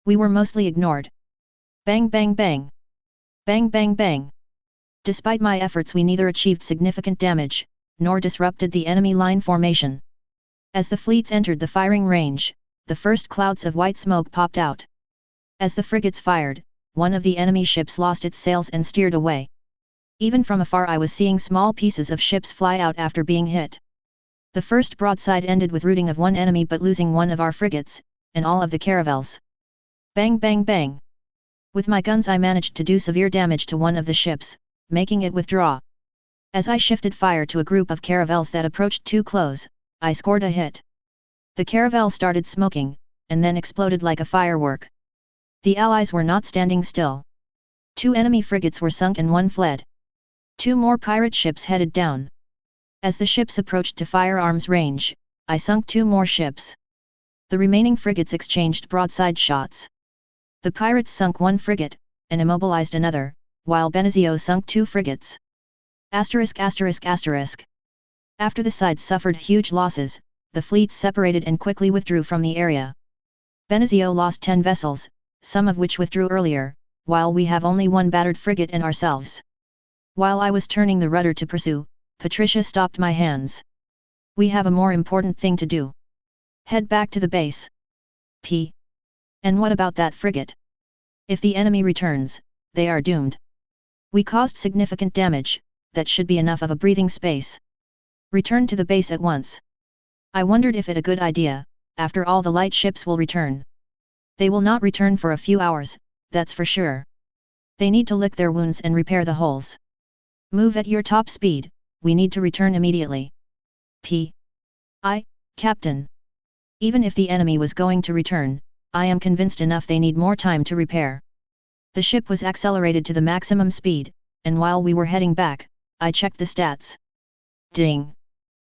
We were mostly ignored. Bang bang bang. Bang bang bang. Despite my efforts we neither achieved significant damage, nor disrupted the enemy line formation. As the fleets entered the firing range, the first clouds of white smoke popped out. As the frigates fired, one of the enemy ships lost its sails and steered away. Even from afar I was seeing small pieces of ships fly out after being hit. The first broadside ended with routing of one enemy but losing one of our frigates, and all of the caravels. Bang bang bang. With my guns I managed to do severe damage to one of the ships, making it withdraw. As I shifted fire to a group of caravels that approached too close, I scored a hit. The caravel started smoking, and then exploded like a firework. The allies were not standing still. 2 enemy frigates were sunk and 1 fled. 2 more pirate ships headed down. As the ships approached to firearms range, I sunk 2 more ships. The remaining frigates exchanged broadside shots. The pirates sunk 1 frigate, and immobilized another, while Benazio sunk 2 frigates. After the sides suffered huge losses, the fleets separated and quickly withdrew from the area. Benazio lost 10 vessels, some of which withdrew earlier, while we have only 1 battered frigate and ourselves. While I was turning the rudder to pursue, Patricia stopped my hands. We have a more important thing to do. Head back to the base. P. And what about that frigate? If the enemy returns, they are doomed. We caused significant damage, that should be enough of a breathing space. Return to the base at once. I wondered if it a good idea, after all the light ships will return. They will not return for a few hours, that's for sure. They need to lick their wounds and repair the holes. Move at your top speed, we need to return immediately. P. Captain. Even if the enemy was going to return, I am convinced enough they need more time to repair. The ship was accelerated to the maximum speed, and while we were heading back, I checked the stats. Ding!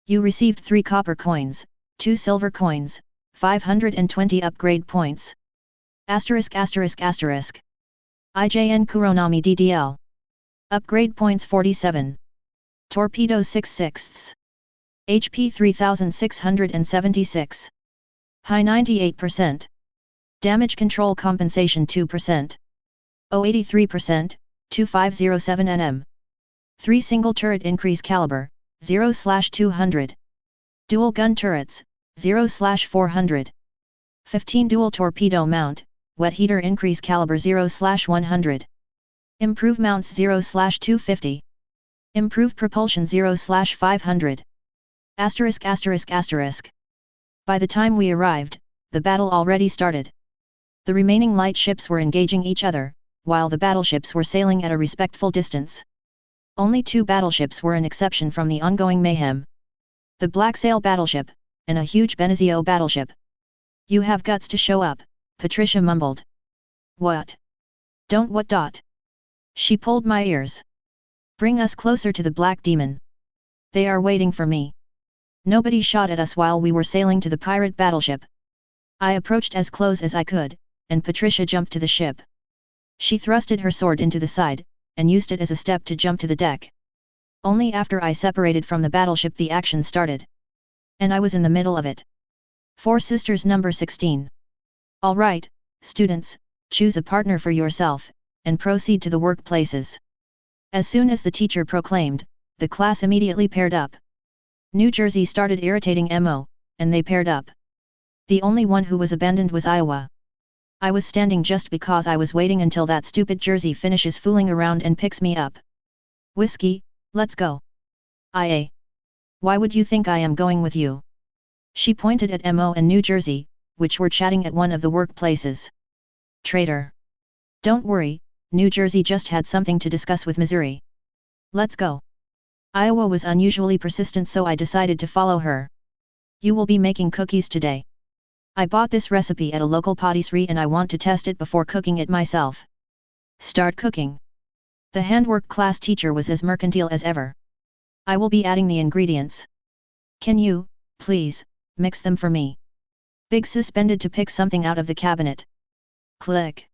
You received 3 copper coins, 2 silver coins, 520 upgrade points. IJN Kuronami DDL. Upgrade points 47. Torpedoes 6/6. HP 3676. High 98%. Damage control compensation 2%. 083%, 2507 Nm. 3 single turret increase caliber, 0/200. Dual gun turrets, 0/400. 15 dual torpedo mount, wet heater increase caliber 0/100. Improve mounts 0/250. Improve propulsion 0/500. By the time we arrived, the battle already started. The remaining light ships were engaging each other, while the battleships were sailing at a respectful distance. Only 2 battleships were an exception from the ongoing mayhem. The Black Sail battleship, and a huge Benazio battleship. You have guts to show up, Patricia mumbled. What? Don't what? She pulled my ears. Bring us closer to the Black Demon. They are waiting for me. Nobody shot at us while we were sailing to the pirate battleship. I approached as close as I could, and Patricia jumped to the ship. She thrusted her sword into the side, and used it as a step to jump to the deck. Only after I separated from the battleship the action started. And I was in the middle of it. 4 Sisters number 16. Alright, students, choose a partner for yourself, and proceed to the workplaces. As soon as the teacher proclaimed, the class immediately paired up. New Jersey started irritating Mo, and they paired up. The only one who was abandoned was Iowa. I was standing just because I was waiting until that stupid Jersey finishes fooling around and picks me up. Whiskey, let's go. Why would you think I am going with you? She pointed at Mo and New Jersey, which were chatting at one of the workplaces. Traitor. Don't worry, New Jersey just had something to discuss with Missouri. Let's go. Iowa was unusually persistent, so I decided to follow her. You will be making cookies today. I bought this recipe at a local patisserie and I want to test it before cooking it myself. Start cooking. The handwork class teacher was as mercantile as ever. I will be adding the ingredients. Can you, please, mix them for me? Big Sis bended to pick something out of the cabinet. Click.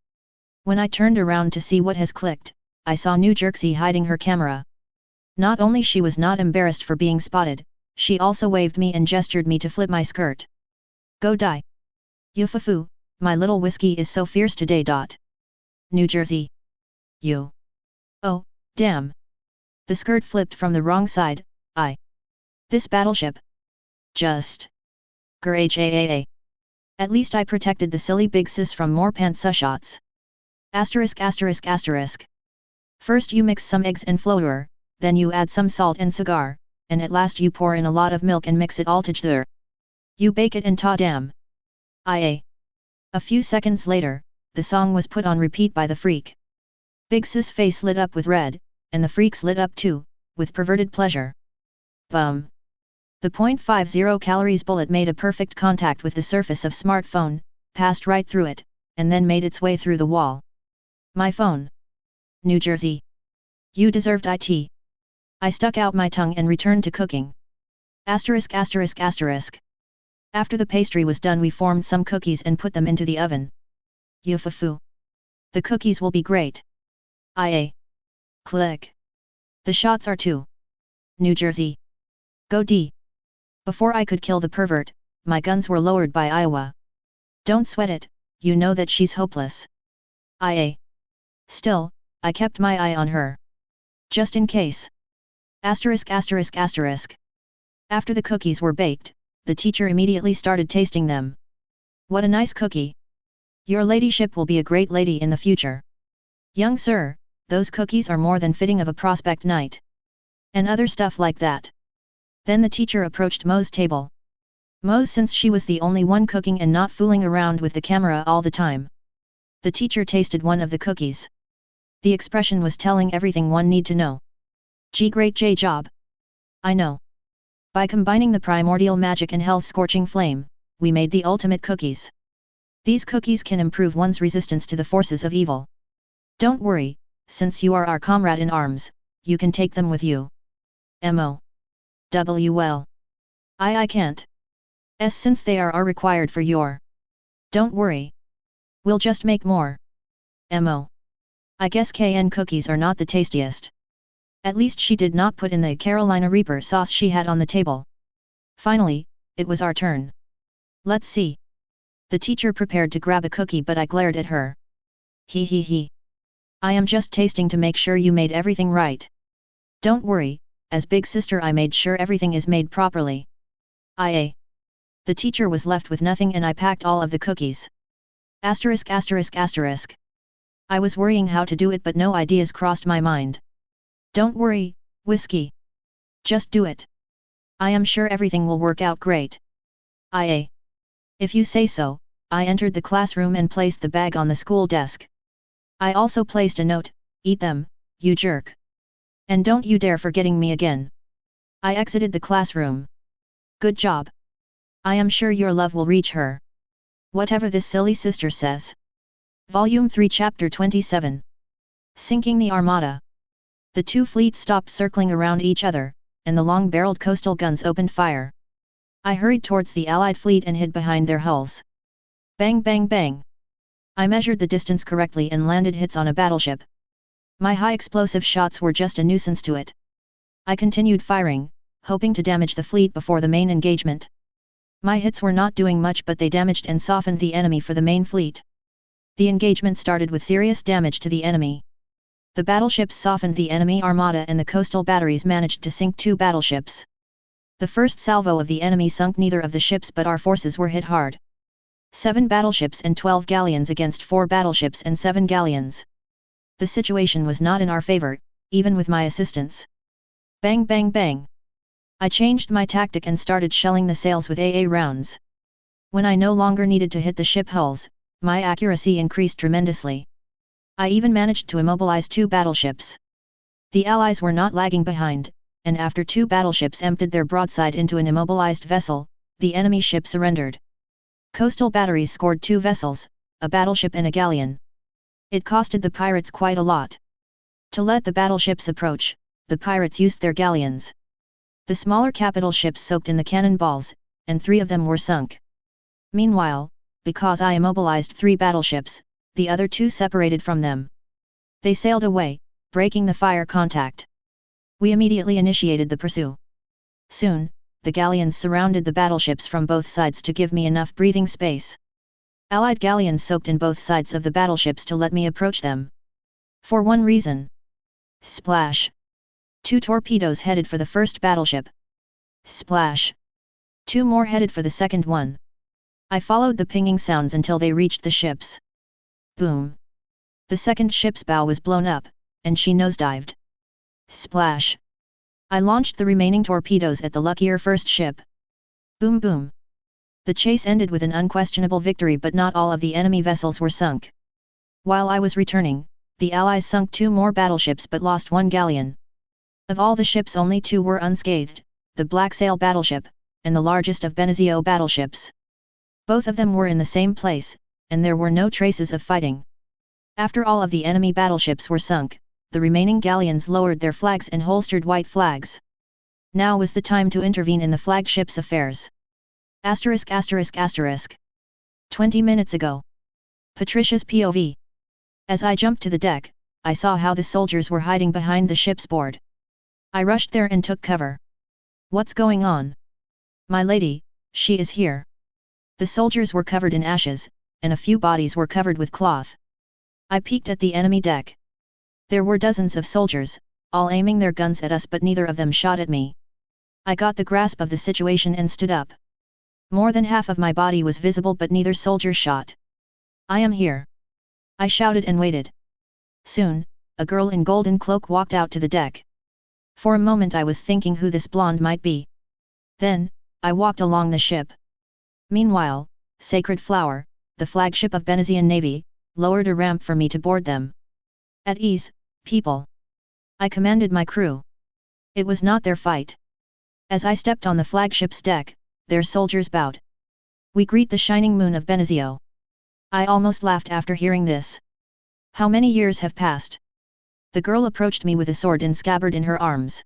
When I turned around to see what has clicked, I saw New Jersey hiding her camera. Not only she was not embarrassed for being spotted, she also waved me and gestured me to flip my skirt. Go die. Yufufu, my little whiskey is so fierce today. New Jersey. You. Oh, damn. The skirt flipped from the wrong side. This battleship. Just. Grhaa. At least I protected the silly Big Sis from more pantsa shots. First you mix some eggs and flour, then you add some salt and sugar, and at last you pour in a lot of milk and mix it all together. You bake it and ta-dam. A few seconds later, the song was put on repeat by the freak. Big Sis' face lit up with red, and the freak's lit up too, with perverted pleasure. Bum! The .50 calories bullet made a perfect contact with the surface of smartphone, passed right through it, and then made its way through the wall. My phone. New Jersey. You deserved it. I stuck out my tongue and returned to cooking. Asterisk asterisk asterisk. After the pastry was done, we formed some cookies and put them into the oven. Yufufu. The cookies will be great. IA. Click. The shots are to New Jersey. Go D. Before I could kill the pervert, my guns were lowered by Iowa. Don't sweat it, you know that she's hopeless. IA. Still, I kept my eye on her. Just in case. Asterisk asterisk asterisk. After the cookies were baked, the teacher immediately started tasting them. What a nice cookie. Your ladyship will be a great lady in the future. Young sir, those cookies are more than fitting of a prospect knight. And other stuff like that. Then the teacher approached Mo's table. Mo, since she was the only one cooking and not fooling around with the camera all the time. The teacher tasted one of the cookies. The expression was telling everything one need to know. Gee, great J job. I know. By combining the primordial magic and hell's scorching flame, we made the ultimate cookies. These cookies can improve one's resistance to the forces of evil. Don't worry, since you are our comrade in arms, you can take them with you. MOWL. I can't. Since they are required for your. Don't worry. We'll just make more. I guess KN cookies are not the tastiest. At least she did not put in the Carolina Reaper sauce she had on the table. Finally, it was our turn. Let's see. The teacher prepared to grab a cookie, but I glared at her. He. I am just tasting to make sure you made everything right. Don't worry, as big sister I made sure everything is made properly. IA. The teacher was left with nothing and I packed all of the cookies. Asterisk asterisk asterisk. I was worrying how to do it, but no ideas crossed my mind. Don't worry, Whiskey. Just do it. I am sure everything will work out great. IA. If you say so. I entered the classroom and placed the bag on the school desk. I also placed a note, eat them, you jerk. And don't you dare forgetting me again. I exited the classroom. Good job. I am sure your love will reach her. Whatever this silly sister says. Volume 3 Chapter 27. Sinking the Armada. The two fleets stopped circling around each other, and the long-barreled coastal guns opened fire. I hurried towards the Allied fleet and hid behind their hulls. Bang bang bang. I measured the distance correctly and landed hits on a battleship. My high explosive shots were just a nuisance to it. I continued firing, hoping to damage the fleet before the main engagement. My hits were not doing much, but they damaged and softened the enemy for the main fleet. The engagement started with serious damage to the enemy. The battleships softened the enemy armada and the coastal batteries managed to sink 2 battleships. The first salvo of the enemy sunk neither of the ships, but our forces were hit hard. 7 battleships and 12 galleons against 4 battleships and 7 galleons. The situation was not in our favor, even with my assistance. Bang bang bang. I changed my tactic and started shelling the sails with AA rounds. When I no longer needed to hit the ship hulls, my accuracy increased tremendously. I even managed to immobilize 2 battleships. The Allies were not lagging behind, and after 2 battleships emptied their broadside into an immobilized vessel, the enemy ship surrendered. Coastal batteries scored 2 vessels, a battleship and a galleon. It costed the pirates quite a lot. To let the battleships approach, the pirates used their galleons. The smaller capital ships soaked in the cannonballs, and 3 of them were sunk. Meanwhile, because I immobilized 3 battleships, the other 2 separated from them. They sailed away, breaking the fire contact. We immediately initiated the pursuit. Soon, the galleons surrounded the battleships from both sides to give me enough breathing space. Allied galleons soaked in both sides of the battleships to let me approach them. For one reason. Splash. 2 torpedoes headed for the first battleship. Splash. 2 more headed for the second one. I followed the pinging sounds until they reached the ships. Boom. The second ship's bow was blown up, and she nosedived. Splash. I launched the remaining torpedoes at the luckier first ship. Boom boom. The chase ended with an unquestionable victory, but not all of the enemy vessels were sunk. While I was returning, the Allies sunk 2 more battleships but lost 1 galleon. Of all the ships only 2 were unscathed, the Black Sail battleship, and the largest of Benezio battleships. Both of them were in the same place, and there were no traces of fighting. After all of the enemy battleships were sunk, the remaining galleons lowered their flags and holstered white flags. Now was the time to intervene in the flagship's affairs. *****. 20 minutes ago. Patricia's POV. As I jumped to the deck, I saw how the soldiers were hiding behind the ship's board. I rushed there and took cover. What's going on? My lady, she is here. The soldiers were covered in ashes, and a few bodies were covered with cloth. I peeked at the enemy deck. There were dozens of soldiers, all aiming their guns at us, but neither of them shot at me. I got the grasp of the situation and stood up. More than half of my body was visible, but neither soldier shot. I am here. I shouted and waited. Soon, a girl in golden cloak walked out to the deck. For a moment I was thinking who this blonde might be. Then, I walked along the ship. Meanwhile, Sacred Flower, the flagship of Venezian Navy, lowered a ramp for me to board them. At ease, people. I commanded my crew. It was not their fight. As I stepped on the flagship's deck, their soldiers bowed. We greet the shining moon of Benezio. I almost laughed after hearing this. How many years have passed? The girl approached me with a sword and scabbard in her arms.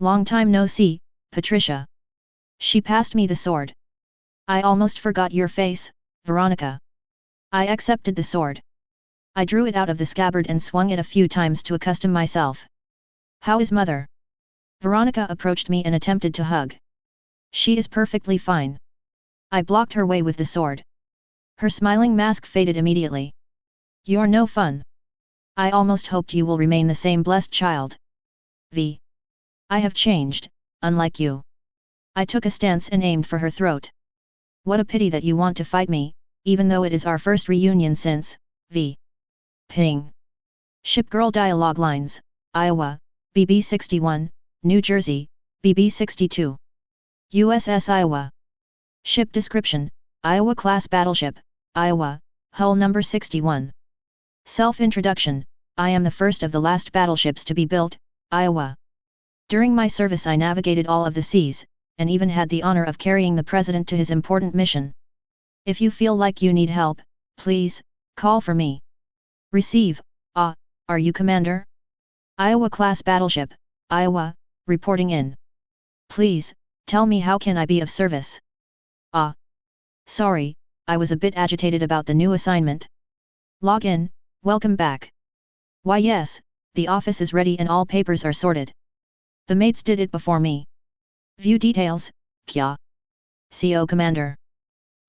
Long time no see, Patricia. She passed me the sword. I almost forgot your face, Veronica. I accepted the sword. I drew it out of the scabbard and swung it a few times to accustom myself. How is mother? Veronica approached me and attempted to hug. She is perfectly fine. I blocked her way with the sword. Her smiling mask faded immediately. You're no fun. I almost hoped you will remain the same blessed child. V. I have changed, unlike you. I took a stance and aimed for her throat. What a pity that you want to fight me, even though it is our first reunion since, V. Ping. Shipgirl dialogue lines, Iowa, BB 61, New Jersey, BB 62. USS Iowa. Ship description, Iowa class battleship, Iowa, hull number 61. Self-introduction, I am the first of the last battleships to be built, Iowa. During my service I navigated all of the seas, and even had the honor of carrying the president to his important mission. If you feel like you need help, please, call for me. Receive, are you commander? Iowa class battleship, Iowa, reporting in. Please, tell me how can I be of service? Sorry, I was a bit agitated about the new assignment. Log in, welcome back. Why yes, the office is ready and all papers are sorted. The mates did it before me. View details, Kya. CO Commander.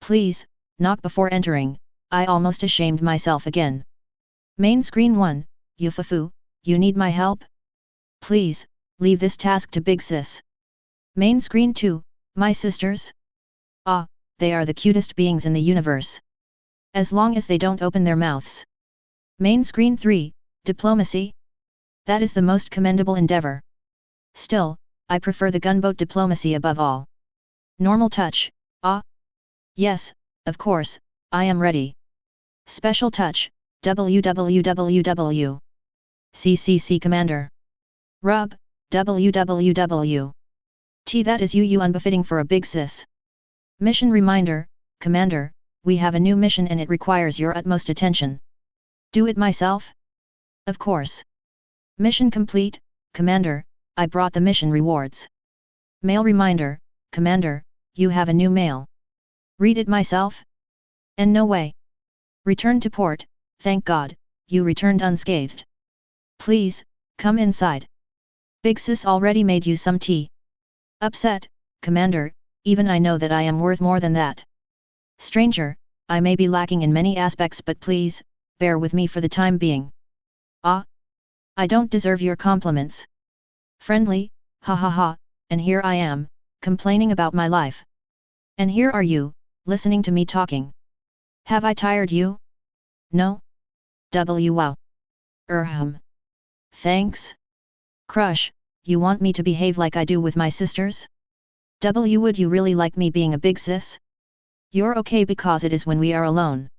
Please, knock before entering, I almost ashamed myself again. Main screen 1, Yufufu, you need my help? Please, leave this task to Big Sis. Main screen 2, my sisters? They are the cutest beings in the universe. As long as they don't open their mouths. Main screen 3, diplomacy? That is the most commendable endeavor. Still, I prefer the gunboat diplomacy above all. Normal touch, Yes, of course, I am ready. Special touch, www. CCC Commander. Rub, www. That is you unbefitting for a big sis. Mission reminder, Commander, we have a new mission and it requires your utmost attention. Do it myself? Of course. Mission complete, Commander, I brought the mission rewards. Mail reminder, Commander, you have a new mail. Read it myself? And no way. Return to port, thank God, you returned unscathed. Please, come inside. Big Sis already made you some tea. Upset, Commander, even I know that I am worth more than that. Stranger, I may be lacking in many aspects but please, bear with me for the time being. I don't deserve your compliments. Friendly, ha ha ha, and here I am, complaining about my life. And here are you, listening to me talking. Have I tired you? No? Wow. Thanks. Crush, you want me to behave like I do with my sisters? Would you really like me being a big sis? You're okay because it is when we are alone.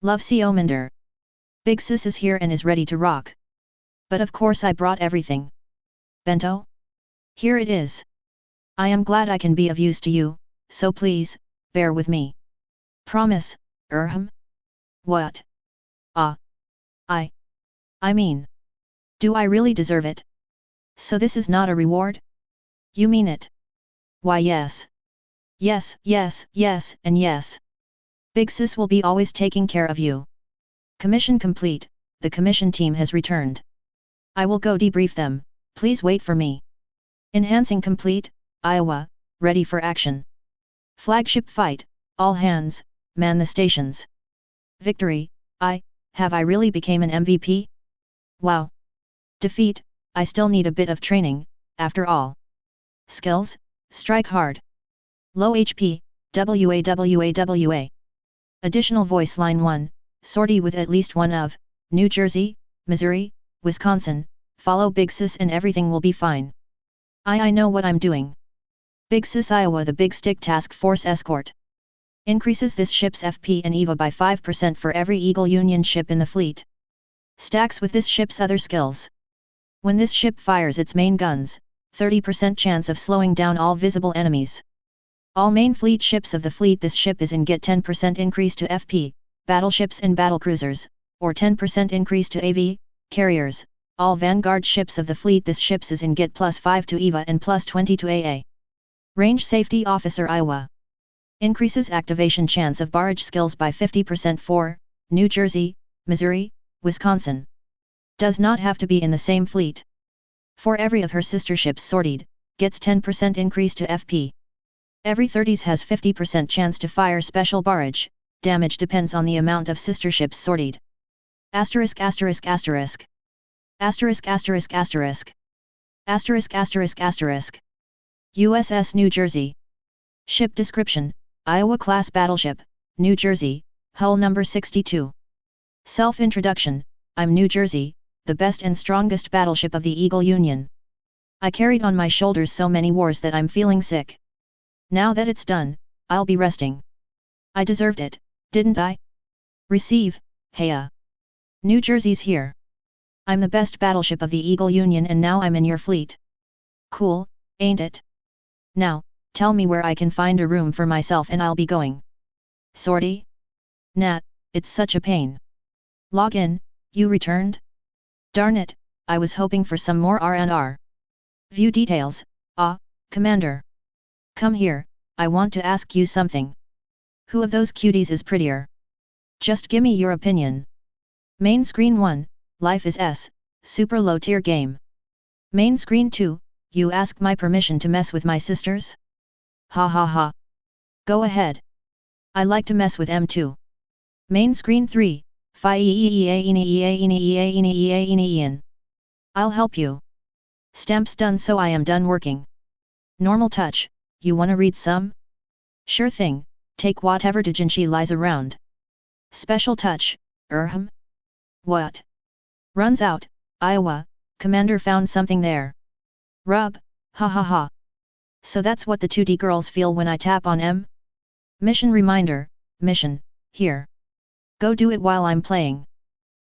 Love Siominder. Big sis is here and is ready to rock. But of course I brought everything. Bento? Here it is. I am glad I can be of use to you, so please, bear with me. Promise, What? Ah. I mean. Do I really deserve it? So this is not a reward? You mean it? Why yes. Yes, yes, yes, and yes. Big Sis will be always taking care of you. Commission complete, the commission team has returned. I will go debrief them, please wait for me. Enhancing complete, Iowa, ready for action. Flagship fight, all hands, man the stations. Victory, have I really became an MVP? Wow. Defeat, I still need a bit of training, after all. Skills, strike hard. Low HP, WA. Additional voice line 1, sortie with at least one of, New Jersey, Missouri, Wisconsin, follow Big Sis and everything will be fine. I know what I'm doing. Big Sis Iowa the Big Stick Task Force Escort. Increases this ship's FP and EVA by 5% for every Eagle Union ship in the fleet. Stacks with this ship's other skills. When this ship fires its main guns, 30% chance of slowing down all visible enemies. All main fleet ships of the fleet this ship is in get 10% increase to FP, battleships and battlecruisers, or 10% increase to AV, carriers. All vanguard ships of the fleet this ships is in get +5 to EVA and +20 to AA. Range Safety Officer Iowa. Increases activation chance of barrage skills by 50% for, New Jersey, Missouri, Wisconsin. Does not have to be in the same fleet. For every of her sister ships sortied, gets 10% increase to FP. Every 30s has 50% chance to fire special barrage, damage depends on the amount of sister ships sortied. Asterisk asterisk asterisk. Asterisk asterisk asterisk. Asterisk asterisk asterisk. USS New Jersey. Ship description, Iowa class battleship, New Jersey, hull number 62. Self-introduction, I'm New Jersey, the best and strongest battleship of the Eagle Union. I carried on my shoulders so many wars that I'm feeling sick. Now that it's done, I'll be resting. I deserved it, didn't I? Receive, heya. New Jersey's here. I'm the best battleship of the Eagle Union and now I'm in your fleet. Cool, ain't it? Now, tell me where I can find a room for myself and I'll be going. Sortie? Nat, it's such a pain. Log in, you returned? Darn it, I was hoping for some more R&R. View details, Commander. Come here, I want to ask you something. Who of those cuties is prettier? Just gimme your opinion. Main screen 1, Life is S, super low tier game. Main screen 2, you ask my permission to mess with my sisters? Ha ha ha. Go ahead. I like to mess with M2. Main screen 3, I'll help you. Stamps done so I am done working. Normal touch, you wanna read some? Sure thing, take whatever doujinshi lies around. Special touch, What? Runs out, Iowa, Commander found something there. Rub, ha ha ha. So that's what the 2D girls feel when I tap on M? Mission reminder, mission, here. Go do it while I'm playing.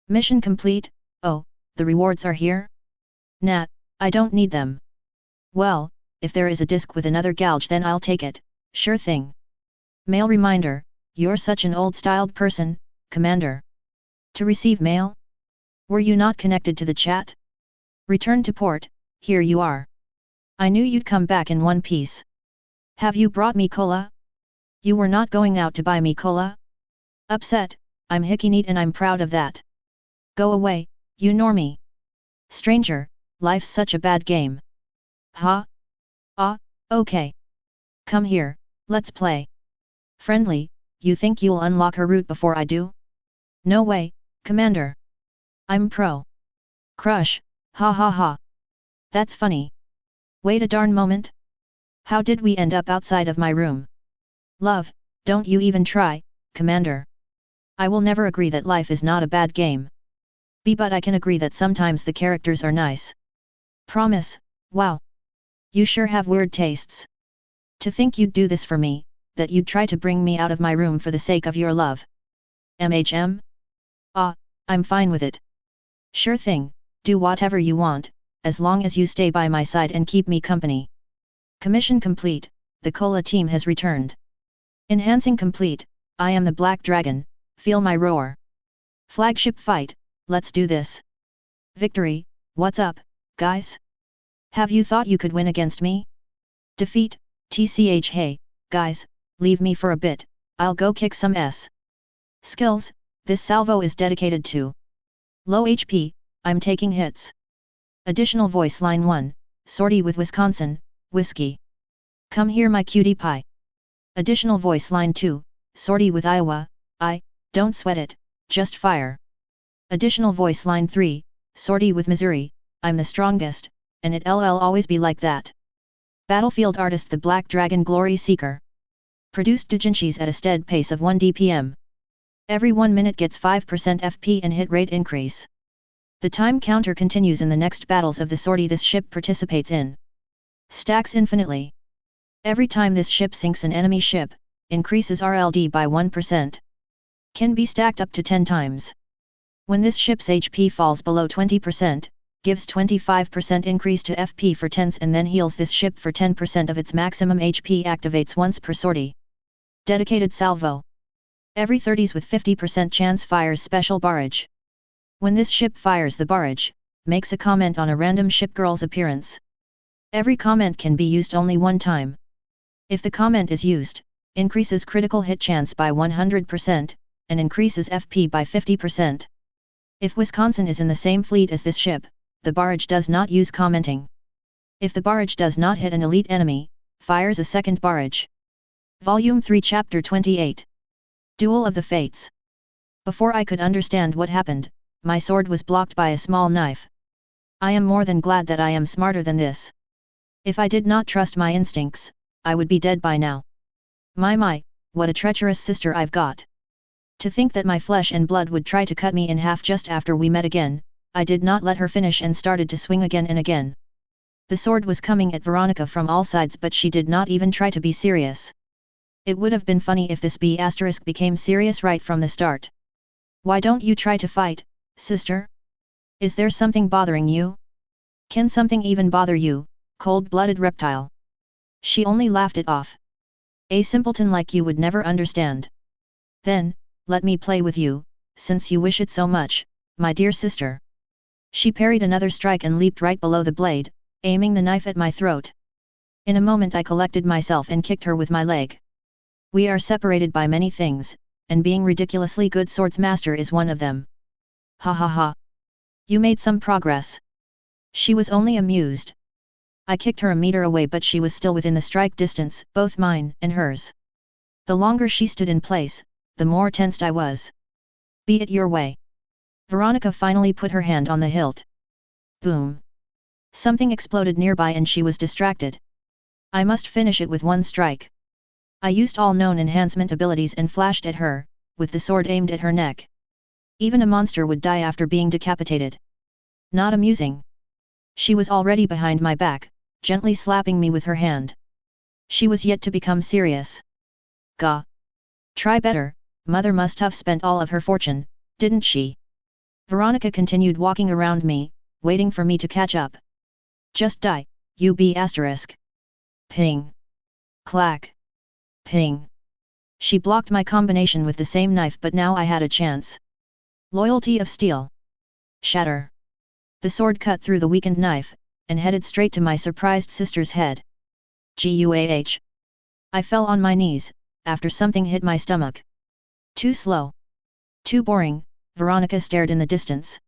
Mission complete, oh, the rewards are here? Nat, I don't need them. Well, if there is a disc with another gouge then I'll take it, sure thing. Mail reminder, you're such an old-styled person, Commander. To receive mail? Were you not connected to the chat? Return to port, here you are. I knew you'd come back in one piece. Have you brought me cola? You were not going out to buy me cola? Upset, I'm hickey neat and I'm proud of that. Go away, you normie. Stranger, life's such a bad game. Huh? Okay. Come here, let's play. Friendly, you think you'll unlock her route before I do? No way, Commander. I'm pro. Crush, ha ha ha. That's funny. Wait a darn moment. How did we end up outside of my room? Love, don't you even try, Commander. I will never agree that life is not a bad game. But I can agree that sometimes the characters are nice. Promise, wow. You sure have weird tastes. To think you'd do this for me, that you'd try to bring me out of my room for the sake of your love. I'm fine with it. Sure thing, do whatever you want, as long as you stay by my side and keep me company. Commission complete, the Cola team has returned. Enhancing complete, I am the Black Dragon, feel my roar. Flagship fight, let's do this. Victory, what's up, guys? Have you thought you could win against me? Defeat, tch hey, guys, leave me for a bit, I'll go kick some ass. Skills, this salvo is dedicated to low HP, I'm taking hits. Additional voice line 1, sortie with Wisconsin, whiskey. Come here my cutie pie. Additional voice line 2, sortie with Iowa, don't sweat it, just fire. Additional voice line 3, sortie with Missouri, I'm the strongest, and it'll always be like that. Battlefield artist the Black Dragon Glory Seeker. Produced doujinshis at a steady pace of 1 dpm. Every 1 minute gets 5% FP and hit rate increase. The time counter continues in the next battles of the sortie this ship participates in. Stacks infinitely. Every time this ship sinks an enemy ship, increases RLD by 1%. Can be stacked up to 10 times. When this ship's HP falls below 20%, gives 25% increase to FP for tense and then heals this ship for 10% of its maximum HP activates once per sortie. Dedicated salvo. Every 30s with 50% chance fires special barrage. When this ship fires the barrage, makes a comment on a random ship girl's appearance. Every comment can be used only one time. If the comment is used, increases critical hit chance by 100%, and increases FP by 50%. If Wisconsin is in the same fleet as this ship, the barrage does not use commenting. If the barrage does not hit an elite enemy, fires a second barrage. Volume 3 Chapter 28. Duel of the Fates. Before I could understand what happened, my sword was blocked by a small knife. I am more than glad that I am smarter than this. If I did not trust my instincts, I would be dead by now. My, what a treacherous sister I've got. To think that my flesh and blood would try to cut me in half just after we met again, I did not let her finish and started to swing again and again. The sword was coming at Veronica from all sides but she did not even try to be serious. It would have been funny if this B** became serious right from the start. Why don't you try to fight, sister? Is there something bothering you? Can something even bother you, cold-blooded reptile? She only laughed it off. A simpleton like you would never understand. Then, let me play with you, since you wish it so much, my dear sister. She parried another strike and leaped right below the blade, aiming the knife at my throat. In a moment I collected myself and kicked her with my leg. We are separated by many things, and being ridiculously good swordsmaster is one of them. Ha ha ha. You made some progress. She was only amused. I kicked her a meter away but she was still within the strike distance, both mine and hers. The longer she stood in place, the more tensed I was. Be it your way. Veronica finally put her hand on the hilt. Boom. Something exploded nearby and she was distracted. I must finish it with one strike. I used all known enhancement abilities and flashed at her, with the sword aimed at her neck. Even a monster would die after being decapitated. Not amusing. She was already behind my back, gently slapping me with her hand. She was yet to become serious. Gah. Try better, mother must have spent all of her fortune, didn't she? Veronica continued walking around me, waiting for me to catch up. Just die, you B***. Ping. Clack. Ping. She blocked my combination with the same knife but now I had a chance. Loyalty of steel. Shatter. The sword cut through the weakened knife, and headed straight to my surprised sister's head. Guah. I fell on my knees, after something hit my stomach. Too slow. Too boring, Veronica stared in the distance.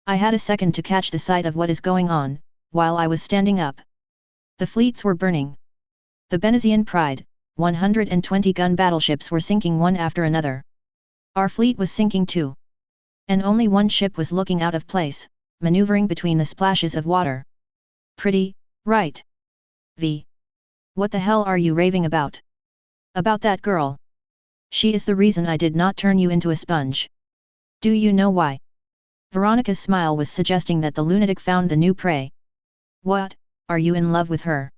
I had a second to catch the sight of what is going on, while I was standing up. The fleets were burning. The Benazzian Pride, 120 gun battleships were sinking one after another. Our fleet was sinking too. And only one ship was looking out of place, maneuvering between the splashes of water. Pretty, right? V. What the hell are you raving about? About that girl. She is the reason I did not turn you into a sponge. Do you know why? Veronica's smile was suggesting that the lunatic found the new prey. What, are you in love with her?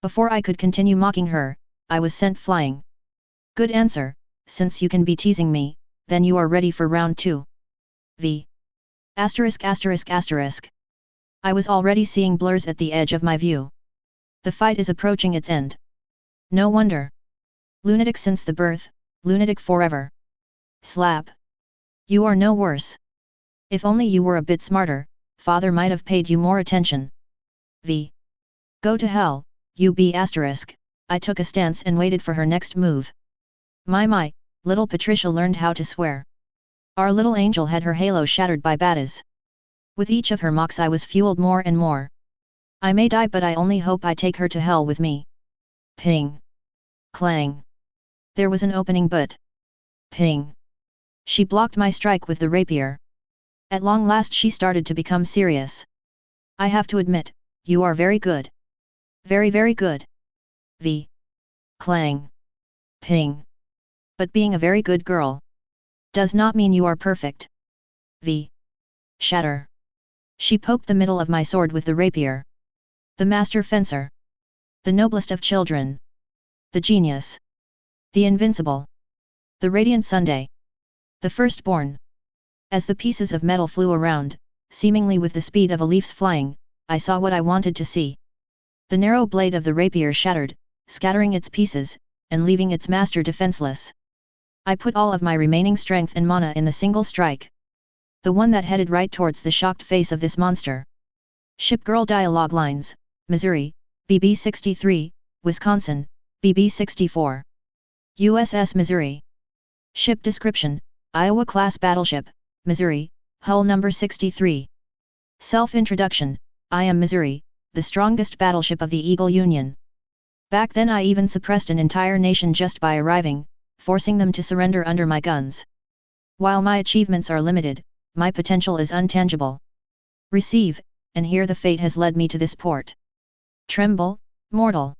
Before I could continue mocking her, I was sent flying. Good answer, since you can be teasing me, then you are ready for round 2. V. ******. I was already seeing blurs at the edge of my view. The fight is approaching its end. No wonder. Lunatic since the birth, lunatic forever. Slap. You are no worse. If only you were a bit smarter, father might have paid you more attention. V. Go to hell, you be asterisk. I took a stance and waited for her next move. My, little Patricia learned how to swear. Our little angel had her halo shattered by batas. With each of her mocks I was fueled more and more. I may die but I only hope I take her to hell with me. Ping. Clang. There was an opening but. Ping. She blocked my strike with the rapier. At long last she started to become serious. I have to admit, you are very good. Very very good. V. Clang. Ping. But being a very good girl does not mean you are perfect. V. Shatter. She poked the middle of my sword with the rapier. The master fencer. The noblest of children. The genius. The invincible. The radiant Sunday. The firstborn. As the pieces of metal flew around, seemingly with the speed of a leaf's flying, I saw what I wanted to see. The narrow blade of the rapier shattered, scattering its pieces, and leaving its master defenseless. I put all of my remaining strength and mana in the single strike. The one that headed right towards the shocked face of this monster. Shipgirl dialogue lines, Missouri, BB 63, Wisconsin, BB 64. USS Missouri. Ship description, Iowa class battleship, Missouri, hull number 63. Self-introduction, I am Missouri, the strongest battleship of the Eagle Union. Back then I even suppressed an entire nation just by arriving, forcing them to surrender under my guns. While my achievements are limited, my potential is untangible. Receive, and here the fate has led me to this port. Tremble, mortal.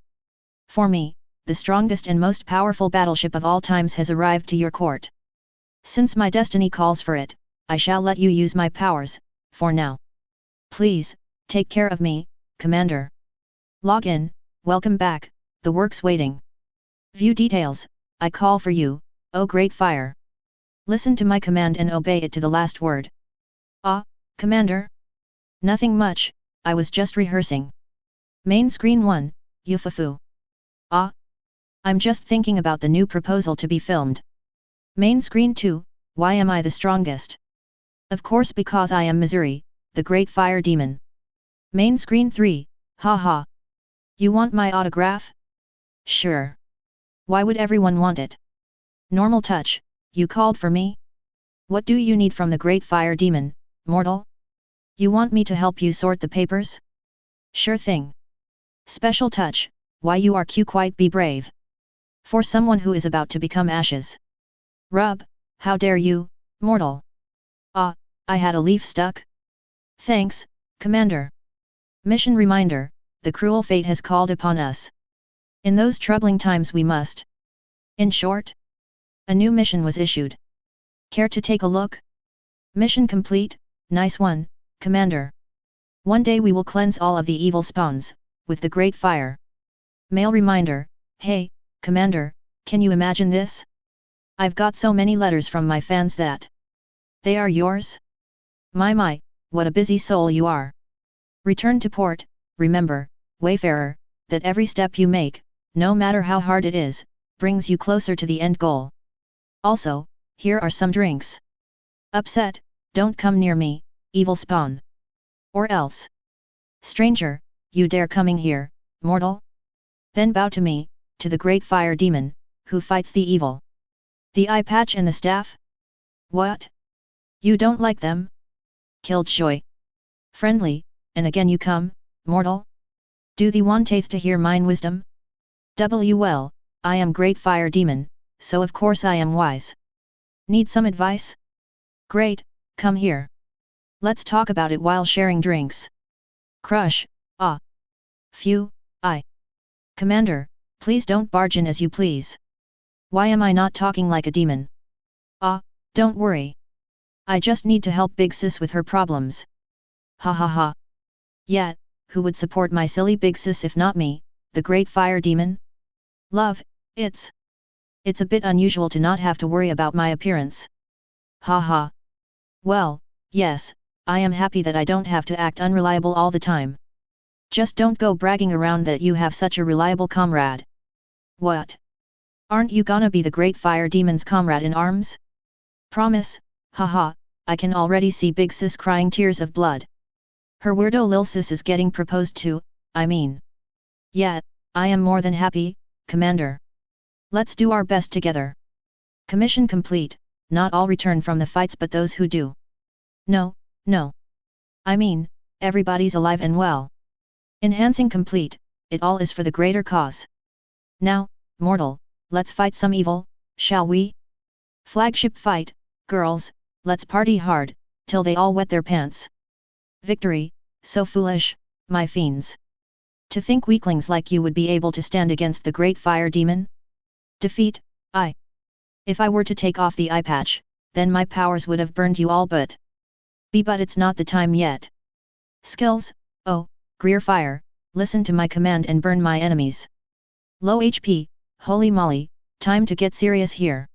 For me, the strongest and most powerful battleship of all times has arrived to your court. Since my destiny calls for it, I shall let you use my powers, for now. Please, take care of me, Commander. Log in, welcome back, the work's waiting. View details, I call for you, oh great fire. Listen to my command and obey it to the last word. Ah, Commander? Nothing much, I was just rehearsing. Main screen 1, Yufufu. Ah? I'm just thinking about the new proposal to be filmed. Main screen 2, why am I the strongest? Of course because I am Missouri, the great fire demon. Main screen 3, haha. You want my autograph? Sure. Why would everyone want it? Normal touch, you called for me? What do you need from the great fire demon, mortal? You want me to help you sort the papers? Sure thing. Special touch, why you are quite be brave. For someone who is about to become ashes. Rub, how dare you, mortal? Ah, I had a leaf stuck. Thanks, Commander. Mission reminder, the cruel fate has called upon us. In those troubling times we must. In short, a new mission was issued. Care to take a look? Mission complete, nice one, Commander. One day we will cleanse all of the evil spawns, with the great fire. Mail reminder, hey, Commander, can you imagine this? I've got so many letters from my fans that. They are yours? My, what a busy soul you are. Return to port, remember, wayfarer, that every step you make, no matter how hard it is, brings you closer to the end goal. Also, here are some drinks. Upset, don't come near me, evil spawn. Or else. Stranger, you dare coming here, mortal? Then bow to me, to the great fire demon, who fights the evil. The eye patch and the staff? What? You don't like them? Killed joy. Friendly, and again you come, mortal? Do thee want to hear mine wisdom? Well, I am great fire demon, so of course I am wise. Need some advice? Great, come here. Let's talk about it while sharing drinks. Crush, ah. Phew, I. Commander, please don't barge in as you please. Why am I not talking like a demon? Ah, don't worry. I just need to help Big Sis with her problems. Ha ha ha. Yet, who would support my silly Big Sis if not me, the great fire demon? Love, it's a bit unusual to not have to worry about my appearance. Ha ha. Well, yes, I am happy that I don't have to act unreliable all the time. Just don't go bragging around that you have such a reliable comrade. What? Aren't you gonna be the great fire demon's comrade in arms? Promise, haha, I can already see Big Sis crying tears of blood. Her weirdo lil sis is getting proposed to, I mean. Yeah, I am more than happy, Commander. Let's do our best together. Commission complete, not all return from the fights but those who do. No, no. I mean, everybody's alive and well. Enhancing complete, it all is for the greater cause. Now, mortal, let's fight some evil, shall we? Flagship fight, girls, let's party hard, till they all wet their pants. Victory, so foolish, my fiends. To think weaklings like you would be able to stand against the great fire demon? Defeat, If I were to take off the eye patch, then my powers would have burned you all but it's not the time yet. Skills, oh, Greer fire, listen to my command and burn my enemies. Low HP, holy moly, time to get serious here.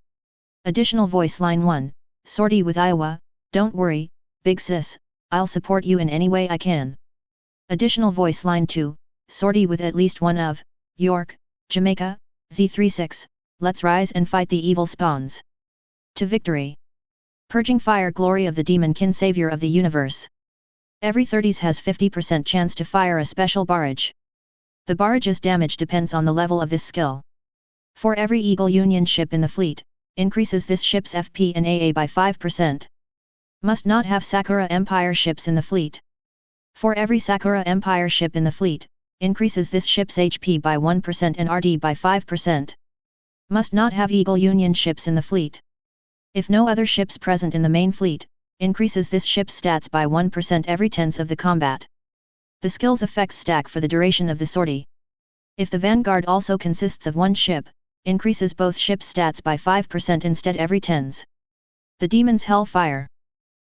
Additional voice line 1, sortie with Iowa, don't worry, Big Sis, I'll support you in any way I can. Additional voice line 2, sortie with at least one of, York, Jamaica, Z36, let's rise and fight the evil spawns. To victory. Purging fire glory of the demonkin savior of the universe. Every 30s has 50% chance to fire a special barrage. The barrage's damage depends on the level of this skill. For every Eagle Union ship in the fleet, increases this ship's FP and AA by 5%. Must not have Sakura Empire ships in the fleet. For every Sakura Empire ship in the fleet, increases this ship's HP by 1% and RD by 5%. Must not have Eagle Union ships in the fleet. If no other ships present in the main fleet, increases this ship's stats by 1% every tense of the combat. The skill's effects stack for the duration of the sortie. If the vanguard also consists of one ship, increases both ships' stats by 5% instead every tens. The demon's hellfire.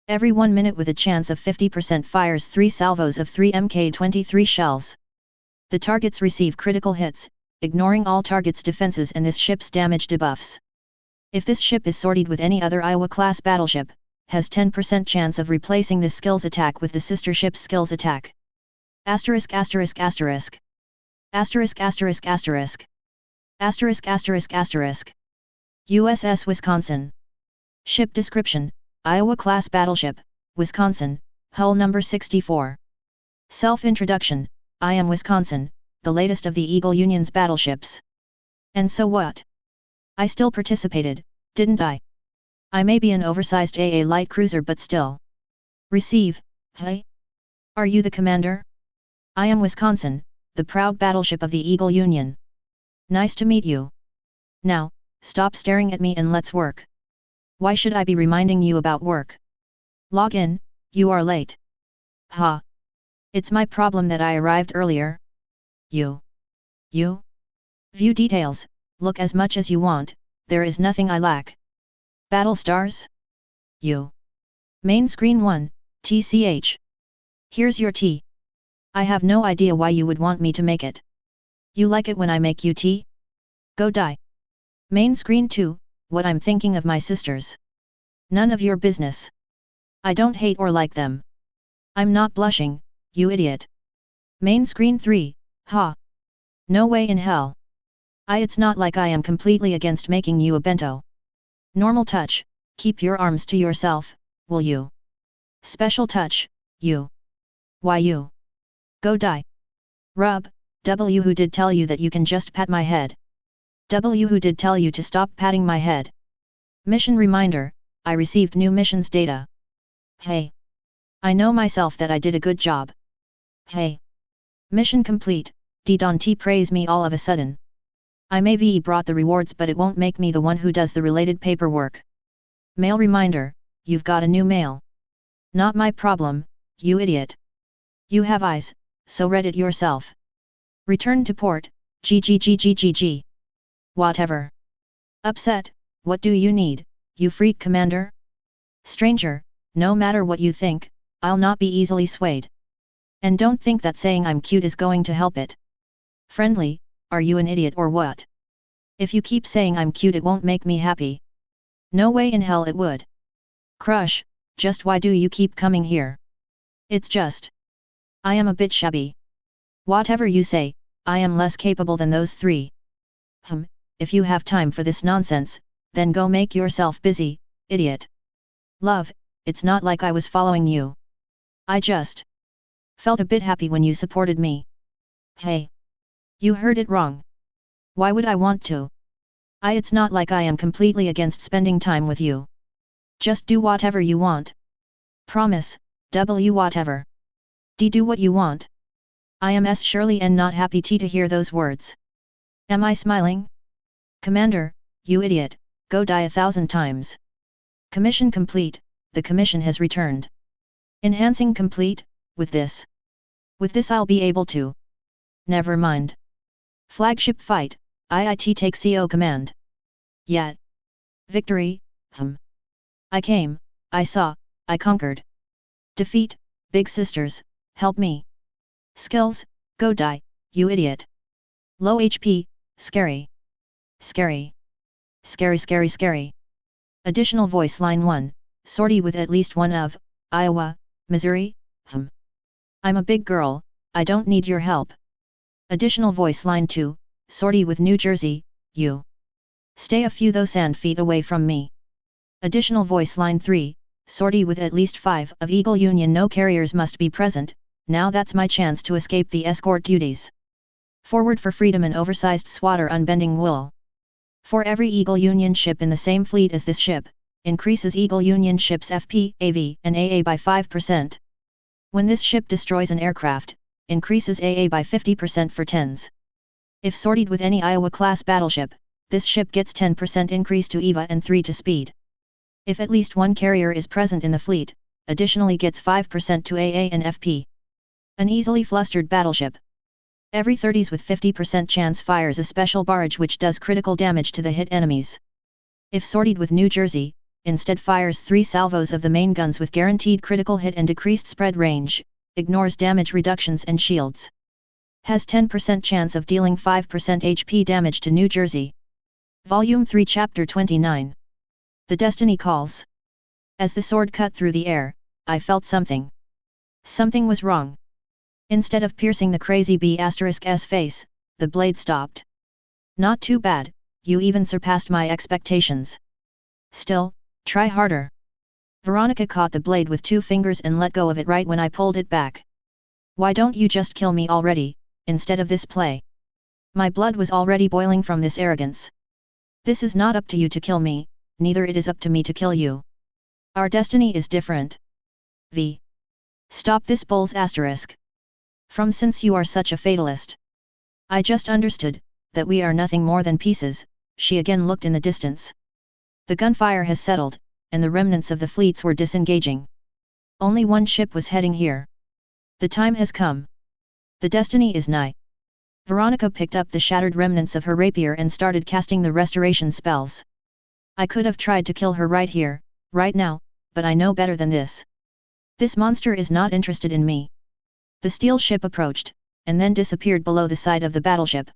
Every 1 minute with a chance of 50% fires 3 salvos of 3 Mk23 shells. The targets receive critical hits, ignoring all targets' defenses and this ship's damage debuffs. If this ship is sortied with any other Iowa-class battleship, has 10% chance of replacing this skill's attack with the sister ship's skill's attack. Asterisk asterisk asterisk. Asterisk asterisk asterisk. Asterisk asterisk asterisk. USS Wisconsin. Ship description, Iowa-class battleship, Wisconsin, hull number 64. Self-introduction, I am Wisconsin, the latest of the Eagle Union's battleships. And so what? I still participated, didn't I? I may be an oversized AA light cruiser but still. Receive, hey? Are you the commander? I am Wisconsin, the proud battleship of the Eagle Union. Nice to meet you. Now, stop staring at me and let's work. Why should I be reminding you about work? Log in, you are late. Ha. It's my problem that I arrived earlier. You. View details, look as much as you want, there is nothing I lack. Battle stars? You. Main screen 1, TCH. Here's your tea. I have no idea why you would want me to make it. You like it when I make you tea? Go die. Main screen 2, what I'm thinking of my sisters. None of your business. I don't hate or like them. I'm not blushing, you idiot. Main screen 3, ha. No way in hell. It's not like I am completely against making you a bento. Normal touch, keep your arms to yourself, will you? Special touch, you. Why you? Go die. Rub, W who did tell you that you can just pat my head? W who did tell you to stop patting my head? Mission reminder, I received new missions data. Hey. I know myself that I did a good job. Hey. Mission complete, Don T praise me all of a sudden. I may be brought the rewards but it won't make me the one who does the related paperwork. Mail reminder, you've got a new mail. Not my problem, you idiot. You have eyes, so read it yourself. Return to port, GGGGGG. Whatever. Upset, what do you need, you freak commander? Stranger, no matter what you think, I'll not be easily swayed. And don't think that saying I'm cute is going to help it. Friendly, are you an idiot or what? If you keep saying I'm cute it won't make me happy. No way in hell it would. Crush, just why do you keep coming here? It's just. I am a bit shabby. Whatever you say, I am less capable than those three. If you have time for this nonsense, then go make yourself busy, idiot. Love, it's not like I was following you. I just felt a bit happy when you supported me. Hey. You heard it wrong. Why would I want to? It's not like I am completely against spending time with you. Just do whatever you want. Promise, whatever. Do what you want. I am surely and not happy to hear those words. Am I smiling? Commander, you idiot, go die 1,000 times. Commission complete, the commission has returned. Enhancing complete, with this. With this I'll be able to. Never mind. Flagship fight, IIT take CO command. Yet. Victory, I came, I saw, I conquered. Defeat, big sisters, help me. Skills, go die, you idiot. Low HP, scary. Scary. Scary scary scary. Additional voice line 1, sortie with at least one of, Iowa, Missouri, I'm a big girl, I don't need your help. Additional voice line 2, sortie with New Jersey, you. Stay a few those sand feet away from me. Additional voice line 3, sortie with at least 5 of Eagle Union, no carriers must be present, now that's my chance to escape the escort duties. Forward for freedom, an oversized swatter unbending wool. For every Eagle Union ship in the same fleet as this ship, increases Eagle Union ships FP, AV, and AA by 5%. When this ship destroys an aircraft, increases AA by 50% for 10s. If sortied with any Iowa-class battleship, this ship gets 10% increase to EVA and 3 to speed. If at least one carrier is present in the fleet, additionally gets 5% to AA and FP. An easily flustered battleship. Every 30s with 50% chance fires a special barrage which does critical damage to the hit enemies. If sortied with New Jersey, instead fires 3 salvos of the main guns with guaranteed critical hit and decreased spread range, ignores damage reductions and shields. Has 10% chance of dealing 5% HP damage to New Jersey. Volume 3 Chapter 29. The Destiny Calls. As the sword cut through the air, I felt something. Something was wrong. Instead of piercing the crazy B***'s face, the blade stopped. Not too bad, you even surpassed my expectations. Still, try harder. Veronica caught the blade with 2 fingers and let go of it right when I pulled it back. Why don't you just kill me already, instead of this play? My blood was already boiling from this arrogance. This is not up to you to kill me, neither it is up to me to kill you. Our destiny is different. V. Stop this bull's asterisk. From since you are such a fatalist. I just understood, that we are nothing more than pieces, she again looked in the distance. The gunfire has settled, and the remnants of the fleets were disengaging. Only one ship was heading here. The time has come. The destiny is nigh. Veronica picked up the shattered remnants of her rapier and started casting the restoration spells. I could have tried to kill her right here, right now, but I know better than this. This monster is not interested in me. The steel ship approached, and then disappeared below the side of the battleship.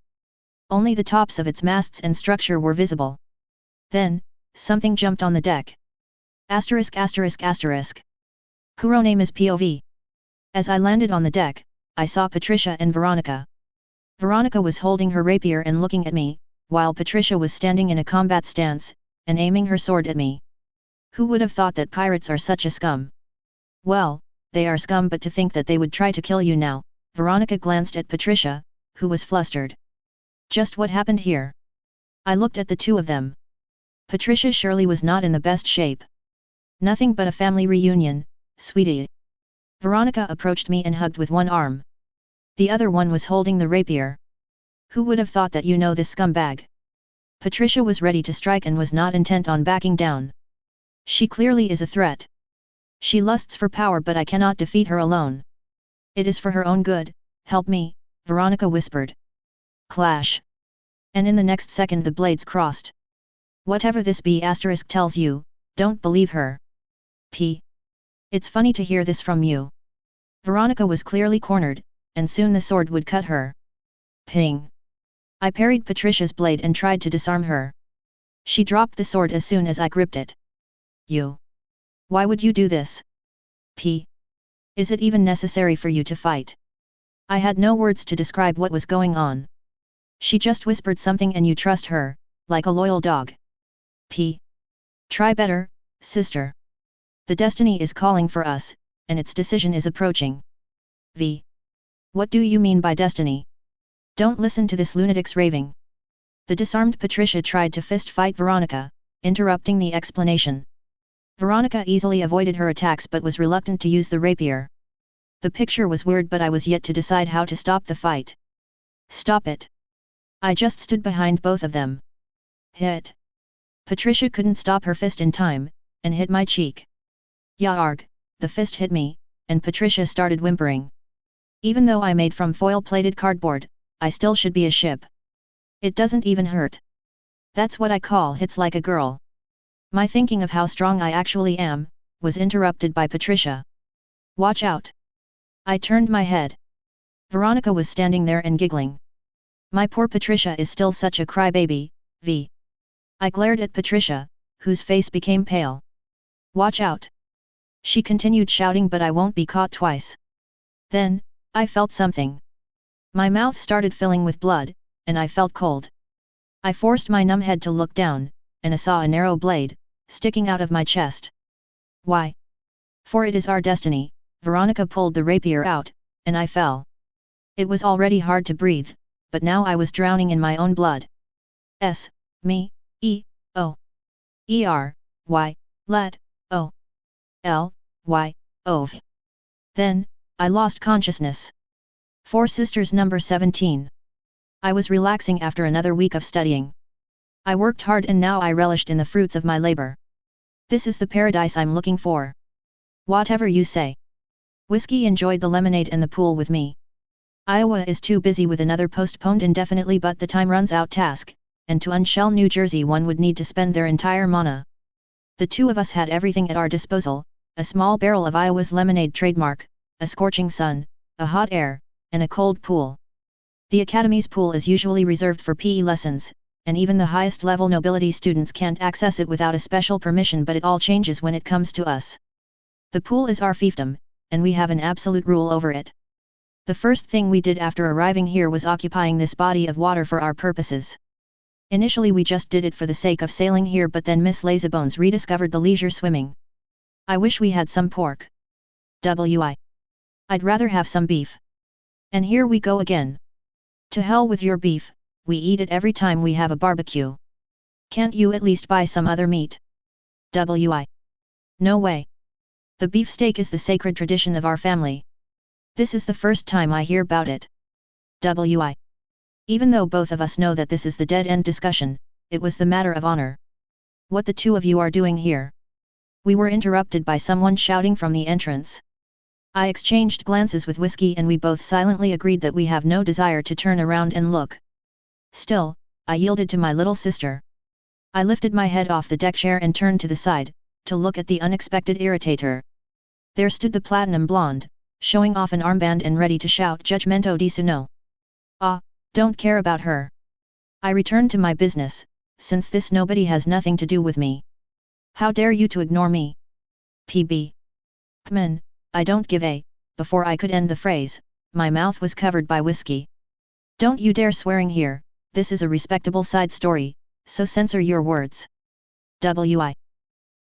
Only the tops of its masts and structure were visible. Then, something jumped on the deck. Asterisk asterisk asterisk. Kuro name is POV. As I landed on the deck, I saw Patricia and Veronica. Veronica was holding her rapier and looking at me, while Patricia was standing in a combat stance, and aiming her sword at me. Who would have thought that pirates are such a scum? Well, they are scum, but to think that they would try to kill you now. Veronica glanced at Patricia, who was flustered. Just what happened here? I looked at the two of them. Patricia surely was not in the best shape. Nothing but a family reunion, sweetie. Veronica approached me and hugged with one arm. The other one was holding the rapier. Who would have thought that, you know, this scumbag? Patricia was ready to strike and was not intent on backing down. She clearly is a threat. She lusts for power, but I cannot defeat her alone. It is for her own good, help me, Veronica whispered. Clash. And in the next second the blades crossed. Whatever this B* tells you, don't believe her. P. It's funny to hear this from you. Veronica was clearly cornered, and soon the sword would cut her. Ping. I parried Patricia's blade and tried to disarm her. She dropped the sword as soon as I gripped it. You. Why would you do this? P. Is it even necessary for you to fight? I had no words to describe what was going on. She just whispered something and you trust her, like a loyal dog. Try better, sister. The destiny is calling for us, and its decision is approaching. What do you mean by destiny? Don't listen to this lunatic's raving. The disarmed Patricia tried to fist fight Veronica, interrupting the explanation. Veronica easily avoided her attacks but was reluctant to use the rapier. The picture was weird but I was yet to decide how to stop the fight. Stop it. I just stood behind both of them. Hit. Patricia couldn't stop her fist in time, and hit my cheek. Yarg, the fist hit me, and Patricia started whimpering. Even though I made from foil-plated cardboard, I still should be a ship. It doesn't even hurt. That's what I call hits like a girl. My thinking of how strong I actually am, was interrupted by Patricia. Watch out. I turned my head. Veronica was standing there and giggling. My poor Patricia is still such a crybaby, I glared at Patricia, whose face became pale. Watch out. She continued shouting but I won't be caught twice. Then, I felt something. My mouth started filling with blood, and I felt cold. I forced my numb head to look down, and I saw a narrow blade, sticking out of my chest. Why? For it is our destiny. Veronica pulled the rapier out, and I fell. It was already hard to breathe, but now I was drowning in my own blood. Let, ov. Then, I lost consciousness. Four Sisters number 17. I was relaxing after another week of studying. I worked hard and now I relished in the fruits of my labor. This is the paradise I'm looking for. Whatever you say. Whiskey enjoyed the lemonade and the pool with me. Iowa is too busy with another postponed indefinitely but the time runs out task, and to unshell New Jersey one would need to spend their entire mana. The two of us had everything at our disposal, a small barrel of Iowa's lemonade trademark, a scorching sun, a hot air, and a cold pool. The Academy's pool is usually reserved for PE lessons, and even the highest level nobility students can't access it without a special permission but it all changes when it comes to us. The pool is our fiefdom, and we have an absolute rule over it. The first thing we did after arriving here was occupying this body of water for our purposes. Initially we just did it for the sake of sailing here but then Miss Lazybones rediscovered the leisure swimming. I wish we had some pork. I'd rather have some beef. And here we go again. To hell with your beef, we eat it every time we have a barbecue. Can't you at least buy some other meat? No way. The beefsteak is the sacred tradition of our family. This is the first time I hear about it. Even though both of us know that this is the dead-end discussion, it was the matter of honor. What the two of you are doing here? We were interrupted by someone shouting from the entrance. I exchanged glances with Whiskey and we both silently agreed that we have no desire to turn around and look. Still, I yielded to my little sister. I lifted my head off the deck chair and turned to the side, to look at the unexpected irritator. There stood the platinum blonde, showing off an armband and ready to shout judgmento di suno. Don't care about her. I returned to my business, since this nobody has nothing to do with me. How dare you to ignore me? Come I don't give a. Before I could end the phrase, my mouth was covered by whiskey. Don't you dare swearing here, this is a respectable side story, so censor your words.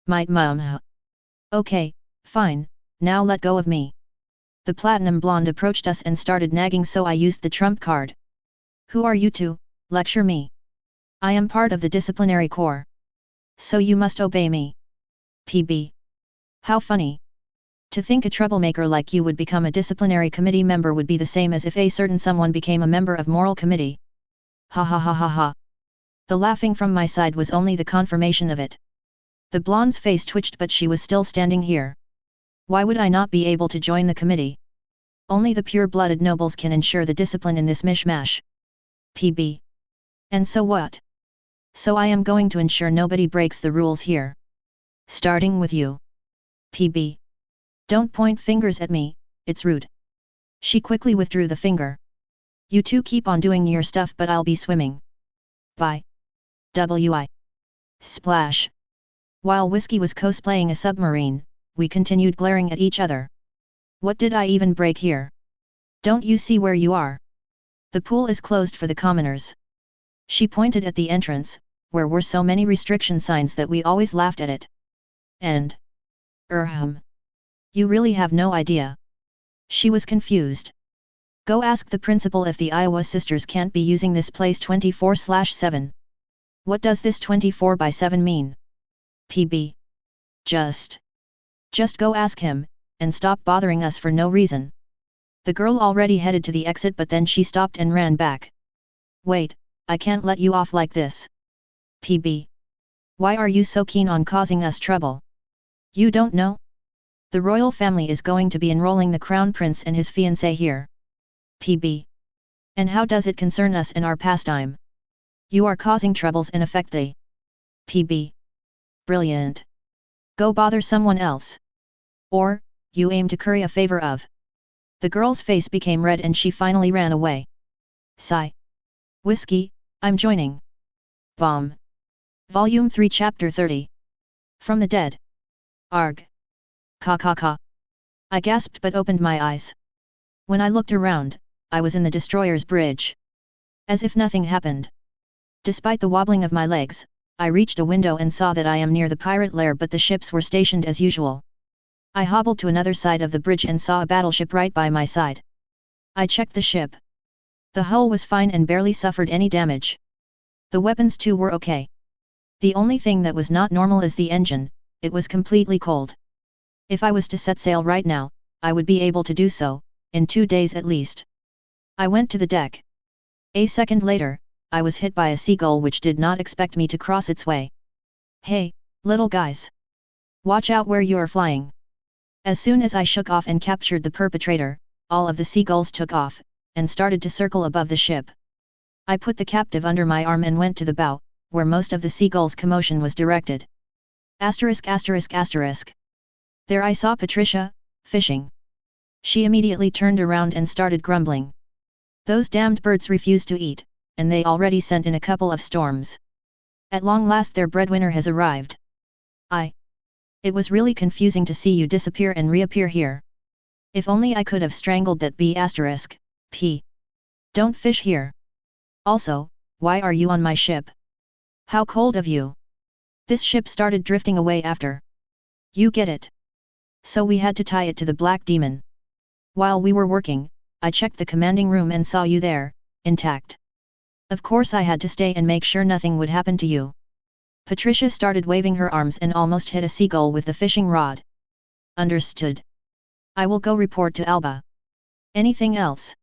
Might mum. Okay, fine, now let go of me. The platinum blonde approached us and started nagging so I used the trump card. Who are you to lecture me? I am part of the disciplinary corps. So you must obey me. How funny. To think a troublemaker like you would become a disciplinary committee member would be the same as if a certain someone became a member of moral committee. Ha ha ha ha ha. The laughing from my side was only the confirmation of it. The blonde's face twitched but she was still standing here. Why would I not be able to join the committee? Only the pure-blooded nobles can ensure the discipline in this mishmash. And so what? So I am going to ensure nobody breaks the rules here. Starting with you. Don't point fingers at me, it's rude. She quickly withdrew the finger. You two keep on doing your stuff but I'll be swimming. Bye. Splash. While Whiskey was cosplaying a submarine, we continued glaring at each other. What did I even break here? Don't you see where you are? The pool is closed for the commoners. She pointed at the entrance, where were so many restriction signs that we always laughed at it. And... You really have no idea. She was confused. Go ask the principal if the Iowa sisters can't be using this place 24/7. What does this 24/7 mean? PB. Just go ask him, and stop bothering us for no reason. The girl already headed to the exit, but then she stopped and ran back. Wait, I can't let you off like this. PB. Why are you so keen on causing us trouble? You don't know? The royal family is going to be enrolling the crown prince and his fiancée here. PB. And how does it concern us in our pastime? You are causing troubles and affect the PB. Brilliant. Go bother someone else. Or, you aim to curry a favor of. The girl's face became red and she finally ran away. Sigh. Whiskey, I'm joining. Bomb. Volume 3 Chapter 30. From the Dead. Arg. Ka ka ka. I gasped but opened my eyes. When I looked around, I was in the destroyer's bridge. As if nothing happened. Despite the wobbling of my legs, I reached a window and saw that I am near the pirate lair, but the ships were stationed as usual. I hobbled to another side of the bridge and saw a battleship right by my side. I checked the ship. The hull was fine and barely suffered any damage. The weapons too were okay. The only thing that was not normal is the engine, it was completely cold. If I was to set sail right now, I would be able to do so, in 2 days at least. I went to the deck. A second later, I was hit by a seagull which did not expect me to cross its way. Hey, little guys! Watch out where you are flying! As soon as I shook off and captured the perpetrator, all of the seagulls took off, and started to circle above the ship. I put the captive under my arm and went to the bow, where most of the seagulls' commotion was directed. Asterisk asterisk asterisk. There I saw Patricia, fishing. She immediately turned around and started grumbling. Those damned birds refuse to eat, and they already sent in a couple of storms. At long last their breadwinner has arrived. It was really confusing to see you disappear and reappear here. If only I could have strangled that bee asterisk, p. Don't fish here. Also, why are you on my ship? How cold of you. This ship started drifting away after. You get it. So we had to tie it to the Black Demon. While we were working, I checked the commanding room and saw you there, intact. Of course I had to stay and make sure nothing would happen to you. Patricia started waving her arms and almost hit a seagull with the fishing rod. Understood. I will go report to Alba. Anything else?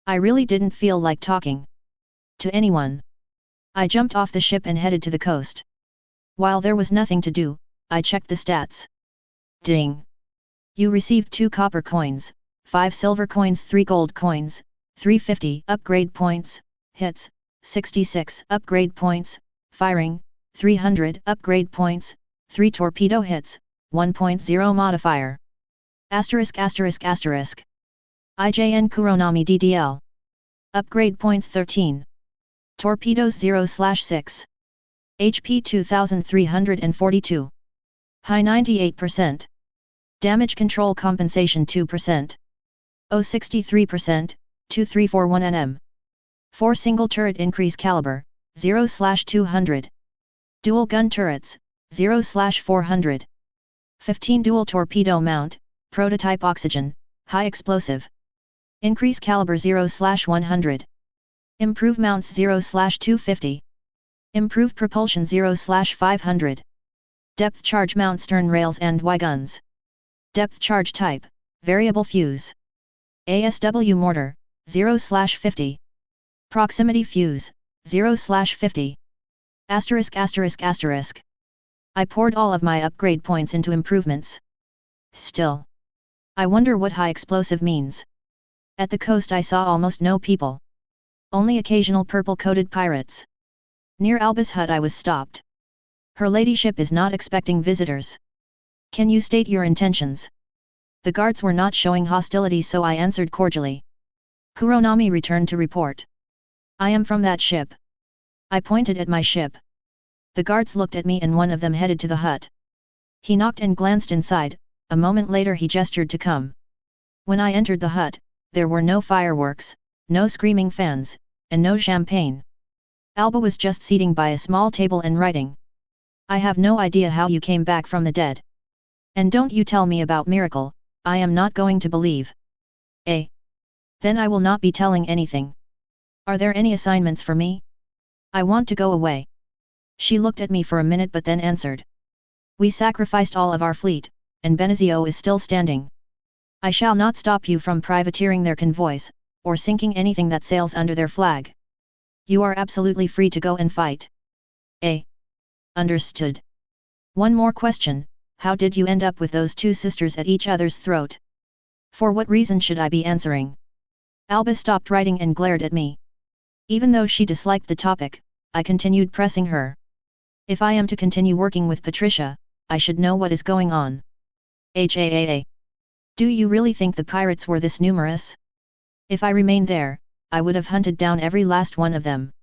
I really didn't feel like talking to anyone. I jumped off the ship and headed to the coast. While there was nothing to do, I checked the stats. Ding! You received 2 copper coins, 5 silver coins, 3 gold coins, 350 upgrade points, hits, 66 upgrade points, firing, 300 upgrade points, 3 torpedo hits, 1.0 modifier. Asterisk asterisk asterisk. IJN Kuronami DDL. Upgrade points 13. Torpedoes 0/6. HP 2342. High 98%. Damage control compensation 2%. O 63%, 2341 nm. 4 single turret increase caliber, 0/200. Dual gun turrets, 0/400. 15 dual torpedo mount, prototype oxygen, high explosive. Increase caliber 0/100. Improve mounts 0/250. Improve propulsion 0/500. Depth charge mount stern rails and Y guns. Depth charge type, variable fuse. ASW mortar, 0/50. Proximity fuse, 0/50. Asterisk asterisk asterisk. I poured all of my upgrade points into improvements. Still. I wonder what high explosive means. At the coast I saw almost no people. Only occasional purple-coated pirates. Near Alba's hut I was stopped. Her ladyship is not expecting visitors. Can you state your intentions? The guards were not showing hostility, so I answered cordially. Kuronami returned to report. I am from that ship. I pointed at my ship. The guards looked at me and one of them headed to the hut. He knocked and glanced inside, a moment later he gestured to come. When I entered the hut, there were no fireworks, no screaming fans, and no champagne. Alba was just sitting by a small table and writing. I have no idea how you came back from the dead. And don't you tell me about miracle, I am not going to believe. Eh? Then I will not be telling anything. Are there any assignments for me? I want to go away. She looked at me for a minute but then answered. We sacrificed all of our fleet, and Benazio is still standing. I shall not stop you from privateering their convoys, or sinking anything that sails under their flag. You are absolutely free to go and fight. Eh? Understood. One more question, how did you end up with those two sisters at each other's throat? For what reason should I be answering? Alba stopped writing and glared at me. Even though she disliked the topic, I continued pressing her. If I am to continue working with Patricia, I should know what is going on. HAAA. Do you really think the pirates were this numerous? If I remained there, I would have hunted down every last one of them.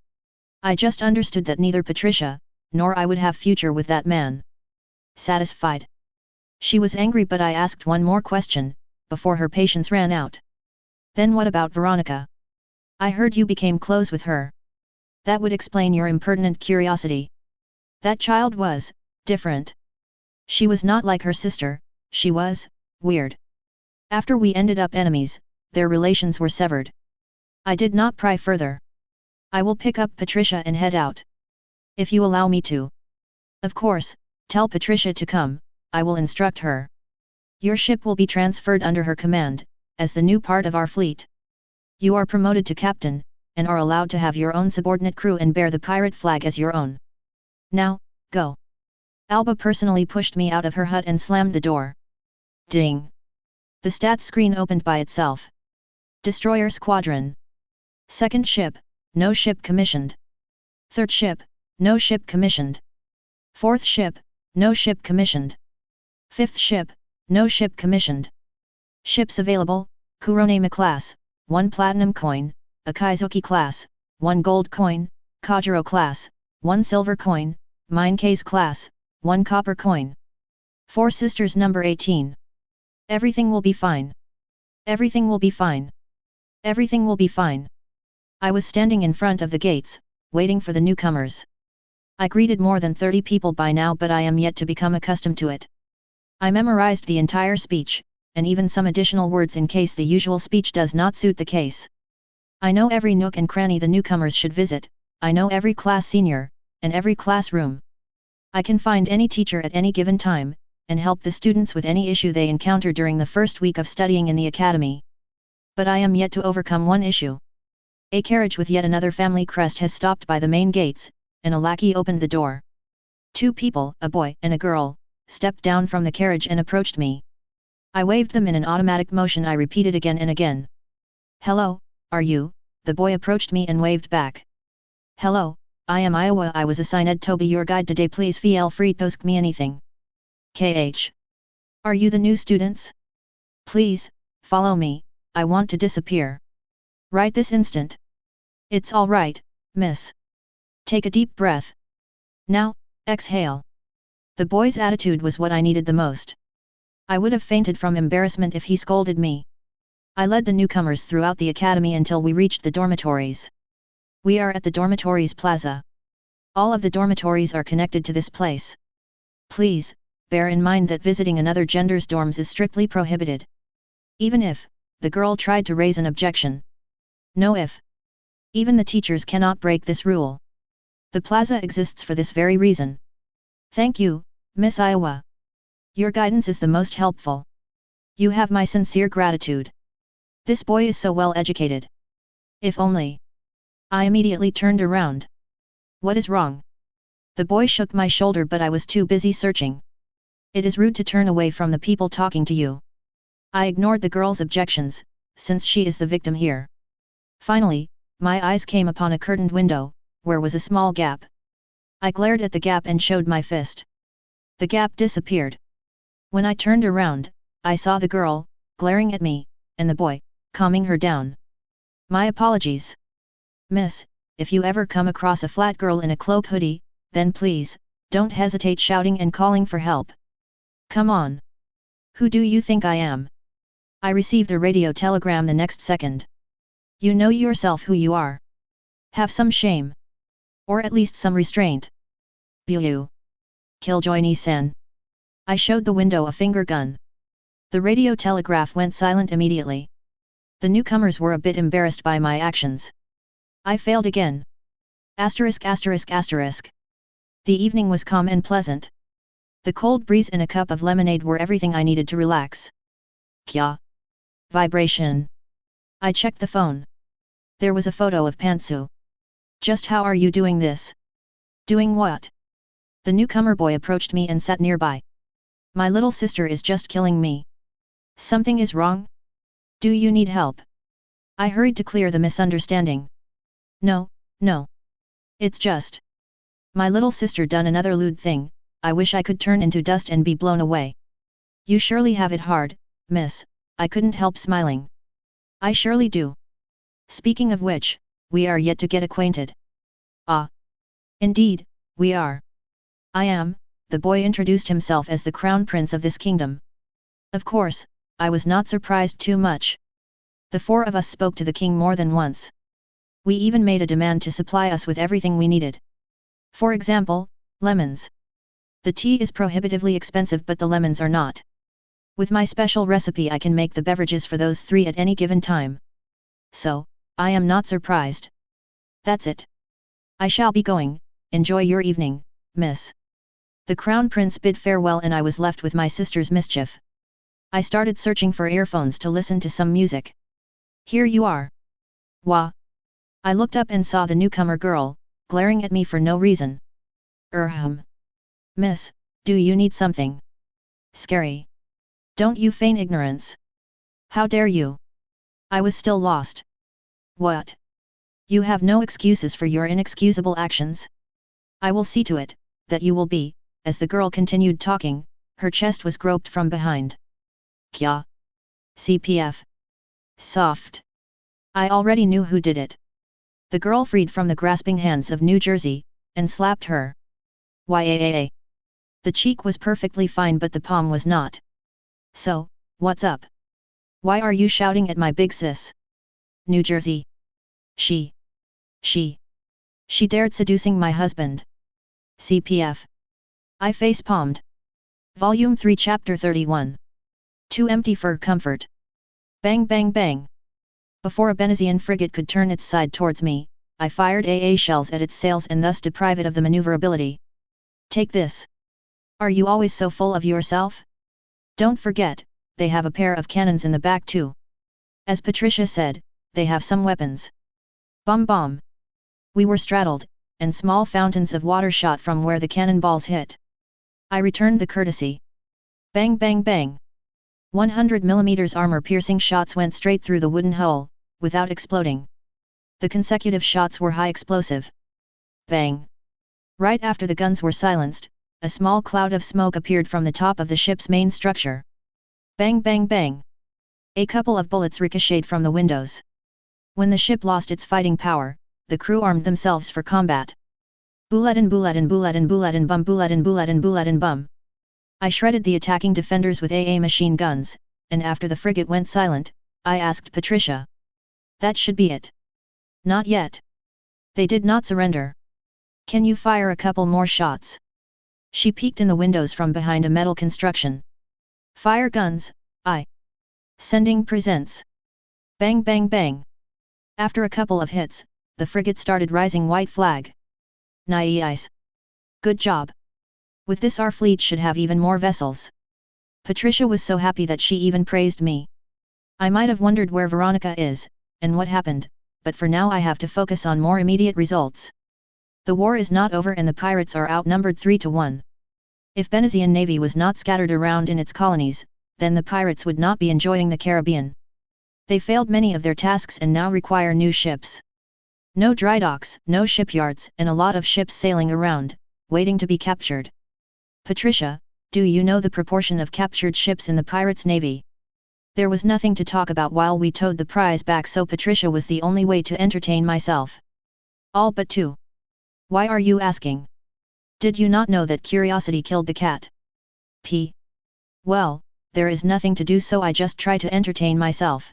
I just understood that neither Patricia, nor I would have future with that man. Satisfied? She was angry but I asked one more question, before her patience ran out. Then what about Veronica? I heard you became close with her. That would explain your impertinent curiosity. That child was different. She was not like her sister, she was weird. After we ended up enemies, their relations were severed. I did not pry further. I will pick up Patricia and head out. If you allow me to. Of course, tell Patricia to come, I will instruct her. Your ship will be transferred under her command, as the new part of our fleet. You are promoted to captain, and are allowed to have your own subordinate crew and bear the pirate flag as your own. Now, go. Alba personally pushed me out of her hut and slammed the door. Ding! The stats screen opened by itself. Destroyer Squadron. Second ship, no ship commissioned. Third ship, no ship commissioned. Fourth ship, no ship commissioned. Fifth ship, no ship commissioned. Ships available, Kuronema class, 1 platinum coin, Akizuki class, 1 gold coin, Kajiro class, 1 silver coin, Mine Case class, 1 copper coin. Four Sisters number 18. Everything will be fine. Everything will be fine. Everything will be fine. I was standing in front of the gates, waiting for the newcomers. I greeted more than 30 people by now but I am yet to become accustomed to it. I memorized the entire speech, and even some additional words in case the usual speech does not suit the case. I know every nook and cranny the newcomers should visit, I know every class senior, and every classroom. I can find any teacher at any given time, and help the students with any issue they encounter during the first week of studying in the academy. But I am yet to overcome one issue. A carriage with yet another family crest has stopped by the main gates, and a lackey opened the door. 2 people, a boy and a girl, stepped down from the carriage and approached me. I waved them in an automatic motion. I repeated again and again. Hello, are you? The boy approached me and waved back. Hello, I am Iowa. I was assigned to be your guide today. Please feel free to ask me anything. KH. Are you the new students? Please, follow me, I want to disappear. Right this instant. It's all right, miss. Take a deep breath. Now, exhale. The boy's attitude was what I needed the most. I would have fainted from embarrassment if he scolded me. I led the newcomers throughout the academy until we reached the dormitories. We are at the dormitories plaza. All of the dormitories are connected to this place. Please, bear in mind that visiting another gender's dorms is strictly prohibited. Even if, the girl tried to raise an objection. No if. Even the teachers cannot break this rule. The plaza exists for this very reason. Thank you, Miss Iowa. Your guidance is the most helpful. You have my sincere gratitude. This boy is so well educated. If only. I immediately turned around. What is wrong? The boy shook my shoulder but I was too busy searching. It is rude to turn away from the people talking to you. I ignored the girl's objections, since she is the victim here. Finally, my eyes came upon a curtained window, where was a small gap. I glared at the gap and showed my fist. The gap disappeared. When I turned around, I saw the girl, glaring at me, and the boy, calming her down. My apologies. Miss, if you ever come across a flat girl in a cloak hoodie, then please, don't hesitate shouting and calling for help. Come on. Who do you think I am? I received a radio telegram the next second. You know yourself who you are. Have some shame. Or at least some restraint. Buu. Killjoy-san. I showed the window a finger gun. The radio telegraph went silent immediately. The newcomers were a bit embarrassed by my actions. I failed again. Asterisk asterisk asterisk. The evening was calm and pleasant. The cold breeze and a cup of lemonade were everything I needed to relax. Kya. Vibration. I checked the phone. There was a photo of Pantsu. Just how are you doing this? Doing what? The newcomer boy approached me and sat nearby. My little sister is just killing me. Something is wrong? Do you need help? I hurried to clear the misunderstanding. No, no. It's just. My little sister done another lewd thing. I wish I could turn into dust and be blown away. You surely have it hard, miss, I couldn't help smiling. I surely do. Speaking of which, we are yet to get acquainted. Ah. Indeed, we are. I am, the boy introduced himself as the crown prince of this kingdom. Of course, I was not surprised too much. The four of us spoke to the king more than once. We even made a demand to supply us with everything we needed. For example, lemons. The tea is prohibitively expensive but the lemons are not. With my special recipe I can make the beverages for those three at any given time. So, I am not surprised. That's it. I shall be going, enjoy your evening, miss. The crown prince bid farewell and I was left with my sister's mischief. I started searching for earphones to listen to some music. Here you are. Wah. I looked up and saw the newcomer girl, glaring at me for no reason. Miss, do you need something? Scary. Don't you feign ignorance. How dare you? I was still lost. What? You have no excuses for your inexcusable actions? I will see to it, that you will be, as the girl continued talking, her chest was groped from behind. Kya? CPF. Soft. I already knew who did it. The girl freed from the grasping hands of New Jersey, and slapped her. Yaa. The cheek was perfectly fine but the palm was not. So, what's up? Why are you shouting at my big sis? New Jersey. She dared seducing my husband. CPF. I face-palmed. Volume 3 Chapter 31. Too empty for comfort. Bang bang bang. Before a Venezian frigate could turn its side towards me, I fired AA shells at its sails and thus deprive it of the maneuverability. Take this. Are you always so full of yourself? Don't forget, they have a pair of cannons in the back too. As Patricia said, they have some weapons. Bomb bomb. We were straddled, and small fountains of water shot from where the cannonballs hit. I returned the courtesy. Bang bang bang. 100mm armor-piercing shots went straight through the wooden hull, without exploding. The consecutive shots were high explosive. Bang. Right after the guns were silenced, a small cloud of smoke appeared from the top of the ship's main structure. Bang bang bang. A couple of bullets ricocheted from the windows. When the ship lost its fighting power, the crew armed themselves for combat. Bulletin bulletin bulletin bulletin bum bulletin bulletin bulletin bum. I shredded the attacking defenders with AA machine guns, and after the frigate went silent, I asked Patricia. That should be it. Not yet. They did not surrender. Can you fire a couple more shots? She peeked in the windows from behind a metal construction. Fire guns, I. Sending presents. Bang bang bang. After a couple of hits, the frigate started rising white flag. Nice. Good job. With this our fleet should have even more vessels. Patricia was so happy that she even praised me. I might have wondered where Veronica is, and what happened, but for now I have to focus on more immediate results. The war is not over and the pirates are outnumbered 3-1. If Venezian navy was not scattered around in its colonies, then the pirates would not be enjoying the Caribbean. They failed many of their tasks and now require new ships. No dry docks, no shipyards, and a lot of ships sailing around, waiting to be captured. Patricia, do you know the proportion of captured ships in the pirates' navy? There was nothing to talk about while we towed the prize back, so Patricia was the only way to entertain myself. All but two. Why are you asking? Did you not know that curiosity killed the cat? Well, there is nothing to do, so I just try to entertain myself.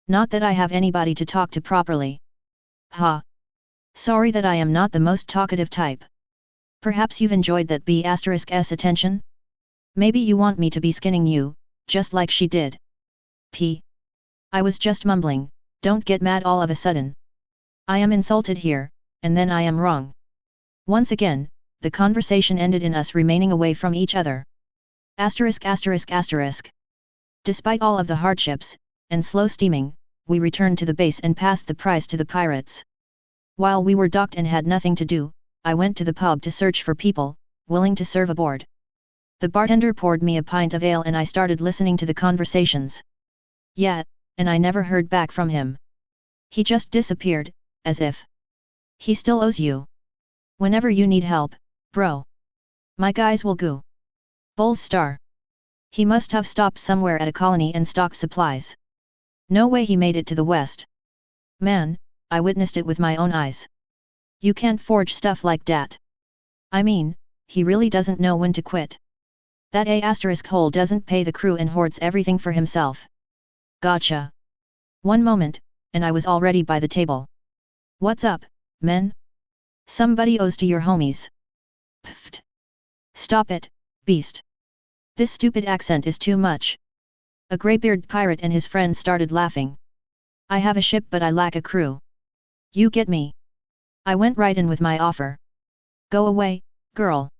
Not that I have anybody to talk to properly. Ha! Sorry that I am not the most talkative type. Perhaps you've enjoyed that B***'s attention? Maybe you want me to be skinning you, just like she did. I was just mumbling, don't get mad all of a sudden. I am insulted here, and then I am wrong. Once again, the conversation ended in us remaining away from each other. Asterisk asterisk asterisk. Despite all of the hardships, and slow steaming, we returned to the base and passed the prize to the pirates. While we were docked and had nothing to do, I went to the pub to search for people, willing to serve aboard. The bartender poured me a pint of ale and I started listening to the conversations. Yeah, and I never heard back from him. He just disappeared, as if he still owes you. Whenever you need help, bro, my guys will go. Bull's star. He must have stopped somewhere at a colony and stocked supplies. No way he made it to the west. Man, I witnessed it with my own eyes. You can't forge stuff like that. I mean, he really doesn't know when to quit. That asterisk hole doesn't pay the crew and hoards everything for himself. Gotcha. One moment, and I was already by the table. What's up, men? Somebody owes to your homies. Pfft. Stop it, beast. This stupid accent is too much. A greybeard pirate and his friends started laughing. I have a ship but I lack a crew. You get me? I went right in with my offer. Go away, girl.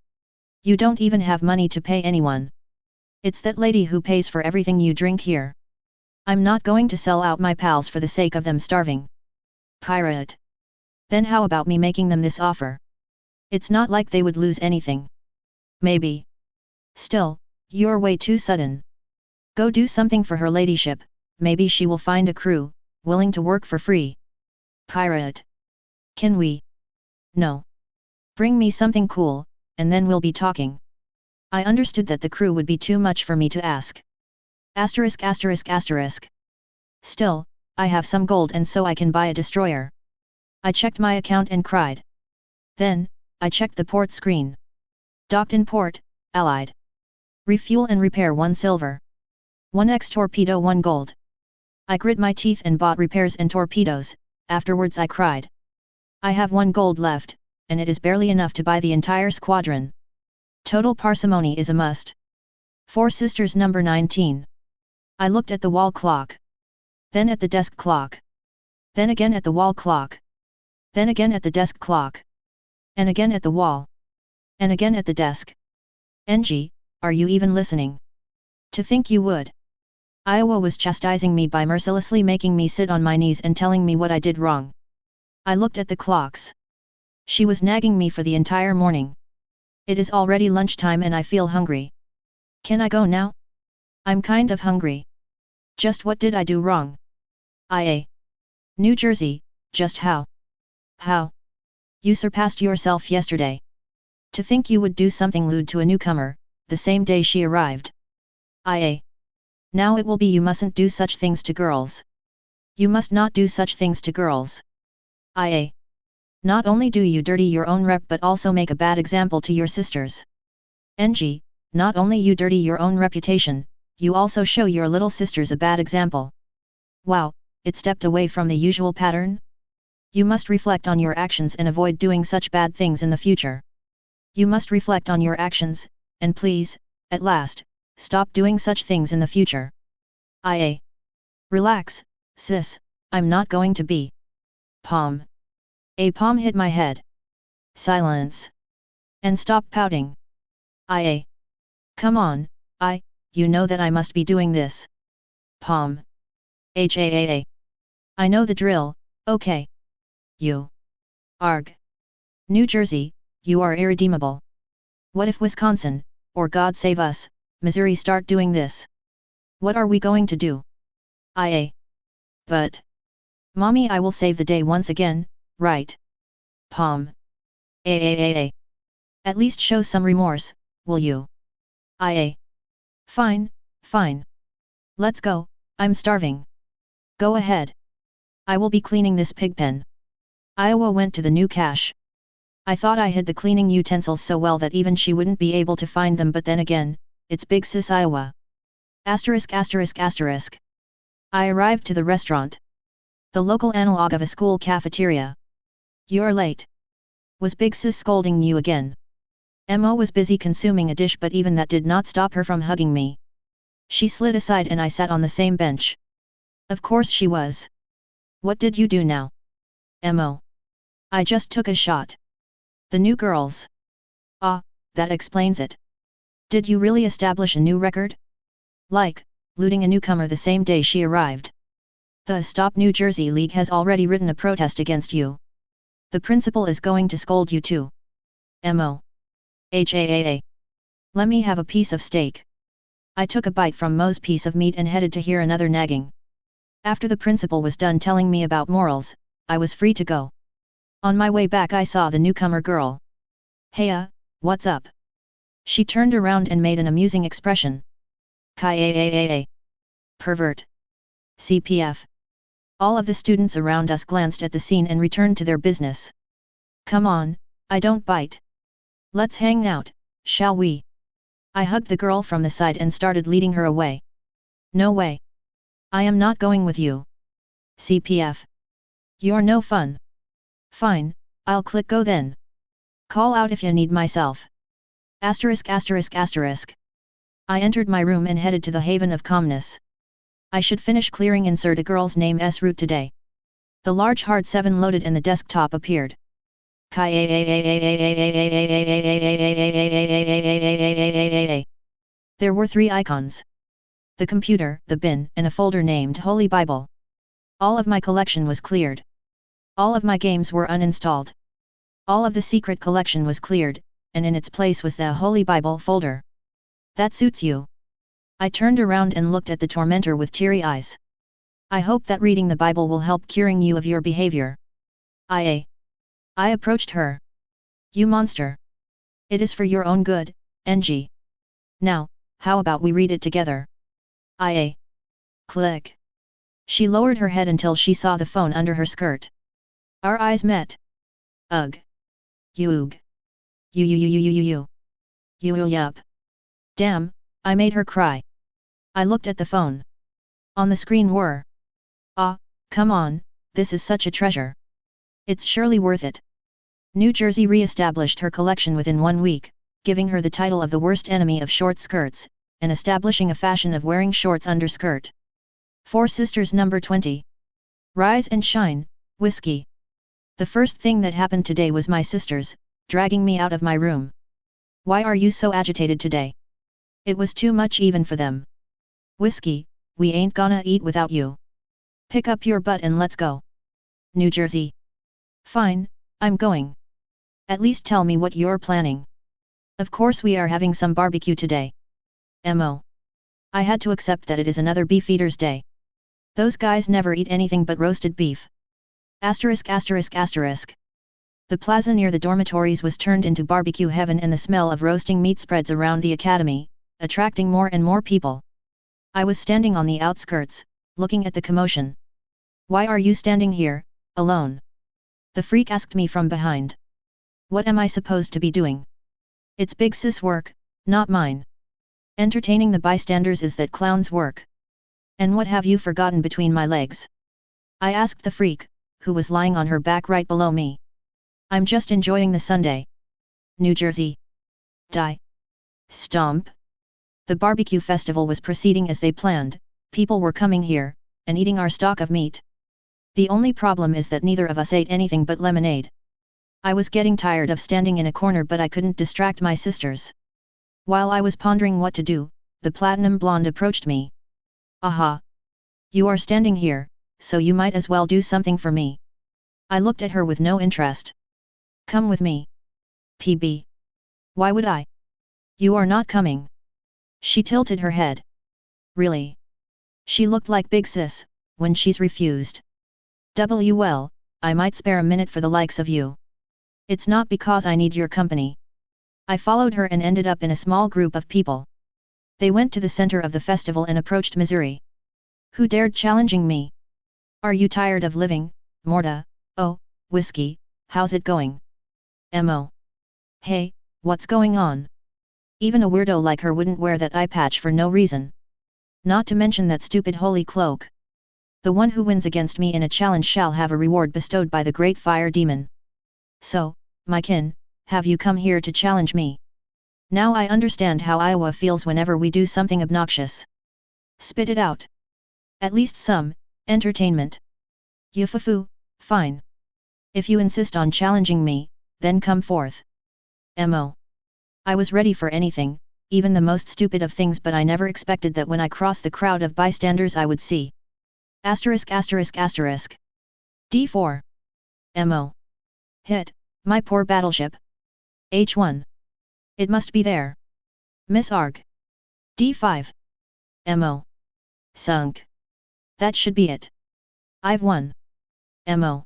You don't even have money to pay anyone. It's that lady who pays for everything you drink here. I'm not going to sell out my pals for the sake of them starving. Pirate. Then how about me making them this offer? It's not like they would lose anything. Maybe. Still, you're way too sudden. Go do something for her ladyship, maybe she will find a crew, willing to work for free. Pirate. Can we? No. Bring me something cool, and then we'll be talking. I understood that the crew would be too much for me to ask. Asterisk asterisk asterisk. Still, I have some gold and so I can buy a destroyer. I checked my account and cried. Then, I checked the port screen. Docked in port, Allied. Refuel and repair 1 silver. 1x torpedo 1 gold. I grit my teeth and bought repairs and torpedoes, afterwards I cried. I have 1 gold left, and it is barely enough to buy the entire squadron. Total parsimony is a must. 4 Sisters number 19. I looked at the wall clock. Then at the desk clock. Then again at the wall clock. Then again at the desk clock. And again at the wall. And again at the desk. NG, are you even listening? To think you would. Iowa was chastising me by mercilessly making me sit on my knees and telling me what I did wrong. I looked at the clocks. She was nagging me for the entire morning. It is already lunchtime and I feel hungry. Can I go now? I'm kind of hungry. Just what did I do wrong? New Jersey, just how? How? You surpassed yourself yesterday. To think you would do something lewd to a newcomer, the same day she arrived. Now it will be you mustn't do such things to girls. You must not do such things to girls. Not only do you dirty your own rep but also make a bad example to your sisters. NG, not only you dirty your own reputation, you also show your little sisters a bad example. Wow, it stepped away from the usual pattern? You must reflect on your actions and avoid doing such bad things in the future. You must reflect on your actions, and please, at last, stop doing such things in the future. Relax, sis, I'm not going to be. Palm. A palm hit my head. Silence. And stop pouting. Come on, you know that I must be doing this. Palm. I know the drill, okay. You. Arg. New Jersey, you are irredeemable. What if Wisconsin, or God save us, Missouri start doing this? What are we going to do? But. Mommy, I will save the day once again, right? Palm. At least show some remorse, will you? Fine, fine. Let's go, I'm starving. Go ahead. I will be cleaning this pigpen. Iowa went to the new cache. I thought I hid the cleaning utensils so well that even she wouldn't be able to find them, but then again, it's big sis Iowa. Asterisk asterisk asterisk. I arrived to the restaurant. The local analog of a school cafeteria. You're late. Was Big Sis scolding you again? Mo was busy consuming a dish, but even that did not stop her from hugging me. She slid aside and I sat on the same bench. Of course she was. What did you do now? Mo. I just took a shot. The new girls. Ah, that explains it. Did you really establish a new record? Like, looting a newcomer the same day she arrived. The Stop New Jersey League has already written a protest against you. The principal is going to scold you too. Mo. HAAA. Let me have a piece of steak. I took a bite from Mo's piece of meat and headed to hear another nagging. After the principal was done telling me about morals, I was free to go. On my way back I saw the newcomer girl. Heya, what's up? She turned around and made an amusing expression. Kai pervert. CPF. All of the students around us glanced at the scene and returned to their business. Come on, I don't bite. Let's hang out, shall we? I hugged the girl from the side and started leading her away. No way. I am not going with you. CPF. You're no fun. Fine, I'll click go then. Call out if you need myself. Asterisk asterisk asterisk. I entered my room and headed to the haven of calmness. I should finish clearing insert a girl's name S route today. The large hard 7 loaded and the desktop appeared. There were 3 icons. The computer, the bin, and a folder named Holy Bible. All of my collection was cleared. All of my games were uninstalled. All of the secret collection was cleared, and in its place was the Holy Bible folder. That suits you. I turned around and looked at the tormentor with teary eyes. I hope that reading the Bible will help curing you of your behavior. I approached her. You monster. It is for your own good, NG. Now, how about we read it together? Click. She lowered her head until she saw the phone under her skirt. Our eyes met. Ugh. Yoog. You yup. Damn, I made her cry. I looked at the phone. On the screen were. Come on, this is such a treasure. It's surely worth it. New Jersey re-established her collection within 1 week, giving her the title of the worst enemy of short skirts, and establishing a fashion of wearing shorts under skirt. 4 Sisters number 20. Rise and shine, whiskey. The first thing that happened today was my sisters, dragging me out of my room. Why are you so agitated today? It was too much even for them. Whiskey, we ain't gonna eat without you. Pick up your butt and let's go. New Jersey. Fine, I'm going. At least tell me what you're planning. Of course we are having some barbecue today. Mo. I had to accept that it is another beef eater's day. Those guys never eat anything but roasted beef. Asterisk asterisk asterisk. The plaza near the dormitories was turned into barbecue heaven and the smell of roasting meat spreads around the academy, attracting more and more people. I was standing on the outskirts, looking at the commotion. Why are you standing here, alone? The freak asked me from behind. What am I supposed to be doing? It's Big Sis work, not mine. Entertaining the bystanders is that clown's work. And what have you forgotten between my legs? I asked the freak, who was lying on her back right below me. I'm just enjoying the Sunday. New Jersey. Die. Stomp. The barbecue festival was proceeding as they planned, people were coming here, and eating our stock of meat. The only problem is that neither of us ate anything but lemonade. I was getting tired of standing in a corner but I couldn't distract my sisters. While I was pondering what to do, the platinum blonde approached me. Aha! You are standing here, so you might as well do something for me. I looked at her with no interest. Come with me. PB. Why would I? You are not coming. She tilted her head. Really? She looked like Big Sis, when she's refused. Well, I might spare a minute for the likes of you. It's not because I need your company. I followed her and ended up in a small group of people. They went to the center of the festival and approached Missouri. Who dared challenging me? Are you tired of living, Morta? Oh, whiskey, how's it going? Mo. Hey, what's going on? Even a weirdo like her wouldn't wear that eye patch for no reason. Not to mention that stupid holy cloak. The one who wins against me in a challenge shall have a reward bestowed by the great fire demon. So, my kin, have you come here to challenge me? Now I understand how Iowa feels whenever we do something obnoxious. Spit it out. At least some entertainment. Yufufu, fine. If you insist on challenging me, then come forth. Mo. I was ready for anything, even the most stupid of things, but I never expected that when I crossed the crowd of bystanders I would see. D4. Mo. Hit, my poor battleship. H1. It must be there. Miss Arg. D5. Mo. Sunk. That should be it. I've won. Mo.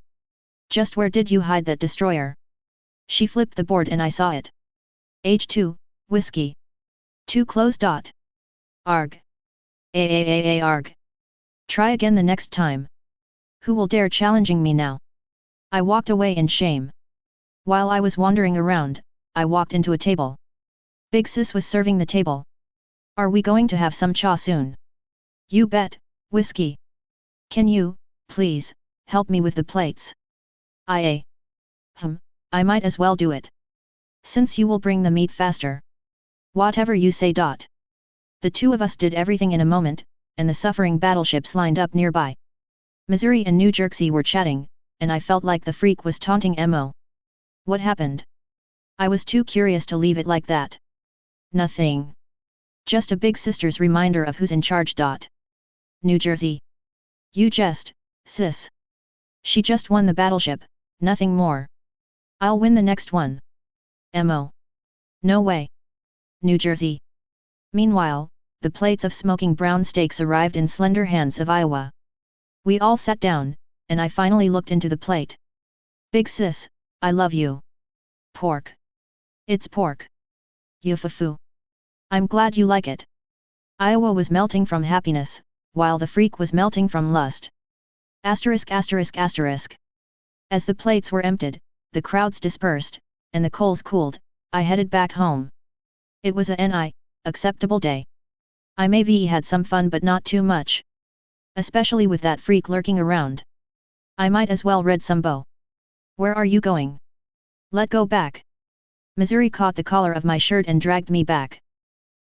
Just where did you hide that destroyer? She flipped the board and I saw it. H2, whiskey. 2 close dot. Arg. Arg. Try again the next time. Who will dare challenging me now? I walked away in shame. While I was wandering around, I walked into a table. Big Sis was serving the table. Are we going to have some cha soon? You bet, whiskey. Can you, please, help me with the plates? I might as well do it. Since you will bring the meat faster. Whatever you say. The two of us did everything in a moment, and the suffering battleships lined up nearby. Missouri and New Jersey were chatting, and I felt like the freak was taunting Mo. What happened? I was too curious to leave it like that. Nothing. Just a big sister's reminder of who's in charge. New Jersey. You jest, sis. She just won the battleship, nothing more. I'll win the next one. Mo. No way. New Jersey. Meanwhile, the plates of smoking brown steaks arrived in slender hands of Iowa. We all sat down, and I finally looked into the plate. Big sis, I love you. Pork. It's pork. Yufufu. I'm glad you like it. Iowa was melting from happiness, while the freak was melting from lust. As the plates were emptied, the crowds dispersed, and the coals cooled, I headed back home. It was a acceptable day. I maybe had some fun but not too much. Especially with that freak lurking around. I might as well read some bow. Where are you going? Let go back. Missouri caught the collar of my shirt and dragged me back.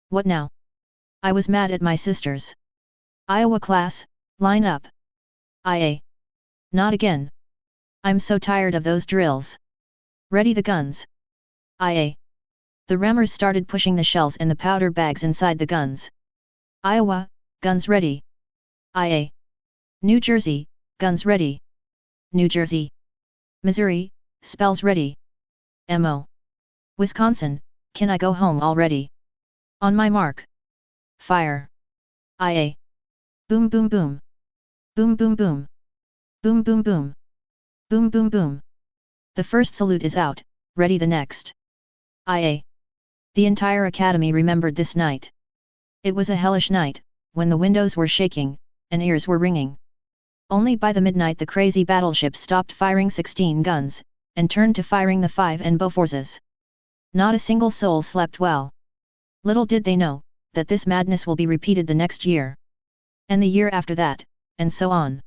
What now? I was mad at my sisters. Iowa class, line up. Not again. I'm so tired of those drills. Ready the guns. The rammers started pushing the shells and the powder bags inside the guns. Iowa, guns ready. New Jersey, guns ready. New Jersey. Missouri, spells ready. Mo. Wisconsin, can I go home already? On my mark. Fire. Boom boom boom. Boom boom boom. Boom boom boom. Boom boom boom. The first salute is out, ready the next. The entire academy remembered this night. It was a hellish night, when the windows were shaking, and ears were ringing. Only by the midnight the crazy battleship stopped firing 16 guns, and turned to firing the 5 and Boforses. Not a single soul slept well. Little did they know, that this madness will be repeated the next year. And the year after that, and so on.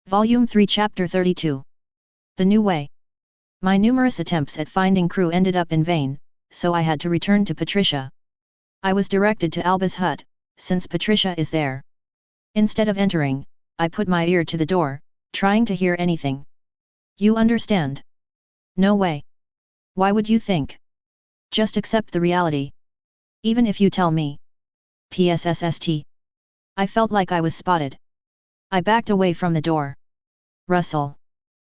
Volume 3 Chapter 32. The New Way. My numerous attempts at finding crew ended up in vain, so I had to return to Patricia. I was directed to Alba's hut, since Patricia is there. Instead of entering, I put my ear to the door, trying to hear anything. You understand? No way. Why would you think? Just accept the reality. Even if you tell me. PSSST. I felt like I was spotted. I backed away from the door. Rustle.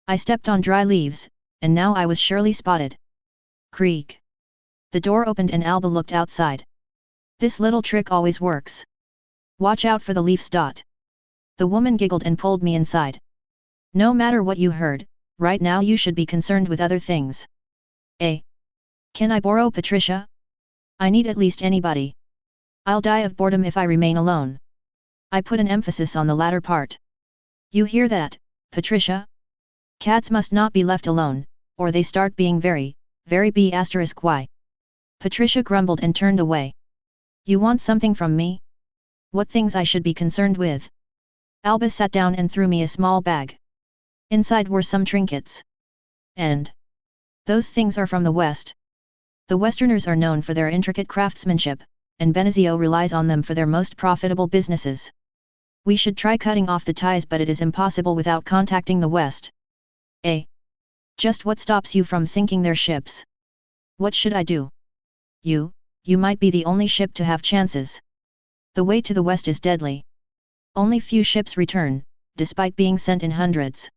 I stepped on dry leaves, and now I was surely spotted. Creak. The door opened and Alba looked outside. This little trick always works. Watch out for the leaves. The woman giggled and pulled me inside. No matter what you heard, right now you should be concerned with other things. Can I borrow Patricia? I need at least anybody. I'll die of boredom if I remain alone. I put an emphasis on the latter part. You hear that, Patricia? Cats must not be left alone, or they start being very b*y. Patricia grumbled and turned away. You want something from me? What things I should be concerned with? Alba sat down and threw me a small bag. Inside were some trinkets. And those things are from the West. The Westerners are known for their intricate craftsmanship, and Benezio relies on them for their most profitable businesses. We should try cutting off the ties, but it is impossible without contacting the West. Just what stops you from sinking their ships? What should I do? You might be the only ship to have chances. The way to the West is deadly. Only few ships return, despite being sent in hundreds.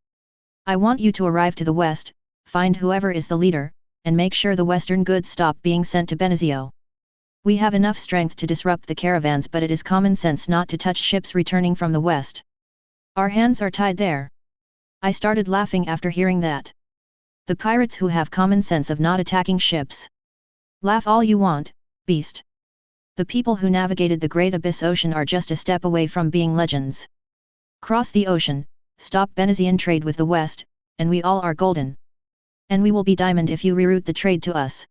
I want you to arrive to the West, find whoever is the leader, and make sure the Western goods stop being sent to Benezio. We have enough strength to disrupt the caravans, but it is common sense not to touch ships returning from the West. Our hands are tied there. I started laughing after hearing that. The pirates who have common sense of not attacking ships. Laugh all you want, beast. The people who navigated the Great Abyss Ocean are just a step away from being legends. Cross the ocean, stop Benezian trade with the West, and we all are golden. And we will be diamond if you reroute the trade to us.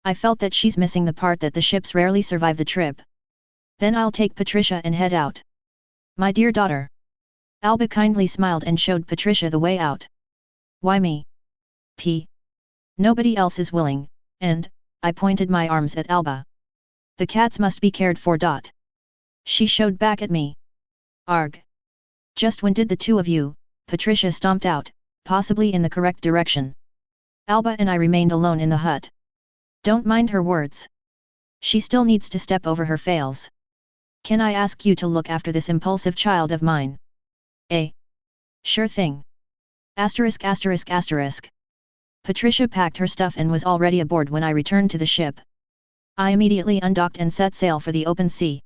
I felt that she's missing the part that the ships rarely survive the trip. Then I'll take Patricia and head out. My dear daughter. Alba kindly smiled and showed Patricia the way out. Why me? Nobody else is willing, and, I pointed my arms at Alba. The cats must be cared for. She showed back at me. Arg. Just when did the two of you? Patricia stomped out, possibly in the correct direction. Alba and I remained alone in the hut. Don't mind her words. She still needs to step over her fails. Can I ask you to look after this impulsive child of mine? Sure thing. Asterisk asterisk asterisk. Patricia packed her stuff and was already aboard when I returned to the ship. I immediately undocked and set sail for the open sea.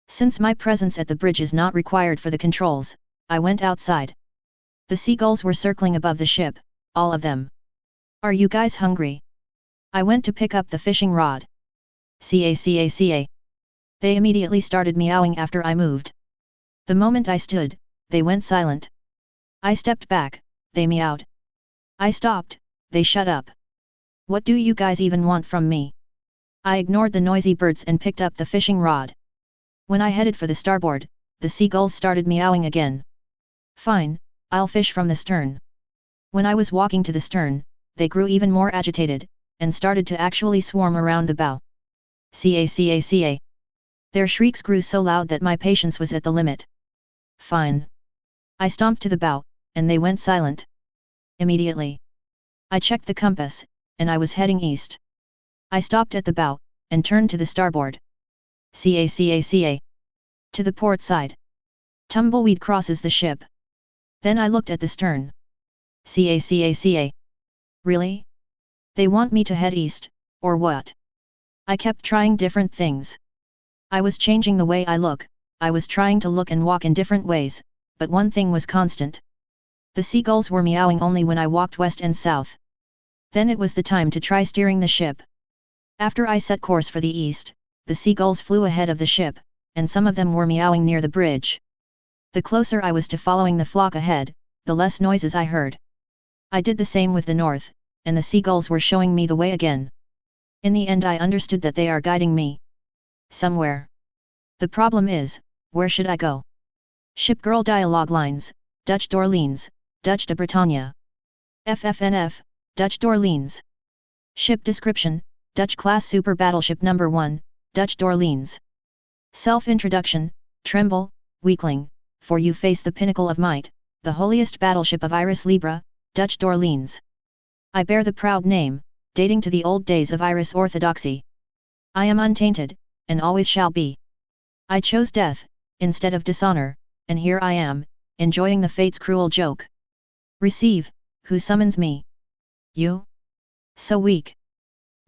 Since my presence at the bridge is not required for the controls, I went outside. The seagulls were circling above the ship, all of them. Are you guys hungry? I went to pick up the fishing rod. Caca. They immediately started meowing after I moved. The moment I stood, they went silent. I stepped back, they meowed. I stopped, they shut up. What do you guys even want from me? I ignored the noisy birds and picked up the fishing rod. When I headed for the starboard, the seagulls started meowing again. Fine, I'll fish from the stern. When I was walking to the stern, they grew even more agitated, and started to actually swarm around the bow. Caca. Their shrieks grew so loud that my patience was at the limit. Fine. I stomped to the bow, and they went silent. Immediately. I checked the compass, and I was heading east. I stopped at the bow, and turned to the starboard. Caca. To the port side. Tumbleweed crosses the ship. Then I looked at the stern. Caca. Really? They want me to head east, or what? I kept trying different things. I was changing the way I look, I was trying to look and walk in different ways, but one thing was constant. The seagulls were meowing only when I walked west and south. Then it was the time to try steering the ship. After I set course for the east, the seagulls flew ahead of the ship, and some of them were meowing near the bridge. The closer I was to following the flock ahead, the less noises I heard. I did the same with the north, and the seagulls were showing me the way again. In the end I understood that they are guiding me. Somewhere. The problem is, where should I go? Shipgirl dialogue lines, Dutch d'Orleans, Dutch de Bretagne. FFNF, Dutch d'Orleans. Ship description, Dutch class super battleship number 1, Dutch d'Orleans. Self-introduction, tremble, weakling, for you face the pinnacle of might, the holiest battleship of Iris Libra, Dutch d'Orleans. I bear the proud name, dating to the old days of Iris orthodoxy. I am untainted, and always shall be. I chose death, instead of dishonor, and here I am, enjoying the fate's cruel joke. Receive, who summons me? You? So weak.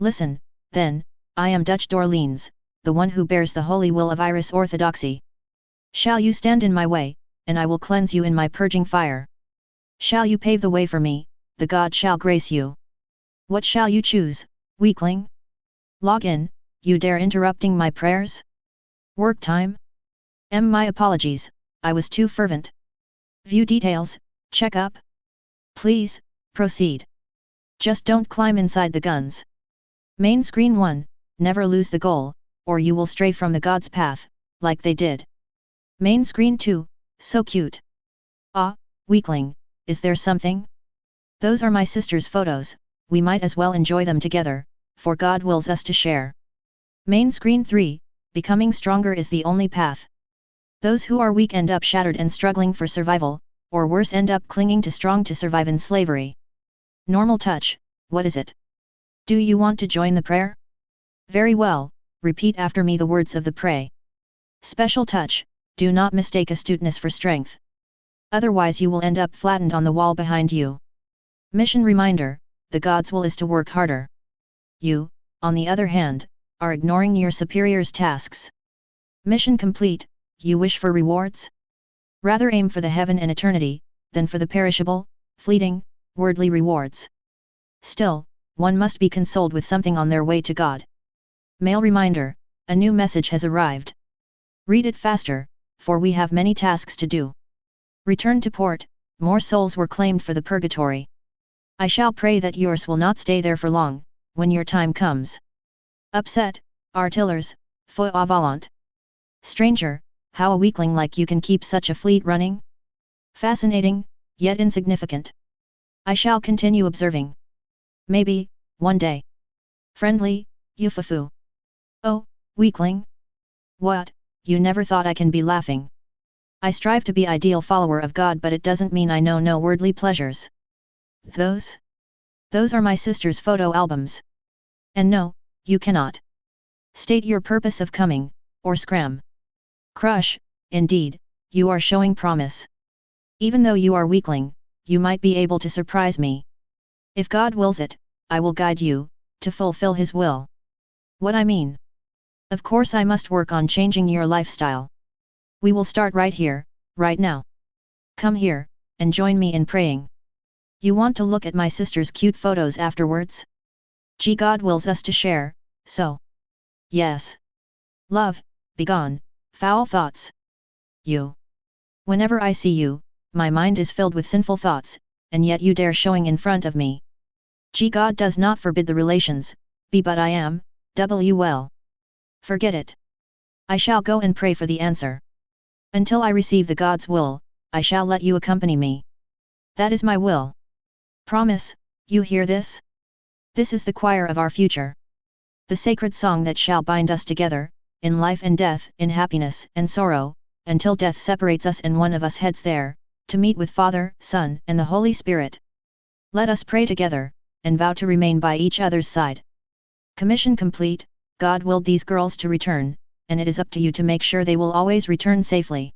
Listen, then, I am Dutch d'Orleans, the one who bears the holy will of Iris orthodoxy. Shall you stand in my way, and I will cleanse you in my purging fire? Shall you pave the way for me, the god shall grace you. What shall you choose, weakling? Log in, you dare interrupting my prayers? Work time? My apologies, I was too fervent. View details, check up. Please, proceed. Just don't climb inside the guns. Main screen 1, never lose the goal, or you will stray from the god's path, like they did. Main screen 2, so cute. Ah, weakling, is there something? Those are my sister's photos, we might as well enjoy them together, for God wills us to share. Main screen 3, becoming stronger is the only path. Those who are weak end up shattered and struggling for survival, or worse end up clinging to strong to survive in slavery. Normal touch, what is it? Do you want to join the prayer? Very well, repeat after me the words of the pray. Special touch, do not mistake astuteness for strength. Otherwise you will end up flattened on the wall behind you. Mission reminder, the God's will is to work harder. You, on the other hand, are ignoring your superior's tasks. Mission complete, you wish for rewards? Rather aim for the heaven and eternity, than for the perishable, fleeting, worldly rewards. Still, one must be consoled with something on their way to God. Mail reminder, a new message has arrived. Read it faster, for we have many tasks to do. Return to port, more souls were claimed for the purgatory. I shall pray that yours will not stay there for long, when your time comes. Upset, artillers, feu volant. Stranger, how a weakling like you can keep such a fleet running? Fascinating, yet insignificant. I shall continue observing. Maybe, one day. Friendly, Yufufu. Oh, weakling? What, you never thought I can be laughing? I strive to be ideal follower of God, but it doesn't mean I know no worldly pleasures. Those are my sister's photo albums. And no, you cannot state your purpose of coming, or scram. Crush, indeed, you are showing promise. Even though you are weakling, you might be able to surprise me. If God wills it, I will guide you, to fulfill His will. What I mean? Of course I must work on changing your lifestyle. We will start right here, right now. Come here, and join me in praying. You want to look at my sister's cute photos afterwards? Gee, God wills us to share, so. Yes. Love, begone, foul thoughts. You. Whenever I see you, my mind is filled with sinful thoughts, and yet you dare showing in front of me. Gee, God does not forbid the relations, be but I am, well. Forget it. I shall go and pray for the answer. Until I receive the God's will, I shall let you accompany me. That is my will. Promise, you hear this? This is the choir of our future. The sacred song that shall bind us together, in life and death, in happiness and sorrow, until death separates us and one of us heads there, to meet with Father, Son, and the Holy Spirit. Let us pray together, and vow to remain by each other's side. Commission complete, God willed these girls to return, and it is up to you to make sure they will always return safely.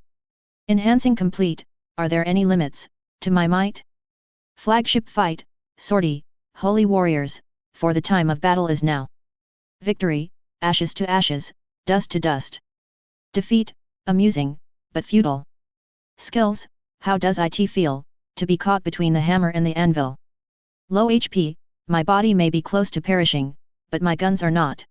Enhancing complete, are there any limits, to my might? Flagship fight, sortie, holy warriors, for the time of battle is now. Victory, ashes to ashes, dust to dust. Defeat, amusing, but futile. Skills, how does it feel, to be caught between the hammer and the anvil? Low HP, my body may be close to perishing, but my guns are not.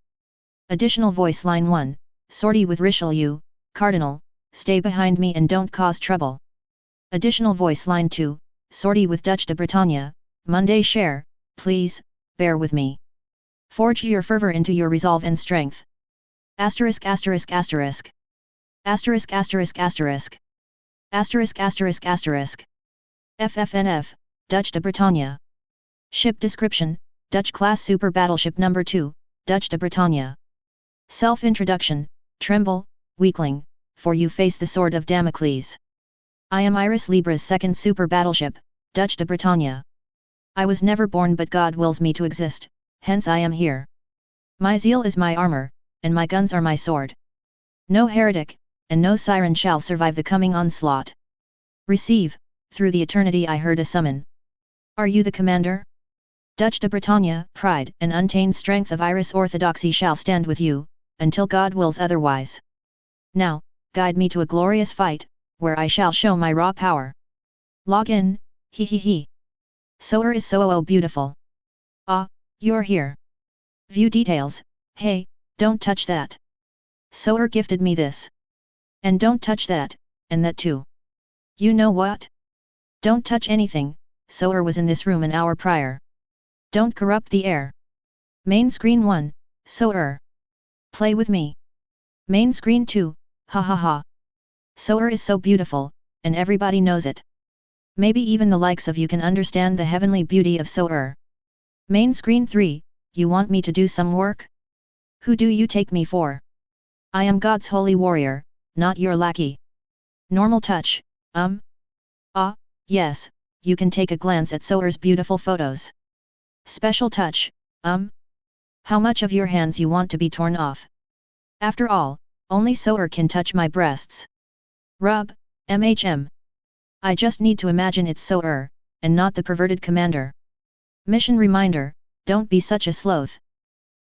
Additional voice line 1, sortie with Richelieu, Cardinal, stay behind me and don't cause trouble. Additional voice line 2, sortie with Dutch de Bretagne, Monday share, please, bear with me. Forge your fervor into your resolve and strength. Asterisk asterisk asterisk. Asterisk asterisk asterisk. Asterisk asterisk asterisk. FFNF, Dutch de Bretagne. Ship description, Dutch class super battleship number 2, Dutch de Bretagne. Self-introduction, tremble, weakling, for you face the sword of Damocles. I am Iris Libra's second super battleship, Dutch de Bretagne. I was never born but God wills me to exist, hence I am here. My zeal is my armor, and my guns are my sword. No heretic, and no siren shall survive the coming onslaught. Receive, through the eternity I heard a summon. Are you the commander? Dutch de Bretagne, pride and untamed strength of Iris orthodoxy shall stand with you, until God wills otherwise. Now, guide me to a glorious fight, where I shall show my raw power. Log in, he he he. Soer is so beautiful. Ah, you're here. View details, hey, don't touch that. Soer gifted me this. And don't touch that, and that too. You know what? Don't touch anything, Soer was in this room an hour prior. Don't corrupt the air. Main screen 1, Soer. Play with me. Main screen 2, ha ha ha. Soar is so beautiful, and everybody knows it. Maybe even the likes of you can understand the heavenly beauty of Soar. Main screen 3, you want me to do some work? Who do you take me for? I am God's holy warrior, not your lackey. Normal touch, yes, you can take a glance at Soar's beautiful photos. Special touch, how much of your hands you want to be torn off? After all, only Soar can touch my breasts. Rub, I just need to imagine it's Soar, and not the perverted commander. Mission reminder, don't be such a sloth.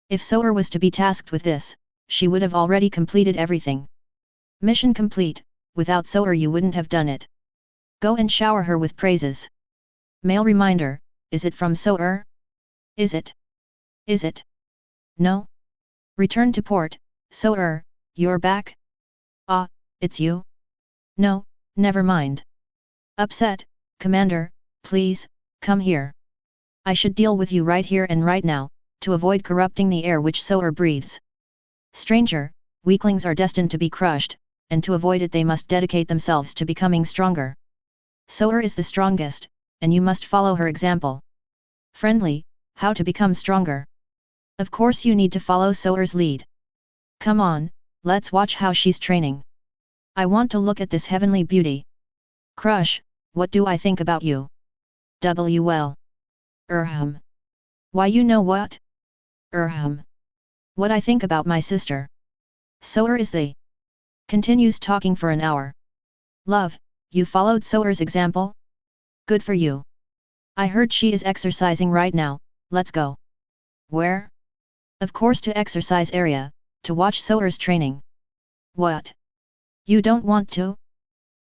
If Soar was to be tasked with this, she would have already completed everything. Mission complete, without Soar you wouldn't have done it. Go and shower her with praises. Mail reminder, is it from Soar? Is it? Is it? No? Return to port, Soar, you're back? Ah, it's you? No, never mind. Upset, Commander, please, come here. I should deal with you right here and right now, to avoid corrupting the air which Soar breathes. Stranger, weaklings are destined to be crushed, and to avoid it they must dedicate themselves to becoming stronger. Soar is the strongest, and you must follow her example. Friendly, how to become stronger? Of course you need to follow Soar's lead. Come on, let's watch how she's training. I want to look at this heavenly beauty. Crush, what do I think about you? WL. Why you know what? What I think about my sister. Soar is the... Continues talking for an hour. Love, you followed Soar's example? Good for you. I heard she is exercising right now, let's go. Where? Of course to exercise area, to watch Soar's training. What? You don't want to?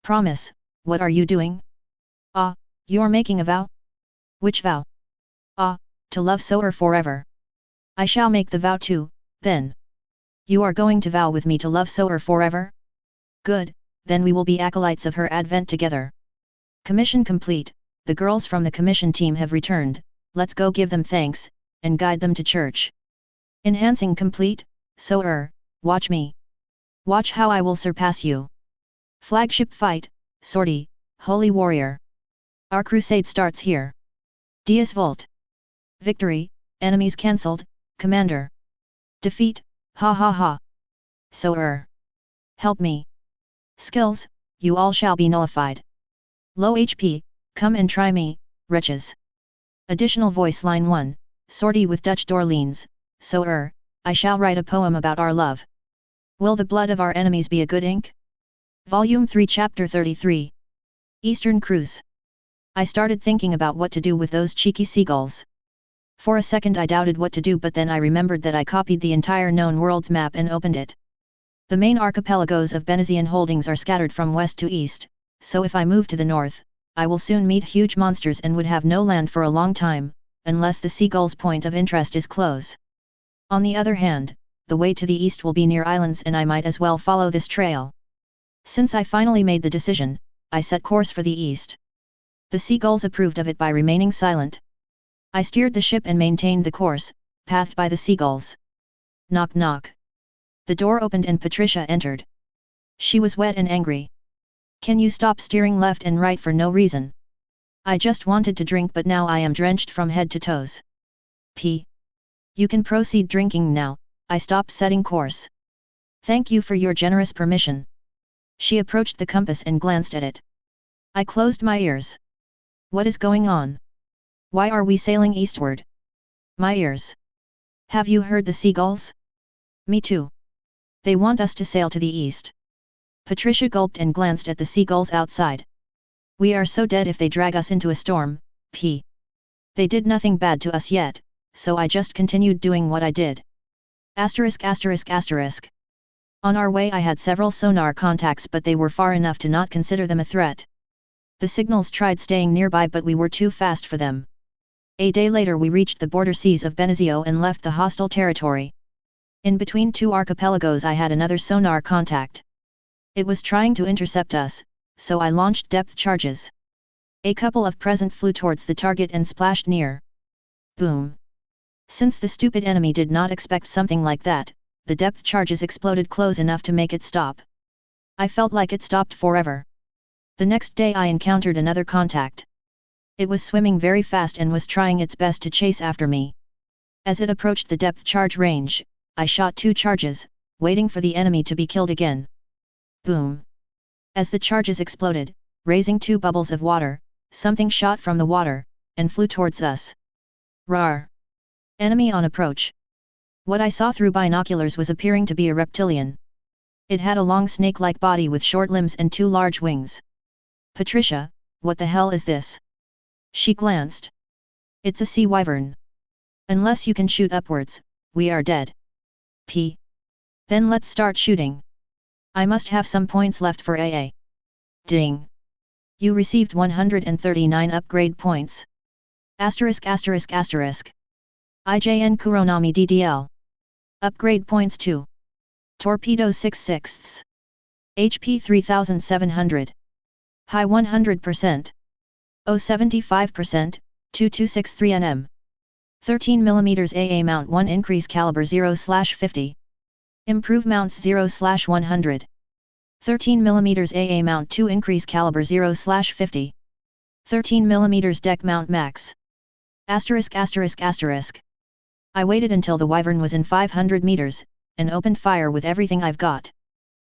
Promise, what are you doing? You're making a vow? Which vow? To love Soar forever. I shall make the vow too, then. You are going to vow with me to love Soar forever? Good, then we will be acolytes of her advent together. Commission complete, the girls from the commission team have returned, let's go give them thanks, and guide them to church. Enhancing complete, Soar, watch me. Watch how I will surpass you. Flagship fight, sortie, holy warrior. Our crusade starts here. Dies Volt. Victory, enemies cancelled, commander. Defeat, ha ha ha. Soar. Help me. Skills, you all shall be nullified. Low HP, come and try me, wretches. Additional voice line 1, sortie with Dutch Dorleens, Soar, I shall write a poem about our love. Will the blood of our enemies be a good ink? Volume 3 Chapter 33. Eastern Cruise. I started thinking about what to do with those cheeky seagulls. For a second I doubted what to do, but then I remembered that I copied the entire known world's map and opened it. The main archipelagos of Benesian holdings are scattered from west to east, so if I move to the north, I will soon meet huge monsters and would have no land for a long time, unless the seagull's point of interest is close. On the other hand, the way to the east will be near islands and I might as well follow this trail. Since I finally made the decision, I set course for the east. The seagulls approved of it by remaining silent. I steered the ship and maintained the course, pathed by the seagulls. Knock knock. The door opened and Patricia entered. She was wet and angry. Can you stop steering left and right for no reason? I just wanted to drink but now I am drenched from head to toes. You can proceed drinking now, I stopped setting course. Thank you for your generous permission. She approached the compass and glanced at it. I closed my ears. What is going on? Why are we sailing eastward? My ears. Have you heard the seagulls? Me too. They want us to sail to the east. Patricia gulped and glanced at the seagulls outside. We are so dead if they drag us into a storm, They did nothing bad to us yet, so I just continued doing what I did. Asterisk asterisk asterisk. On our way I had several sonar contacts but they were far enough to not consider them a threat. The signals tried staying nearby but we were too fast for them. A day later we reached the border seas of Benezio and left the hostile territory. In between two archipelagos I had another sonar contact. It was trying to intercept us, so I launched depth charges. A couple of present flew towards the target and splashed near. Boom. Since the stupid enemy did not expect something like that, the depth charges exploded close enough to make it stop. I felt like it stopped forever. The next day I encountered another contact. It was swimming very fast and was trying its best to chase after me. As it approached the depth charge range, I shot 2 charges, waiting for the enemy to be killed again. Boom! As the charges exploded, raising 2 bubbles of water, something shot from the water, and flew towards us. Rawr! Enemy on approach. What I saw through binoculars was appearing to be a reptilian. It had a long snake-like body with short limbs and 2 large wings. Patricia, what the hell is this? She glanced. It's a sea wyvern. Unless you can shoot upwards, we are dead. P. Then let's start shooting. I must have some points left for AA. Ding. You received 139 upgrade points. Asterisk asterisk asterisk. IJN Kuronami DDL. Upgrade points 2. Torpedoes 6/6. HP 3700. High 100%. O 75%, 2263 Nm. 13 mm AA mount 1 increase caliber 0/50. Improve mounts 0/100. 13 mm AA mount 2 increase caliber 0/50. 13 mm deck mount max. Asterisk asterisk asterisk. I waited until the wyvern was in 500 meters, and opened fire with everything I've got.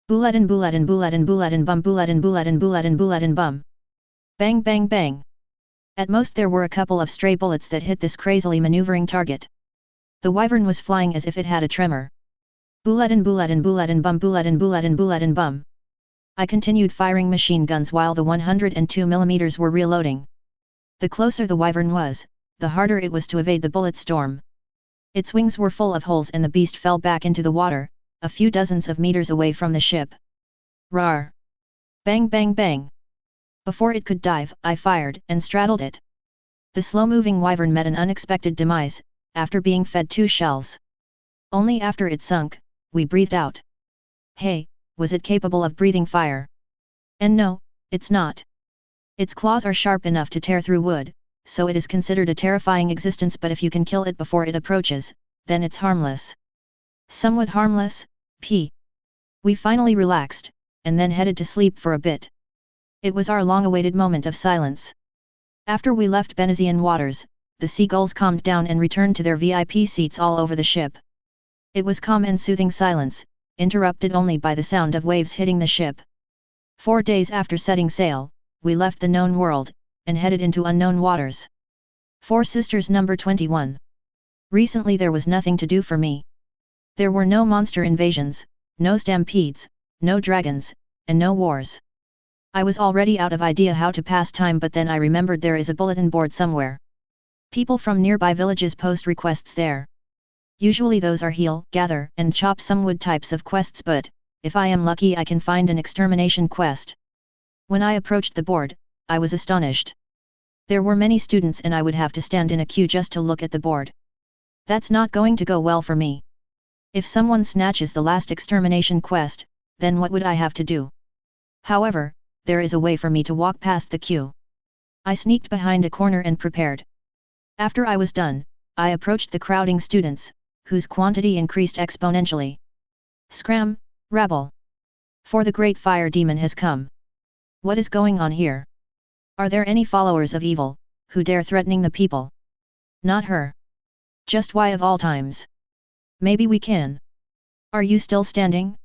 Bulletin bulletin bulletin bulletin bum bulletin bulletin bulletin bulletin bum. Bang bang bang. At most there were a couple of stray bullets that hit this crazily maneuvering target. The wyvern was flying as if it had a tremor. Bulletin bulletin bulletin bum bulletin bulletin bulletin bum. I continued firing machine guns while the 102 mm were reloading. The closer the wyvern was, the harder it was to evade the bullet storm. Its wings were full of holes and the beast fell back into the water, a few dozens of meters away from the ship. Rawr! Bang bang bang! Before it could dive, I fired and straddled it. The slow-moving wyvern met an unexpected demise, after being fed 2 shells. Only after it sunk, we breathed out. Hey, was it capable of breathing fire? And no, it's not. Its claws are sharp enough to tear through wood, so it is considered a terrifying existence, but if you can kill it before it approaches, then it's harmless. Somewhat harmless, P. We finally relaxed, and then headed to sleep for a bit. It was our long-awaited moment of silence. After we left Venezian waters, the seagulls calmed down and returned to their VIP seats all over the ship. It was calm and soothing silence, interrupted only by the sound of waves hitting the ship. 4 days after setting sail, we left the known world, and headed into unknown waters. 4 Sisters number 21. Recently there was nothing to do for me. There were no monster invasions, no stampedes, no dragons, and no wars. I was already out of idea how to pass time, but then I remembered there is a bulletin board somewhere. People from nearby villages post requests there. Usually those are heal, gather, and chop some wood types of quests, but, if I am lucky, I can find an extermination quest. When I approached the board, I was astonished. There were many students and I would have to stand in a queue just to look at the board. That's not going to go well for me. If someone snatches the last extermination quest, then what would I have to do? However, there is a way for me to walk past the queue. I sneaked behind a corner and prepared. After I was done, I approached the crowding students, whose quantity increased exponentially. Scram, rabble! For the great fire demon has come. What is going on here? Are there any followers of evil, who dare threatening the people? Not her. Just why of all times? Maybe we can. Are you still standing?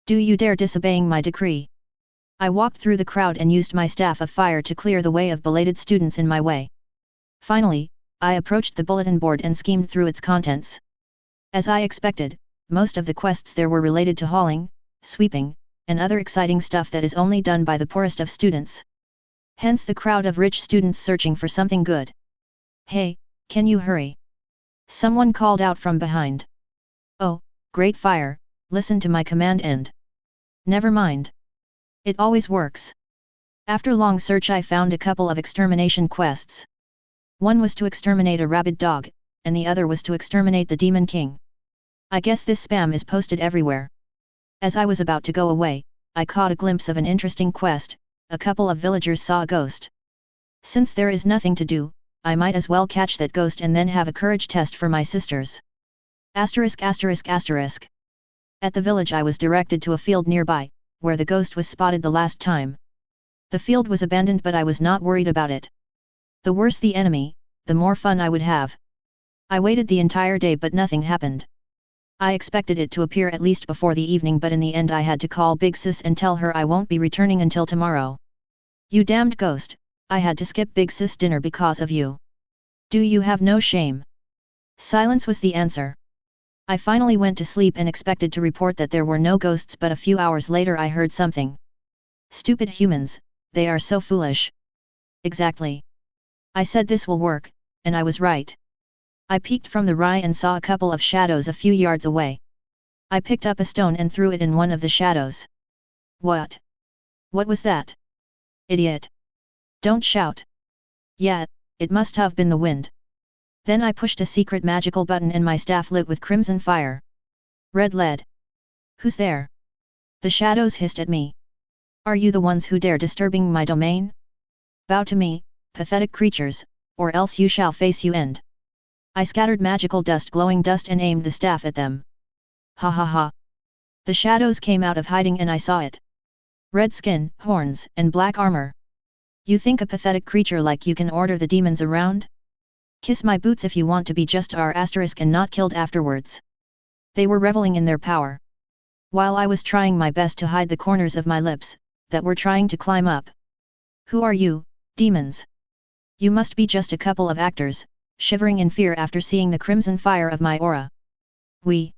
Do you dare disobeying my decree? I walked through the crowd and used my staff of fire to clear the way of belated students in my way. Finally, I approached the bulletin board and schemed through its contents. As I expected, most of the quests there were related to hauling, sweeping, and other exciting stuff that is only done by the poorest of students. Hence the crowd of rich students searching for something good. Hey, can you hurry? Someone called out from behind. Oh, great fire, listen to my command and... Never mind. It always works. After long search I found a couple of extermination quests. One was to exterminate a rabid dog, and the other was to exterminate the Demon King. I guess this spam is posted everywhere. As I was about to go away, I caught a glimpse of an interesting quest. A couple of villagers saw a ghost. Since there is nothing to do, I might as well catch that ghost and then have a courage test for my sisters. Asterisk asterisk asterisk. At the village I was directed to a field nearby, where the ghost was spotted the last time. The field was abandoned, but I was not worried about it. The worse the enemy, the more fun I would have. I waited the entire day, but nothing happened. I expected it to appear at least before the evening, but in the end I had to call Big Sis and tell her I won't be returning until tomorrow. You damned ghost, I had to skip Big Sis dinner because of you. Do you have no shame? Silence was the answer. I finally went to sleep and expected to report that there were no ghosts, but a few hours later I heard something. Stupid humans, they are so foolish. Exactly. I said this will work, and I was right. I peeked from the rye and saw a couple of shadows a few yards away. I picked up a stone and threw it in one of the shadows. What? What was that? Idiot! Don't shout. Yeah, it must have been the wind. Then I pushed a secret magical button and my staff lit with crimson fire. Red lead. Who's there? The shadows hissed at me. Are you the ones who dare disturbing my domain? Bow to me, pathetic creatures, or else you shall face you end. I scattered magical dust, glowing dust, and aimed the staff at them. Ha ha ha. The shadows came out of hiding and I saw it. Red skin, horns, and black armor. You think a pathetic creature like you can order the demons around? Kiss my boots if you want to be just R** and not killed afterwards. They were reveling in their power. While I was trying my best to hide the corners of my lips, that were trying to climb up. Who are you, demons? You must be just a couple of actors, shivering in fear after seeing the crimson fire of my aura. We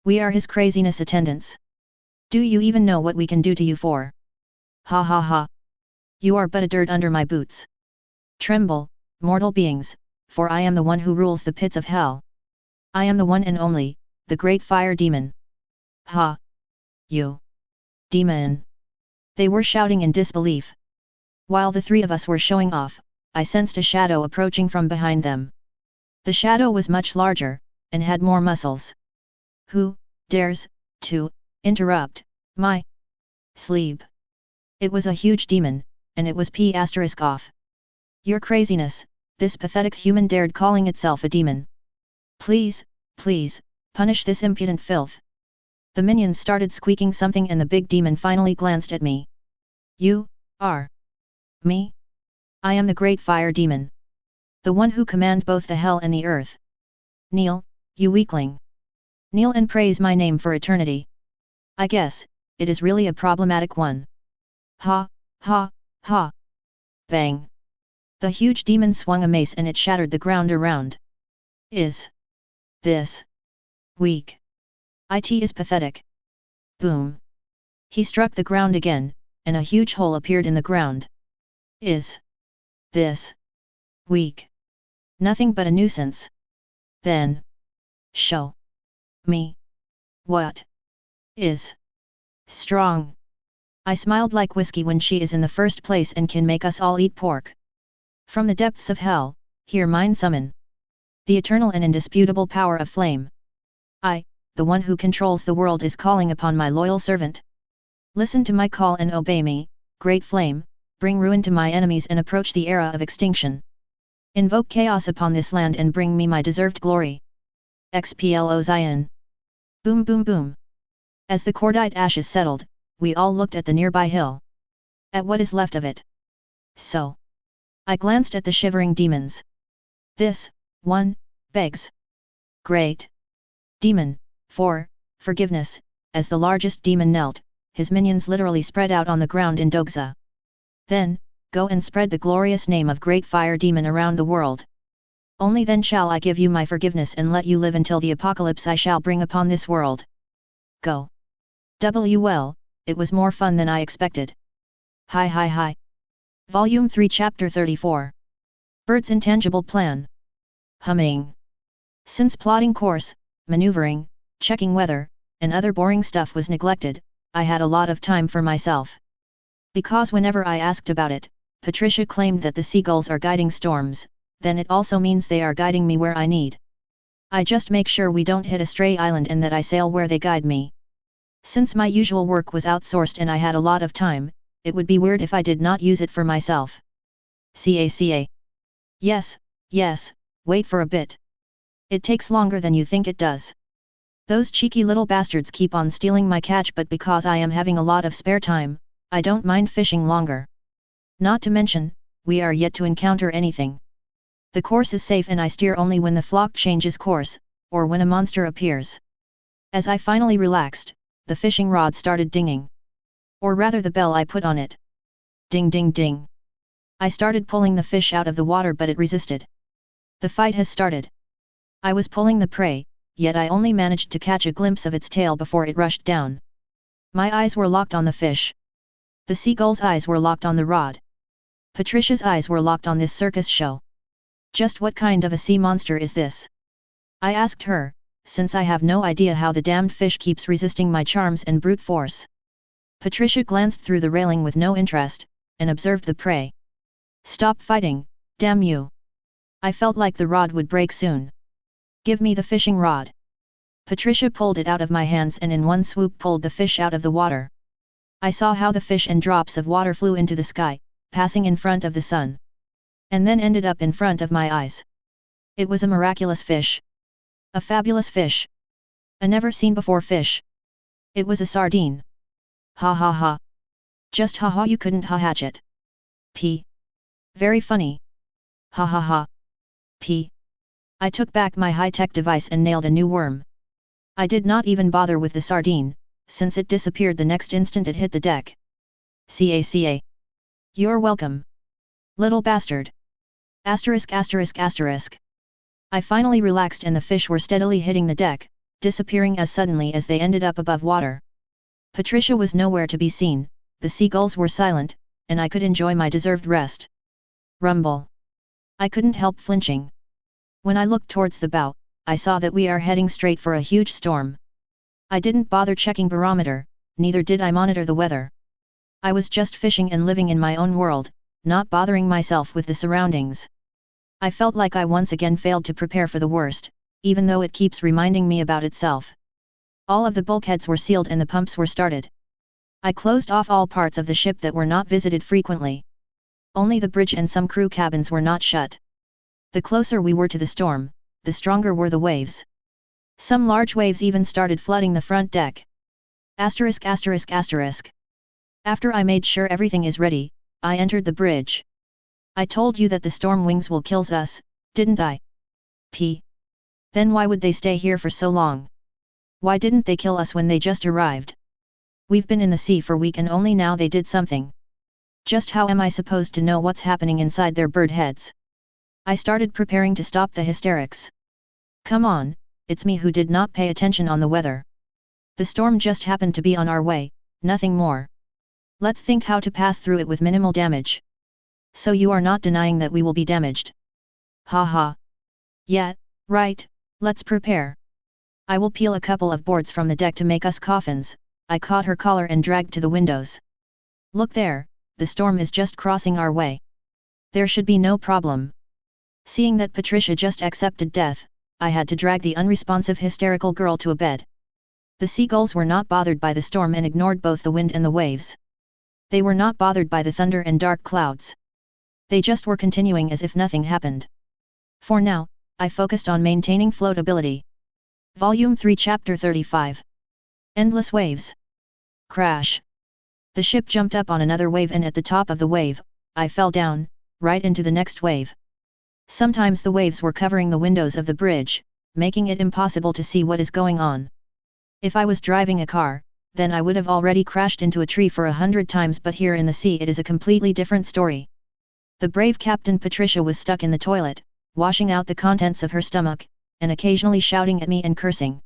are his craziness attendants. Do you even know what we can do to you for? Ha ha ha. You are but a dirt under my boots. Tremble, mortal beings, for I am the one who rules the pits of hell. I am the one and only, the great fire demon. Ha! You! Demon! They were shouting in disbelief. While the three of us were showing off, I sensed a shadow approaching from behind them. The shadow was much larger, and had more muscles. Who dares to interrupt my sleep? It was a huge demon, and it was P***off. Your craziness, this pathetic human dared calling itself a demon. Please, please, punish this impudent filth. The minions started squeaking something and the big demon finally glanced at me. You are me? I am the great fire demon. The one who command both the hell and the earth. Kneel, you weakling. Kneel and praise my name for eternity. I guess, it is really a problematic one. Ha, ha, ha. Bang. The huge demon swung a mace and it shattered the ground around. Is this weak? It is pathetic. Boom. He struck the ground again, and a huge hole appeared in the ground. Is this weak? Nothing but a nuisance. Then show me what is strong. I smiled like whiskey when she is in the first place and can make us all eat pork. From the depths of hell, hear mine summon the eternal and indisputable power of flame. I, the one who controls the world, is calling upon my loyal servant. Listen to my call and obey me, great flame, bring ruin to my enemies and approach the era of extinction. Invoke chaos upon this land and bring me my deserved glory. XPLO Zion. Boom boom boom. As the cordite ashes settled, we all looked at the nearby hill. At what is left of it. So. I glanced at the shivering demons. This one begs great demon for forgiveness. As the largest demon knelt, his minions literally spread out on the ground in Dogza. Then, go and spread the glorious name of great fire demon around the world. Only then shall I give you my forgiveness and let you live until the apocalypse I shall bring upon this world. Go. Well, it was more fun than I expected. Hi. Volume 3 Chapter 34. Bird's Intangible Plan. Humming. Since plotting course, maneuvering, checking weather, and other boring stuff was neglected, I had a lot of time for myself. Because whenever I asked about it, Patricia claimed that the seagulls are guiding storms, then it also means they are guiding me where I need. I just make sure we don't hit a stray island and that I sail where they guide me. Since my usual work was outsourced and I had a lot of time, it would be weird if I did not use it for myself. Caca. Yes, wait for a bit. It takes longer than you think it does. Those cheeky little bastards keep on stealing my catch, but because I am having a lot of spare time, I don't mind fishing longer. Not to mention, we are yet to encounter anything. The course is safe and I steer only when the flock changes course, or when a monster appears. As I finally relaxed, the fishing rod started dinging. Or rather the bell I put on it. Ding ding ding. I started pulling the fish out of the water, but it resisted. The fight has started. I was pulling the prey, yet I only managed to catch a glimpse of its tail before it rushed down. My eyes were locked on the fish. The seagull's eyes were locked on the rod. Patricia's eyes were locked on this circus show. Just what kind of a sea monster is this? I asked her, since I have no idea how the damned fish keeps resisting my charms and brute force. Patricia glanced through the railing with no interest, and observed the prey. Stop fighting, damn you! I felt like the rod would break soon. Give me the fishing rod. Patricia pulled it out of my hands and in one swoop pulled the fish out of the water. I saw how the fish and drops of water flew into the sky, passing in front of the sun. And then ended up in front of my eyes. It was a miraculous fish. A fabulous fish. A never-seen-before fish. It was a sardine. Ha ha ha. Just ha ha, you couldn't ha hatch it. P. Very funny. Ha ha ha. P. I took back my high-tech device and nailed a new worm. I did not even bother with the sardine, since it disappeared the next instant it hit the deck. Caca. You're welcome. Little bastard. Asterisk asterisk asterisk. I finally relaxed and the fish were steadily hitting the deck, disappearing as suddenly as they ended up above water. Patricia was nowhere to be seen, the seagulls were silent, and I could enjoy my deserved rest. Rumble. I couldn't help flinching. When I looked towards the bow, I saw that we are heading straight for a huge storm. I didn't bother checking barometer, neither did I monitor the weather. I was just fishing and living in my own world, not bothering myself with the surroundings. I felt like I once again failed to prepare for the worst, even though it keeps reminding me about itself. All of the bulkheads were sealed and the pumps were started. I closed off all parts of the ship that were not visited frequently. Only the bridge and some crew cabins were not shut. The closer we were to the storm, the stronger were the waves. Some large waves even started flooding the front deck. Asterisk asterisk asterisk. After I made sure everything is ready, I entered the bridge. I told you that the storm wings will kill us, didn't I? P. Then why would they stay here for so long? Why didn't they kill us when they just arrived? We've been in the sea for a week and only now they did something. Just how am I supposed to know what's happening inside their bird heads? I started preparing to stop the hysterics. Come on, it's me who did not pay attention on the weather. The storm just happened to be on our way, nothing more. Let's think how to pass through it with minimal damage. So you are not denying that we will be damaged? Ha ha. Yeah, right, let's prepare. I will peel a couple of boards from the deck to make us coffins. I caught her collar and dragged to the windows. Look there, the storm is just crossing our way. There should be no problem. Seeing that Patricia just accepted death, I had to drag the unresponsive hysterical girl to a bed. The seagulls were not bothered by the storm and ignored both the wind and the waves. They were not bothered by the thunder and dark clouds. They just were continuing as if nothing happened. For now, I focused on maintaining floatability. Volume 3 Chapter 35. Endless Waves. Crash. The ship jumped up on another wave and at the top of the wave, I fell down, right into the next wave. Sometimes the waves were covering the windows of the bridge, making it impossible to see what is going on. If I was driving a car, then I would have already crashed into a tree for 100 times, but here in the sea it is a completely different story. The brave Captain Patricia was stuck in the toilet, washing out the contents of her stomach, and occasionally shouting at me and cursing.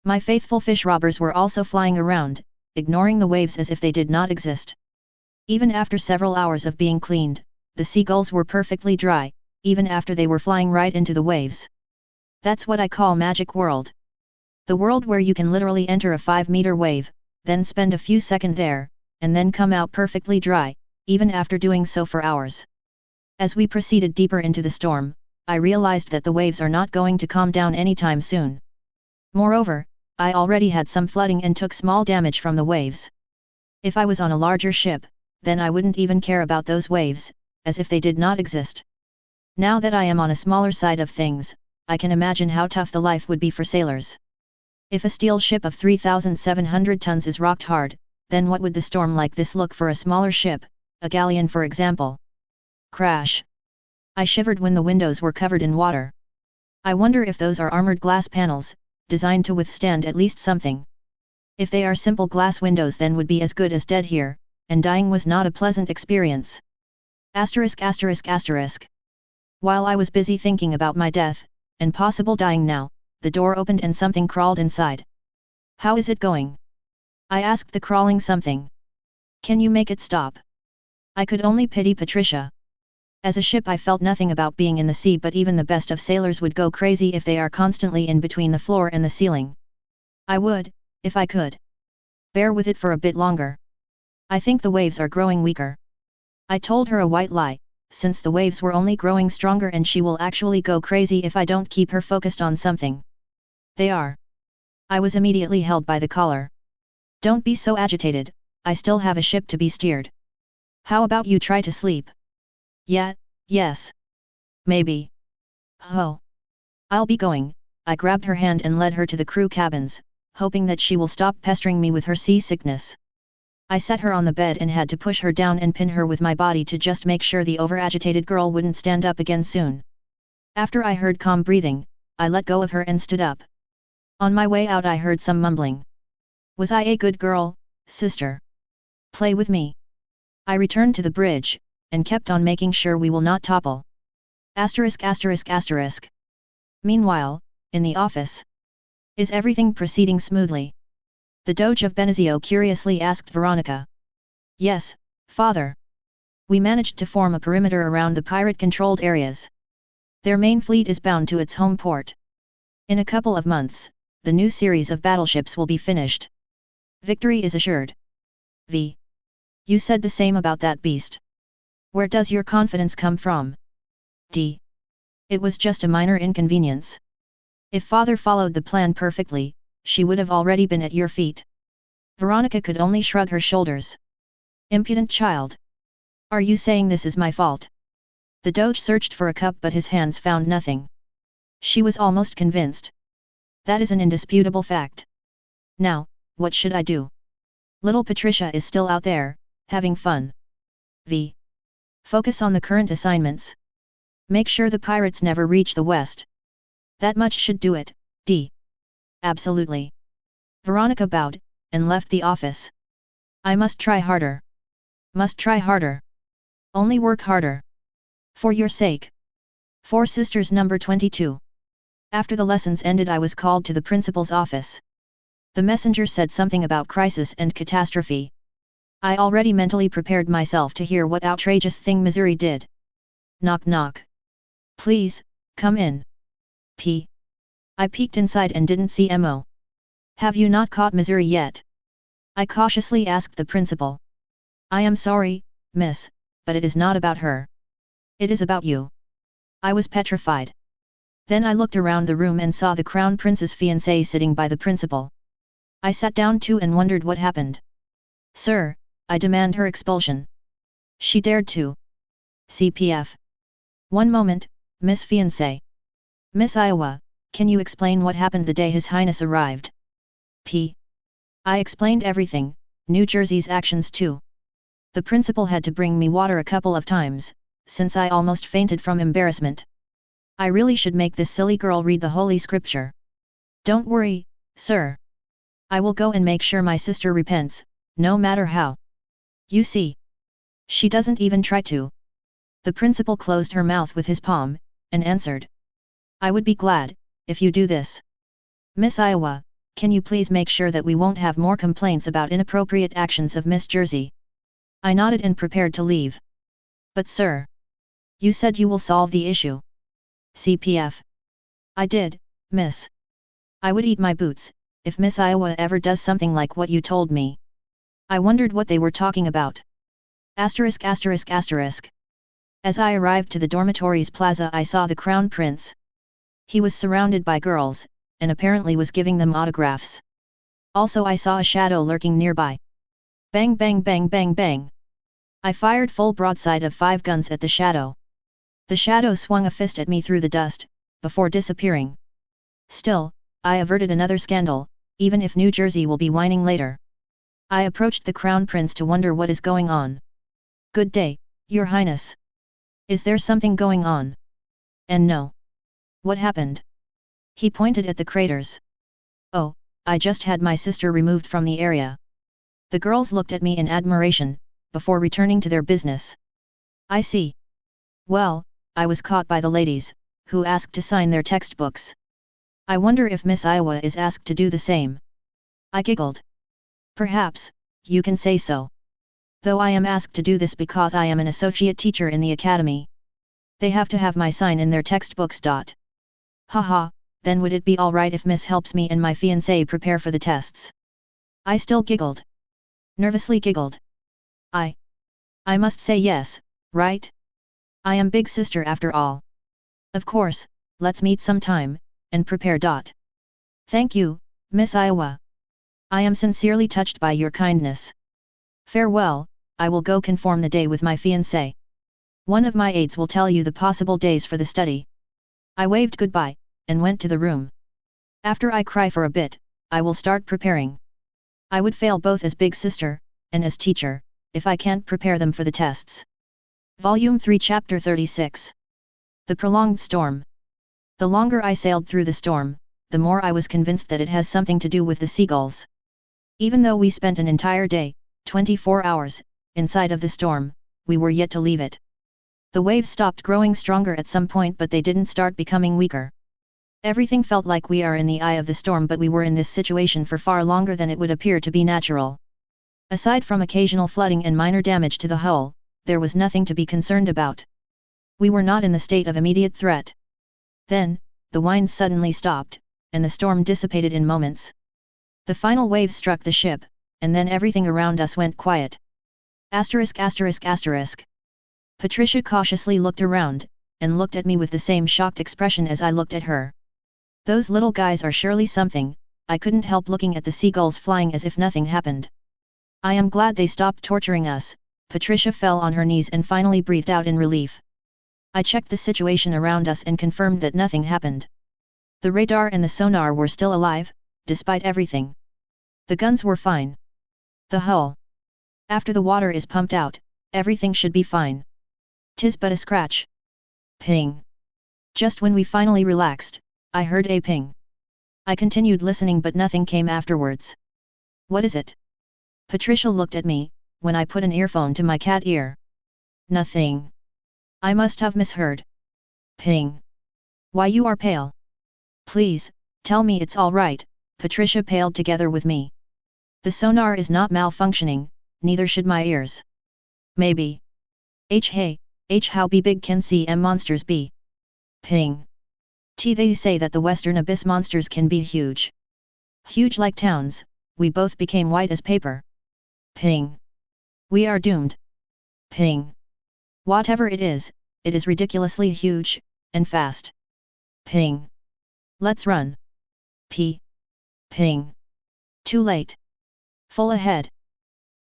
My faithful fish robbers were also flying around, ignoring the waves as if they did not exist. Even after several hours of being cleaned, the seagulls were perfectly dry, even after they were flying right into the waves. That's what I call magic world. The world where you can literally enter a 5-meter wave, then spend a few seconds there, and then come out perfectly dry, even after doing so for hours. As we proceeded deeper into the storm, I realized that the waves are not going to calm down anytime soon. Moreover, I already had some flooding and took small damage from the waves. If I was on a larger ship, then I wouldn't even care about those waves, as if they did not exist. Now that I am on a smaller side of things, I can imagine how tough the life would be for sailors. If a steel ship of 3,700 tons is rocked hard, then what would the storm like this look for a smaller ship, a galleon for example? Crash! I shivered when the windows were covered in water. I wonder if those are armored glass panels, designed to withstand at least something. If they are simple glass windows then would be as good as dead here, and dying was not a pleasant experience. Asterisk asterisk asterisk. While I was busy thinking about my death, and possible dying now, the door opened and something crawled inside. How is it going? I asked the crawling something. Can you make it stop? I could only pity Patricia. As a ship I felt nothing about being in the sea, but even the best of sailors would go crazy if they are constantly in between the floor and the ceiling. I would, if I could. Bear with it for a bit longer. I think the waves are growing weaker. I told her a white lie, since the waves were only growing stronger and she will actually go crazy if I don't keep her focused on something. They are. I was immediately held by the collar. Don't be so agitated, I still have a ship to be steered. How about you try to sleep? Yeah, yes. Maybe. Oh. I'll be going. I grabbed her hand and led her to the crew cabins, hoping that she will stop pestering me with her seasickness. I set her on the bed and had to push her down and pin her with my body to just make sure the overagitated girl wouldn't stand up again soon. After I heard calm breathing, I let go of her and stood up. On my way out I heard some mumbling. Was I a good girl, sister? Play with me. I returned to the bridge, and kept on making sure we will not topple. Asterisk asterisk asterisk. Meanwhile, in the office. Is everything proceeding smoothly? The Doge of Benezio curiously asked Veronica. Yes, father. We managed to form a perimeter around the pirate-controlled areas. Their main fleet is bound to its home port. In a couple of months, the new series of battleships will be finished. Victory is assured. V. You said the same about that beast. Where does your confidence come from? D. It was just a minor inconvenience. If father followed the plan perfectly, she would have already been at your feet. Veronica could only shrug her shoulders. Impudent child. Are you saying this is my fault? The Doge searched for a cup but his hands found nothing. She was almost convinced. That is an indisputable fact. Now, what should I do? Little Patricia is still out there, having fun. V. Focus on the current assignments. Make sure the pirates never reach the west. That much should do it, D. Absolutely. Veronica bowed, and left the office. I must try harder. Must try harder. Only work harder. For your sake. Four Sisters number 22. After the lessons ended I was called to the principal's office. The messenger said something about crisis and catastrophe. I already mentally prepared myself to hear what outrageous thing Missouri did. Knock knock. Please, come in. P. I peeked inside and didn't see Mo. Have you not caught Missouri yet? I cautiously asked the principal. I am sorry, miss, but it is not about her. It is about you. I was petrified. Then I looked around the room and saw the Crown Prince's fiancée sitting by the principal. I sat down too and wondered what happened. Sir, I demand her expulsion. She dared to. CPF. One moment, Miss Fiancée. Miss Iowa, can you explain what happened the day His Highness arrived? P. I explained everything, New Jersey's actions too. The principal had to bring me water a couple of times, since I almost fainted from embarrassment. I really should make this silly girl read the Holy Scripture. Don't worry, sir. I will go and make sure my sister repents, no matter how. You see. She doesn't even try to. The principal closed her mouth with his palm, and answered. I would be glad, if you do this. Miss Iowa, can you please make sure that we won't have more complaints about inappropriate actions of Miss Jersey? I nodded and prepared to leave. But sir. You said you will solve the issue. CPF. I did, miss. I would eat my boots, if Miss Iowa ever does something like what you told me. I wondered what they were talking about. Asterisk asterisk asterisk. As I arrived to the dormitories plaza I saw the Crown Prince. He was surrounded by girls, and apparently was giving them autographs. Also I saw a shadow lurking nearby. Bang bang bang bang bang. I fired full broadside of 5 guns at the shadow. The shadow swung a fist at me through the dust, before disappearing. Still, I averted another scandal, even if New Jersey will be whining later. I approached the Crown Prince to wonder what is going on. Good day, Your Highness. Is there something going on? And no. What happened? He pointed at the craters. Oh, I just had my sister removed from the area. The girls looked at me in admiration, before returning to their business. I see. Well, I was caught by the ladies, who asked to sign their textbooks. I wonder if Miss Iowa is asked to do the same. I giggled. Perhaps, you can say so. Though I am asked to do this because I am an associate teacher in the academy. They have to have my sign in their textbooks. Haha, then would it be alright if Miss helps me and my fiancé prepare for the tests? I still giggled. Nervously giggled. I must say yes, right? I am big sister after all. Of course, let's meet sometime, and prepare. Thank you, Miss Iowa. I am sincerely touched by your kindness. Farewell, I will go conform the day with my fiancé. One of my aides will tell you the possible days for the study. I waved goodbye, and went to the room. After I cry for a bit, I will start preparing. I would fail both as big sister, and as teacher, if I can't prepare them for the tests. Volume 3 Chapter 36. The Prolonged Storm. The longer I sailed through the storm, the more I was convinced that it has something to do with the seagulls. Even though we spent an entire day, 24 hours, inside of the storm, we were yet to leave it. The waves stopped growing stronger at some point, but they didn't start becoming weaker. Everything felt like we are in the eye of the storm, but we were in this situation for far longer than it would appear to be natural. Aside from occasional flooding and minor damage to the hull, there was nothing to be concerned about. We were not in the state of immediate threat. Then, the winds suddenly stopped, and the storm dissipated in moments. The final wave struck the ship, and then everything around us went quiet. Asterisk asterisk asterisk. Patricia cautiously looked around, and looked at me with the same shocked expression as I looked at her. Those little guys are surely something. I couldn't help looking at the seagulls flying as if nothing happened. I am glad they stopped torturing us. Patricia fell on her knees and finally breathed out in relief. I checked the situation around us and confirmed that nothing happened. The radar and the sonar were still alive, despite everything. The guns were fine. The hull. After the water is pumped out, everything should be fine. 'Tis but a scratch. Ping. Just when we finally relaxed, I heard a ping. I continued listening, but nothing came afterwards. What is it? Patricia looked at me, when I put an earphone to my cat ear. Nothing. I must have misheard. Ping. Why, you are pale. Please, tell me it's all right. Patricia paled together with me. The sonar is not malfunctioning, neither should my ears. Maybe. Hey, how big can CM monsters be? Ping. They say that the western abyss monsters can be huge. Huge like towns. We both became white as paper. Ping. We are doomed. Ping. Whatever it is ridiculously huge, and fast. Ping. Let's run. Ping. Too late. Full ahead.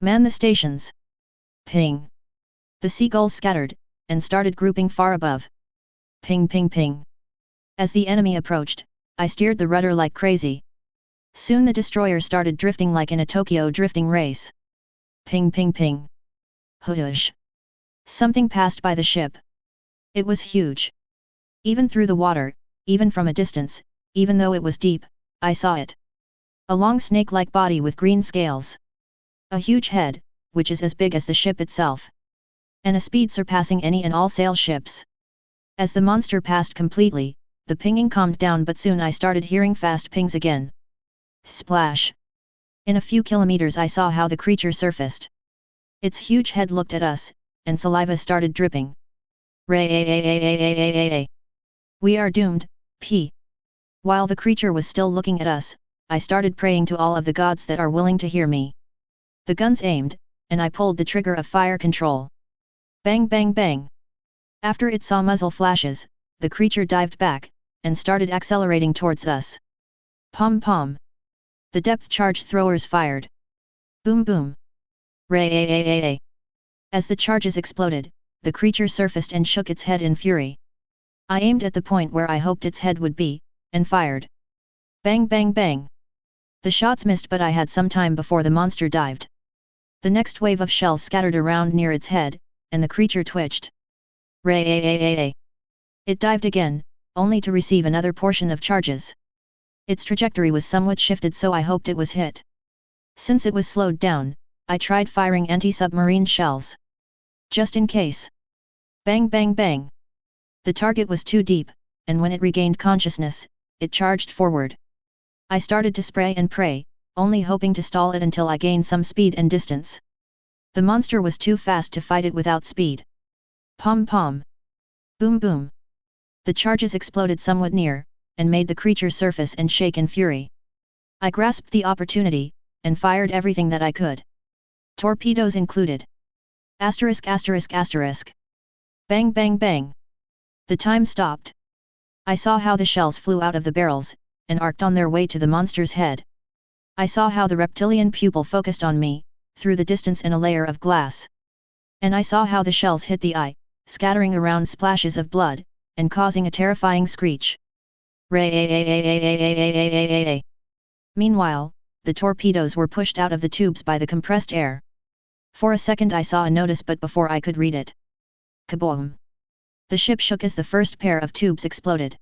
Man the stations. Ping. The seagulls scattered, and started grouping far above. Ping ping ping. As the enemy approached, I steered the rudder like crazy. Soon the destroyer started drifting like in a Tokyo drifting race. Ping ping ping. Hush. Something passed by the ship. It was huge. Even through the water, even from a distance, even though it was deep, I saw it. A long snake-like body with green scales. A huge head, which is as big as the ship itself. And a speed surpassing any and all sail ships. As the monster passed completely, the pinging calmed down, but soon I started hearing fast pings again. Splash! In a few kilometers I saw how the creature surfaced. Its huge head looked at us, and saliva started dripping. Ray. We are doomed, P. While the creature was still looking at us, I started praying to all of the gods that are willing to hear me. The guns aimed, and I pulled the trigger of fire control. Bang bang bang. After it saw muzzle flashes, the creature dived back, and started accelerating towards us. Pom pom. The depth charge throwers fired. Boom boom. Ray. As the charges exploded, the creature surfaced and shook its head in fury. I aimed at the point where I hoped its head would be, and fired. Bang bang bang. The shots missed, but I had some time before the monster dived. The next wave of shells scattered around near its head, and the creature twitched. Ray. It dived again, only to receive another portion of charges. Its trajectory was somewhat shifted, so I hoped it was hit. Since it was slowed down, I tried firing anti-submarine shells. Just in case. Bang bang bang. The target was too deep, and when it regained consciousness, it charged forward. I started to spray and pray, only hoping to stall it until I gained some speed and distance. The monster was too fast to fight it without speed. Pom pom. Boom boom. The charges exploded somewhat near, and made the creature surface and shake in fury. I grasped the opportunity, and fired everything that I could. Torpedoes included. Asterisk. Bang bang bang. The time stopped. I saw how the shells flew out of the barrels, and arced on their way to the monster's head. I saw how the reptilian pupil focused on me, through the distance in a layer of glass. And I saw how the shells hit the eye, scattering around splashes of blood, and causing a terrifying screech. Ray. Meanwhile, the torpedoes were pushed out of the tubes by the compressed air. For a second I saw a notice, but before I could read it. Kaboom! The ship shook as the first pair of tubes exploded.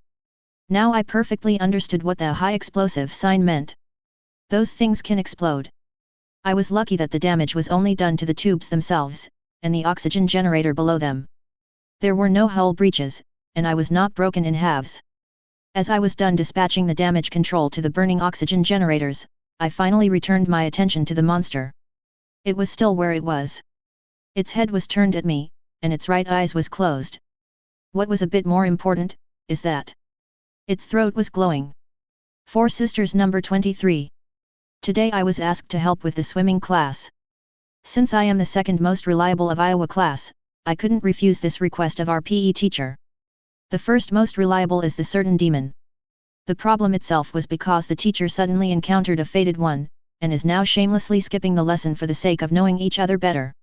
Now I perfectly understood what the high explosive sign meant. Those things can explode. I was lucky that the damage was only done to the tubes themselves, and the oxygen generator below them. There were no hull breaches, and I was not broken in halves. As I was done dispatching the damage control to the burning oxygen generators, I finally returned my attention to the monster. It was still where it was. Its head was turned at me, and its right eye was closed. What was a bit more important, is that its throat was glowing. 4 Sisters number 23. Today I was asked to help with the swimming class. Since I am the second most reliable of Iowa class, I couldn't refuse this request of our PE teacher. The first most reliable is the certain demon. The problem itself was because the teacher suddenly encountered a fated one, and is now shamelessly skipping the lesson for the sake of knowing each other better.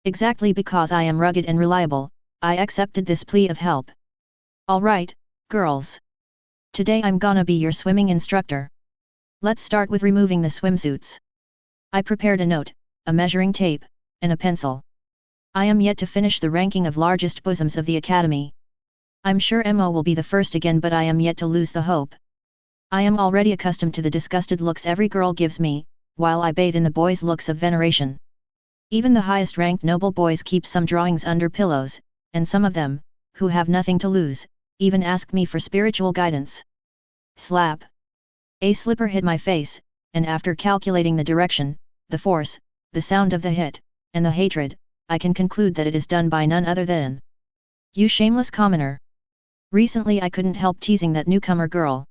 Exactly because I am rugged and reliable, I accepted this plea of help. Alright, girls. Today I'm gonna be your swimming instructor. Let's start with removing the swimsuits. I prepared a note, a measuring tape, and a pencil. I am yet to finish the ranking of largest bosoms of the academy. I'm sure Mo will be the first again, but I am yet to lose the hope. I am already accustomed to the disgusted looks every girl gives me, while I bathe in the boys' looks of veneration. Even the highest ranked noble boys keep some drawings under pillows, and some of them, who have nothing to lose, even ask me for spiritual guidance. Slap. A slipper hit my face, and after calculating the direction, the force, the sound of the hit, and the hatred, I can conclude that it is done by none other than you shameless commoner. Recently I couldn't help teasing that newcomer girl.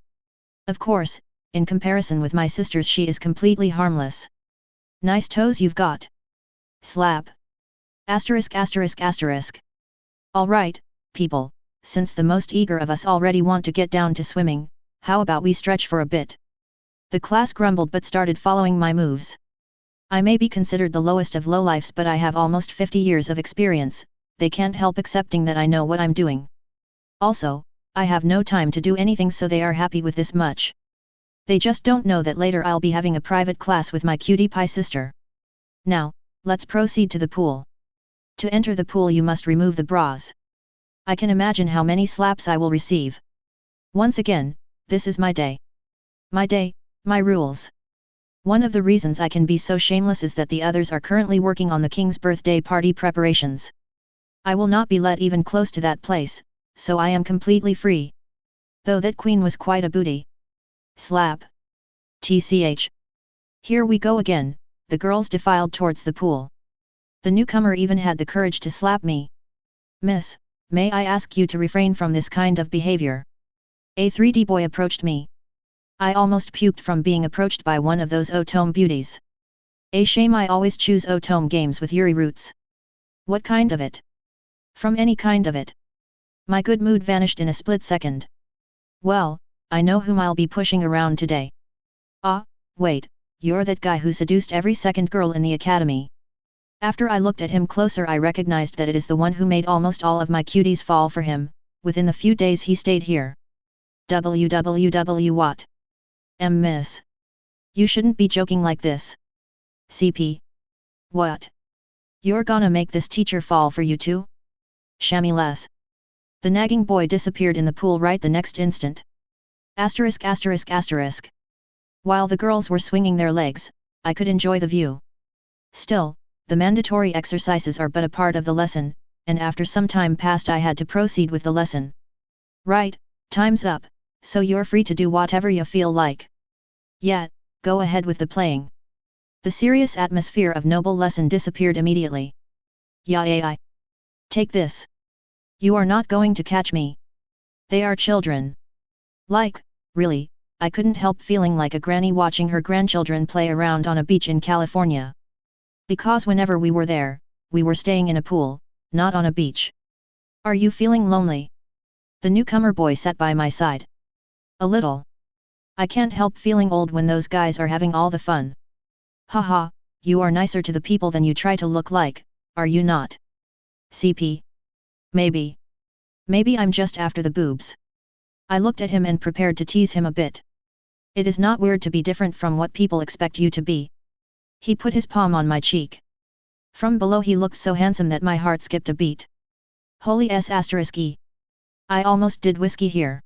Of course, in comparison with my sisters she is completely harmless. Nice toes you've got. Slap. Asterisk. Alright, people, since the most eager of us already want to get down to swimming, how about we stretch for a bit? The class grumbled but started following my moves. I may be considered the lowest of lowlifes, but I have almost 50 years of experience. They can't help accepting that I know what I'm doing. Also, I have no time to do anything, so they are happy with this much. They just don't know that later I'll be having a private class with my cutie pie sister. Now, let's proceed to the pool. To enter the pool you must remove the bras. I can imagine how many slaps I will receive. Once again, this is my day. My day, my rules. One of the reasons I can be so shameless is that the others are currently working on the king's birthday party preparations. I will not be let even close to that place, so I am completely free. Though that queen was quite a booty. Slap. TCH. Here we go again, the girls defiled towards the pool. The newcomer even had the courage to slap me. Miss, may I ask you to refrain from this kind of behavior? A 3D boy approached me. I almost puked from being approached by one of those Otome beauties. A shame I always choose Otome games with Yuri roots. What kind of it? From any kind of it. My good mood vanished in a split second. Well, I know whom I'll be pushing around today. Ah, wait, you're that guy who seduced every second girl in the academy. After I looked at him closer I recognized that it is the one who made almost all of my cuties fall for him, within the few days he stayed here. What? Miss. You shouldn't be joking like this. CP. What? You're gonna make this teacher fall for you too? Shammy less. The nagging boy disappeared in the pool right the next instant. Asterisk asterisk asterisk. While the girls were swinging their legs, I could enjoy the view. Still, the mandatory exercises are but a part of the lesson, and after some time passed I had to proceed with the lesson. Right, time's up, so you're free to do whatever you feel like. Yeah, go ahead with the playing. The serious atmosphere of noble lesson disappeared immediately. Yeah. Take this. You are not going to catch me. They are children. Like, really, I couldn't help feeling like a granny watching her grandchildren play around on a beach in California. Because whenever we were there, we were staying in a pool, not on a beach. Are you feeling lonely? The newcomer boy sat by my side. A little. I can't help feeling old when those guys are having all the fun. Haha, you are nicer to the people than you try to look like, are you not? CP. Maybe. Maybe I'm just after the boobs. I looked at him and prepared to tease him a bit. It is not weird to be different from what people expect you to be. He put his palm on my cheek. From below he looked so handsome that my heart skipped a beat. Holy s asterisk e. I almost did whiskey here.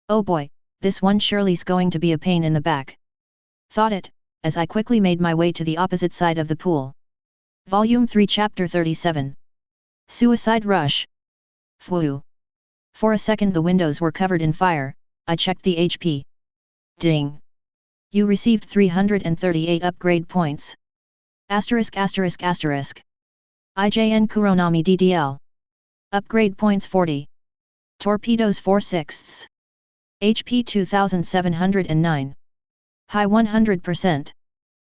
Oh boy, this one surely's going to be a pain in the back. Thought it, as I quickly made my way to the opposite side of the pool. Volume 3 Chapter 37. Suicide Rush. Phew. For a second the windows were covered in fire. I checked the HP. Ding. You received 338 upgrade points. Asterisk asterisk asterisk. IJN Kuronami DDL. Upgrade points 40. Torpedoes 4/6. HP 2709. High 100%.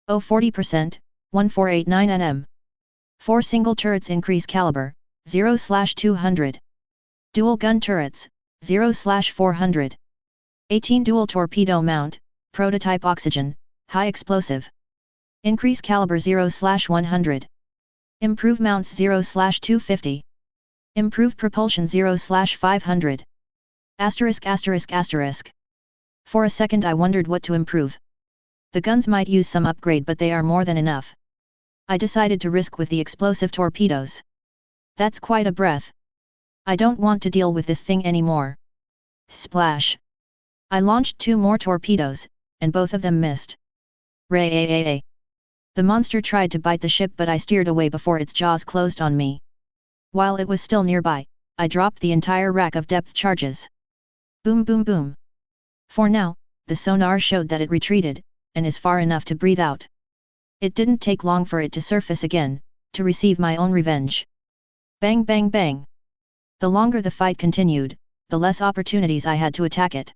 Oh 40%, 1489 nm. 4 single turrets increase caliber, 0/200. Dual gun turrets, 0/400. 18 dual torpedo mount, prototype oxygen, high explosive. Increase caliber 0/100. Improve mounts 0/250. Improve propulsion 0/500. Asterisk asterisk asterisk. For a second I wondered what to improve. The guns might use some upgrade but they are more than enough. I decided to risk with the explosive torpedoes. That's quite a breath. I don't want to deal with this thing anymore. Splash. I launched 2 more torpedoes, and both of them missed. Ray. The monster tried to bite the ship but I steered away before its jaws closed on me. While it was still nearby, I dropped the entire rack of depth charges. Boom boom boom. For now, the sonar showed that it retreated, and is far enough to breathe out. It didn't take long for it to surface again, to receive my own revenge. Bang bang bang. The longer the fight continued, the less opportunities I had to attack it.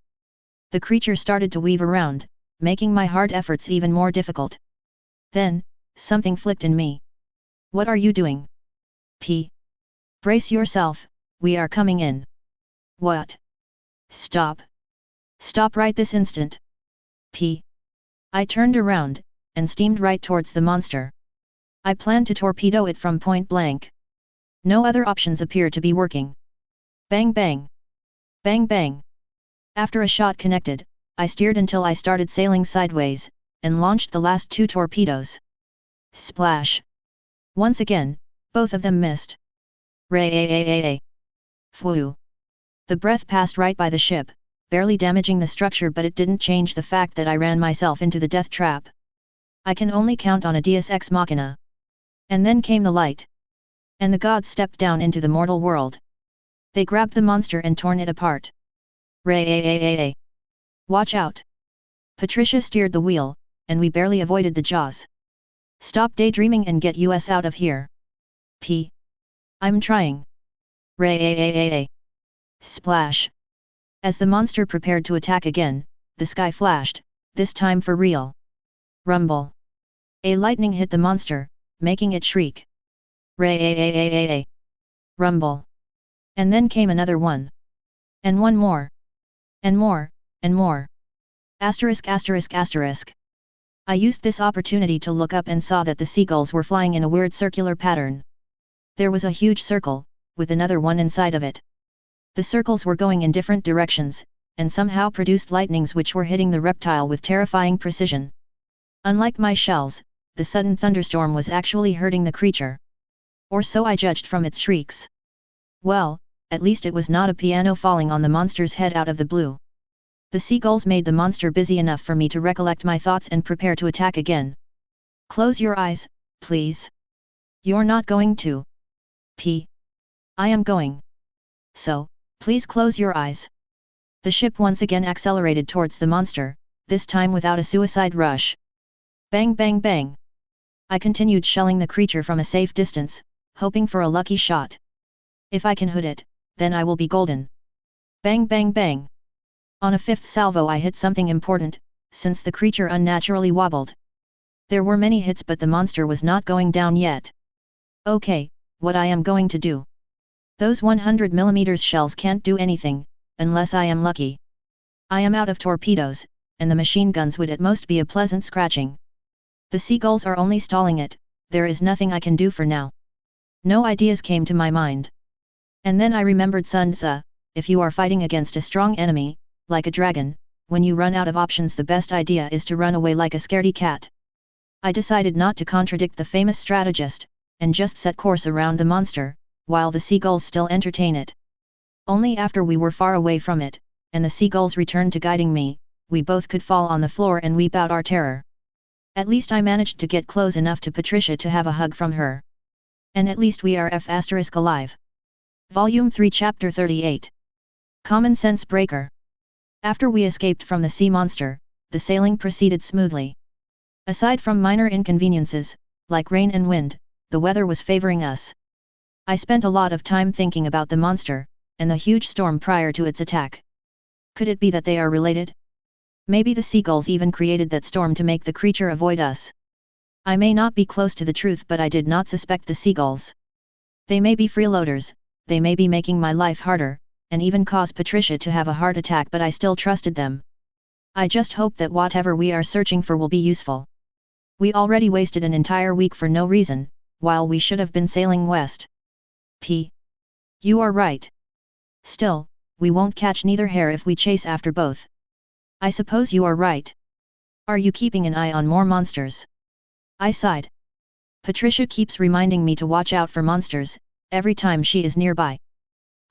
The creature started to weave around, making my hard efforts even more difficult. Then, something flicked in me. What are you doing? P. Brace yourself, we are coming in. What? Stop. Stop right this instant. P. I turned around, and steamed right towards the monster. I planned to torpedo it from point blank. No other options appeared to be working. Bang bang. Bang bang. After a shot connected, I steered until I started sailing sideways, and launched the last 2 torpedoes. Splash. Once again, both of them missed. Ray. Phew. The breath passed right by the ship, barely damaging the structure, but it didn't change the fact that I ran myself into the death trap. I can only count on a deus ex machina. And then came the light. And the gods stepped down into the mortal world. They grabbed the monster and torn it apart. Ray. Watch out. Patricia steered the wheel, and we barely avoided the jaws. Stop daydreaming and get us out of here. P. I'm trying. Ray. Splash. As the monster prepared to attack again, the sky flashed, this time for real. Rumble. A lightning hit the monster, making it shriek. Ray. Rumble. And then came another one. And one more. And more, and more. Asterisk asterisk asterisk. I used this opportunity to look up and saw that the seagulls were flying in a weird circular pattern. There was a huge circle, with another one inside of it. The circles were going in different directions, and somehow produced lightnings which were hitting the reptile with terrifying precision. Unlike my shells, the sudden thunderstorm was actually hurting the creature. Or so I judged from its shrieks. Well, at least it was not a piano falling on the monster's head out of the blue. The seagulls made the monster busy enough for me to recollect my thoughts and prepare to attack again. Close your eyes, please. You're not going to. I am going. So, please close your eyes. The ship once again accelerated towards the monster, this time without a suicide rush. Bang bang bang. I continued shelling the creature from a safe distance, hoping for a lucky shot. If I can hit it, then I will be golden. Bang bang bang. On a fifth salvo I hit something important, since the creature unnaturally wobbled. There were many hits but the monster was not going down yet. Okay, what I am going to do. Those 100mm shells can't do anything, unless I am lucky. I am out of torpedoes, and the machine guns would at most be a pleasant scratching. The seagulls are only stalling it, there is nothing I can do for now. No ideas came to my mind. And then I remembered Sun Tzu, if you are fighting against a strong enemy, like a dragon, when you run out of options the best idea is to run away like a scaredy cat. I decided not to contradict the famous strategist, and just set course around the monster, while the seagulls still entertain it. Only after we were far away from it, and the seagulls returned to guiding me, we both could fall on the floor and weep out our terror. At least I managed to get close enough to Patricia to have a hug from her. And at least we are alive. Volume 3 Chapter 38. Common Sense Breaker. After we escaped from the sea monster, the sailing proceeded smoothly. Aside from minor inconveniences, like rain and wind, the weather was favoring us. I spent a lot of time thinking about the monster, and the huge storm prior to its attack. Could it be that they are related? Maybe the seagulls even created that storm to make the creature avoid us. I may not be close to the truth but I did not suspect the seagulls. They may be freeloaders, they may be making my life harder, and even cause Patricia to have a heart attack but I still trusted them. I just hope that whatever we are searching for will be useful. We already wasted an entire week for no reason, while we should have been sailing west. You are right. Still, we won't catch neither hare if we chase after both. I suppose you are right. Are you keeping an eye on more monsters? I sighed. Patricia keeps reminding me to watch out for monsters, every time she is nearby.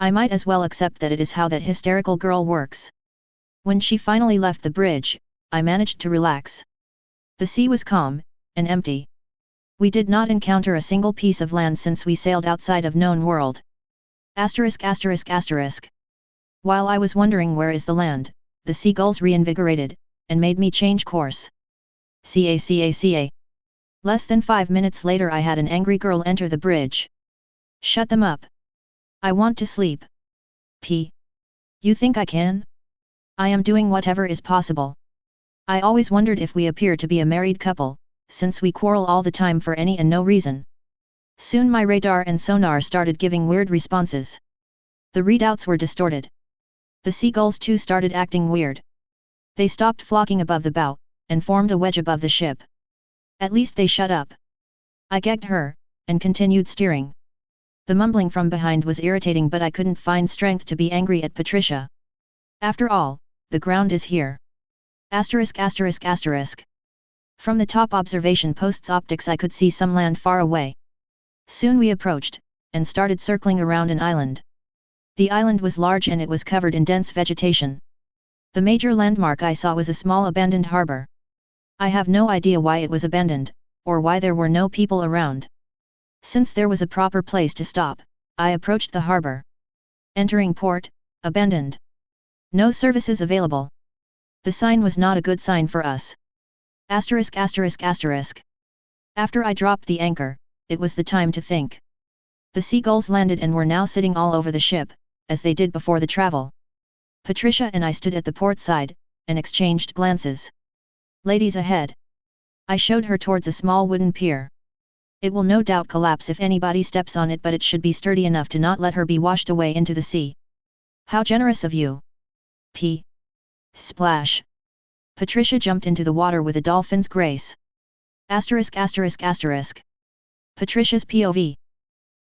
I might as well accept that it is how that hysterical girl works. When she finally left the bridge, I managed to relax. The sea was calm, and empty. We did not encounter a single piece of land since we sailed outside of known world. While I was wondering where is the land, the seagulls reinvigorated, and made me change course. Ca. Less than 5 minutes later I had an angry girl enter the bridge. Shut them up. I want to sleep. You think I can? I am doing whatever is possible. I always wondered if we appear to be a married couple, since we quarrel all the time for any and no reason. Soon my radar and sonar started giving weird responses. The readouts were distorted. The seagulls too started acting weird. They stopped flocking above the bow, and formed a wedge above the ship. At least they shut up. I gagged her, and continued steering. The mumbling from behind was irritating but I couldn't find strength to be angry at Patricia. After all, the ground is here. From the top observation post's optics I could see some land far away. Soon we approached, and started circling around an island. The island was large and it was covered in dense vegetation. The major landmark I saw was a small abandoned harbor. I have no idea why it was abandoned, or why there were no people around. Since there was a proper place to stop, I approached the harbor. Entering port, abandoned. No services available. The sign was not a good sign for us. After I dropped the anchor, it was the time to think. The seagulls landed and were now sitting all over the ship, as they did before the travel. Patricia and I stood at the port side, and exchanged glances. Ladies ahead. I showed her towards a small wooden pier. It will no doubt collapse if anybody steps on it but it should be sturdy enough to not let her be washed away into the sea. How generous of you. Splash. Patricia jumped into the water with a dolphin's grace. Patricia's POV.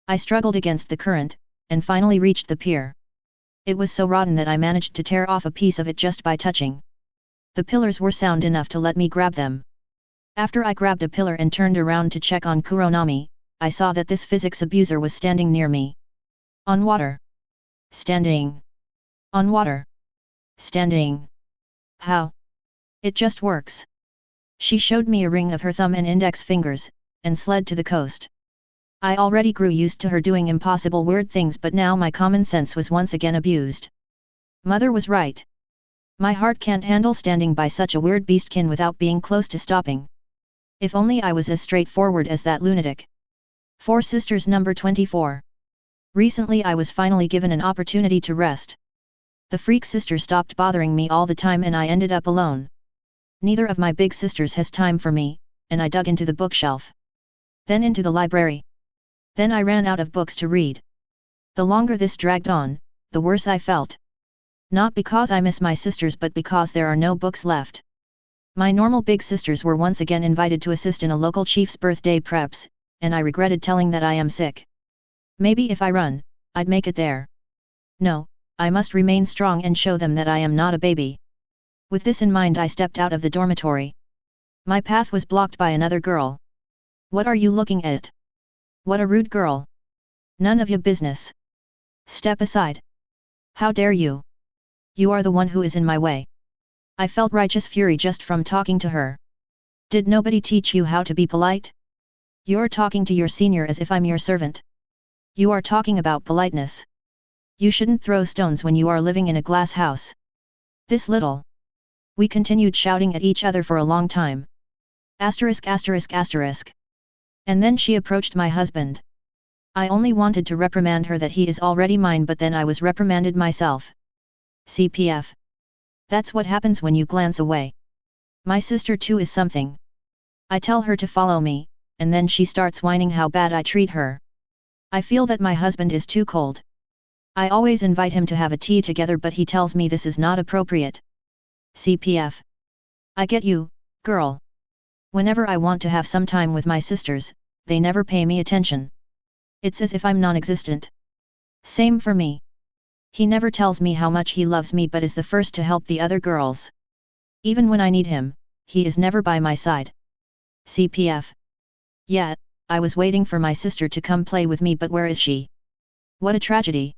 I struggled against the current, and finally reached the pier. It was so rotten that I managed to tear off a piece of it just by touching. The pillars were sound enough to let me grab them. After I grabbed a pillar and turned around to check on Kuronami, I saw that this physics abuser was standing near me. On water. Standing. On water. Standing. How? It just works. She showed me a ring of her thumb and index fingers, and slid to the coast. I already grew used to her doing impossible weird things, but now my common sense was once again abused. Mother was right. My heart can't handle standing by such a weird beastkin without being close to stopping. If only I was as straightforward as that lunatic. Four Sisters number 24. Recently I was finally given an opportunity to rest. The freak sister stopped bothering me all the time and I ended up alone. Neither of my big sisters has time for me, and I dug into the bookshelf. Then into the library. Then I ran out of books to read. The longer this dragged on, the worse I felt. Not because I miss my sisters but because there are no books left. My normal big sisters were once again invited to assist in a local chief's birthday preps, and I regretted telling that I am sick. Maybe if I run, I'd make it there. No, I must remain strong and show them that I am not a baby. With this in mind I stepped out of the dormitory. My path was blocked by another girl. What are you looking at? What a rude girl. None of your business. Step aside. How dare you? You are the one who is in my way. I felt righteous fury just from talking to her. Did nobody teach you how to be polite? You're talking to your senior as if I'm your servant. You are talking about politeness. You shouldn't throw stones when you are living in a glass house. This little. We continued shouting at each other for a long time. Asterisk asterisk asterisk. And then she approached my husband. I only wanted to reprimand her that he is already mine, but then I was reprimanded myself. CPF. That's what happens when you glance away. My sister too is something. I tell her to follow me, and then she starts whining how bad I treat her. I feel that my husband is too cold. I always invite him to have a tea together but he tells me this is not appropriate. CPF. I get you, girl. Whenever I want to have some time with my sisters, they never pay me attention. It's as if I'm non-existent. Same for me. He never tells me how much he loves me but is the first to help the other girls. Even when I need him, he is never by my side. CPF. Yeah, I was waiting for my sister to come play with me but where is she? What a tragedy.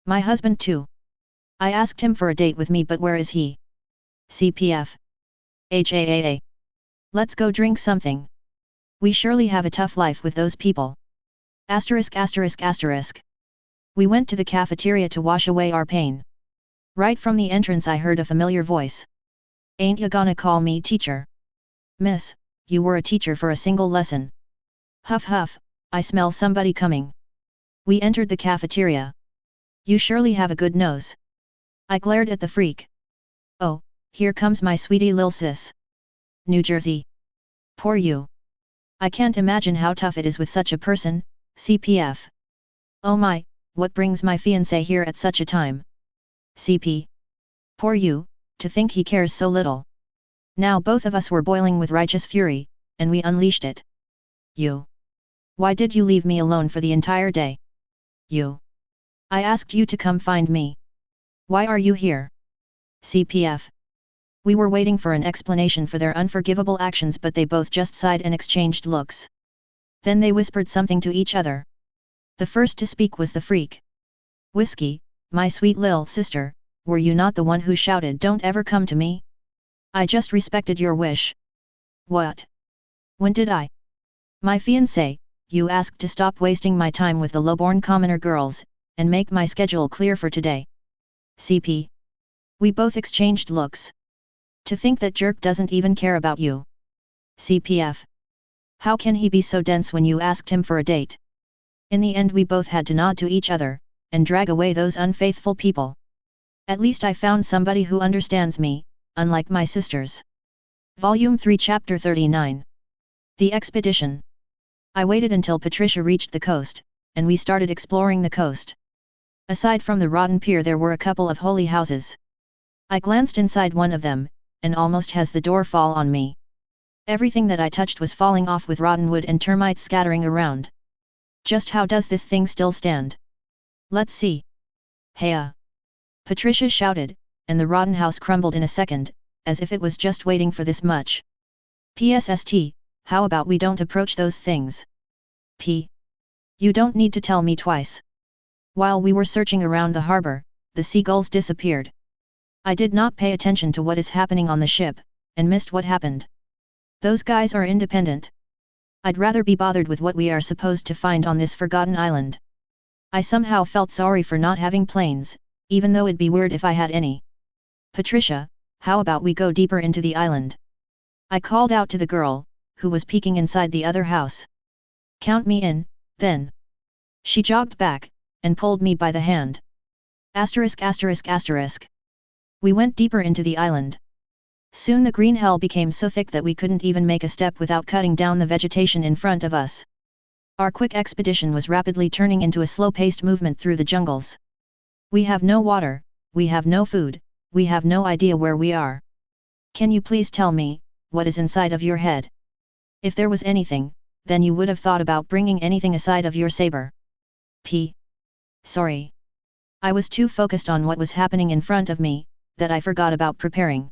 My husband too. I asked him for a date with me but where is he? CPF. HAAA. Let's go drink something. We surely have a tough life with those people. Asterisk asterisk asterisk. We went to the cafeteria to wash away our pain. Right from the entrance I heard a familiar voice. Ain't ya gonna call me teacher? Miss, you were a teacher for a single lesson. Huff huff, I smell somebody coming. We entered the cafeteria. You surely have a good nose. I glared at the freak. Oh, here comes my sweetie lil sis. New Jersey. Poor you. I can't imagine how tough it is with such a person, CPF. Oh my, what brings my fiancé here at such a time? CP. Poor you, to think he cares so little. Now both of us were boiling with righteous fury, and we unleashed it. You. Why did you leave me alone for the entire day? You. I asked you to come find me. Why are you here? CPF. We were waiting for an explanation for their unforgivable actions but they both just sighed and exchanged looks. Then they whispered something to each other. The first to speak was the freak. Whiskey, my sweet lil sister, were you not the one who shouted don't ever come to me? I just respected your wish. What? When did I? My fiancé, you asked to stop wasting my time with the lowborn commoner girls, and make my schedule clear for today. CP. We both exchanged looks. To think that jerk doesn't even care about you. CPF. How can he be so dense when you asked him for a date? In the end we both had to nod to each other, and drag away those unfaithful people. At least I found somebody who understands me, unlike my sisters. Volume 3 Chapter 39. The Expedition. I waited until Patricia reached the coast, and we started exploring the coast. Aside from the rotten pier there were a couple of holy houses. I glanced inside one of them, and almost has the door fall on me. Everything that I touched was falling off with rotten wood and termites scattering around. Just how does this thing still stand? Let's see. Heya! Patricia shouted, and the rotten house crumbled in a second, as if it was just waiting for this much. PSST, how about we don't approach those things? P. You don't need to tell me twice. While we were searching around the harbor, the seagulls disappeared. I did not pay attention to what is happening on the ship, and missed what happened. Those guys are independent. I'd rather be bothered with what we are supposed to find on this forgotten island. I somehow felt sorry for not having planes, even though it'd be weird if I had any. Patricia, how about we go deeper into the island? I called out to the girl, who was peeking inside the other house. Count me in, then. She jogged back, and pulled me by the hand. Asterisk asterisk asterisk. We went deeper into the island. Soon the green hell became so thick that we couldn't even make a step without cutting down the vegetation in front of us. Our quick expedition was rapidly turning into a slow-paced movement through the jungles. We have no water, we have no food, we have no idea where we are. Can you please tell me, what is inside of your head? If there was anything, then you would have thought about bringing anything aside of your saber. P. Sorry. I was too focused on what was happening in front of me, that I forgot about preparing.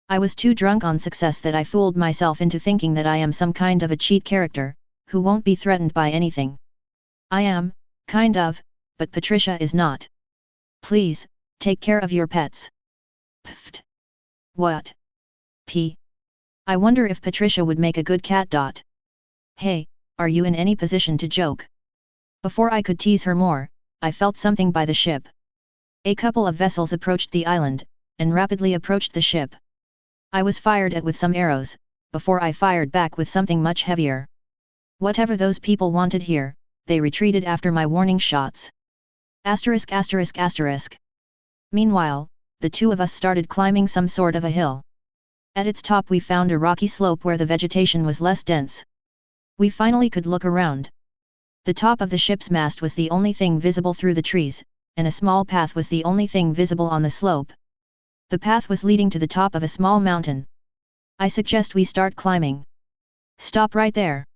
I was too drunk on success that I fooled myself into thinking that I am some kind of a cheat character, who won't be threatened by anything. I am, kind of, but Patricia is not. Please, take care of your pets. Pfft. What? P. I wonder if Patricia would make a good cat. Hey, are you in any position to joke? Before I could tease her more, I felt something by the ship. A couple of vessels approached the island, and rapidly approached the ship. I was fired at with some arrows, before I fired back with something much heavier. Whatever those people wanted here, they retreated after my warning shots. Asterisk asterisk asterisk. Meanwhile, the two of us started climbing some sort of a hill. At its top we found a rocky slope where the vegetation was less dense. We finally could look around. The top of the ship's mast was the only thing visible through the trees, and a small path was the only thing visible on the slope. The path was leading to the top of a small mountain. I suggest we start climbing. Stop right there.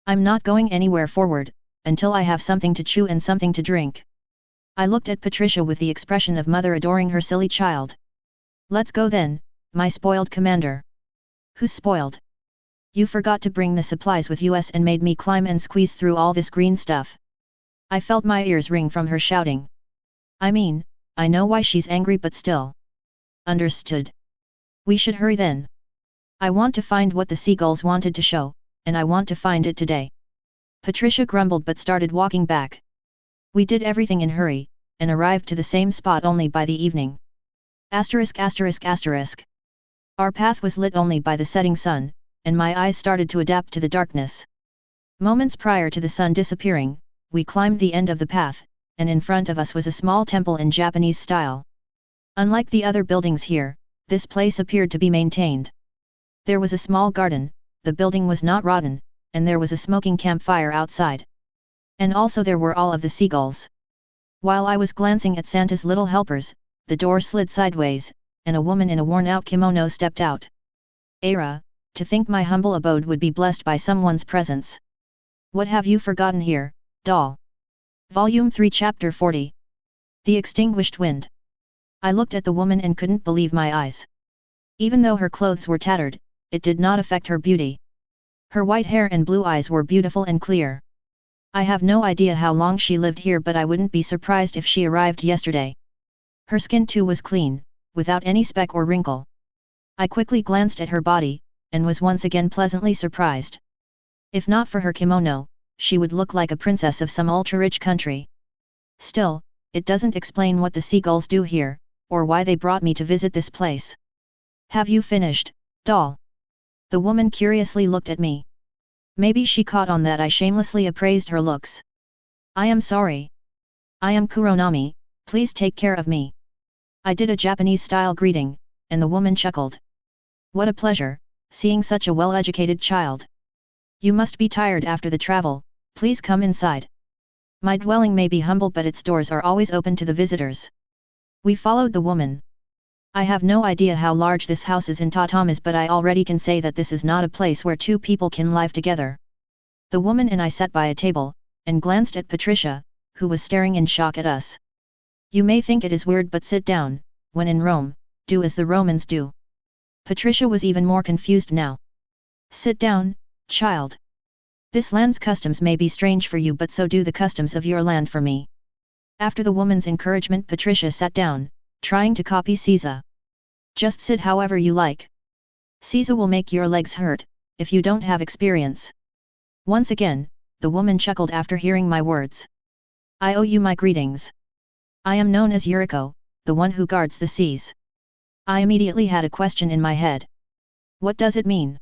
I'm not going anywhere forward, until I have something to chew and something to drink. I looked at Patricia with the expression of mother adoring her silly child. Let's go then, my spoiled commander. Who's spoiled? You forgot to bring the supplies with us and made me climb and squeeze through all this green stuff. I felt my ears ring from her shouting. I mean, I know why she's angry, but still. Understood. We should hurry then. I want to find what the seagulls wanted to show, and I want to find it today. Patricia grumbled but started walking back. We did everything in hurry, and arrived to the same spot only by the evening. Asterisk asterisk asterisk. Our path was lit only by the setting sun, and my eyes started to adapt to the darkness. Moments prior to the sun disappearing, we climbed the end of the path, and in front of us was a small temple in Japanese style. Unlike the other buildings here, this place appeared to be maintained. There was a small garden, the building was not rotten, and there was a smoking campfire outside. And also there were all of the seagulls. While I was glancing at Santa's little helpers, the door slid sideways, and a woman in a worn-out kimono stepped out. Era, to think my humble abode would be blessed by someone's presence. What have you forgotten here, doll? Volume 3 Chapter 40. The Extinguished Wind. I looked at the woman and couldn't believe my eyes. Even though her clothes were tattered, it did not affect her beauty. Her white hair and blue eyes were beautiful and clear. I have no idea how long she lived here, but I wouldn't be surprised if she arrived yesterday. Her skin too was clean, without any speck or wrinkle. I quickly glanced at her body, and was once again pleasantly surprised. If not for her kimono, she would look like a princess of some ultra-rich country. Still, it doesn't explain what the seagulls do here, or why they brought me to visit this place. Have you finished, doll? The woman curiously looked at me. Maybe she caught on that I shamelessly appraised her looks. I am sorry. I am Kuronami, please take care of me. I did a Japanese-style greeting, and the woman chuckled. What a pleasure, seeing such a well-educated child. You must be tired after the travel, please come inside. My dwelling may be humble, but its doors are always open to the visitors. We followed the woman. I have no idea how large this house is in tatamis, but I already can say that this is not a place where two people can live together. The woman and I sat by a table, and glanced at Patricia, who was staring in shock at us. You may think it is weird, but sit down, when in Rome, do as the Romans do. Patricia was even more confused now. Sit down, child. This land's customs may be strange for you, but so do the customs of your land for me. After the woman's encouragement, Patricia sat down, trying to copy Caesar. Just sit however you like. Caesar will make your legs hurt, if you don't have experience. Once again, the woman chuckled after hearing my words. I owe you my greetings. I am known as Yuriko, the one who guards the seas. I immediately had a question in my head. What does it mean?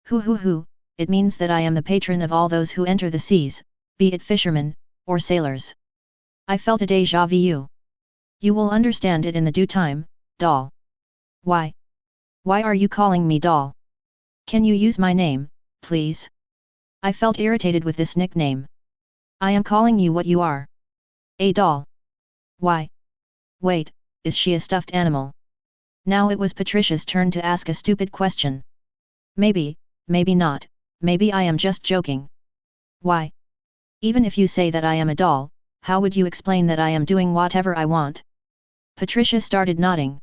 Hoo, it means that I am the patron of all those who enter the seas, be it fishermen, or sailors. I felt a déjà vu. You will understand it in the due time, doll. Why? Why are you calling me doll? Can you use my name, please? I felt irritated with this nickname. I am calling you what you are. A doll. Why? Wait, is she a stuffed animal? Now it was Patricia's turn to ask a stupid question. Maybe, maybe not, maybe I am just joking. Why? Even if you say that I am a doll, how would you explain that I am doing whatever I want? Patricia started nodding.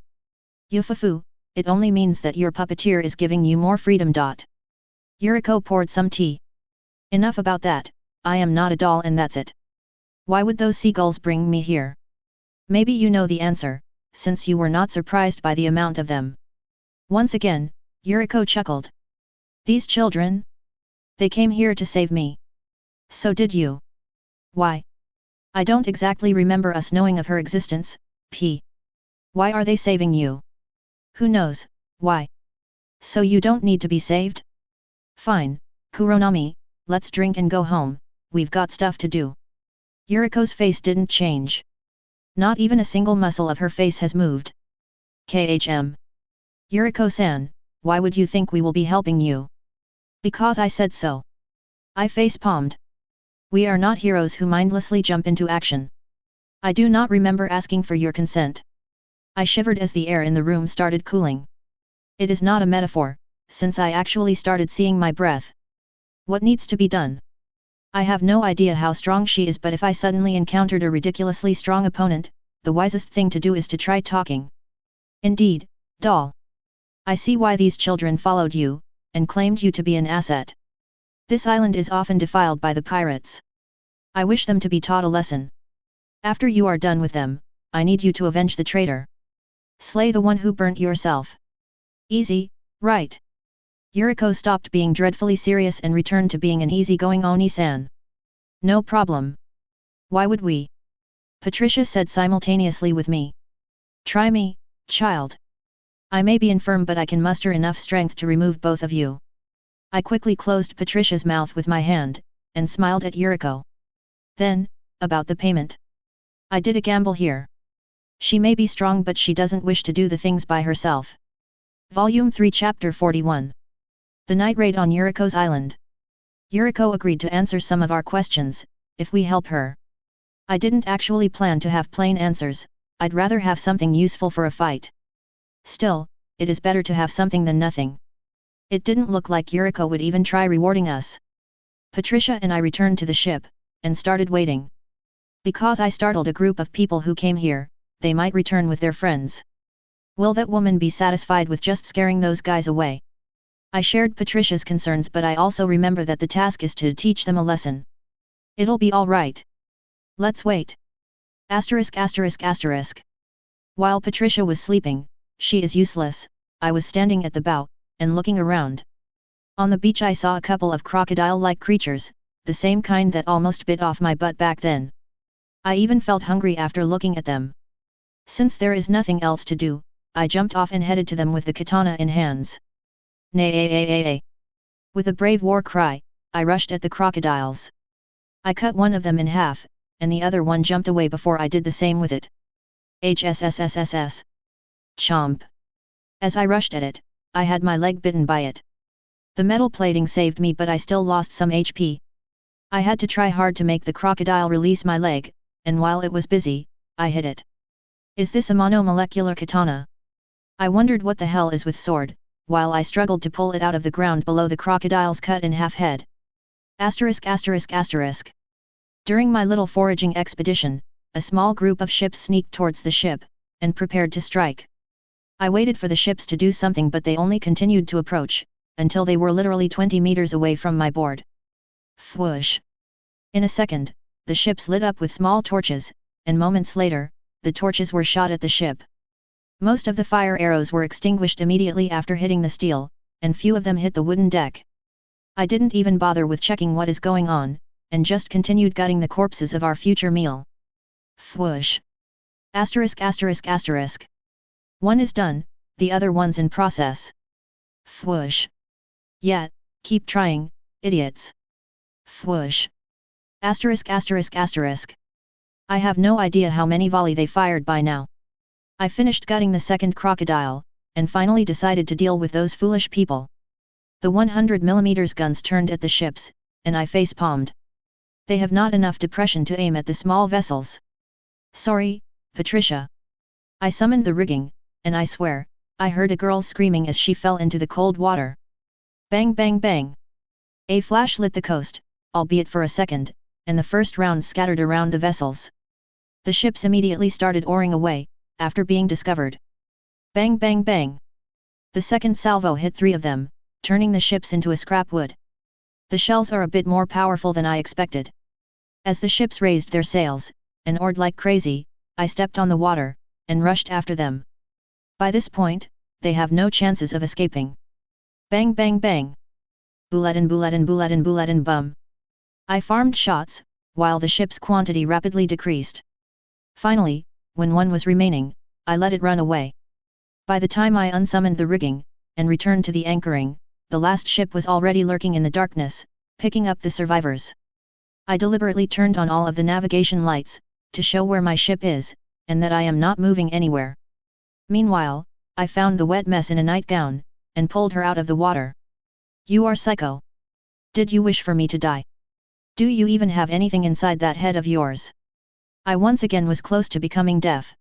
Yufufu, it only means that your puppeteer is giving you more freedom. Yuriko poured some tea. Enough about that, I am not a doll and that's it. Why would those seagulls bring me here? Maybe you know the answer, since you were not surprised by the amount of them. Once again, Yuriko chuckled. These children? They came here to save me. So did you. Why? I don't exactly remember us knowing of her existence, P. Why are they saving you? Who knows, why? So you don't need to be saved? Fine, Kuronami, let's drink and go home, we've got stuff to do. Yuriko's face didn't change. Not even a single muscle of her face has moved. KHM. Yuriko-san, why would you think we will be helping you? Because I said so. I face-palmed. We are not heroes who mindlessly jump into action. I do not remember asking for your consent. I shivered as the air in the room started cooling. It is not a metaphor, since I actually started seeing my breath. What needs to be done? I have no idea how strong she is, but if I suddenly encountered a ridiculously strong opponent, the wisest thing to do is to try talking. Indeed, doll. I see why these children followed you, and claimed you to be an asset. This island is often defiled by the pirates. I wish them to be taught a lesson. After you are done with them, I need you to avenge the traitor. Slay the one who burnt yourself. Easy, right? Yuriko stopped being dreadfully serious and returned to being an easygoing Oni-san. No problem. Why would we? Patricia said simultaneously with me. Try me, child. I may be infirm, but I can muster enough strength to remove both of you. I quickly closed Patricia's mouth with my hand, and smiled at Yuriko. Then, about the payment. I did a gamble here. She may be strong, but she doesn't wish to do the things by herself. Volume 3 Chapter 41. The night raid on Yuriko's island. Yuriko agreed to answer some of our questions, if we help her. I didn't actually plan to have plain answers, I'd rather have something useful for a fight. Still, it is better to have something than nothing. It didn't look like Yuriko would even try rewarding us. Patricia and I returned to the ship, and started waiting. Because I startled a group of people who came here, they might return with their friends. Will that woman be satisfied with just scaring those guys away? I shared Patricia's concerns, but I also remember that the task is to teach them a lesson. It'll be all right. Let's wait. Asterisk. While Patricia was sleeping, she is useless, I was standing at the bow, and looking around. On the beach I saw a couple of crocodile-like creatures, the same kind that almost bit off my butt back then. I even felt hungry after looking at them. Since there is nothing else to do, I jumped off and headed to them with the katana in hands. Nay. With a brave war cry, I rushed at the crocodiles. I cut one of them in half, and the other one jumped away before I did the same with it. HSSSSS. Chomp. As I rushed at it, I had my leg bitten by it. The metal plating saved me, but I still lost some HP. I had to try hard to make the crocodile release my leg, and while it was busy, I hit it. Is this a monomolecular katana? I wondered what the hell is with sword, while I struggled to pull it out of the ground below the crocodile's cut in half head. Asterisk. During my little foraging expedition, a small group of ships sneaked towards the ship, and prepared to strike. I waited for the ships to do something, but they only continued to approach, until they were literally 20 meters away from my board. Whoosh! In a second, the ships lit up with small torches, and moments later, the torches were shot at the ship. Most of the fire arrows were extinguished immediately after hitting the steel, and few of them hit the wooden deck. I didn't even bother with checking what is going on, and just continued gutting the corpses of our future meal. Whoosh! Asterisk asterisk asterisk. One is done, the other one's in process. Whoosh! Yeah, keep trying, idiots. Whoosh! Asterisk asterisk asterisk. I have no idea how many volley they fired by now. I finished gutting the second crocodile, and finally decided to deal with those foolish people. The 100mm guns turned at the ships, and I face-palmed. They have not enough depression to aim at the small vessels. Sorry, Patricia. I summoned the rigging, and I swear, I heard a girl screaming as she fell into the cold water. Bang bang bang. A flash lit the coast, albeit for a second, and the first round scattered around the vessels. The ships immediately started oaring away, after being discovered. Bang bang bang. The second salvo hit 3 of them, turning the ships into a scrap wood. The shells are a bit more powerful than I expected. As the ships raised their sails, and oared like crazy, I stepped on the water, and rushed after them. By this point, they have no chances of escaping. Bang bang bang. Bulletin bulletin bulletin bulletin bum. I farmed shots, while the ship's quantity rapidly decreased. Finally, when one was remaining, I let it run away. By the time I unsummoned the rigging, and returned to the anchoring, the last ship was already lurking in the darkness, picking up the survivors. I deliberately turned on all of the navigation lights, to show where my ship is, and that I am not moving anywhere. Meanwhile, I found the wet mess in a nightgown, and pulled her out of the water. You are psycho. Did you wish for me to die? Do you even have anything inside that head of yours? I once again was close to becoming deaf.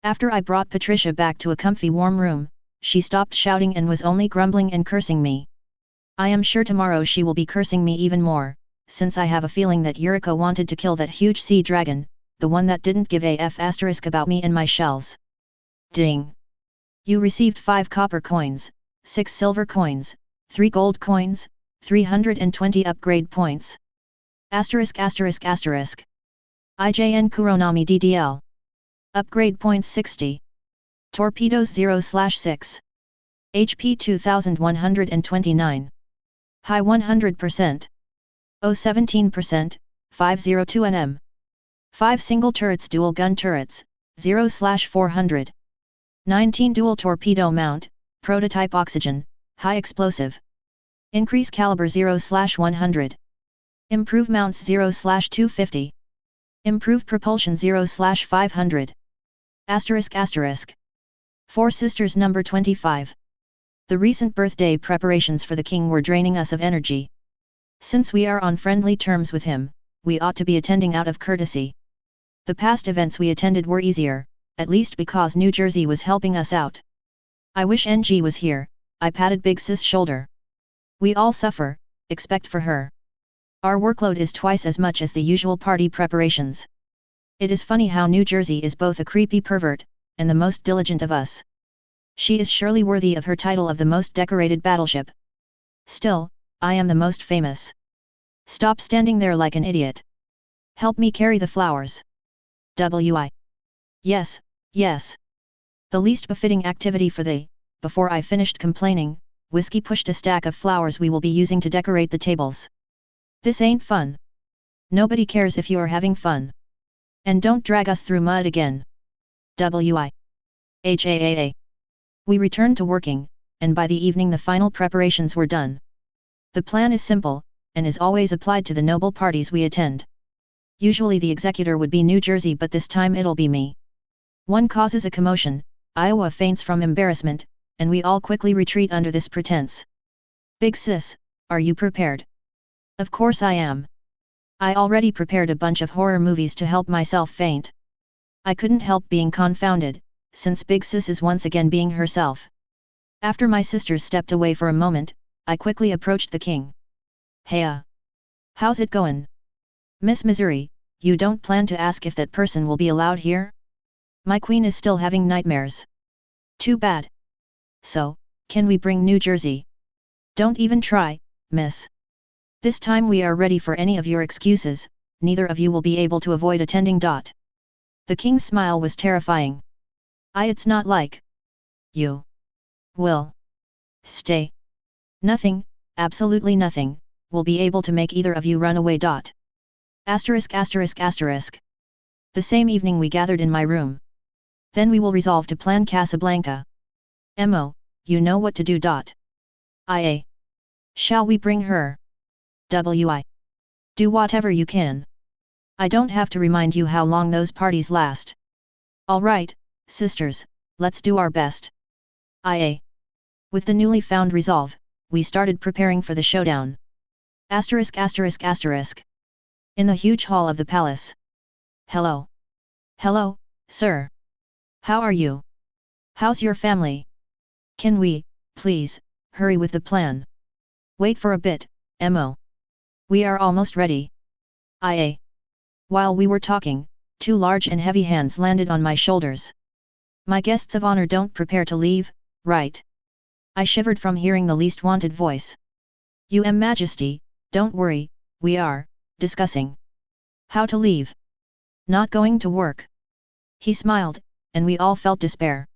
After I brought Patricia back to a comfy warm room, she stopped shouting and was only grumbling and cursing me. I am sure tomorrow she will be cursing me even more, since I have a feeling that Eureka wanted to kill that huge sea dragon, the one that didn't give a f asterisk about me and my shells. Ding! You received 5 copper coins, 6 silver coins, 3 gold coins, 320 upgrade points. Asterisk asterisk asterisk. IJN Kuronami DDL. Upgrade points 60. Torpedoes 0/6. HP 2129. High 100%. O 17%, 502 Nm. 5 single turrets dual gun turrets, 0/400. 19 dual torpedo mount, prototype oxygen, high explosive. Increase caliber 0/100. Improve mounts 0/250. Improve propulsion 0/500. Asterisk asterisk. 4 Sisters number 25. The recent birthday preparations for the king were draining us of energy. Since we are on friendly terms with him, we ought to be attending out of courtesy. The past events we attended were easier, at least because New Jersey was helping us out. I wish NG was here, I patted Big Sis' shoulder. We all suffer, except for her. Our workload is twice as much as the usual party preparations. It is funny how New Jersey is both a creepy pervert, and the most diligent of us. She is surely worthy of her title of the most decorated battleship. Still, I am the most famous. Stop standing there like an idiot. Help me carry the flowers. WI. Yes, yes. The least befitting activity for the. Before I finished complaining, Whiskey pushed a stack of flowers we will be using to decorate the tables. This ain't fun. Nobody cares if you are having fun. And don't drag us through mud again. WI. HAAA. We returned to working, and by the evening the final preparations were done. The plan is simple, and is always applied to the noble parties we attend. Usually the executor would be New Jersey, but this time it'll be me. One causes a commotion, Iowa faints from embarrassment, and we all quickly retreat under this pretense. Big Sis, are you prepared? Of course I am. I already prepared a bunch of horror movies to help myself faint. I couldn't help being confounded, since Big Sis is once again being herself. After my sisters stepped away for a moment, I quickly approached the king. Heya! How's it goin'? Miss Missouri, you don't plan to ask if that person will be allowed here? My queen is still having nightmares. Too bad. So, can we bring New Jersey? Don't even try, miss. This time we are ready for any of your excuses, neither of you will be able to avoid attending. The king's smile was terrifying. It's not like you will stay. Nothing, absolutely nothing, will be able to make either of you run away. Asterisk asterisk asterisk. The same evening we gathered in my room. Then we will resolve to plan Casablanca. Mo, you know what to do. Ia. Shall we bring her? Wi. Do whatever you can. I don't have to remind you how long those parties last. Alright, sisters, let's do our best. Ia. With the newly found resolve, we started preparing for the showdown. Asterisk asterisk asterisk. In the huge hall of the palace. Hello. Hello, sir. How are you? How's your family? Can we, please, hurry with the plan? Wait for a bit, Mo. We are almost ready. Ia. While we were talking, 2 large and heavy hands landed on my shoulders. My guests of honor don't prepare to leave, right? I shivered from hearing the least wanted voice. Majesty, don't worry, we are discussing how to leave. Not going to work. He smiled, and we all felt despair.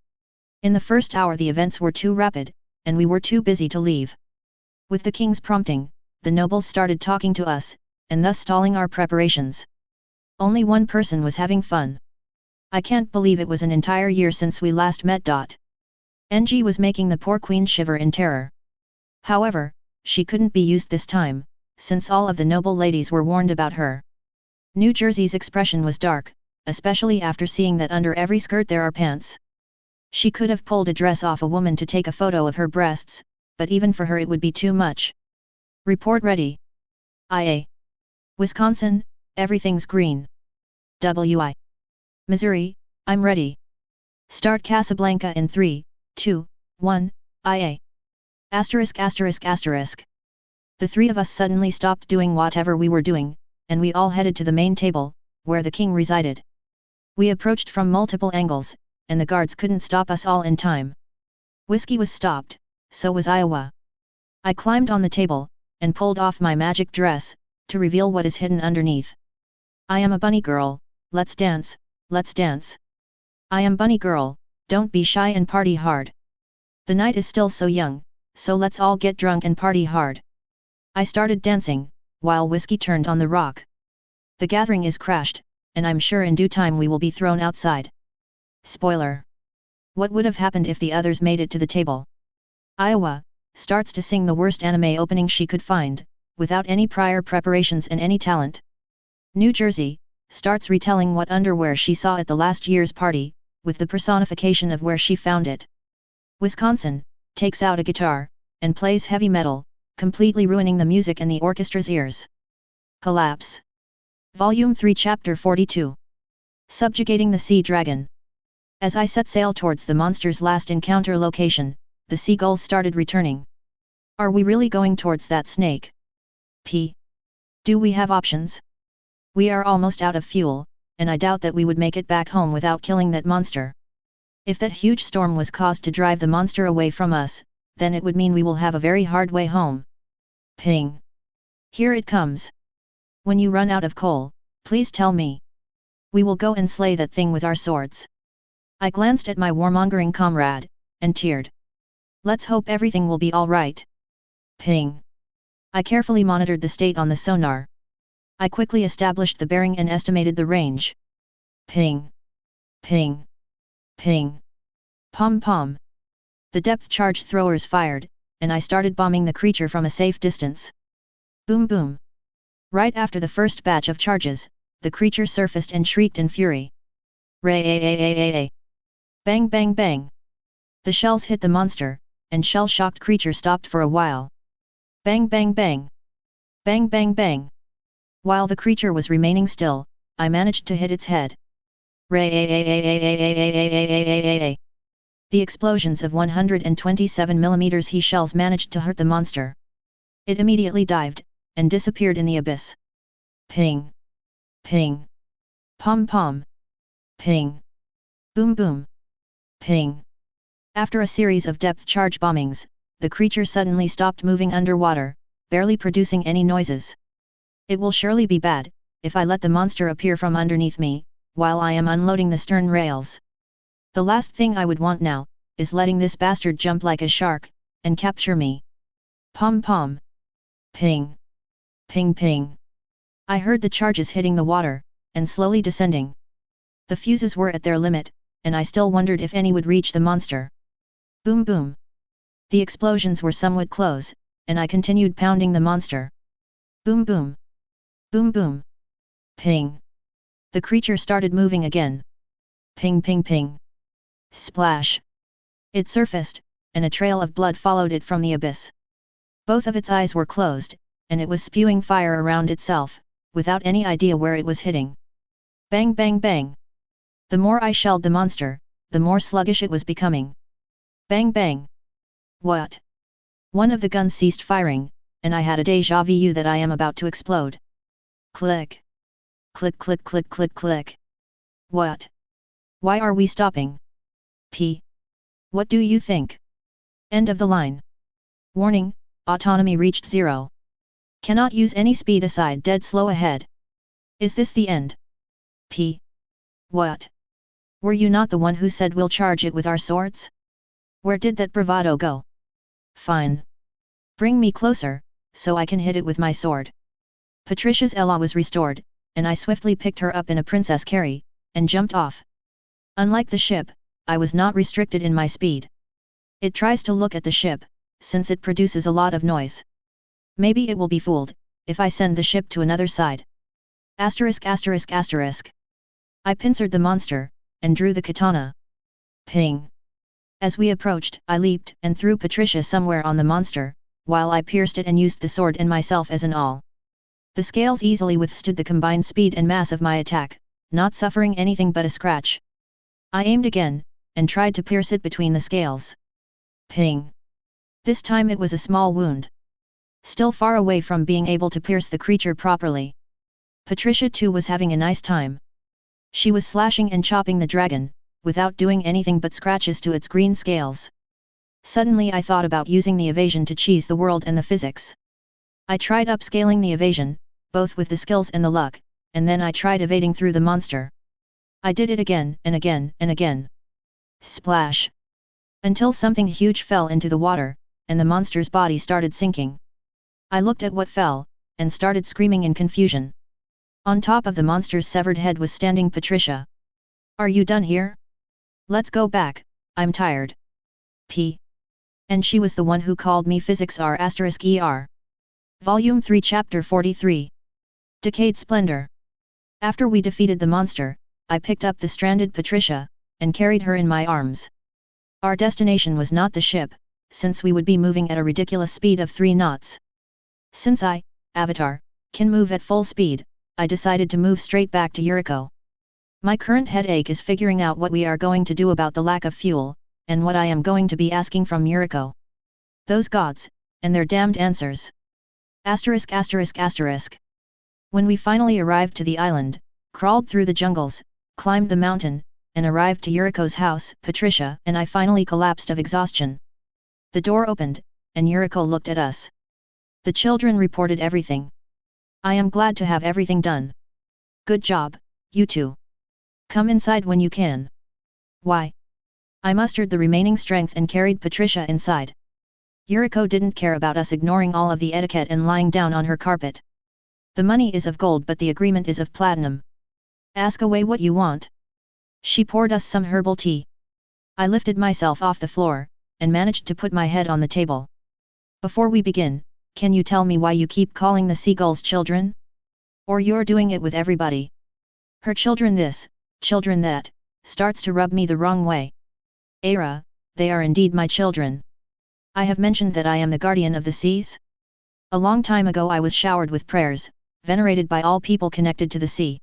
In the first hour the events were too rapid, and we were too busy to leave. With the king's prompting, the nobles started talking to us, and thus stalling our preparations. Only one person was having fun. I can't believe it was an entire year since we last met. NG was making the poor queen shiver in terror. However, she couldn't be used this time, since all of the noble ladies were warned about her. New Jersey's expression was dark, especially after seeing that under every skirt there are pants. She could have pulled a dress off a woman to take a photo of her breasts, but even for her it would be too much. Report ready. Ia. Wisconsin, everything's green. Wi. Missouri, I'm ready. Start Casablanca in 3, 2, 1, Ia. Asterisk asterisk asterisk. The 3 of us suddenly stopped doing whatever we were doing, and we all headed to the main table, where the king resided. We approached from multiple angles, and the guards couldn't stop us all in time. Whiskey was stopped, so was Iowa. I climbed on the table, and pulled off my magic dress, to reveal what is hidden underneath. I am a bunny girl, let's dance, let's dance. I am bunny girl, don't be shy and party hard. The night is still so young, so let's all get drunk and party hard. I started dancing, while Whiskey turned on the rock. The gathering is crashed, and I'm sure in due time we will be thrown outside. Spoiler. What would have happened if the others made it to the table? Iowa starts to sing the worst anime opening she could find, without any prior preparations and any talent. New Jersey starts retelling what underwear she saw at the last year's party, with the personification of where she found it. Wisconsin takes out a guitar, and plays heavy metal, completely ruining the music and the orchestra's ears. Collapse. Volume 3 Chapter 42. Subjugating the Sea Dragon. As I set sail towards the monster's last encounter location, the seagulls started returning. Are we really going towards that snake? P. Do we have options? We are almost out of fuel, and I doubt that we would make it back home without killing that monster. If that huge storm was caused to drive the monster away from us, then it would mean we will have a very hard way home. Ping. Here it comes. When you run out of coal, please tell me. We will go and slay that thing with our swords. I glanced at my warmongering comrade, and teared. Let's hope everything will be alright. Ping. I carefully monitored the state on the sonar. I quickly established the bearing and estimated the range. Ping. Ping. Ping. Pom-pom. The depth charge throwers fired, and I started bombing the creature from a safe distance. Boom boom. Right after the first batch of charges, the creature surfaced and shrieked in fury. Ray-a-a-a-a-a. Bang bang bang. The shells hit the monster, and shell-shocked creature stopped for a while. Bang bang bang. Bang bang bang. While the creature was remaining still, I managed to hit its head. Ray-a-a-a-a-a-a-a-a-a-a-a. The explosions of 127mm He shells managed to hurt the monster. It immediately dived, and disappeared in the abyss. Ping. Ping. Pom-pom. Ping. Boom boom. Ping. After a series of depth charge bombings, the creature suddenly stopped moving underwater, barely producing any noises. It will surely be bad, if I let the monster appear from underneath me, while I am unloading the stern rails. The last thing I would want now, is letting this bastard jump like a shark, and capture me. Pom pom. Ping. Ping ping. I heard the charges hitting the water, and slowly descending. The fuses were at their limit, and I still wondered if any would reach the monster. Boom boom. The explosions were somewhat close, and I continued pounding the monster. Boom boom. Boom boom. Ping. The creature started moving again. Ping ping ping. Splash. It surfaced, and a trail of blood followed it from the abyss. Both of its eyes were closed, and it was spewing fire around itself, without any idea where it was hitting. Bang bang bang. The more I shelled the monster, the more sluggish it was becoming. Bang bang. What? One of the guns ceased firing, and I had a déjà vu that I am about to explode. Click. Click click click click click. What? Why are we stopping? P. What do you think? End of the line. Warning, autonomy reached 0. Cannot use any speed aside dead slow ahead. Is this the end? P. What? Were you not the one who said we'll charge it with our swords? Where did that bravado go? Fine. Bring me closer, so I can hit it with my sword. Patricia's Ella was restored, and I swiftly picked her up in a princess carry, and jumped off. Unlike the ship, I was not restricted in my speed. It tries to look at the ship, since it produces a lot of noise. Maybe it will be fooled, if I send the ship to another side. Asterisk asterisk asterisk. I pincered the monster, and drew the katana. Ping. As we approached, I leaped and threw Patricia somewhere on the monster, while I pierced it and used the sword and myself as an awl. The scales easily withstood the combined speed and mass of my attack, not suffering anything but a scratch. I aimed again, and tried to pierce it between the scales. Ping. This time it was a small wound. Still far away from being able to pierce the creature properly. Patricia too was having a nice time. She was slashing and chopping the dragon, without doing anything but scratches to its green scales. Suddenly I thought about using the evasion to cheese the world and the physics. I tried upscaling the evasion, both with the skills and the luck, and then I tried evading through the monster. I did it again and again and again. Splash! Until something huge fell into the water, and the monster's body started sinking. I looked at what fell, and started screaming in confusion. On top of the monster's severed head was standing Patricia. Are you done here? Let's go back, I'm tired. P. And she was the one who called me physics R***ER. Volume 3 Chapter 43. Decayed Splendor. After we defeated the monster, I picked up the stranded Patricia, and carried her in my arms. Our destination was not the ship, since we would be moving at a ridiculous speed of 3 knots. Since I, Avatar, can move at full speed, I decided to move straight back to Yuriko. My current headache is figuring out what we are going to do about the lack of fuel, and what I am going to be asking from Yuriko. Those gods, and their damned answers. Asterisk asterisk asterisk. When we finally arrived to the island, crawled through the jungles, climbed the mountain, and arrived to Yuriko's house, Patricia and I finally collapsed of exhaustion. The door opened, and Yuriko looked at us. The children reported everything. I am glad to have everything done. Good job, you two. Come inside when you can. Why? I mustered the remaining strength and carried Patricia inside. Yuriko didn't care about us ignoring all of the etiquette and lying down on her carpet. The money is of gold but the agreement is of platinum. Ask away what you want. She poured us some herbal tea. I lifted myself off the floor, and managed to put my head on the table. Before we begin, can you tell me why you keep calling the seagulls children? Or you're doing it with everybody? Her children this, children that, starts to rub me the wrong way. Era, they are indeed my children. I have mentioned that I am the guardian of the seas? A long time ago I was showered with prayers, venerated by all people connected to the sea.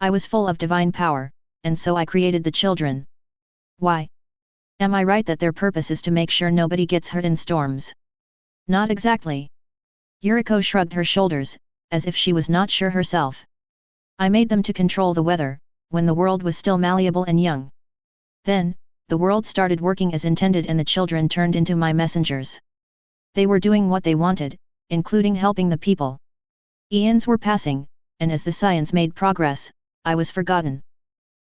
I was full of divine power, and so I created the children. Why? Am I right that their purpose is to make sure nobody gets hurt in storms? Not exactly. Yuriko shrugged her shoulders, as if she was not sure herself. I made them to control the weather, when the world was still malleable and young. Then, the world started working as intended and the children turned into my messengers. They were doing what they wanted, including helping the people. Eons were passing, and as the science made progress, I was forgotten.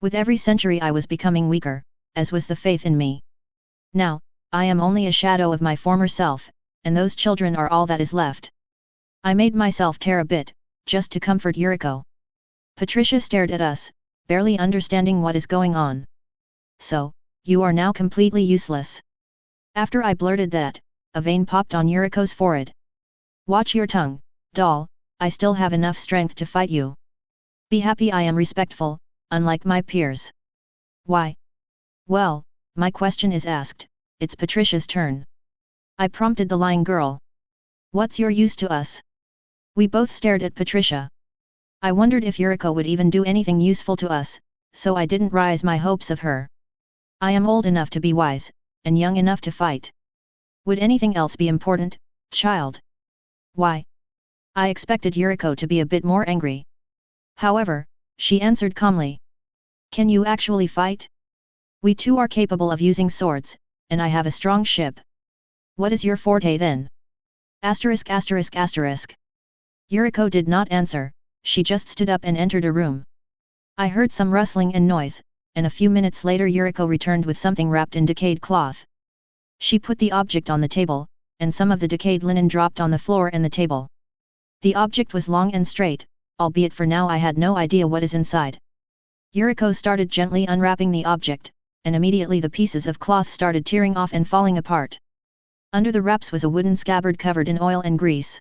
With every century I was becoming weaker, as was the faith in me. Now, I am only a shadow of my former self, and those children are all that is left. I made myself tear a bit, just to comfort Yuriko. Patricia stared at us, barely understanding what is going on. So, you are now completely useless. After I blurted that, a vein popped on Yuriko's forehead. Watch your tongue, doll, I still have enough strength to fight you. Be happy I am respectful, unlike my peers. Why? Well, my question is asked, it's Patricia's turn. I prompted the lying girl. What's your use to us? We both stared at Patricia. I wondered if Yuriko would even do anything useful to us, so I didn't raise my hopes of her. I am old enough to be wise, and young enough to fight. Would anything else be important, child? Why? I expected Yuriko to be a bit more angry. However, she answered calmly. Can you actually fight? We too are capable of using swords, and I have a strong ship. What is your forte then? Asterisk asterisk asterisk. Yuriko did not answer, she just stood up and entered a room. I heard some rustling and noise, and a few minutes later Yuriko returned with something wrapped in decayed cloth. She put the object on the table, and some of the decayed linen dropped on the floor and the table. The object was long and straight, albeit for now I had no idea what is inside. Yuriko started gently unwrapping the object, and immediately the pieces of cloth started tearing off and falling apart. Under the wraps was a wooden scabbard covered in oil and grease.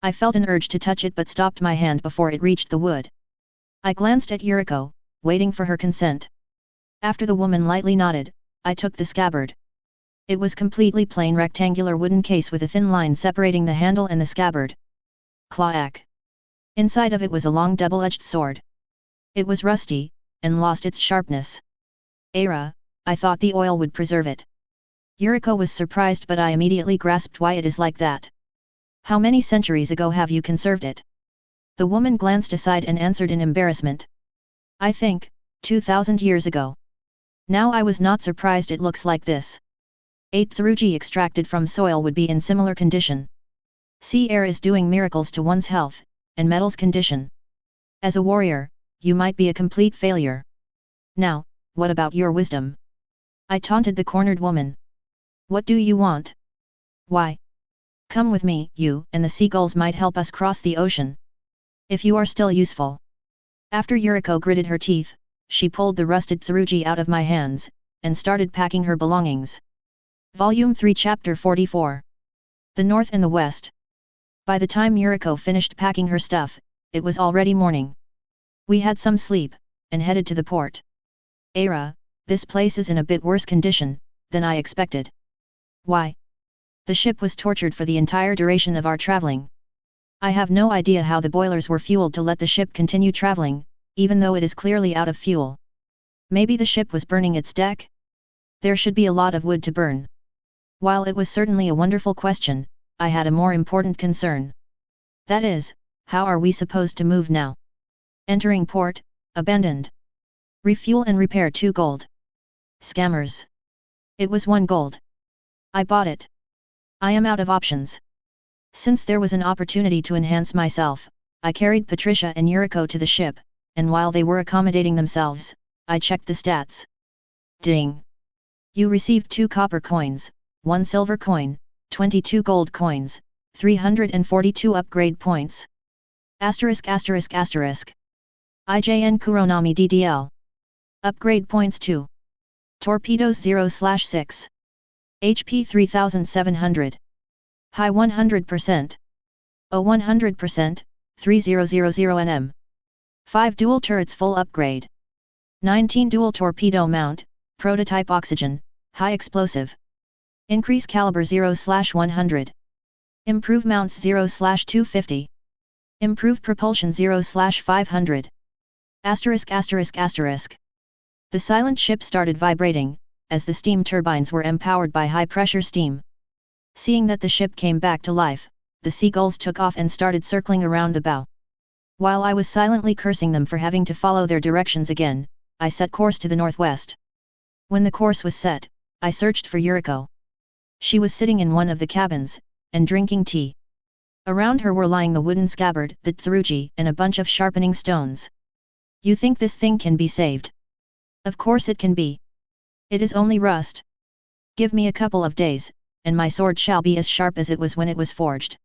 I felt an urge to touch it but stopped my hand before it reached the wood. I glanced at Yuriko, waiting for her consent. After the woman lightly nodded, I took the scabbard. It was completely plain rectangular wooden case with a thin line separating the handle and the scabbard. Clack! Inside of it was a long double-edged sword. It was rusty, and lost its sharpness. Era, I thought the oil would preserve it. Yuriko was surprised but I immediately grasped why it is like that. How many centuries ago have you conserved it? The woman glanced aside and answered in embarrassment. I think, 2,000 years ago. Now I was not surprised it looks like this. 8 tsurugi extracted from soil would be in similar condition. Sea air is doing miracles to one's health, and metal's condition. As a warrior, you might be a complete failure. Now, what about your wisdom? I taunted the cornered woman. What do you want? Why? Come with me, you and the seagulls might help us cross the ocean. If you are still useful. After Yuriko gritted her teeth, she pulled the rusted tsurugi out of my hands, and started packing her belongings. Volume 3 Chapter 44. The North and the West. By the time Yuriko finished packing her stuff, it was already morning. We had some sleep, and headed to the port. Era, this place is in a bit worse condition than I expected. Why? The ship was tortured for the entire duration of our traveling. I have no idea how the boilers were fueled to let the ship continue traveling, even though it is clearly out of fuel. Maybe the ship was burning its deck? There should be a lot of wood to burn. While it was certainly a wonderful question, I had a more important concern. That is, how are we supposed to move now? Entering port, abandoned. Refuel and repair 2 gold. Scammers. It was 1 gold. I bought it. I am out of options. Since there was an opportunity to enhance myself, I carried Patricia and Yuriko to the ship, and while they were accommodating themselves, I checked the stats. Ding! You received 2 copper coins, 1 silver coin, 22 gold coins, 342 upgrade points. Asterisk asterisk asterisk. IJN Kuronami DDL. Upgrade points 2. Torpedoes 0/6. HP 3700. High 100%. O 100%, 3000 NM. 5 dual turrets full upgrade. 19 dual torpedo mount, prototype oxygen, high explosive. Increase caliber 0/100. Improve mounts 0/250. Improve propulsion 0/500. Asterisk asterisk asterisk. The silent ship started vibrating, as the steam turbines were empowered by high-pressure steam. Seeing that the ship came back to life, the seagulls took off and started circling around the bow. While I was silently cursing them for having to follow their directions again, I set course to the northwest. When the course was set, I searched for Yuriko. She was sitting in one of the cabins, and drinking tea. Around her were lying the wooden scabbard, the tsurugi, and a bunch of sharpening stones. You think this thing can be saved? Of course it can be. It is only rust. Give me a couple of days, and my sword shall be as sharp as it was when it was forged.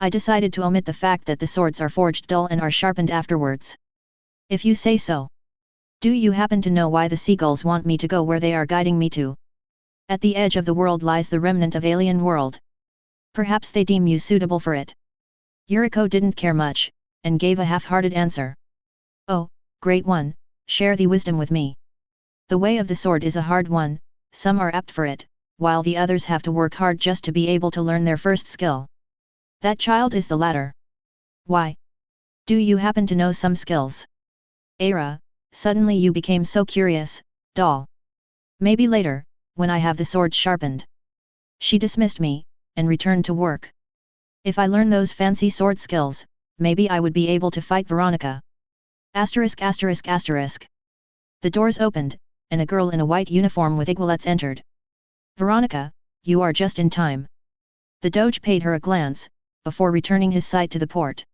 I decided to omit the fact that the swords are forged dull and are sharpened afterwards. If you say so. Do you happen to know why the seagulls want me to go where they are guiding me to? At the edge of the world lies the remnant of alien world. Perhaps they deem you suitable for it. Yuriko didn't care much, and gave a half-hearted answer. Oh, great one, share the wisdom with me. The way of the sword is a hard one, some are apt for it, while the others have to work hard just to be able to learn their first skill. That child is the latter. Why? Do you happen to know some skills? Era, suddenly you became so curious, doll. Maybe later, when I have the sword sharpened. She dismissed me, and returned to work. If I learn those fancy sword skills, maybe I would be able to fight Veronica. Asterisk asterisk asterisk. The doors opened, and a girl in a white uniform with epaulets entered. Veronica, you are just in time. The Doge paid her a glance, before returning his sight to the port.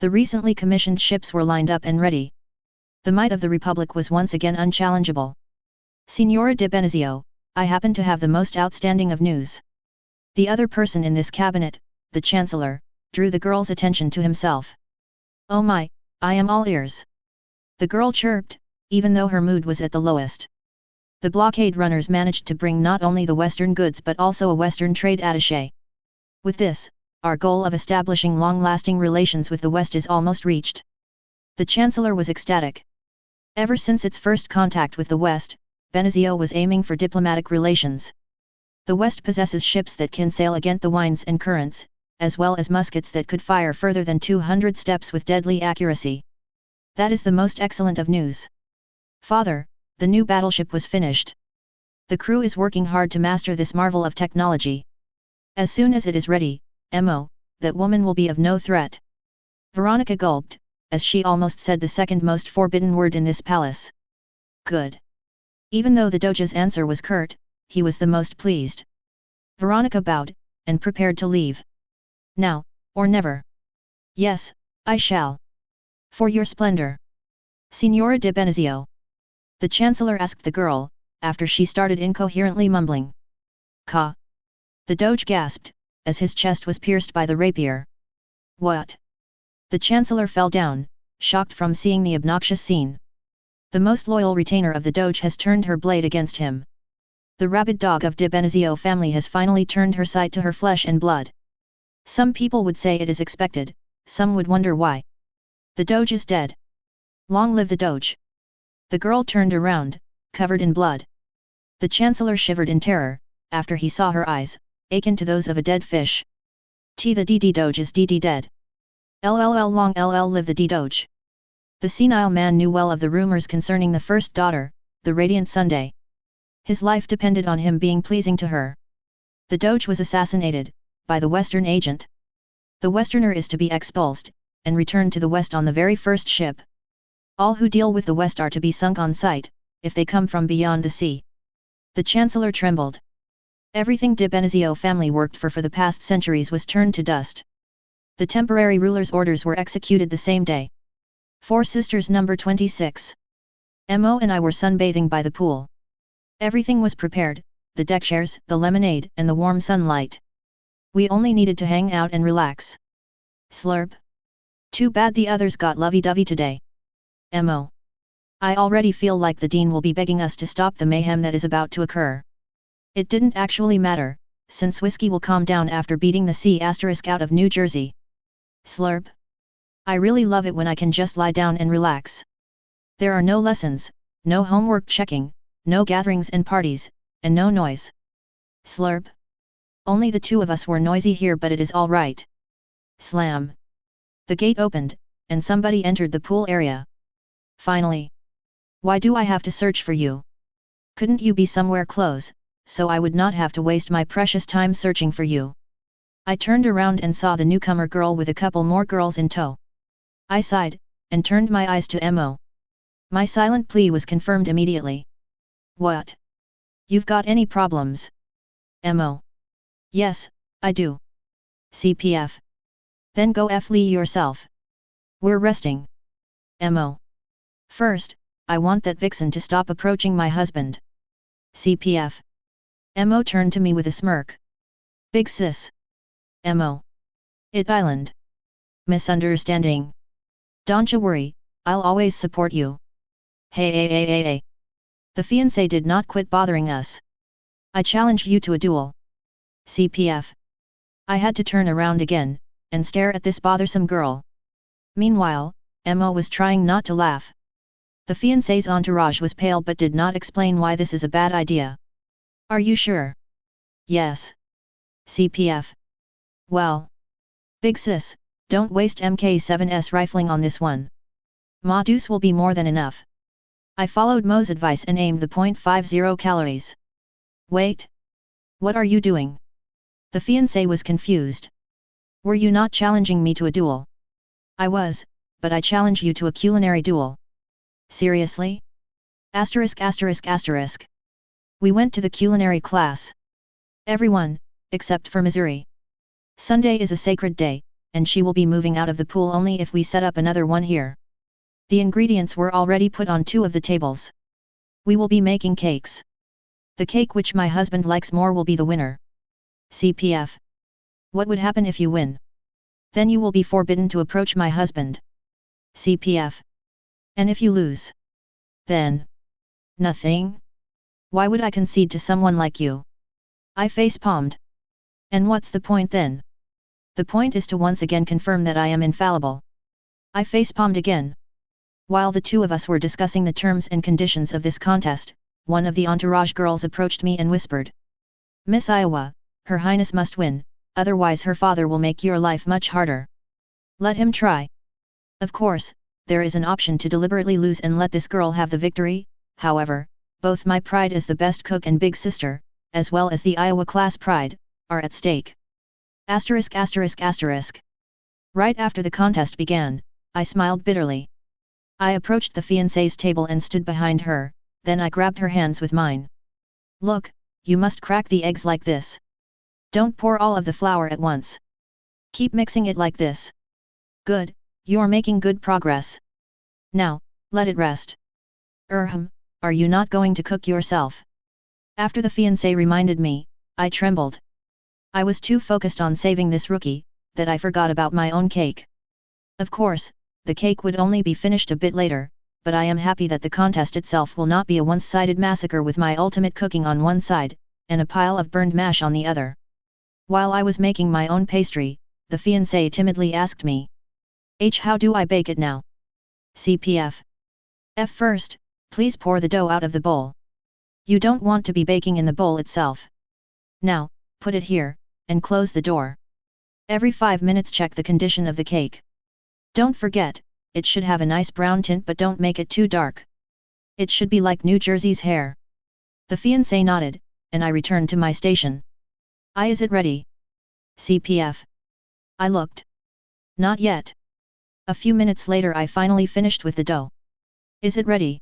The recently commissioned ships were lined up and ready. The might of the Republic was once again unchallengeable. Signora de Benezio, I happen to have the most outstanding of news. The other person in this cabinet, the Chancellor, drew the girl's attention to himself. Oh my, I am all ears. The girl chirped, even though her mood was at the lowest. The blockade runners managed to bring not only the Western goods but also a Western trade attaché. With this, our goal of establishing long-lasting relations with the West is almost reached. The Chancellor was ecstatic. Ever since its first contact with the West, Benezio was aiming for diplomatic relations. The West possesses ships that can sail against the winds and currents, as well as muskets that could fire further than 200 steps with deadly accuracy. That is the most excellent of news. Father, the new battleship was finished. The crew is working hard to master this marvel of technology. As soon as it is ready, Mo, that woman will be of no threat. Veronica gulped, as she almost said the second most forbidden word in this palace. Good. Even though the Doge's answer was curt, he was the most pleased. Veronica bowed, and prepared to leave. Now, or never. Yes, I shall. For your splendor. Signora de Benezio. The Chancellor asked the girl, after she started incoherently mumbling. Ka. The Doge gasped, as his chest was pierced by the rapier. What? The Chancellor fell down, shocked from seeing the obnoxious scene. The most loyal retainer of the Doge has turned her blade against him. The rabid dog of de Benezio family has finally turned her sight to her flesh and blood. Some people would say it is expected, some would wonder why. The Doge is dead. Long live the Doge. The girl turned around, covered in blood. The Chancellor shivered in terror, after he saw her eyes, akin to those of a dead fish. The DD Doge is DD dead. LLL long LL live the D Doge. The senile man knew well of the rumors concerning the first daughter, the radiant Sunday. His life depended on him being pleasing to her. The Doge was assassinated, by the Western agent. The Westerner is to be expulsed, and returned to the West on the very first ship. All who deal with the West are to be sunk on sight, if they come from beyond the sea. The Chancellor trembled. Everything de Benezio family worked for the past centuries was turned to dust. The temporary ruler's orders were executed the same day. Four Sisters number 26. Mo and I were sunbathing by the pool. Everything was prepared, the deck chairs, the lemonade, and the warm sunlight. We only needed to hang out and relax. Slurp. Too bad the others got lovey-dovey today. Mo. I already feel like the Dean will be begging us to stop the mayhem that is about to occur. It didn't actually matter, since whiskey will calm down after beating the C** out of New Jersey. Slurp. I really love it when I can just lie down and relax. There are no lessons, no homework checking, no gatherings and parties, and no noise. Slurp. Only the two of us were noisy here, but it is all right. Slam. The gate opened, and somebody entered the pool area. Finally. Why do I have to search for you? Couldn't you be somewhere close, so I would not have to waste my precious time searching for you? I turned around and saw the newcomer girl with a couple more girls in tow. I sighed, and turned my eyes to Mo. My silent plea was confirmed immediately. What? You've got any problems? Mo. Yes, I do. CPF. Then go flee yourself. We're resting. MO. First, I want that vixen to stop approaching my husband. CPF. MO turned to me with a smirk. Big sis. MO. It island. Misunderstanding. Don't you worry, I'll always support you. Hey. The fiancé did not quit bothering us. I challenged you to a duel. CPF. I had to turn around again, and stare at this bothersome girl. Meanwhile, Mo was trying not to laugh. The fiancé's entourage was pale but did not explain why this is a bad idea. Are you sure? Yes. CPF. Well. Big sis, don't waste Mk7's rifling on this one. Ma deuce will be more than enough. I followed Mo's advice and aimed the .50 calories. Wait. What are you doing? The fiancé was confused. Were you not challenging me to a duel? I was, but I challenge you to a culinary duel. Seriously? ******. We went to the culinary class. Everyone, except for Missouri. Sunday is a sacred day, and she will be moving out of the pool only if we set up another one here. The ingredients were already put on 2 of the tables. We will be making cakes. The cake which my husband likes more will be the winner. CPF. What would happen if you win? Then you will be forbidden to approach my husband. CPF. And if you lose? Then? Nothing? Why would I concede to someone like you? I face-palmed. And what's the point then? The point is to once again confirm that I am infallible. I face-palmed again. While the 2 of us were discussing the terms and conditions of this contest, one of the entourage girls approached me and whispered. Miss Iowa, Her Highness must win, otherwise her father will make your life much harder. Let him try. Of course, there is an option to deliberately lose and let this girl have the victory, however, both my pride as the best cook and big sister, as well as the Iowa class pride, are at stake. ******. Right after the contest began, I smiled bitterly. I approached the fiancé's table and stood behind her, then I grabbed her hands with mine. Look, you must crack the eggs like this. Don't pour all of the flour at once. Keep mixing it like this. Good, you're making good progress. Now, let it rest. Are you not going to cook yourself? After the fiancé reminded me, I trembled. I was too focused on saving this rookie, that I forgot about my own cake. Of course, the cake would only be finished a bit later, but I am happy that the contest itself will not be a one-sided massacre with my ultimate cooking on one side, and a pile of burned mash on the other. While I was making my own pastry, the fiancé timidly asked me. How do I bake it now? CPF. First, please pour the dough out of the bowl. You don't want to be baking in the bowl itself. Now, put it here, and close the door. Every 5 minutes check the condition of the cake. Don't forget, it should have a nice brown tint but don't make it too dark. It should be like New Jersey's hair. The fiancé nodded, and I returned to my station. Is it ready? CPF. I looked. Not yet. A few minutes later I finally finished with the dough. Is it ready?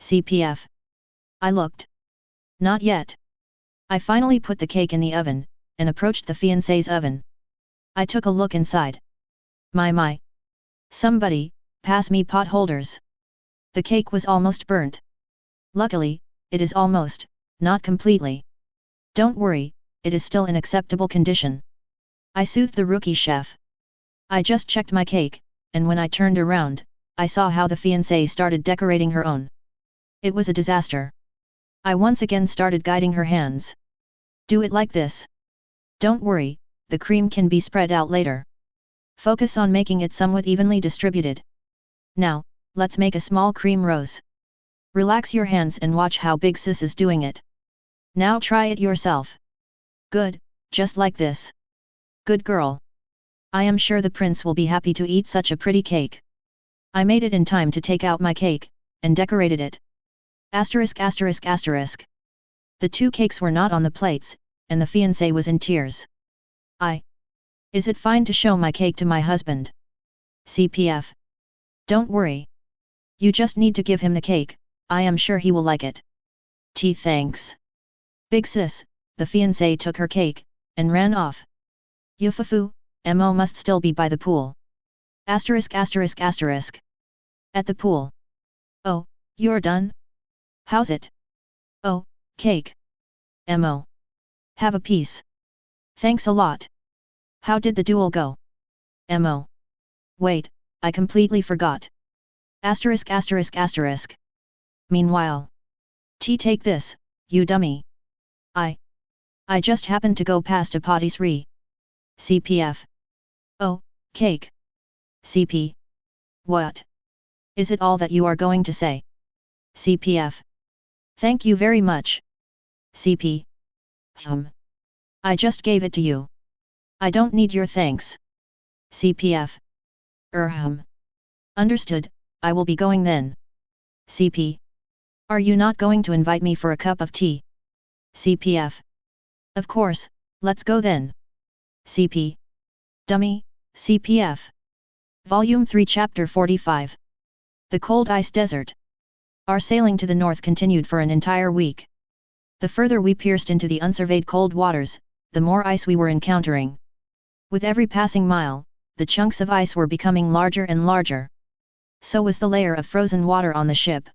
CPF. I looked. Not yet. I finally put the cake in the oven, and approached the fiancé's oven. I took a look inside. My. Somebody, pass me pot holders. The cake was almost burnt. Luckily, it is almost, not completely. Don't worry, it is still in acceptable condition. I soothed the rookie chef. I just checked my cake, and when I turned around, I saw how the fiancée started decorating her own. It was a disaster. I once again started guiding her hands. Do it like this. Don't worry, the cream can be spread out later. Focus on making it somewhat evenly distributed. Now, let's make a small cream rose. Relax your hands and watch how Big Sis is doing it. Now try it yourself. Good, just like this. Good girl. I am sure the prince will be happy to eat such a pretty cake. I made it in time to take out my cake, and decorated it. ******. The 2 cakes were not on the plates, and the fiancé was in tears. Is it fine to show my cake to my husband? CPF. Don't worry. You just need to give him the cake, I am sure he will like it. Thanks. Big sis, the fiancé took her cake, and ran off. Yufufu, Mo must still be by the pool. Asterisk asterisk asterisk. At the pool. Oh, you're done? How's it? Oh, cake. Mo. Have a piece. Thanks a lot. How did the duel go? Mo. Wait, I completely forgot. Asterisk asterisk asterisk. Meanwhile. Take this, you dummy. I just happened to go past a patisserie. CPF. Oh, cake. CP. What? Is it all that you are going to say? CPF. Thank you very much. CP. I just gave it to you. I don't need your thanks. CPF. Understood, I will be going then. CP. Are you not going to invite me for a cup of tea? CPF. Of course, let's go then. CP. Dummy, CPF. Volume 3 Chapter 45. The Cold Ice Desert. Our sailing to the north continued for an entire week. The further we pierced into the unsurveyed cold waters, the more ice we were encountering. With every passing mile, the chunks of ice were becoming larger and larger. So was the layer of frozen water on the ship.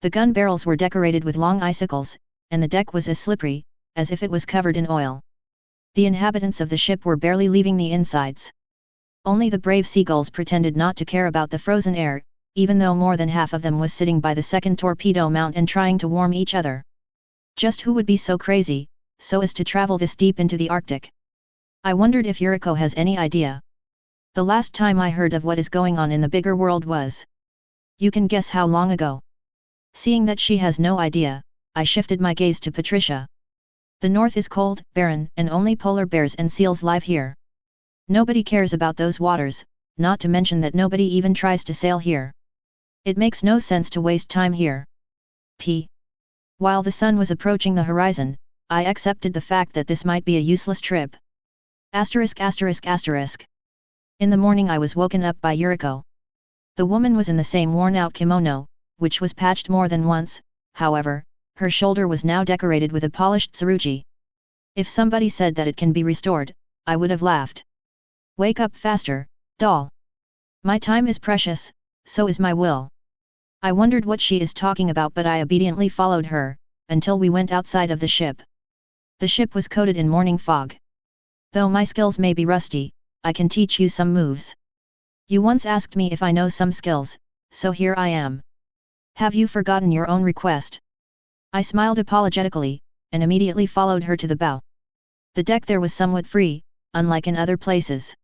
The gun barrels were decorated with long icicles, and the deck was as slippery, as if it was covered in oil. The inhabitants of the ship were barely leaving the insides. Only the brave seagulls pretended not to care about the frozen air, even though more than half of them was sitting by the second torpedo mount and trying to warm each other. Just who would be so crazy, so as to travel this deep into the Arctic? I wondered if Yuriko has any idea. The last time I heard of what is going on in the bigger world was. You can guess how long ago. Seeing that she has no idea, I shifted my gaze to Patricia. The north is cold, barren, and only polar bears and seals live here. Nobody cares about those waters, not to mention that nobody even tries to sail here. It makes no sense to waste time here. While the sun was approaching the horizon, I accepted the fact that this might be a useless trip. Asterisk asterisk asterisk. In the morning I was woken up by Yuriko. The woman was in the same worn-out kimono, which was patched more than once, however, her shoulder was now decorated with a polished tsurugi. If somebody said that it can be restored, I would have laughed. Wake up faster, doll. My time is precious, so is my will. I wondered what she is talking about, but I obediently followed her, until we went outside of the ship. The ship was coated in morning fog. Though my skills may be rusty, I can teach you some moves. You once asked me if I know some skills, so here I am. Have you forgotten your own request? I smiled apologetically, and immediately followed her to the bow. The deck there was somewhat free, unlike in other places.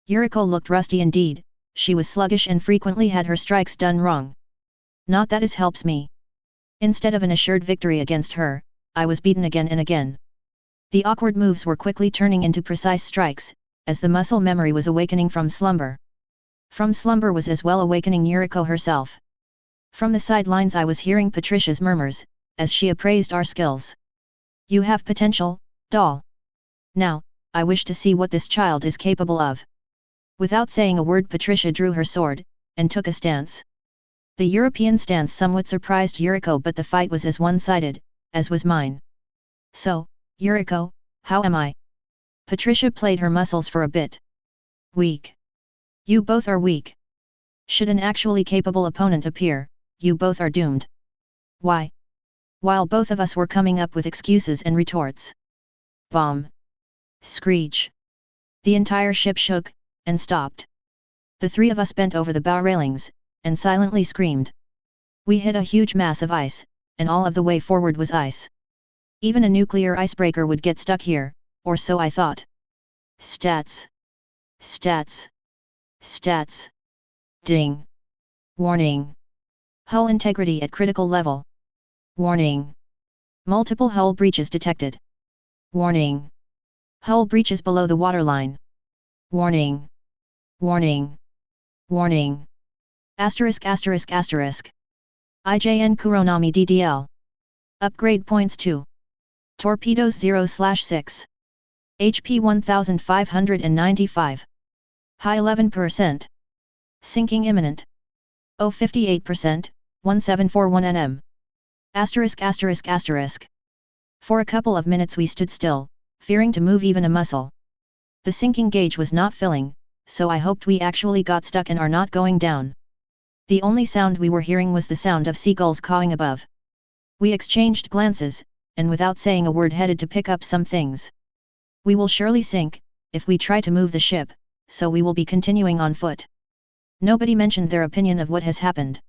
Yuriko looked rusty indeed, she was sluggish and frequently had her strikes done wrong. Not that this helps me. Instead of an assured victory against her, I was beaten again and again. The awkward moves were quickly turning into precise strikes, as the muscle memory was awakening from slumber. From slumber was as well awakening Yuriko herself. From the sidelines I was hearing Patricia's murmurs, as she appraised our skills. You have potential, doll. Now, I wish to see what this child is capable of. Without saying a word, Patricia drew her sword, and took a stance. The European stance somewhat surprised Yuriko, but the fight was as one-sided, as was mine. So, Yuriko, how am I? Patricia played her muscles for a bit. Weak. You both are weak. Should an actually capable opponent appear, you both are doomed. Why? While both of us were coming up with excuses and retorts. Bomb. Screech. The entire ship shook, and stopped. The three of us bent over the bow railings, and silently screamed. We hit a huge mass of ice, and all of the way forward was ice. Even a nuclear icebreaker would get stuck here, or so I thought. Stats. Stats. Stats. Ding. Warning. Hull integrity at critical level. Warning. Multiple hull breaches detected. Warning. Hull breaches below the waterline. Warning. Warning. Warning. Asterisk asterisk asterisk. IJN Kuronami DDL. Upgrade points 2. Torpedoes 0/6. HP 1595. High 11%. Sinking imminent. 58%, 1741 nm. Asterisk asterisk asterisk. For a couple of minutes we stood still, fearing to move even a muscle. The sinking gauge was not filling, so I hoped we actually got stuck and are not going down. The only sound we were hearing was the sound of seagulls cawing above. We exchanged glances, and without saying a word headed to pick up some things. We will surely sink, if we try to move the ship, so we will be continuing on foot. Nobody mentioned their opinion of what has happened.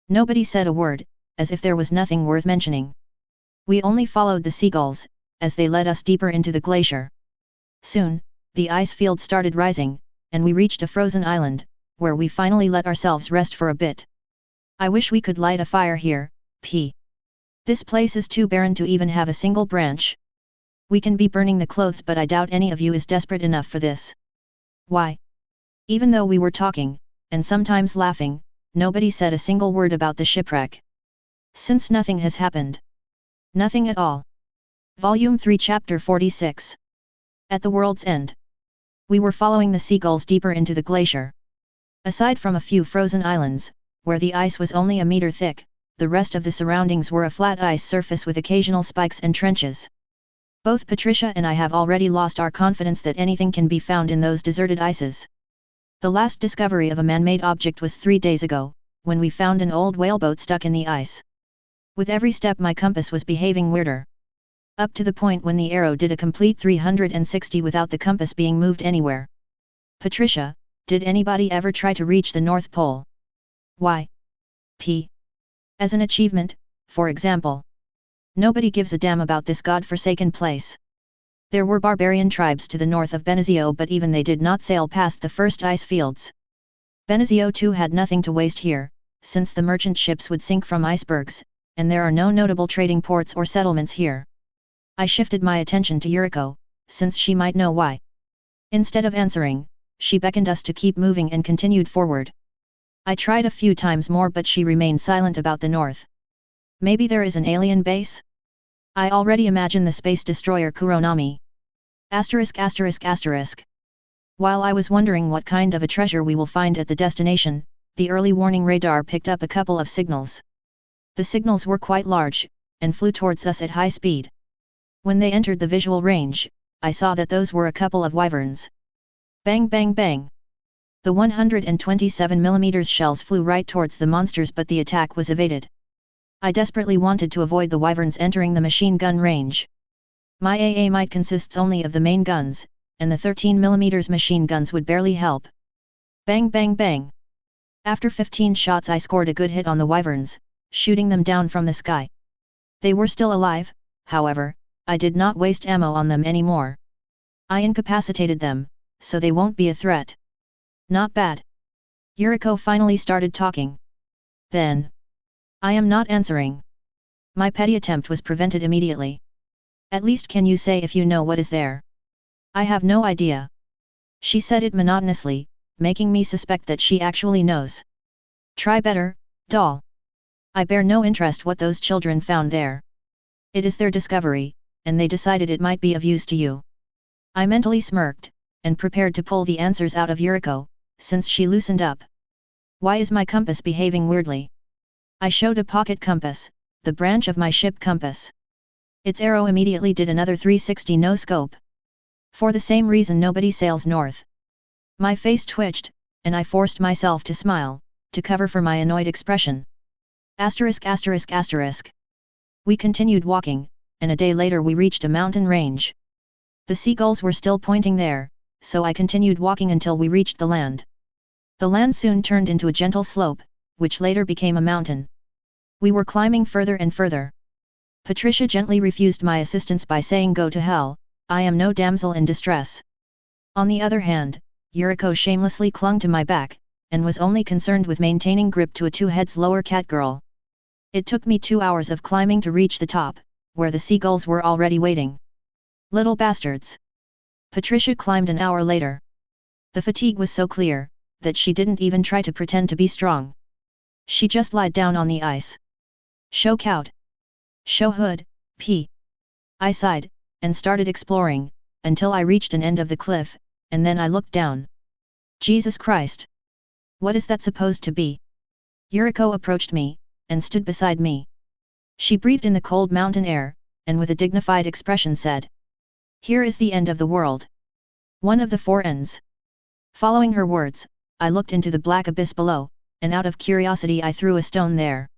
Nobody said a word, as if there was nothing worth mentioning. We only followed the seagulls, as they led us deeper into the glacier. Soon, the ice field started rising, and we reached a frozen island, where we finally let ourselves rest for a bit. I wish we could light a fire here, p. This place is too barren to even have a single branch. We can be burning the clothes, but I doubt any of you is desperate enough for this. Why? Even though we were talking, and sometimes laughing, nobody said a single word about the shipwreck. Since nothing has happened. Nothing at all. Volume 3 Chapter 46. At the world's end. We were following the seagulls deeper into the glacier. Aside from a few frozen islands, where the ice was only a meter thick, the rest of the surroundings were a flat ice surface with occasional spikes and trenches. Both Patricia and I have already lost our confidence that anything can be found in those deserted ices. The last discovery of a man-made object was 3 days ago, when we found an old whaleboat stuck in the ice. With every step my compass was behaving weirder. Up to the point when the arrow did a complete 360 without the compass being moved anywhere. Patricia, did anybody ever try to reach the North Pole? Why? P. As an achievement, for example. Nobody gives a damn about this god-forsaken place. There were barbarian tribes to the north of Benazio, but even they did not sail past the first ice fields. Benazio too had nothing to waste here, since the merchant ships would sink from icebergs, and there are no notable trading ports or settlements here. I shifted my attention to Yuriko, since she might know why. Instead of answering, she beckoned us to keep moving and continued forward. I tried a few times more, but she remained silent about the north. Maybe there is an alien base? I already imagine the space destroyer Kuronami. ******. While I was wondering what kind of a treasure we will find at the destination, the early warning radar picked up a couple of signals. The signals were quite large, and flew towards us at high speed. When they entered the visual range, I saw that those were a couple of wyverns. Bang bang bang! The 127mm shells flew right towards the monsters, but the attack was evaded. I desperately wanted to avoid the wyverns entering the machine gun range. My AA might consists only of the main guns, and the 13mm machine guns would barely help. Bang bang bang! After 15 shots I scored a good hit on the wyverns, shooting them down from the sky. They were still alive, however. I did not waste ammo on them anymore. I incapacitated them, so they won't be a threat. Not bad. Yuriko finally started talking. Then. I am not answering. My petty attempt was prevented immediately. At least can you say if you know what is there? I have no idea. She said it monotonously, making me suspect that she actually knows. Try better, doll. I bear no interest what those children found there. It is their discovery, and they decided it might be of use to you. I mentally smirked, and prepared to pull the answers out of Yuriko, since she loosened up. Why is my compass behaving weirdly? I showed a pocket compass, the branch of my ship compass. Its arrow immediately did another 360 no scope. For the same reason nobody sails north. My face twitched, and I forced myself to smile, to cover for my annoyed expression. ******. We continued walking, and a day later we reached a mountain range. The seagulls were still pointing there, so I continued walking until we reached the land. The land soon turned into a gentle slope, which later became a mountain. We were climbing further and further. Patricia gently refused my assistance by saying, "Go to hell, I am no damsel in distress." On the other hand, Yuriko shamelessly clung to my back, and was only concerned with maintaining grip to a 2 heads lower cat girl. It took me 2 hours of climbing to reach the top, where the seagulls were already waiting. Little bastards! Patricia climbed an hour later. The fatigue was so clear, that she didn't even try to pretend to be strong. She just lied down on the ice. Show cout. Show hood, p. I sighed, and started exploring, until I reached an end of the cliff, and then I looked down. Jesus Christ! What is that supposed to be? Yuriko approached me, and stood beside me. She breathed in the cold mountain air, and with a dignified expression said, "Here is the end of the world." One of the four ends. Following her words, I looked into the black abyss below, and out of curiosity I threw a stone there.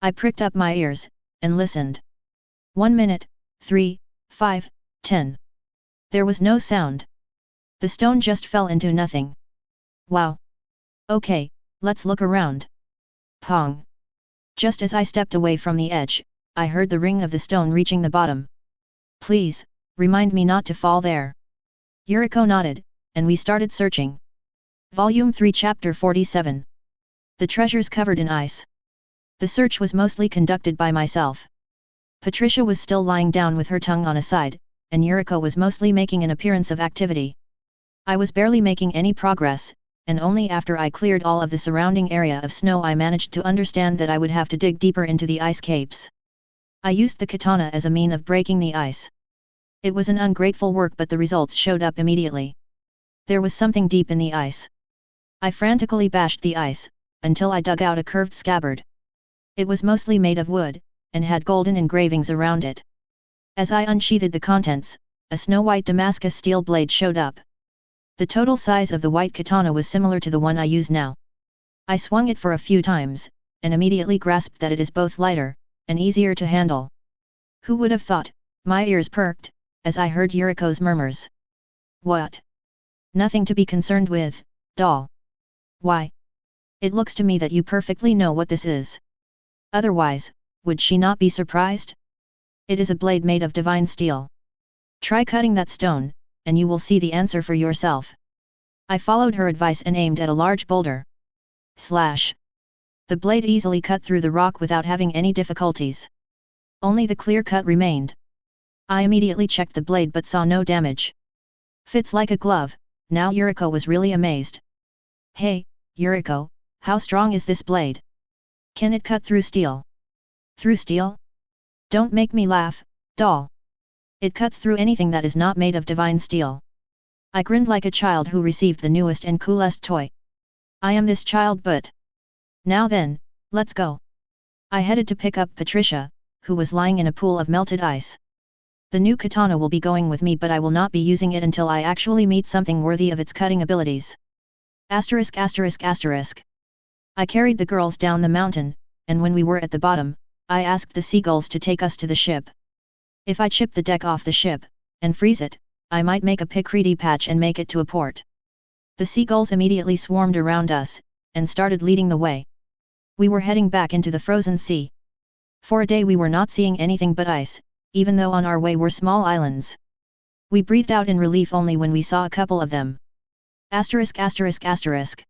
I pricked up my ears, and listened. 1 minute, 3, 5, 10. There was no sound. The stone just fell into nothing. Wow. Okay, let's look around. Pong. Just as I stepped away from the edge, I heard the ring of the stone reaching the bottom. Please, remind me not to fall there. Yuriko nodded, and we started searching. Volume 3 Chapter 47. The treasures covered in ice. The search was mostly conducted by myself. Patricia was still lying down with her tongue on a side, and Yuriko was mostly making an appearance of activity. I was barely making any progress, and only after I cleared all of the surrounding area of snow I managed to understand that I would have to dig deeper into the ice capes. I used the katana as a mean of breaking the ice. It was an ungrateful work, but the results showed up immediately. There was something deep in the ice. I frantically bashed the ice, until I dug out a curved scabbard. It was mostly made of wood, and had golden engravings around it. As I unsheathed the contents, a snow-white Damascus steel blade showed up. The total size of the white katana was similar to the one I use now. I swung it for a few times, and immediately grasped that it is both lighter, and easier to handle. Who would have thought? My ears perked, as I heard Yuriko's murmurs. What? Nothing to be concerned with, doll. Why? It looks to me that you perfectly know what this is. Otherwise, would she not be surprised? It is a blade made of divine steel. Try cutting that stone, and you will see the answer for yourself. I followed her advice and aimed at a large boulder. Slash! The blade easily cut through the rock without having any difficulties. Only the clear cut remained. I immediately checked the blade but saw no damage. Fits like a glove. Now Yuriko was really amazed. Hey, Yuriko, how strong is this blade? Can it cut through steel? Through steel? Don't make me laugh, doll. It cuts through anything that is not made of divine steel. I grinned like a child who received the newest and coolest toy. I am this child, but... Now then, let's go. I headed to pick up Patricia, who was lying in a pool of melted ice. The new katana will be going with me, but I will not be using it until I actually meet something worthy of its cutting abilities. Asterisk asterisk asterisk. I carried the girls down the mountain, and when we were at the bottom, I asked the seagulls to take us to the ship. If I chip the deck off the ship, and freeze it, I might make a picreedy patch and make it to a port. The seagulls immediately swarmed around us, and started leading the way. We were heading back into the frozen sea. For a day we were not seeing anything but ice, even though on our way were small islands. We breathed out in relief only when we saw a couple of them. Asterisk asterisk asterisk.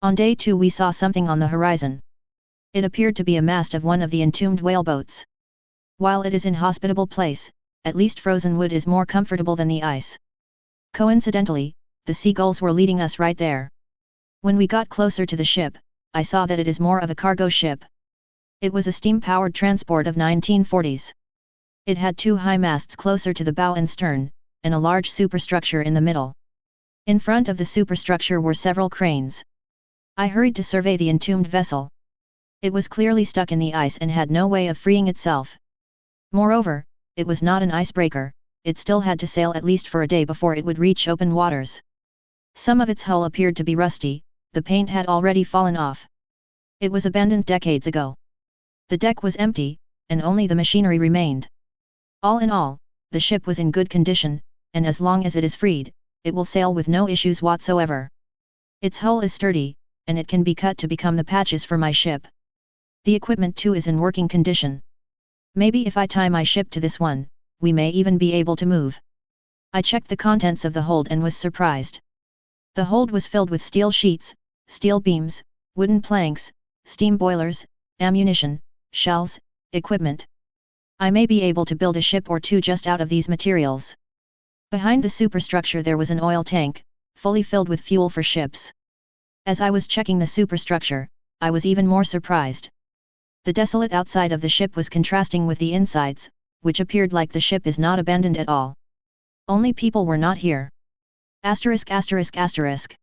On day 2 we saw something on the horizon. It appeared to be a mast of one of the entombed whaleboats. While it is an inhospitable place, at least frozen wood is more comfortable than the ice. Coincidentally, the seagulls were leading us right there. When we got closer to the ship, I saw that it is more of a cargo ship. It was a steam-powered transport of 1940s. It had 2 high masts closer to the bow and stern, and a large superstructure in the middle. In front of the superstructure were several cranes. I hurried to survey the entombed vessel. It was clearly stuck in the ice and had no way of freeing itself. Moreover, it was not an icebreaker, it still had to sail at least for a day before it would reach open waters. Some of its hull appeared to be rusty, the paint had already fallen off. It was abandoned decades ago. The deck was empty, and only the machinery remained. All in all, the ship was in good condition, and as long as it is freed, it will sail with no issues whatsoever. Its hull is sturdy, and it can be cut to become the patches for my ship. The equipment too is in working condition. Maybe if I tie my ship to this one, we may even be able to move. I checked the contents of the hold and was surprised. The hold was filled with steel sheets, steel beams, wooden planks, steam boilers, ammunition, shells, equipment. I may be able to build a ship or two just out of these materials. Behind the superstructure there was an oil tank, fully filled with fuel for ships. As I was checking the superstructure, I was even more surprised. The desolate outside of the ship was contrasting with the insides, which appeared like the ship is not abandoned at all. Only people were not here. Asterisk asterisk asterisk.